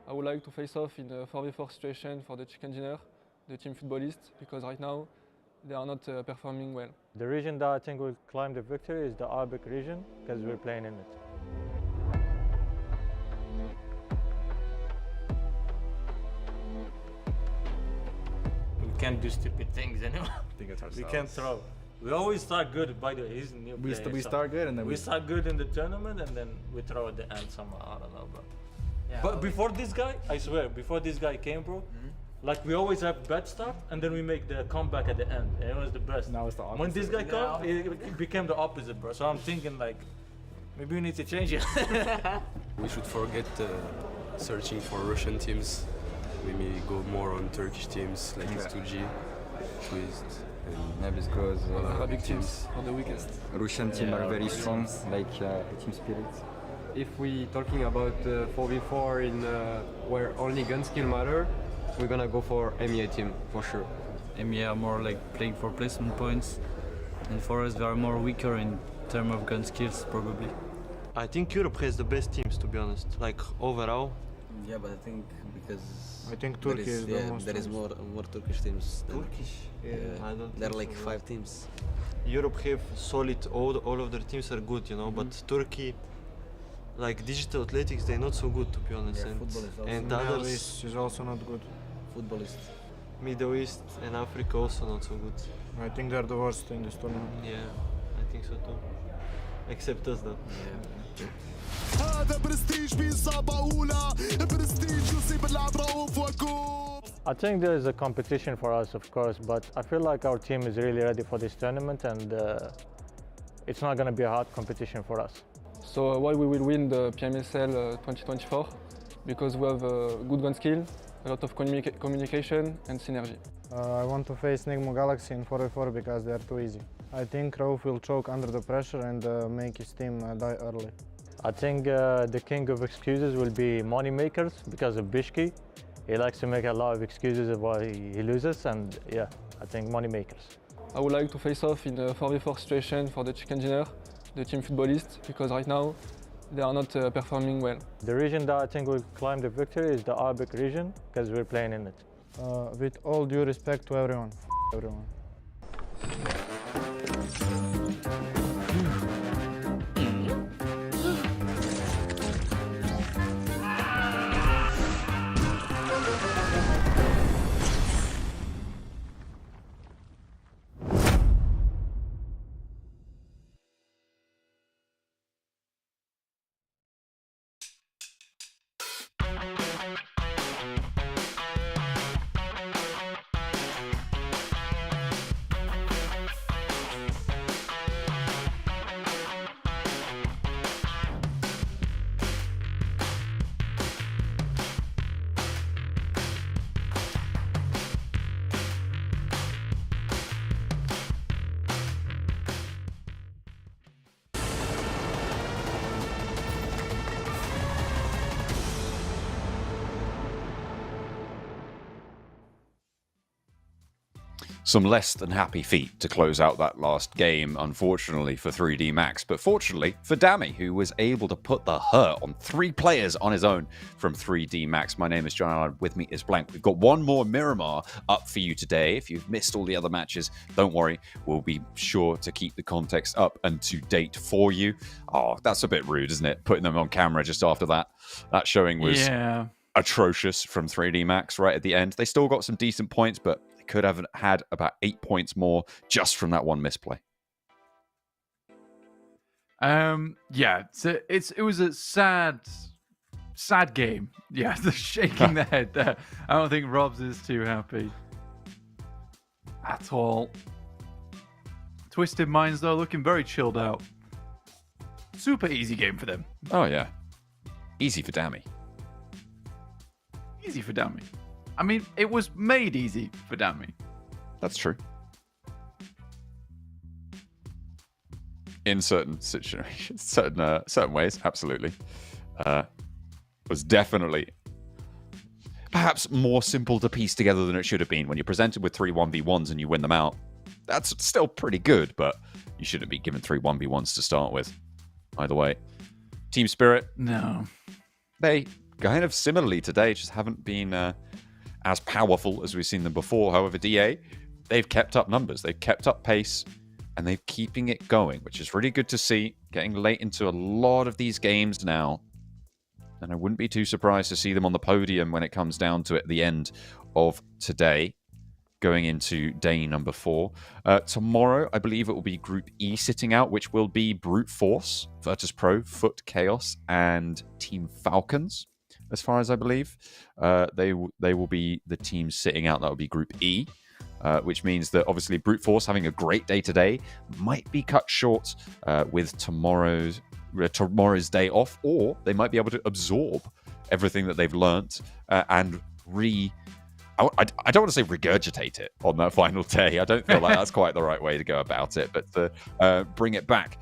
I would like to face off in a 4v4 situation for the chicken dinner, the team footballists, because right now they are not performing well. The region that I think will climb the victory is the Arabic region, because we're playing in it. can't do stupid things anymore. We can't throw. We always start good. By the way, he's a new player. We start good and then we start good in the tournament and then we throw at the end somehow. I don't know, bro. Yeah, but before this guy, I swear, before this guy came, bro, like we always have bad start and then we make the comeback at the end. And it was the best. Now it's the opposite. When this guy came, it became the opposite, bro. So I'm thinking like, maybe we need to change it. We should forget searching for Russian teams. We may go more on Turkish teams like S2G, Twist, Yeah, because Arabic teams are the weakest. Russian teams are very strong, like team spirit. If we talking about 4v4 in where only gun skill matter, we're gonna go for EMEA team for sure. EMEA are more like playing for placement points, and for us they are more weaker in terms of gun skills probably. I think Europe has the best teams, to be honest, like overall. Yeah, but I think because I think Turkey is the most. there is more Turkish teams. Turkish? Yeah, I don't there are think like so, 5 teams. Europe have solid, all of their teams are good, you know, but Turkey, like digital athletics, they're not so good, to be honest. Yeah, football is also and Middle others East is also not good. Football is. Middle East and Africa also not so good. I think they're the worst in this tournament. Yeah, I think so too. Except us though. Yeah. هذا برستيج بإصابة أولى برستيج يصيب اللاعب رؤوف وكوب. I think there is a competition for us, of course, but I feel like our team is really ready for this tournament, and it's not going to be a hard competition for us. So why we will win the PMSL 2024? Because we have good gun skill, a lot of communication and synergy. I want to face NIGMA Galaxy in 4v4 because they are too easy. I think Rauf will choke under the pressure and make his team die early. I think the king of excuses will be money makers because of Bishki. He likes to make a lot of excuses of why he loses, and yeah, I think money makers. I would like to face off in a 4v4 situation for the chicken dinner, the team footballists, because right now they are not performing well. The region that I think will climb the victory is the Arabic region, because we're playing in it. With all due respect to everyone, everyone. Some less than happy feet to close out that last game, unfortunately for 3D Max, but fortunately for Dammy, who was able to put the hurt on 3 players on his own from 3D Max. My name is John, and with me is Blank. We've got one more Miramar up for you today. If you've missed all the other matches, don't worry, we'll be sure to keep the context up and to date for you. Oh, that's a bit rude, isn't it? Putting them on camera just after that. That showing was atrocious from 3D Max right at the end. They still got some decent points, but could have had about 8 points more just from that one misplay. Yeah, so it was a sad game. Yeah, the shaking the head there. I don't think Robs is too happy at all. Twisted Minds though looking very chilled out. Super easy game for them. Oh yeah, easy for Dammy. Easy for Dammy. I mean, it was made easy for Dammy. That's true. In certain situations, certain ways, absolutely. Was definitely perhaps more simple to piece together than it should have been. When you're presented with 3 1v1s and you win them out, that's still pretty good, but you shouldn't be given 3 1v1s to start with. Either way. Team Spirit. No. They kind of similarly today just haven't been as powerful as we've seen them before. However, DA, they've kept up numbers, they've kept up pace, and they're keeping it going, which is really good to see. Getting late into a lot of these games now, and I wouldn't be too surprised to see them on the podium when it comes down to it at the end of today. going into day number 4. Tomorrow, I believe it will be Group E sitting out, which will be Brute Force, Virtus Pro, Foot Chaos, and Team Falcons, as far as I believe. They will be the teams sitting out. That will be Group E, which means that obviously Brute Force having a great day today might be cut short with tomorrow's day off, or they might be able to absorb everything that they've learnt and I don't want to say regurgitate it on that final day. I don't feel like that's quite the right way to go about it, but to bring it back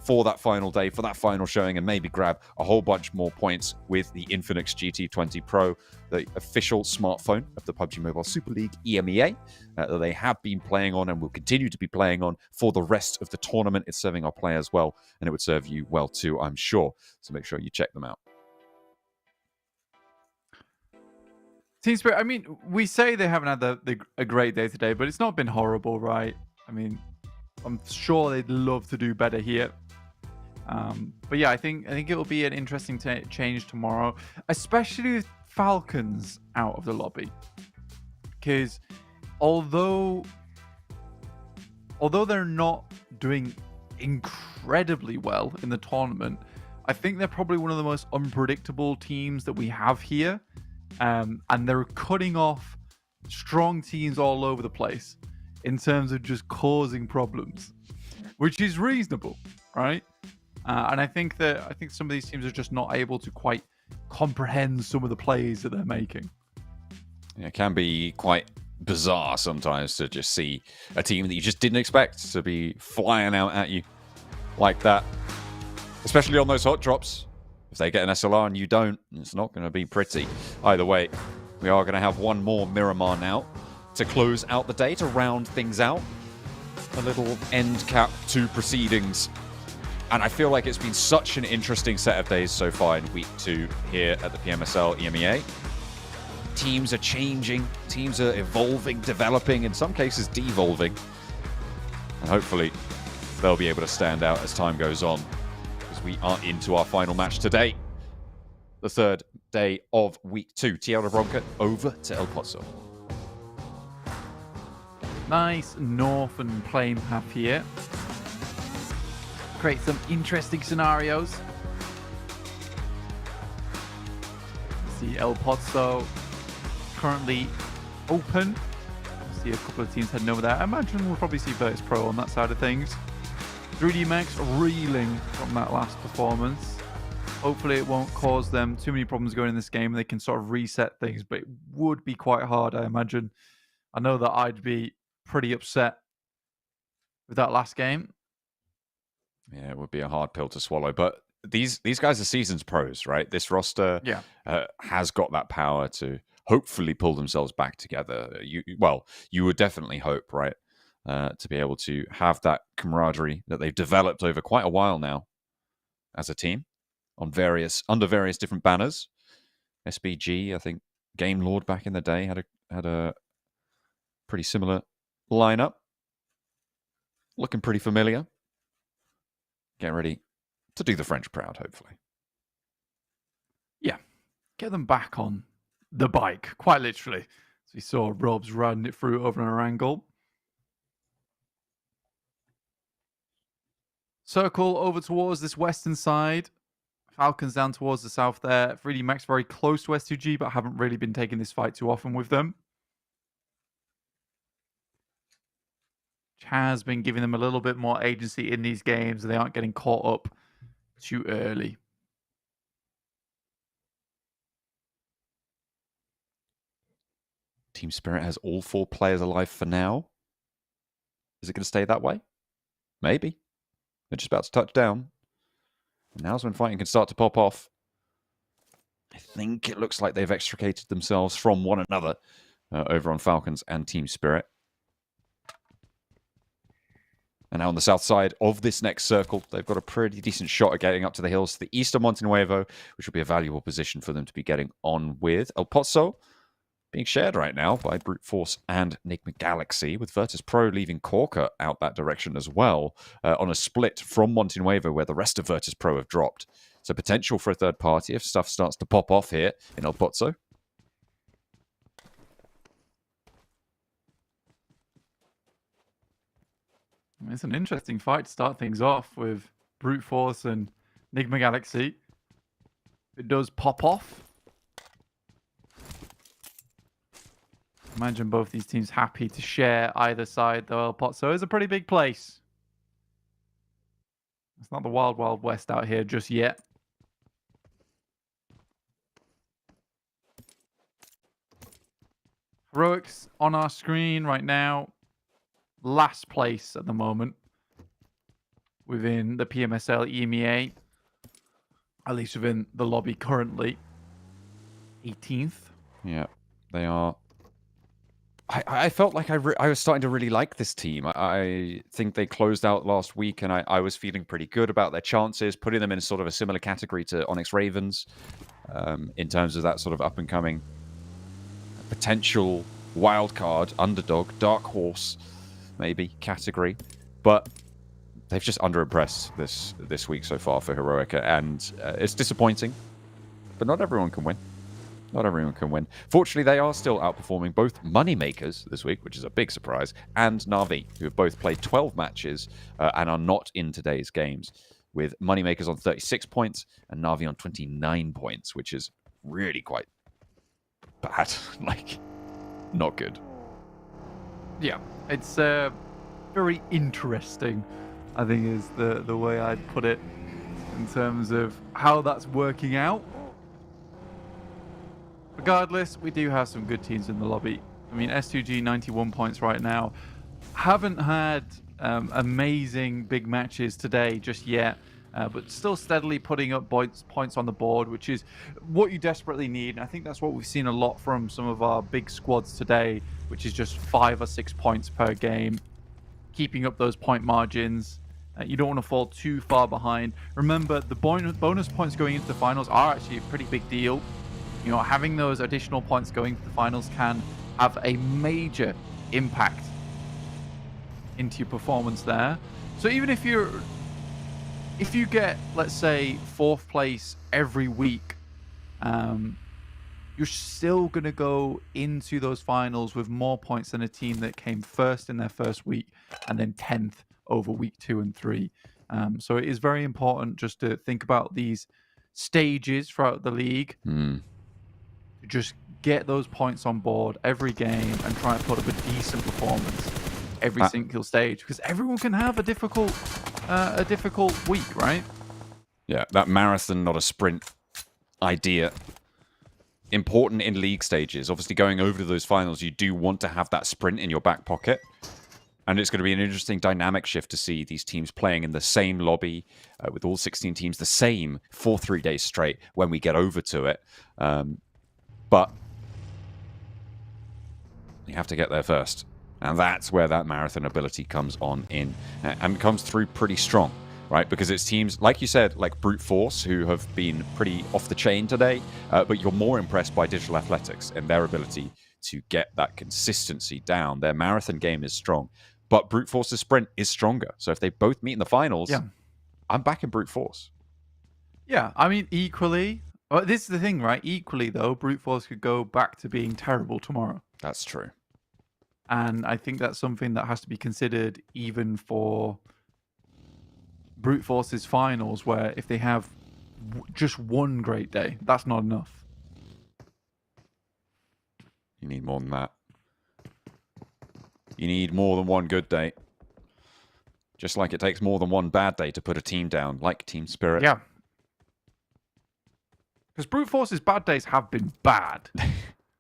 for that final day, for that final showing, and maybe grab a whole bunch more points with the INFINIX GT20 Pro, the official smartphone of the PUBG Mobile Super League EMEA, that they have been playing on and will continue to be playing on for the rest of the tournament. It's serving our players well, and it would serve you well too, I'm sure. So make sure you check them out. Team Spirit, I mean, we say they haven't had a great day today, but it's not been horrible, right? I mean, I'm sure they'd love to do better here. But yeah, I think it will be an interesting change tomorrow, especially with Falcons out of the lobby. Because although they're not doing incredibly well in the tournament, I think they're probably one of the most unpredictable teams that we have here. And they're cutting off strong teams all over the place in terms of just causing problems, which is reasonable, right? And I think some of these teams are just not able to quite comprehend some of the plays that they're making. Yeah, it can be quite bizarre sometimes to just see a team that you just didn't expect to be flying out at you like that, especially on those hot drops. If they get an SLR and you don't, it's not going to be pretty. Either way, we are going to have one more Miramar now to close out the day, to round things out. A little end cap to proceedings. And I feel like it's been such an interesting set of days so far in week 2 here at the PMSL EMEA. Teams are changing, teams are evolving, developing, in some cases devolving. And hopefully they'll be able to stand out as time goes on. We are into our final match today. The third day of week 2. Tierra Bronca over to El Pozo. Nice northern plane path here. Create some interesting scenarios. See El Pozo currently open. See a couple of teams heading over there. I imagine we'll probably see Virtus Pro on that side of things. 3D Max reeling from that last performance. Hopefully it won't cause them too many problems going in this game and they can sort of reset things, but it would be quite hard, I imagine. I know that I'd be pretty upset with that last game. Yeah, it would be a hard pill to swallow, but these guys are seasoned pros, right? This roster has got that power to hopefully pull themselves back together. You would definitely hope, right? To be able to have that camaraderie that they've developed over quite a while now as a team on under various different banners. SBG, I think Game Lord back in the day had a pretty similar lineup. Looking pretty familiar. Getting ready to do the French proud, hopefully. Yeah, get them back on the bike, quite literally. So we saw Rob's riding it through over an Erangel. Circle over towards this western side. Falcons down towards the south there. 3D Max very close to S2G, but haven't really been taking this fight too often with them. Which has been giving them a little bit more agency in these games, and they aren't getting caught up too early. Team Spirit has all 4 players alive for now. Is it going to stay that way? Maybe. They're just about to touch down. And now's when fighting can start to pop off. I think it looks like they've extricated themselves from one another over on Falcons and Team Spirit. And now on the south side of this next circle, they've got a pretty decent shot at getting up to the hills to the east of Monte Nuevo, which will be a valuable position for them to be getting on with. El Pozo being shared right now by Brute Force and NIGMA Galaxy, with Virtus Pro leaving Corker out that direction as well, on a split from Monte Nuevo where the rest of Virtus Pro have dropped. So potential for a third party if stuff starts to pop off here in El Pozo. It's an interesting fight to start things off with Brute Force and NIGMA Galaxy. It does pop off. Imagine both these teams happy to share either side, though. El Pozo is a pretty big place. It's not the wild, wild west out here just yet. Heroics on our screen right now. Last place at the moment within the PMSL EMEA. At least within the lobby currently. 18th. Yeah, they are. I felt like I was starting to really like this team. I think they closed out last week, and I was feeling pretty good about their chances, putting them in sort of a similar category to Onyx Ravens in terms of that sort of up-and-coming potential wildcard, underdog, dark horse, maybe, category. But they've just underimpressed this week so far for Heroica, and it's disappointing. But not everyone can win. Not everyone can win. Fortunately, they are still outperforming both Moneymakers this week, which is a big surprise, and Na'Vi, who have both played 12 matches and are not in today's games, with Moneymakers on 36 points and Na'Vi on 29 points, which is really quite bad. Like, not good. Yeah, it's very interesting, I think is the way I'd put it, in terms of how that's working out. Regardless, we do have some good teams in the lobby. I mean, S2G 91 points right now. Haven't had amazing big matches today just yet, but still steadily putting up points on the board, which is what you desperately need. And I think that's what we've seen a lot from some of our big squads today, which is just 5 or 6 points per game, keeping up those point margins. You don't want to fall too far behind. Remember, the bonus points going into the finals are actually a pretty big deal. You know, having those additional points going to the finals can have a major impact into your performance there. So even if you get, let's say, 4th place every week, you're still going to go into those finals with more points than a team that came first in their first week and then 10th over week 2 and 3. So it is very important just to think about these stages throughout the league. Just get those points on board every game and try and put up a decent performance every single stage, because everyone can have a difficult week, right? Yeah, that marathon, not a sprint idea. Important in league stages. Obviously, going over to those finals, you do want to have that sprint in your back pocket. And it's going to be an interesting dynamic shift to see these teams playing in the same lobby with all 16 teams the same for 3 days straight when we get over to it. But you have to get there first. And that's where that marathon ability comes on in and comes through pretty strong, right? Because it's teams, like you said, like Brute Force, who have been pretty off the chain today, but you're more impressed by Digital Athletics and their ability to get that consistency down. Their marathon game is strong, but Brute Force's sprint is stronger. So if they both meet in the finals, I'm back in Brute Force. Yeah, I mean, equally... Well, this is the thing, right? Equally, though, Brute Force could go back to being terrible tomorrow. That's true. And I think that's something that has to be considered even for Brute Force's finals, where if they have just one great day, that's not enough. You need more than that. You need more than one good day. Just like it takes more than one bad day to put a team down, like Team Spirit. Yeah. Because Brute Force's bad days have been bad.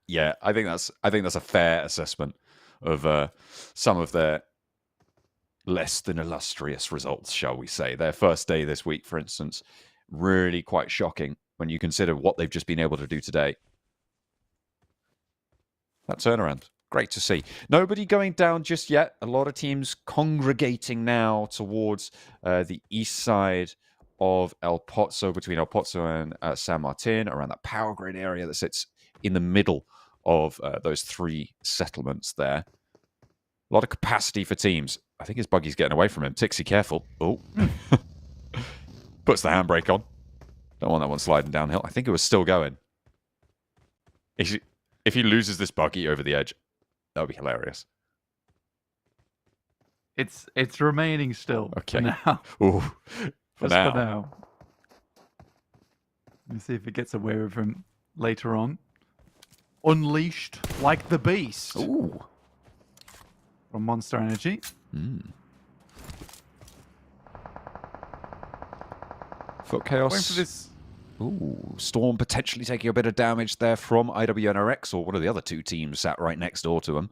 Yeah, I think that's a fair assessment of some of their less than illustrious results, shall we say. Their first day this week, for instance, really quite shocking when you consider what they've just been able to do today. That turnaround, great to see. Nobody going down just yet. A lot of teams congregating now towards the east side of El Pozo, between El Pozo and San Martin, around that power grid area that sits in the middle of those 3 settlements there. A lot of capacity for teams. I think his buggy's getting away from him. Tixie, careful. Oh. Puts the handbrake on. Don't want that one sliding downhill. I think it was still going. If he loses this buggy over the edge, that would be hilarious. It's remaining still. Okay. For now. Ooh, For now. Let me see if it gets away with him later on. Unleashed like the beast. Ooh. From Monster Energy. Foot Chaos. Waiting for this. Ooh, Storm potentially taking a bit of damage there from IWNRX, or one of the other two teams sat right next door to him.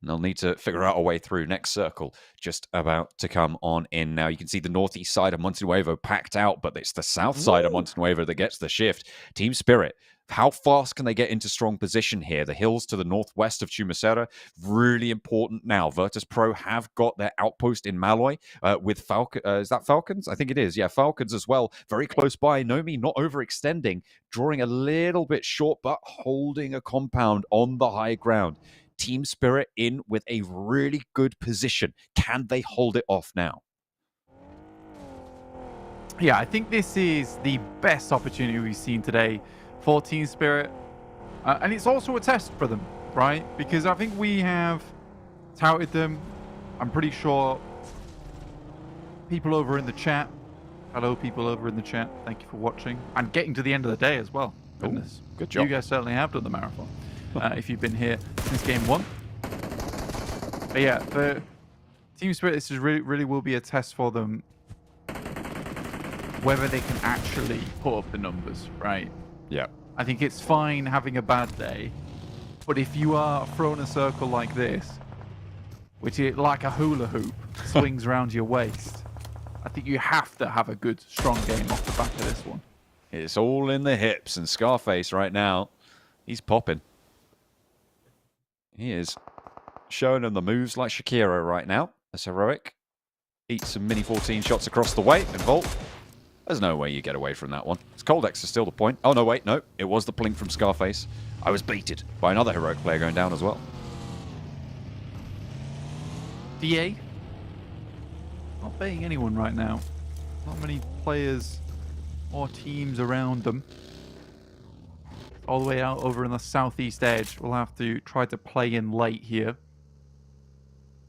And they'll need to figure out a way through. Next circle just about to come on in now. You can see the northeast side of Montenuevo packed out, but it's the south side of Montenuevo that gets the shift. Team Spirit, how fast can they get into strong position here? The hills to the northwest of Chumacera, really important now. Virtus Pro have got their outpost in Malloy with Falcon. Is that Falcons? I think it is. Yeah, Falcons as well. Very close by. Nomi not overextending, drawing a little bit short, but holding a compound on the high ground. Team Spirit in with a really good position. Can they hold it off now? Yeah, I think this is the best opportunity we've seen today for Team Spirit. And it's also a test for them, right? Because I think we have touted them. I'm pretty sure people over in the chat. Hello, people over in the chat. Thank you for watching. And getting to the end of the day as well. Goodness. Good job. You guys certainly have done the marathon. If you've been here since game 1. But yeah, for Team Spirit, this is really will be a test for them. Whether they can actually put up the numbers, right? Yeah. I think it's fine having a bad day, but if you are thrown a circle like this, which is like a hula hoop, swings around your waist, I think you have to have a good, strong game off the back of this one. It's all in the hips, and Scarface right now, he's popping. He is showing them the moves like Shakira right now. That's heroic. Eats some mini 14 shots across the way, and Volt. There's no way you get away from that one. It's Coldex is still the point. Oh, no, wait, no. It was the blink from Scarface. I was baited by another heroic player going down as well. DA? Not baiting anyone right now. Not many players or teams around them. All the way out over in the southeast edge. We'll have to try to play in late here.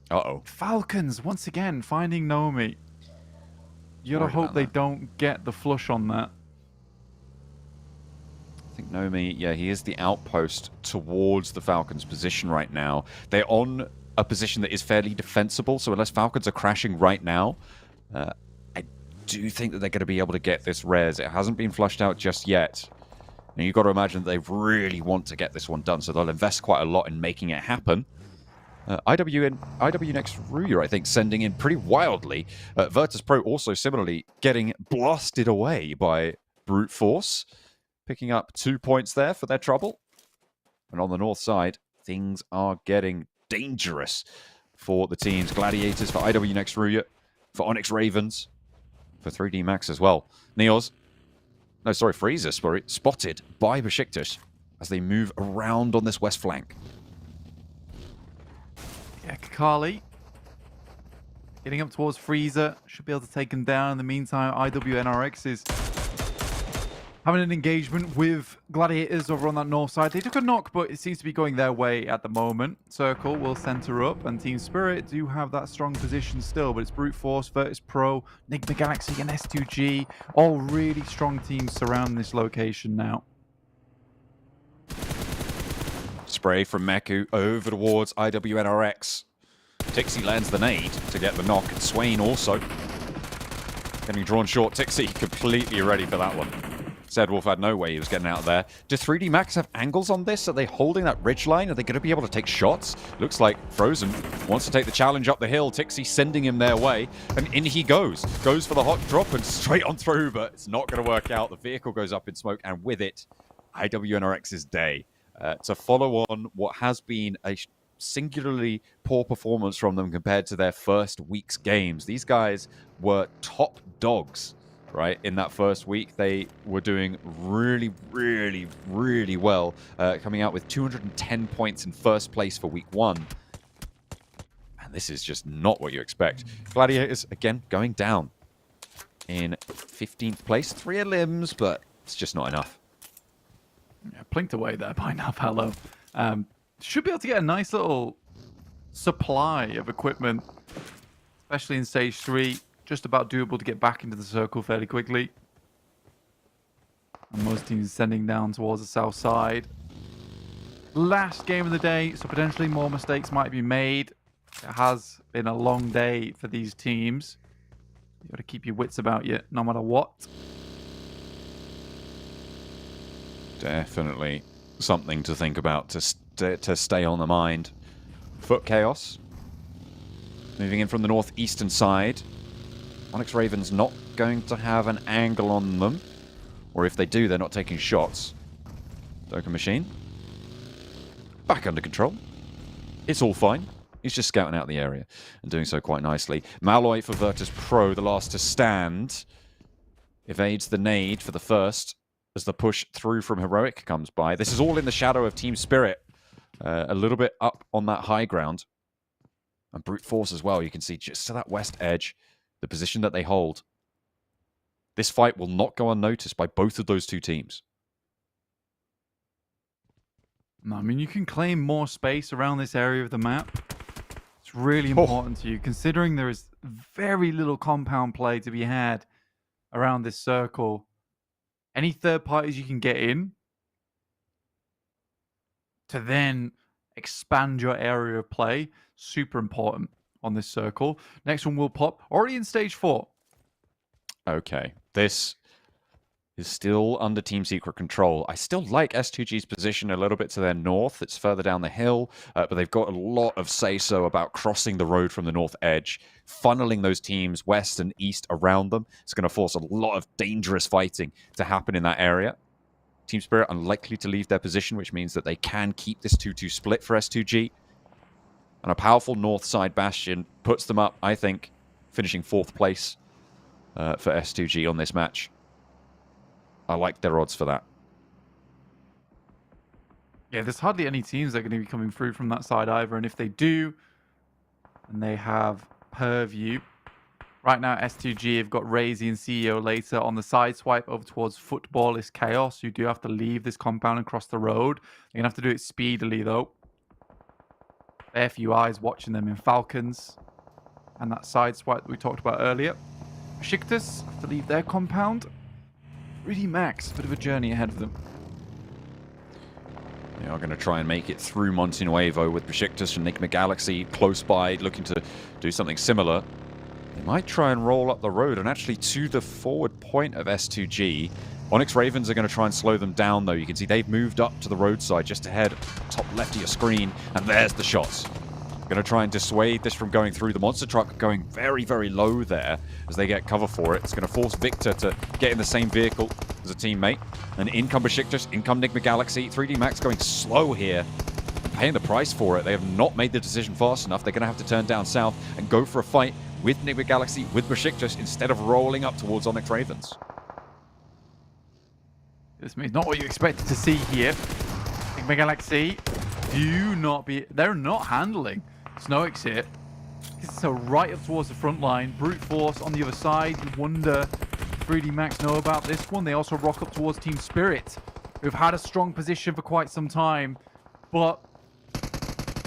Uh-oh. Falcons, once again, finding Nomi. You gotta hope they don't get the flush on that. I think Nomi, yeah, he is the outpost towards the Falcons' position right now. They're on a position that is fairly defensible, so unless Falcons are crashing right now, I do think that they're going to be able to get this res. It hasn't been flushed out just yet. Now, you've got to imagine that they really want to get this one done, so they'll invest quite a lot in making it happen. IW next Ruya, I think, sending in pretty wildly. Virtus Pro also similarly getting blasted away by Brute Force, picking up 2 points there for their trouble. And on the north side, things are getting dangerous for the teams. Gladiators for IW next Ruya, for Onyx Ravens, for 3D Max as well. Neos. No, sorry, Freezer, spotted by BEŞİKTAŞ as they move around on this west flank. Yeah, Kakali getting up towards Freezer. Should be able to take him down. In the meantime, IWNRX is having an engagement with Gladiators over on that north side. They took a knock, but it seems to be going their way at the moment. Circle will center up, and Team Spirit do have that strong position still, but it's Brute Force, Virtus Pro, NIGMA Galaxy, and S2G. All really strong teams surrounding this location now. Spray from Meku over towards IWNRX. Tixie lands the nade to get the knock. Swain also getting drawn short. Tixie completely ready for that one. Zedwolf had no way he was getting out of there. Do 3D Max have angles on this? Are they holding that ridge line? Are they going to be able to take shots? Looks like Frozen wants to take the challenge up the hill. Tixie sending him their way, and in he goes. Goes for the hot drop and straight on through, but it's not going to work out. The vehicle goes up in smoke, and with it, IWNRX's day. To follow on what has been a singularly poor performance from them compared to their first week's games. These guys were top dogs, right? In that first week, they were doing really, really, really well, coming out with 210 points in first place for week 1. And this is just not what you expect. Gladiators, again, going down in 15th place. 3 limbs, but it's just not enough. Yeah, plinked away there by Navallo. Should be able to get a nice little supply of equipment, especially in stage 3. Just about doable to get back into the circle fairly quickly. And most teams sending down towards the south side. Last game of the day, so potentially more mistakes might be made. It has been a long day for these teams. You got to keep your wits about you, no matter what. Definitely something to think about to stay on the mind. Foot KAOS. Moving in from the northeastern side. Onyx Ravens not going to have an angle on them. Or if they do, they're not taking shots. Dokkan Machine. Back under control. It's all fine. He's just scouting out the area and doing so quite nicely. Malloy for Virtus Pro, the last to stand. Evades the nade for the first as the push through from Heroic comes by. This is all in the shadow of Team Spirit. A little bit up on that high ground. And Brute Force as well. You can see just to that west edge, the position that they hold. This fight will not go unnoticed by both of those two teams. I mean, you can claim more space around this area of the map. It's really important to you, considering there is very little compound play to be had around this circle. Any third parties you can get in to then expand your area of play, super important on this circle. Next one will pop, already in stage 4. Okay, this is still under Team Secret control. I still like S2G's position a little bit to their north. It's further down the hill, but they've got a lot of say-so about crossing the road from the north edge, funneling those teams west and east around them. It's going to force a lot of dangerous fighting to happen in that area. Team Spirit unlikely to leave their position, which means that they can keep this 2-2 split for S2G. And a powerful north side bastion puts them up, I think, finishing 4th place for S2G on this match. I like their odds for that. Yeah, there's hardly any teams that are going to be coming through from that side either. And if they do, and they have Purview. Right now, S2G have got Razy and CEO later on the side swipe over towards Footballist KAOS. You do have to leave this compound and cross the road. You're going to have to do it speedily, though. There, few eyes watching them in Falcons. And that side swipe that we talked about earlier. BEŞİKTAŞ have to leave their compound. Really max, a bit of a journey ahead of them. They are going to try and make it through Montenuevo with BEŞİKTAŞ and NIGMA Galaxy close by, looking to do something similar. They might try and roll up the road and actually to the forward point of S2G. Onyx Ravens are going to try and slow them down, though. You can see they've moved up to the roadside just ahead, top left of your screen, and there's the shots. Going to try and dissuade this from going through. The monster truck going very, very low there as they get cover for it. It's going to force Victor to get in the same vehicle as a teammate. And in come BEŞİKTAŞ, in come NIGMA Galaxy. 3D Max going slow here, paying the price for it. They have not made the decision fast enough. They're going to have to turn down south and go for a fight with NIGMA Galaxy, with BEŞİKTAŞ, instead of rolling up towards Onyx Ravens. This means not what you expected to see here. NIGMA Galaxy they're not handling Snowick's here. So right up towards the front line. Brute Force on the other side. You wonder, 3D Max know about this one. They also rock up towards Team Spirit, who've had a strong position for quite some time, but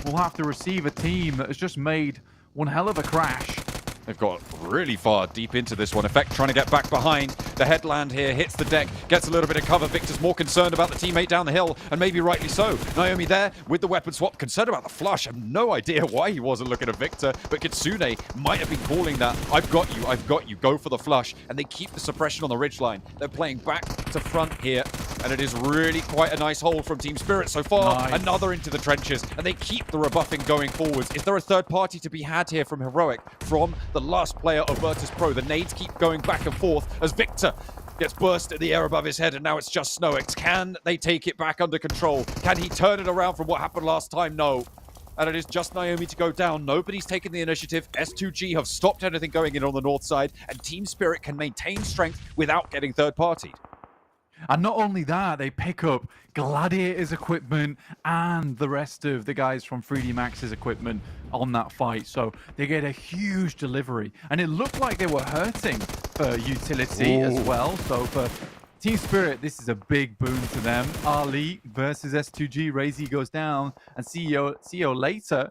will have to receive a team that has just made one hell of a crash. They've got really far deep into this one. Effect trying to get back behind. The headland here hits the deck, gets a little bit of cover. Victor's more concerned about the teammate down the hill, and maybe rightly so. Naomi there with the weapon swap, concerned about the flush. I have no idea why he wasn't looking at Victor, but Kitsune might have been calling that. I've got you, go for the flush. And they keep the suppression on the ridgeline. They're playing back to front here, and it is really quite a nice hold from Team Spirit so far. Nice. Another into the trenches, and they keep the rebuffing going forwards. Is there a third party to be had here from Heroic, from the last player of Virtus Pro? The nades keep going back and forth as Victor gets burst in the air above his head, and now it's just Snowick. Can they take it back under control? Can he turn it around from what happened last time? No. And it is just Naomi to go down. Nobody's taken the initiative. S2G have stopped anything going in on the north side, and Team Spirit can maintain strength without getting third-partied. And not only that, they pick up Gladiator's equipment and the rest of the guys from 3D Max's equipment on that fight. So they get a huge delivery. And it looked like they were hurting for utility as well. So for Team Spirit, this is a big boon to them. Ali versus S2G. Razy goes down, and CEO later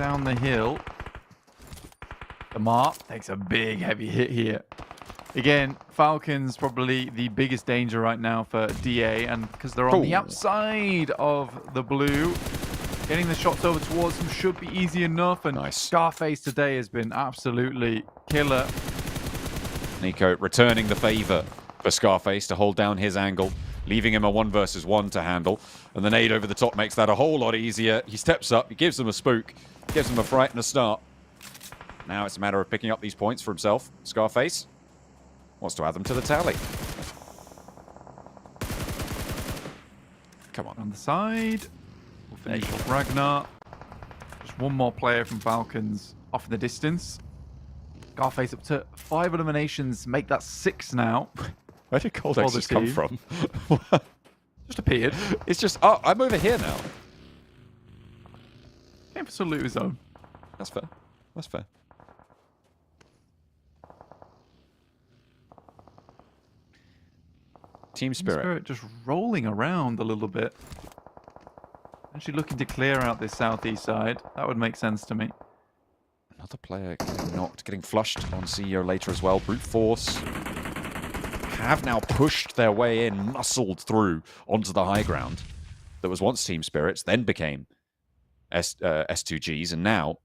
down the hill. Amar takes a big, heavy hit here. Again, Falcons probably the biggest danger right now for DA, and because they're on the outside of the blue, getting the shots over towards them should be easy enough. And Scarface today has been absolutely killer. Nico returning the favor for Scarface to hold down his angle, leaving him a 1 versus 1 to handle. And the nade over the top makes that a whole lot easier. He steps up, he gives them a spook, gives them a fright and a start. Now it's a matter of picking up these points for himself. Scarface wants to add them to the tally. Come on. the side. We'll finish off Ragnar. Just one more player from Falcons off in the distance. Scarface up to 5 eliminations. Make that 6 now. Where did Coldex just come from? Just appeared. It's just, oh, I'm over here now. Came for some loot of his own. That's fair. That's fair. Team Spirit. Just rolling around a little bit. Actually looking to clear out this southeast side. That would make sense to me. Another player getting knocked, getting flushed on CEO later as well. Brute Force have now pushed their way in, muscled through onto the high ground that was once Team Spirits, then became S2Gs, and now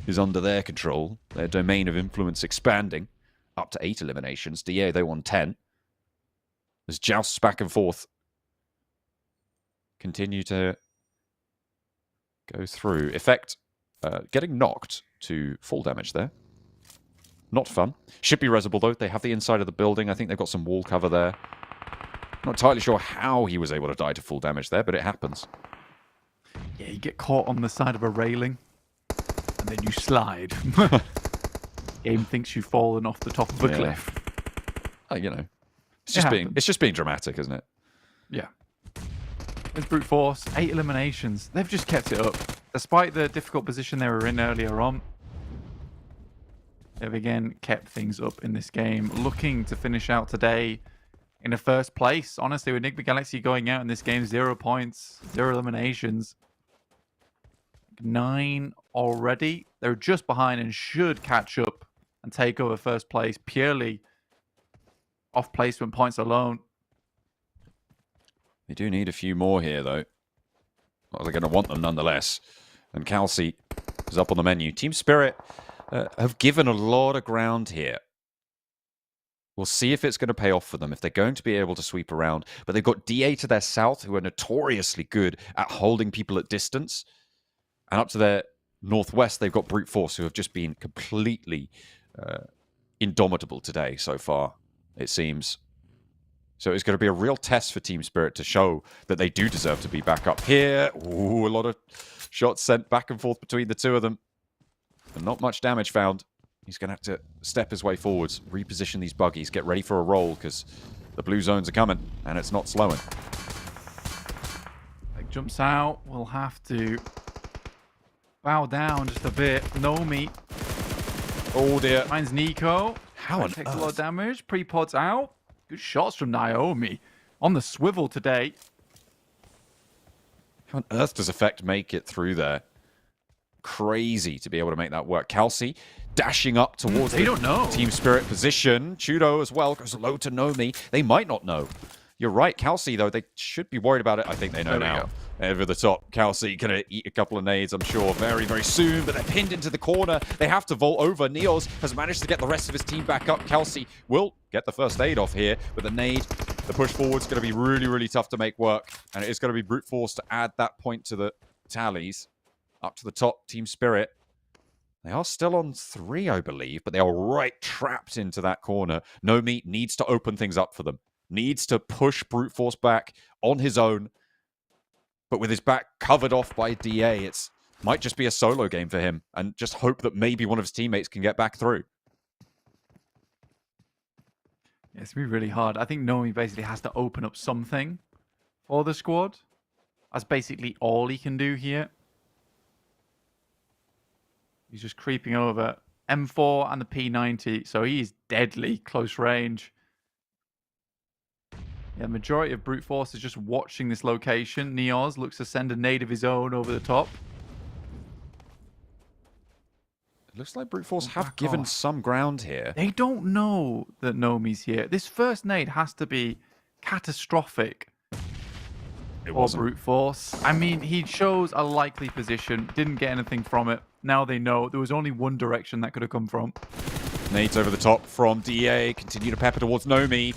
is under their control. Their domain of influence expanding up to 8 eliminations. DA, they won 10. There's jousts back and forth. Continue to go through. Effect getting knocked to full damage there. Not fun. Should be resable though. They have the inside of the building. I think they've got some wall cover there. Not entirely sure how he was able to die to full damage there, but it happens. Yeah, you get caught on the side of a railing, and then you slide. Game thinks you've fallen off the top of a cliff. You know, it's just being dramatic, isn't it? Yeah. There's Brute Force, 8 eliminations. They've just kept it up. Despite the difficult position they were in earlier on, they've again kept things up in this game. Looking to finish out today in a first place. Honestly, with NIGMA Galaxy going out in this game, 0 points, 0 eliminations. 9 already. They're just behind and should catch up and take over first place purely off placement points alone. They do need a few more here, though. Well, they're going to want them nonetheless. And Calci is up on the menu. Team Spirit have given a lot of ground here. We'll see if it's going to pay off for them, if they're going to be able to sweep around. But they've got DA to their south, who are notoriously good at holding people at distance. And up to their northwest, they've got Brute Force, who have just been completely indomitable today so far, it seems. So it's going to be a real test for Team Spirit to show that they do deserve to be back up here. Ooh, a lot of shots sent back and forth between the two of them. And not much damage found. He's going to have to step his way forwards, reposition these buggies, get ready for a roll, because the blue zones are coming, and it's not slowing. Like jumps out. We'll have to bow down just a bit. Nomi. Oh, dear. Finds Nico. How on takes a lot of damage. Pre-pod's out. Good shots from Naomi. On the swivel today. How on earth does Effect make it through there? Crazy to be able to make that work. Calci dashing up towards they don't know. Team Spirit position. Chudo as well goes low to Nomi. They might not know. You're right, Calci, though, they should be worried about it. I think they know now. Over the top, Calci going to eat a couple of nades, I'm sure, very, very soon. But they're pinned into the corner. They have to vault over. Neos has managed to get the rest of his team back up. Calci will get the first aid off here. But the nade, the push forward's going to be really, really tough to make work. And it is going to be Brute Force to add that point to the tallies. Up to the top, Team Spirit. They are still on 3, I believe, but they are right trapped into that corner. Nomi needs to open things up for them. Needs to push Brute Force back on his own. But with his back covered off by DA, it might just be a solo game for him. And just hope that maybe one of his teammates can get back through. Yeah, it's going to be really hard. I think Nomi basically has to open up something for the squad. That's basically all he can do here. He's just creeping over. M4 and the P90, so he is deadly close range. Yeah, the majority of Brute Force is just watching this location. Neos looks to send a nade of his own over the top. Looks like Brute Force have given some ground here. They don't know that Nomi's here. This first nade has to be catastrophic. It or wasn't. Brute Force. I mean, he chose a likely position, didn't get anything from it. Now they know there was only one direction that could have come from. Nades over the top from DA, continue to pepper towards Nomi,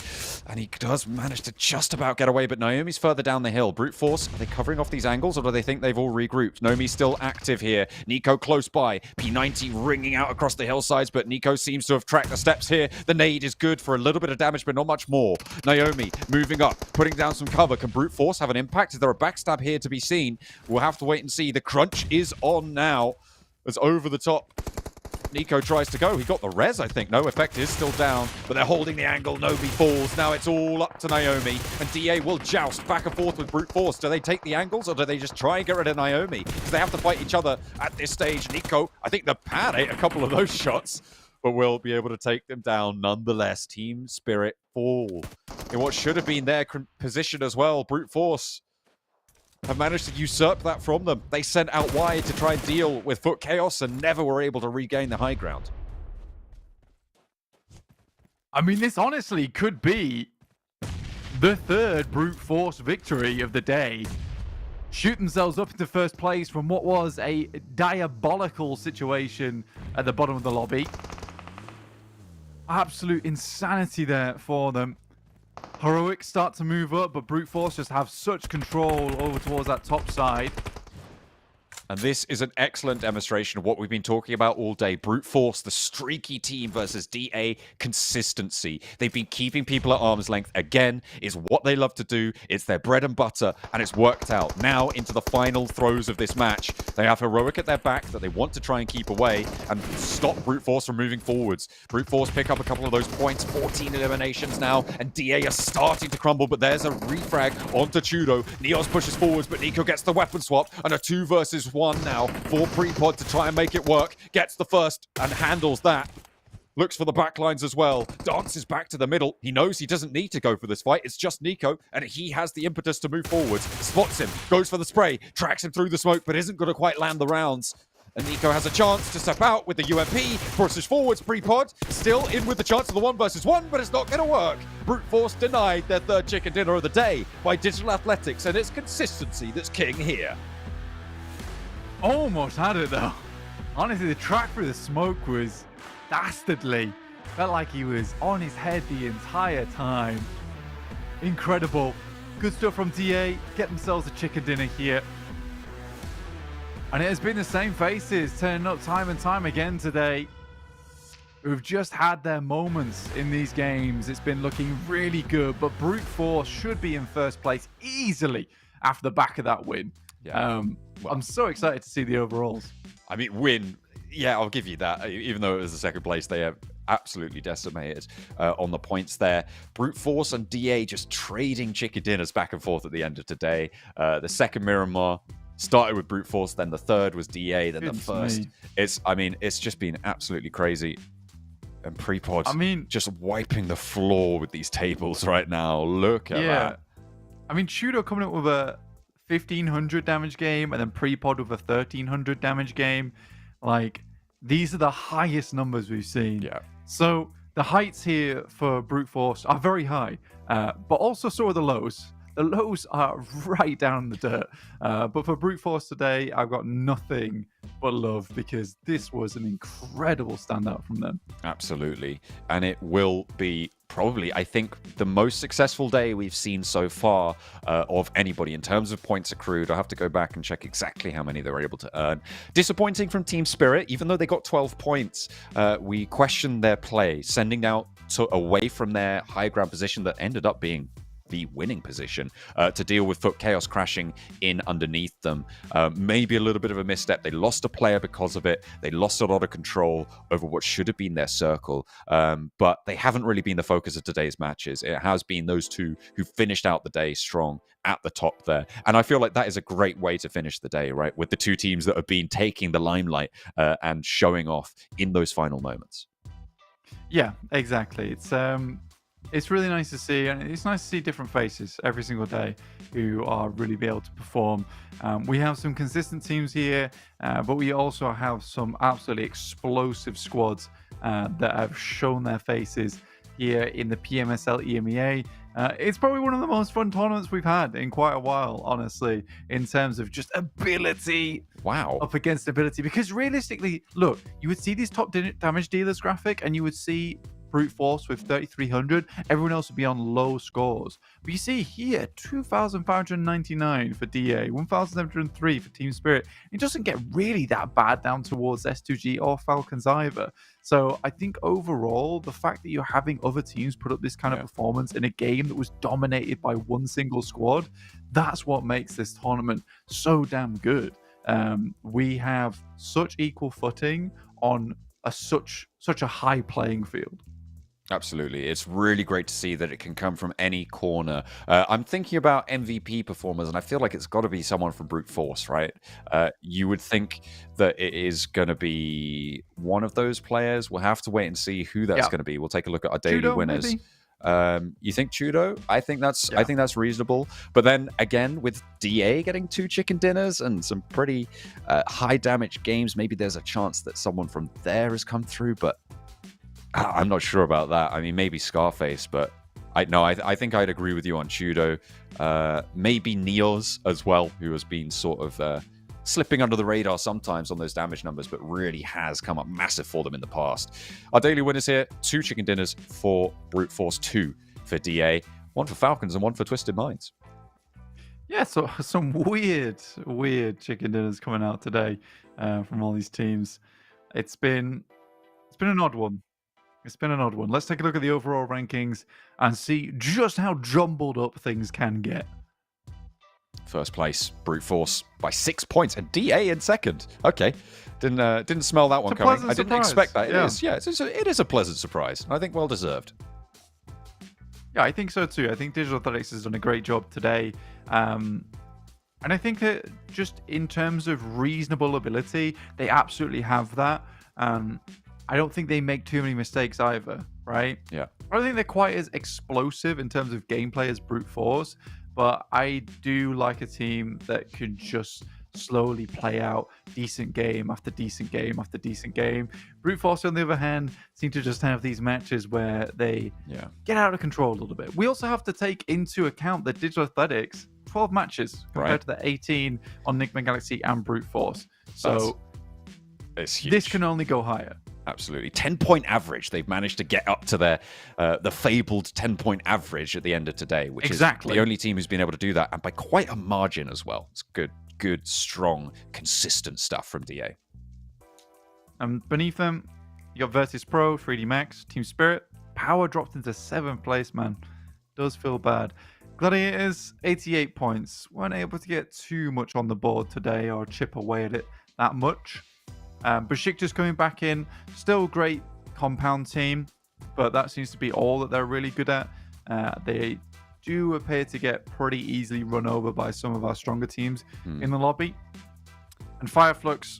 and he does manage to just about get away, but Naomi's further down the hill. Brute Force, are they covering off these angles, or do they think they've all regrouped? Nomi's still active here. Nico close by. P90 ringing out across the hillsides, but Nico seems to have tracked the steps here. The nade is good for a little bit of damage, but not much more. Naomi moving up, putting down some cover. Can Brute Force have an impact? Is there a backstab here to be seen? We'll have to wait and see. The crunch is on now. It's over the top. Nico tries to go. He got the res, I think. No, effect is still down, but they're holding the angle. Nomi falls. Now it's all up to Naomi, and DA will joust back and forth with Brute Force. Do they take the angles, or do they just try and get rid of Naomi? Because they have to fight each other at this stage. Nico, I think the pad ate a couple of those shots, but will be able to take them down nonetheless. Team Spirit fall in what should have been their position as well. Brute Force have managed to usurp that from them. They sent out wide to try and deal with Foot Chaos and never were able to regain the high ground. I mean, this honestly could be the third Brute Force victory of the day. Shoot themselves up into first place from what was a diabolical situation at the bottom of the lobby. Absolute insanity there for them. Heroic start to move up, but Brute Force just have such control over towards that top side. And this is an excellent demonstration of what we've been talking about all day. Brute Force, the streaky team versus DA, consistency. They've been keeping people at arm's length. Again, is what they love to do. It's their bread and butter, and it's worked out. Now into the final throes of this match. They have Heroic at their back that they want to try and keep away and stop Brute Force from moving forwards. Brute Force pick up a couple of those points. 14 eliminations now, and DA are starting to crumble, but there's a refrag onto Chudo. Neos pushes forwards, but Nico gets the weapon swap, and a 2 versus 1 now for Prepod to try and make it work. Gets the first and handles that. Looks for the backlines as well. Dances back to the middle. He knows he doesn't need to go for this fight. It's just Nico, and he has the impetus to move forwards. Spots him, goes for the spray, tracks him through the smoke, but isn't going to quite land the rounds. And Nico has a chance to step out with the UMP. Pushes forwards, Prepod. Still in with the chance of the 1 versus 1, but it's not going to work. Brute Force denied their third chicken dinner of the day by Digital Athletics, and it's consistency that's king here. Almost had it though. Honestly, the track through the smoke was dastardly. Felt like he was on his head the entire time. Incredible. Good stuff from DA. Get themselves a chicken dinner here. And it has been the same faces turning up time and time again today, who've just had their moments in these games. It's been looking really good, but Brute Force should be in first place easily after the back of that win. Yeah. I'm so excited to see the overalls. I mean, win. Yeah, I'll give you that. Even though it was the second place, they have absolutely decimated on the points there. Brute Force and DA just trading chicken dinners back and forth at the end of today. The second Miramar started with Brute Force, then the third was DA, then the first. It's just been absolutely crazy. And Prepod, just wiping the floor with these tables right now. Look at that. I mean, Chudo coming up with a 1500 damage game, and then Prepod with a 1300 damage game. Like, these are the highest numbers we've seen. Yeah. So the heights here for Brute Force are very high, but also so are the lows. The lows are right down in the dirt. But for Brute Force today, I've got nothing but love, because this was an incredible standout from them. Absolutely. And it will be probably, I think, the most successful day we've seen so far of anybody in terms of points accrued. I'll have to go back and check exactly how many they were able to earn. Disappointing from Team Spirit, even though they got 12 points, we questioned their play, sending out away from their high ground position that ended up being the winning position to deal with Foot Chaos crashing in underneath them. Maybe a little bit of a misstep. They lost a player because of it. They lost a lot of control over what should have been their circle. But they haven't really been the focus of today's matches. It has been those two who finished out the day strong at the top there. And I feel like that is a great way to finish the day, right? With the two teams that have been taking the limelight and showing off in those final moments. Yeah, exactly. It's It's really nice to see, and it's nice to see different faces every single day who are really be able to perform. We have some consistent teams here, but we also have some absolutely explosive squads that have shown their faces here in the PMSL EMEA. It's probably one of the most fun tournaments we've had in quite a while, honestly, in terms of just ability. Wow. Up against ability. Because realistically, look, you would see this top damage dealers graphic and you would see brute force with 3,300. Everyone else would be on low scores. But you see here, 2,599 for DA, 1,703 for Team Spirit. It doesn't get really that bad down towards S2G or Falcons either. So I think overall, the fact that you're having other teams put up this kind of performance in a game that was dominated by one single squad, that's what makes this tournament so damn good. We have such equal footing on such a high playing field. Absolutely. It's really great to see that it can come from any corner. I'm thinking about MVP performers, and I feel like it's got to be someone from Brute Force, right? You would think that it is going to be one of those players. We'll have to wait and see who that's going to be. We'll take a look at our daily winners. Maybe? You think Chudo? I think that's reasonable. But then again, with DA getting 2 chicken dinners and some pretty high damage games, maybe there's a chance that someone from there has come through, but I'm not sure about that. I mean, maybe Scarface, but I think I'd agree with you on Chudo. Maybe Neos as well, who has been sort of slipping under the radar sometimes on those damage numbers, but really has come up massive for them in the past. Our daily winners here, 2 chicken dinners for Brute Force, 2 for DA, 1 for Falcons and 1 for Twisted Minds. Yeah, so some weird chicken dinners coming out today from all these teams. It's been an odd one. It's been an odd one. Let's take a look at the overall rankings and see just how jumbled up things can get. First place, Brute Force by 6 points, and DA in second. Okay, didn't smell that one coming. I didn't expect that. It is a pleasant surprise. I think well deserved. Yeah, I think so too. I think Digital Athletics has done a great job today. And I think that just in terms of reasonable ability, they absolutely have that. I don't think they make too many mistakes either, right? Yeah. I don't think they're quite as explosive in terms of gameplay as Brute Force, but I do like a team that can just slowly play out decent game after decent game after decent game. Brute Force, on the other hand, seem to just have these matches where they get out of control a little bit. We also have to take into account that Digital Athletics, 12 matches compared to the 18 on NIGMA Galaxy and Brute Force. So it's huge. This can only go higher. Absolutely. 10-point average. They've managed to get up to their the fabled 10-point average at the end of today, which is the only team who's been able to do that, and by quite a margin as well. It's good, strong, consistent stuff from DA. Beneath them, you got Virtus Pro, 3D Max, Team Spirit. Power dropped into 7th place, man. Does feel bad. Gladiators, 88 points. Weren't able to get too much on the board today or chip away at it that much. BEŞİKTAŞ coming back in, still a great compound team, but that seems to be all that they're really good at. They do appear to get pretty easily run over by some of our stronger teams in the lobby. And FLUX,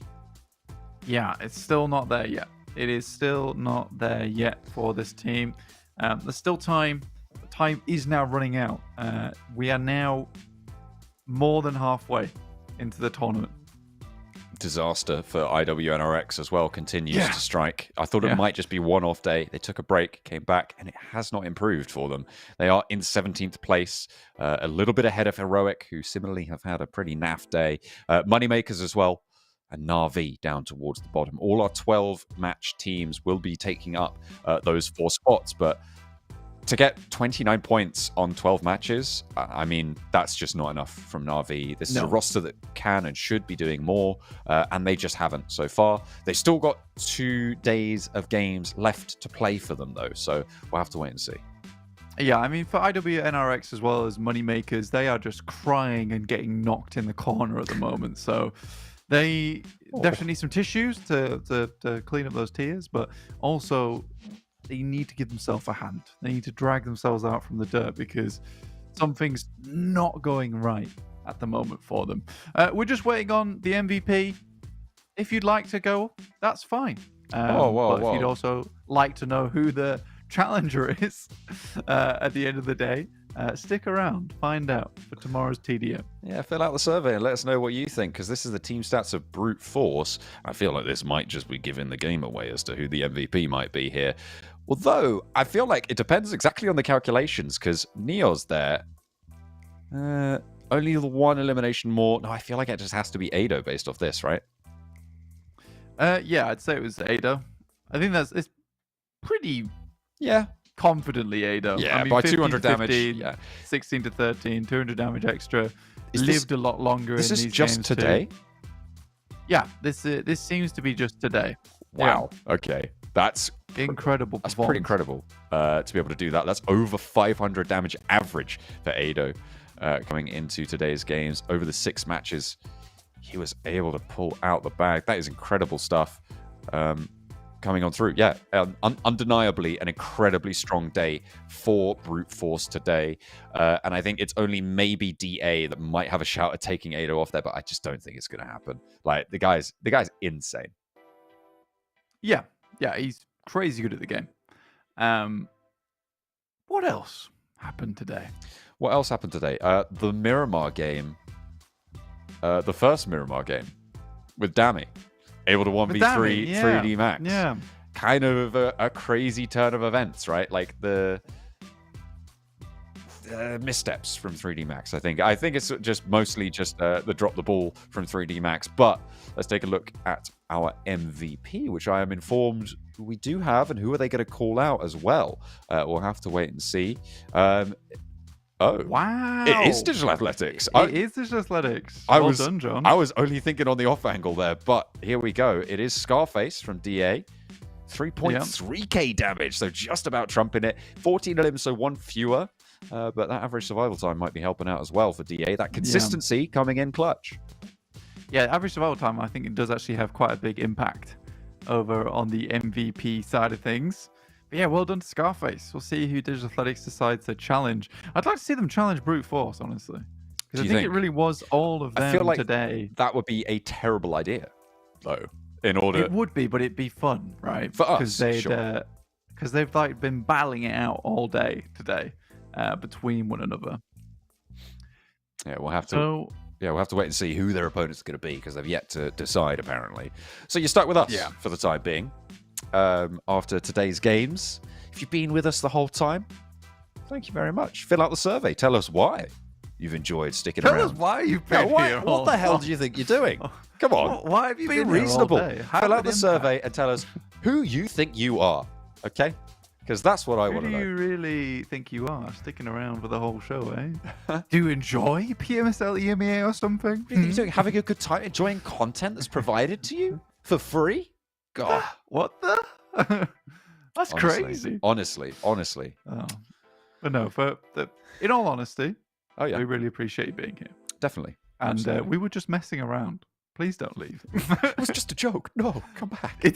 yeah, it's still not there yet. It is still not there yet for this team. There's still time. Time is now running out. We are now more than halfway into the tournament. Disaster for IWNRX as well continues to strike. I thought it might just be one off day. They took a break, came back, and it has not improved for them. They are in 17th place, a little bit ahead of Heroic, who similarly have had a pretty naff day. Moneymakers as well, and Na'Vi down towards the bottom. All our 12-match teams will be taking up those 4 spots, but to get 29 points on 12 matches, I mean, that's just not enough from Na'Vi. This is a roster that can and should be doing more, and they just haven't so far. They've still got 2 days of games left to play for them, though, so we'll have to wait and see. Yeah, I mean, for IWNRX as well as Moneymakers, they are just crying and getting knocked in the corner at the moment, so they definitely need some tissues to clean up those tears, but also they need to give themselves a hand. They need to drag themselves out from the dirt because something's not going right at the moment for them. We're just waiting on the MVP. If you'd like to go, that's fine. But if you'd also like to know who the challenger is at the end of the day. Stick around, find out for tomorrow's TDM. Yeah, fill out the survey and let us know what you think, because this is the team stats of Brute Force. I feel like this might just be giving the game away as to who the MVP might be here. Although, I feel like it depends exactly on the calculations, because Neo's there. Only the one elimination more. No, I feel like it just has to be Ado based off this, right? Yeah, I'd say it was Ado. I think it's pretty confidently Ado. Yeah, I mean, by 15 200 to damage. 15, Yeah. 16 to 13, 200 damage extra. Is Lived this, a lot longer this in is these just games today? too. Yeah, this seems to be just today. Wow. Yeah. Okay. That's incredible. That's pretty incredible to be able to do that. That's over 500 damage average for Ado coming into today's games. Over the 6 matches, he was able to pull out the bag. That is incredible stuff coming on through. Yeah, undeniably an incredibly strong day for Brute Force today. And I think it's only maybe DA that might have a shout at taking Ado off there, but I just don't think it's going to happen. Like, the guy's insane. Yeah, he's crazy good at the game. What else happened today? What else happened today? The Miramar game, the first Miramar game with Dami, able to 1v3 3D Max. Yeah. Kind of a crazy turn of events, right? Like the missteps from 3D Max, I think. I think it's just mostly just the drop the ball from 3D Max. But let's take a look at our MVP, which I am informed we do have. And who are they going to call out as well? We'll have to wait and see. Oh, wow. It is Digital Athletics. It is Digital Athletics. Well done, John. I was only thinking on the off angle there, but here we go. It is Scarface from DA. 3.3k damage, so just about trumping it. 14 elims, so 1 fewer. But that average survival time might be helping out as well for DA. That consistency coming in clutch. Yeah, average survival time, I think it does actually have quite a big impact over on the MVP side of things. But yeah, well done to Scarface. We'll see who Digital Athletics decides to challenge. I'd like to see them challenge Brute Force, honestly. Because I think it really was all of them I feel like today. That would be a terrible idea, though. In order, it would be, but it'd be fun, right? For us, sure. Because they've like been battling it out all day today between one another. Yeah, we'll have to. We'll have to wait and see who their opponent's going to be, because they've yet to decide, apparently. So you're stuck with us for the time being. After today's games, if you've been with us the whole time, thank you very much. Fill out the survey. Tell us why you've enjoyed sticking around. Tell us why you've been here. What the hell do you think you're doing? Come on. Why have you been reasonable? Here all day? Fill out the survey and tell us who you think you are. Okay? Because that's what I want to know. Who do you really think you are, sticking around for the whole show, eh? Do you enjoy PMSL EMEA or something? What do you think you're doing? Having a good time, enjoying content that's provided to you for free? God. What the? That's crazy. Honestly. Oh. But no, in all honesty, we really appreciate you being here. Definitely. And we were just messing around. Please don't leave. It was just a joke. No, come back.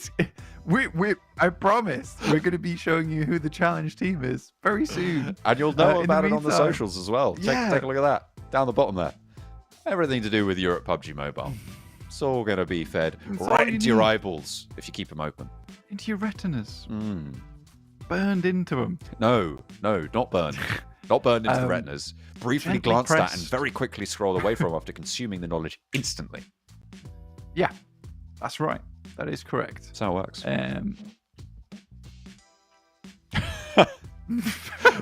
I promise we're going to be showing you who the challenge team is very soon. And you'll know about it on the socials as well. Take a look at that. Down the bottom there. Everything to do with Europe PUBG Mobile. It's all going to be fed right into your eyeballs if you keep them open. Into your retinas. Burned into them. No, not burned. Not burned into the retinas. Briefly glanced at and very quickly scroll away from after consuming the knowledge instantly. Yeah, that's right. That is correct. That's how it works.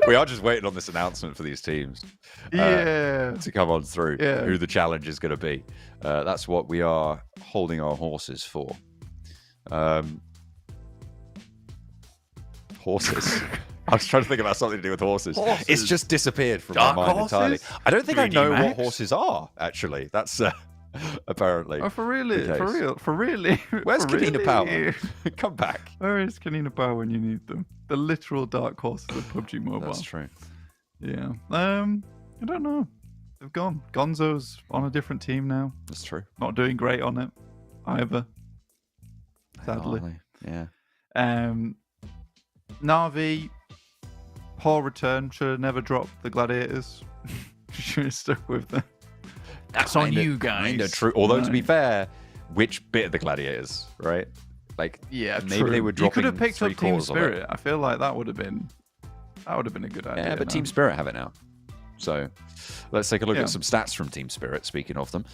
We are just waiting on this announcement for these teams to come on through, who the challenge is going to be. That's what we are holding our horses for. Horses. I was trying to think about something to do with horses. It's just disappeared from my mind entirely. I don't think I know what horses are, actually. That's apparently. Oh, for really? For really? Where's Kanina Power? Come back. Where is Kanina Power when you need them? The literal dark horses of PUBG Mobile. That's true. Yeah. I don't know. They've gone. Gonzo's on a different team now. That's true. Not doing great on it either. Sadly. Yeah. Na'Vi, poor return. Should have never dropped the Gladiators. Should have stuck with them. That's on you guys. True. Although, to be fair, which bit of the Gladiators, right? Like, yeah, maybe they were dropping. You could have picked up Team 3/4 of it. Spirit. I feel like that would have been a good idea. Yeah, but no? Team Spirit have it now. So let's take a look Yeah. at some stats from Team Spirit, speaking of them.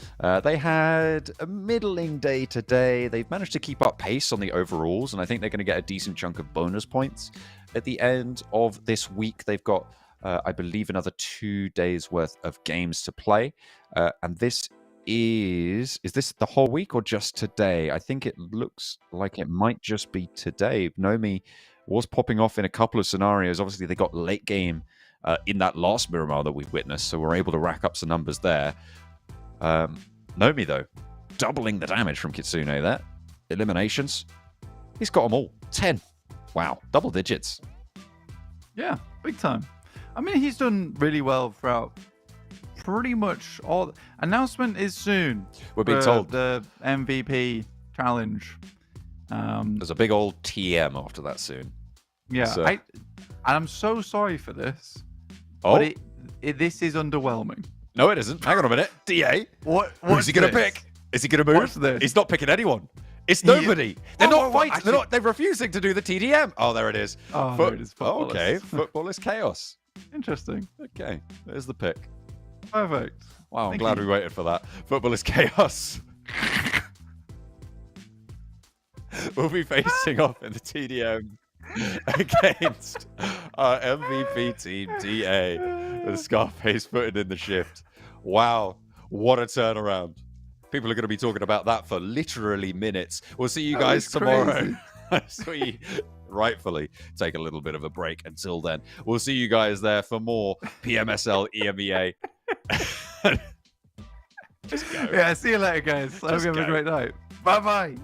They had a middling day today. They've managed to keep up pace on the overalls, and I think they're going to get a decent chunk of bonus points at the end of this week. They've got, I believe, another 2 days worth of games to play. And this is this the whole week or just today? I think it looks like it might just be today. Nomi was popping off in a couple of scenarios. Obviously, they got late game in that last Miramar that we witnessed, so we're able to rack up some numbers there. Nomi, though, doubling the damage from Kitsune there. Eliminations. He's got them all. 10. Wow. Double digits. Yeah, big time. I mean, he's done really well throughout pretty much all. Announcement is soon. We're being for told. the MVP challenge. There's a big old TM after that soon. Yeah, So- I'm so sorry for this. Oh. But this is underwhelming. No, it isn't. Hang on a minute. DA. What? Who's he going to this? pick? Is he going to move? What's this? He's not picking anyone. It's nobody. They're not fighting. actually- They're refusing to do the TDM. Oh, there it is. Oh, there it is. Oh, okay. Footballers. Football is chaos. Interesting. Okay. There's the pick. Perfect. Wow, I'm Thank glad you. we waited for that. Football is chaos. We'll be facing off in the TDM against our MVP team, DA, with Scarface putting in the shift. Wow, what a turnaround. People are going to be talking about that for literally minutes. We'll see you That guys was tomorrow. As we rightfully take a little bit of a break. Until then, we'll see you guys there for more PMSL EMEA. Just go. Yeah, see you later, guys. I hope Just you have a go. great night. Bye-bye.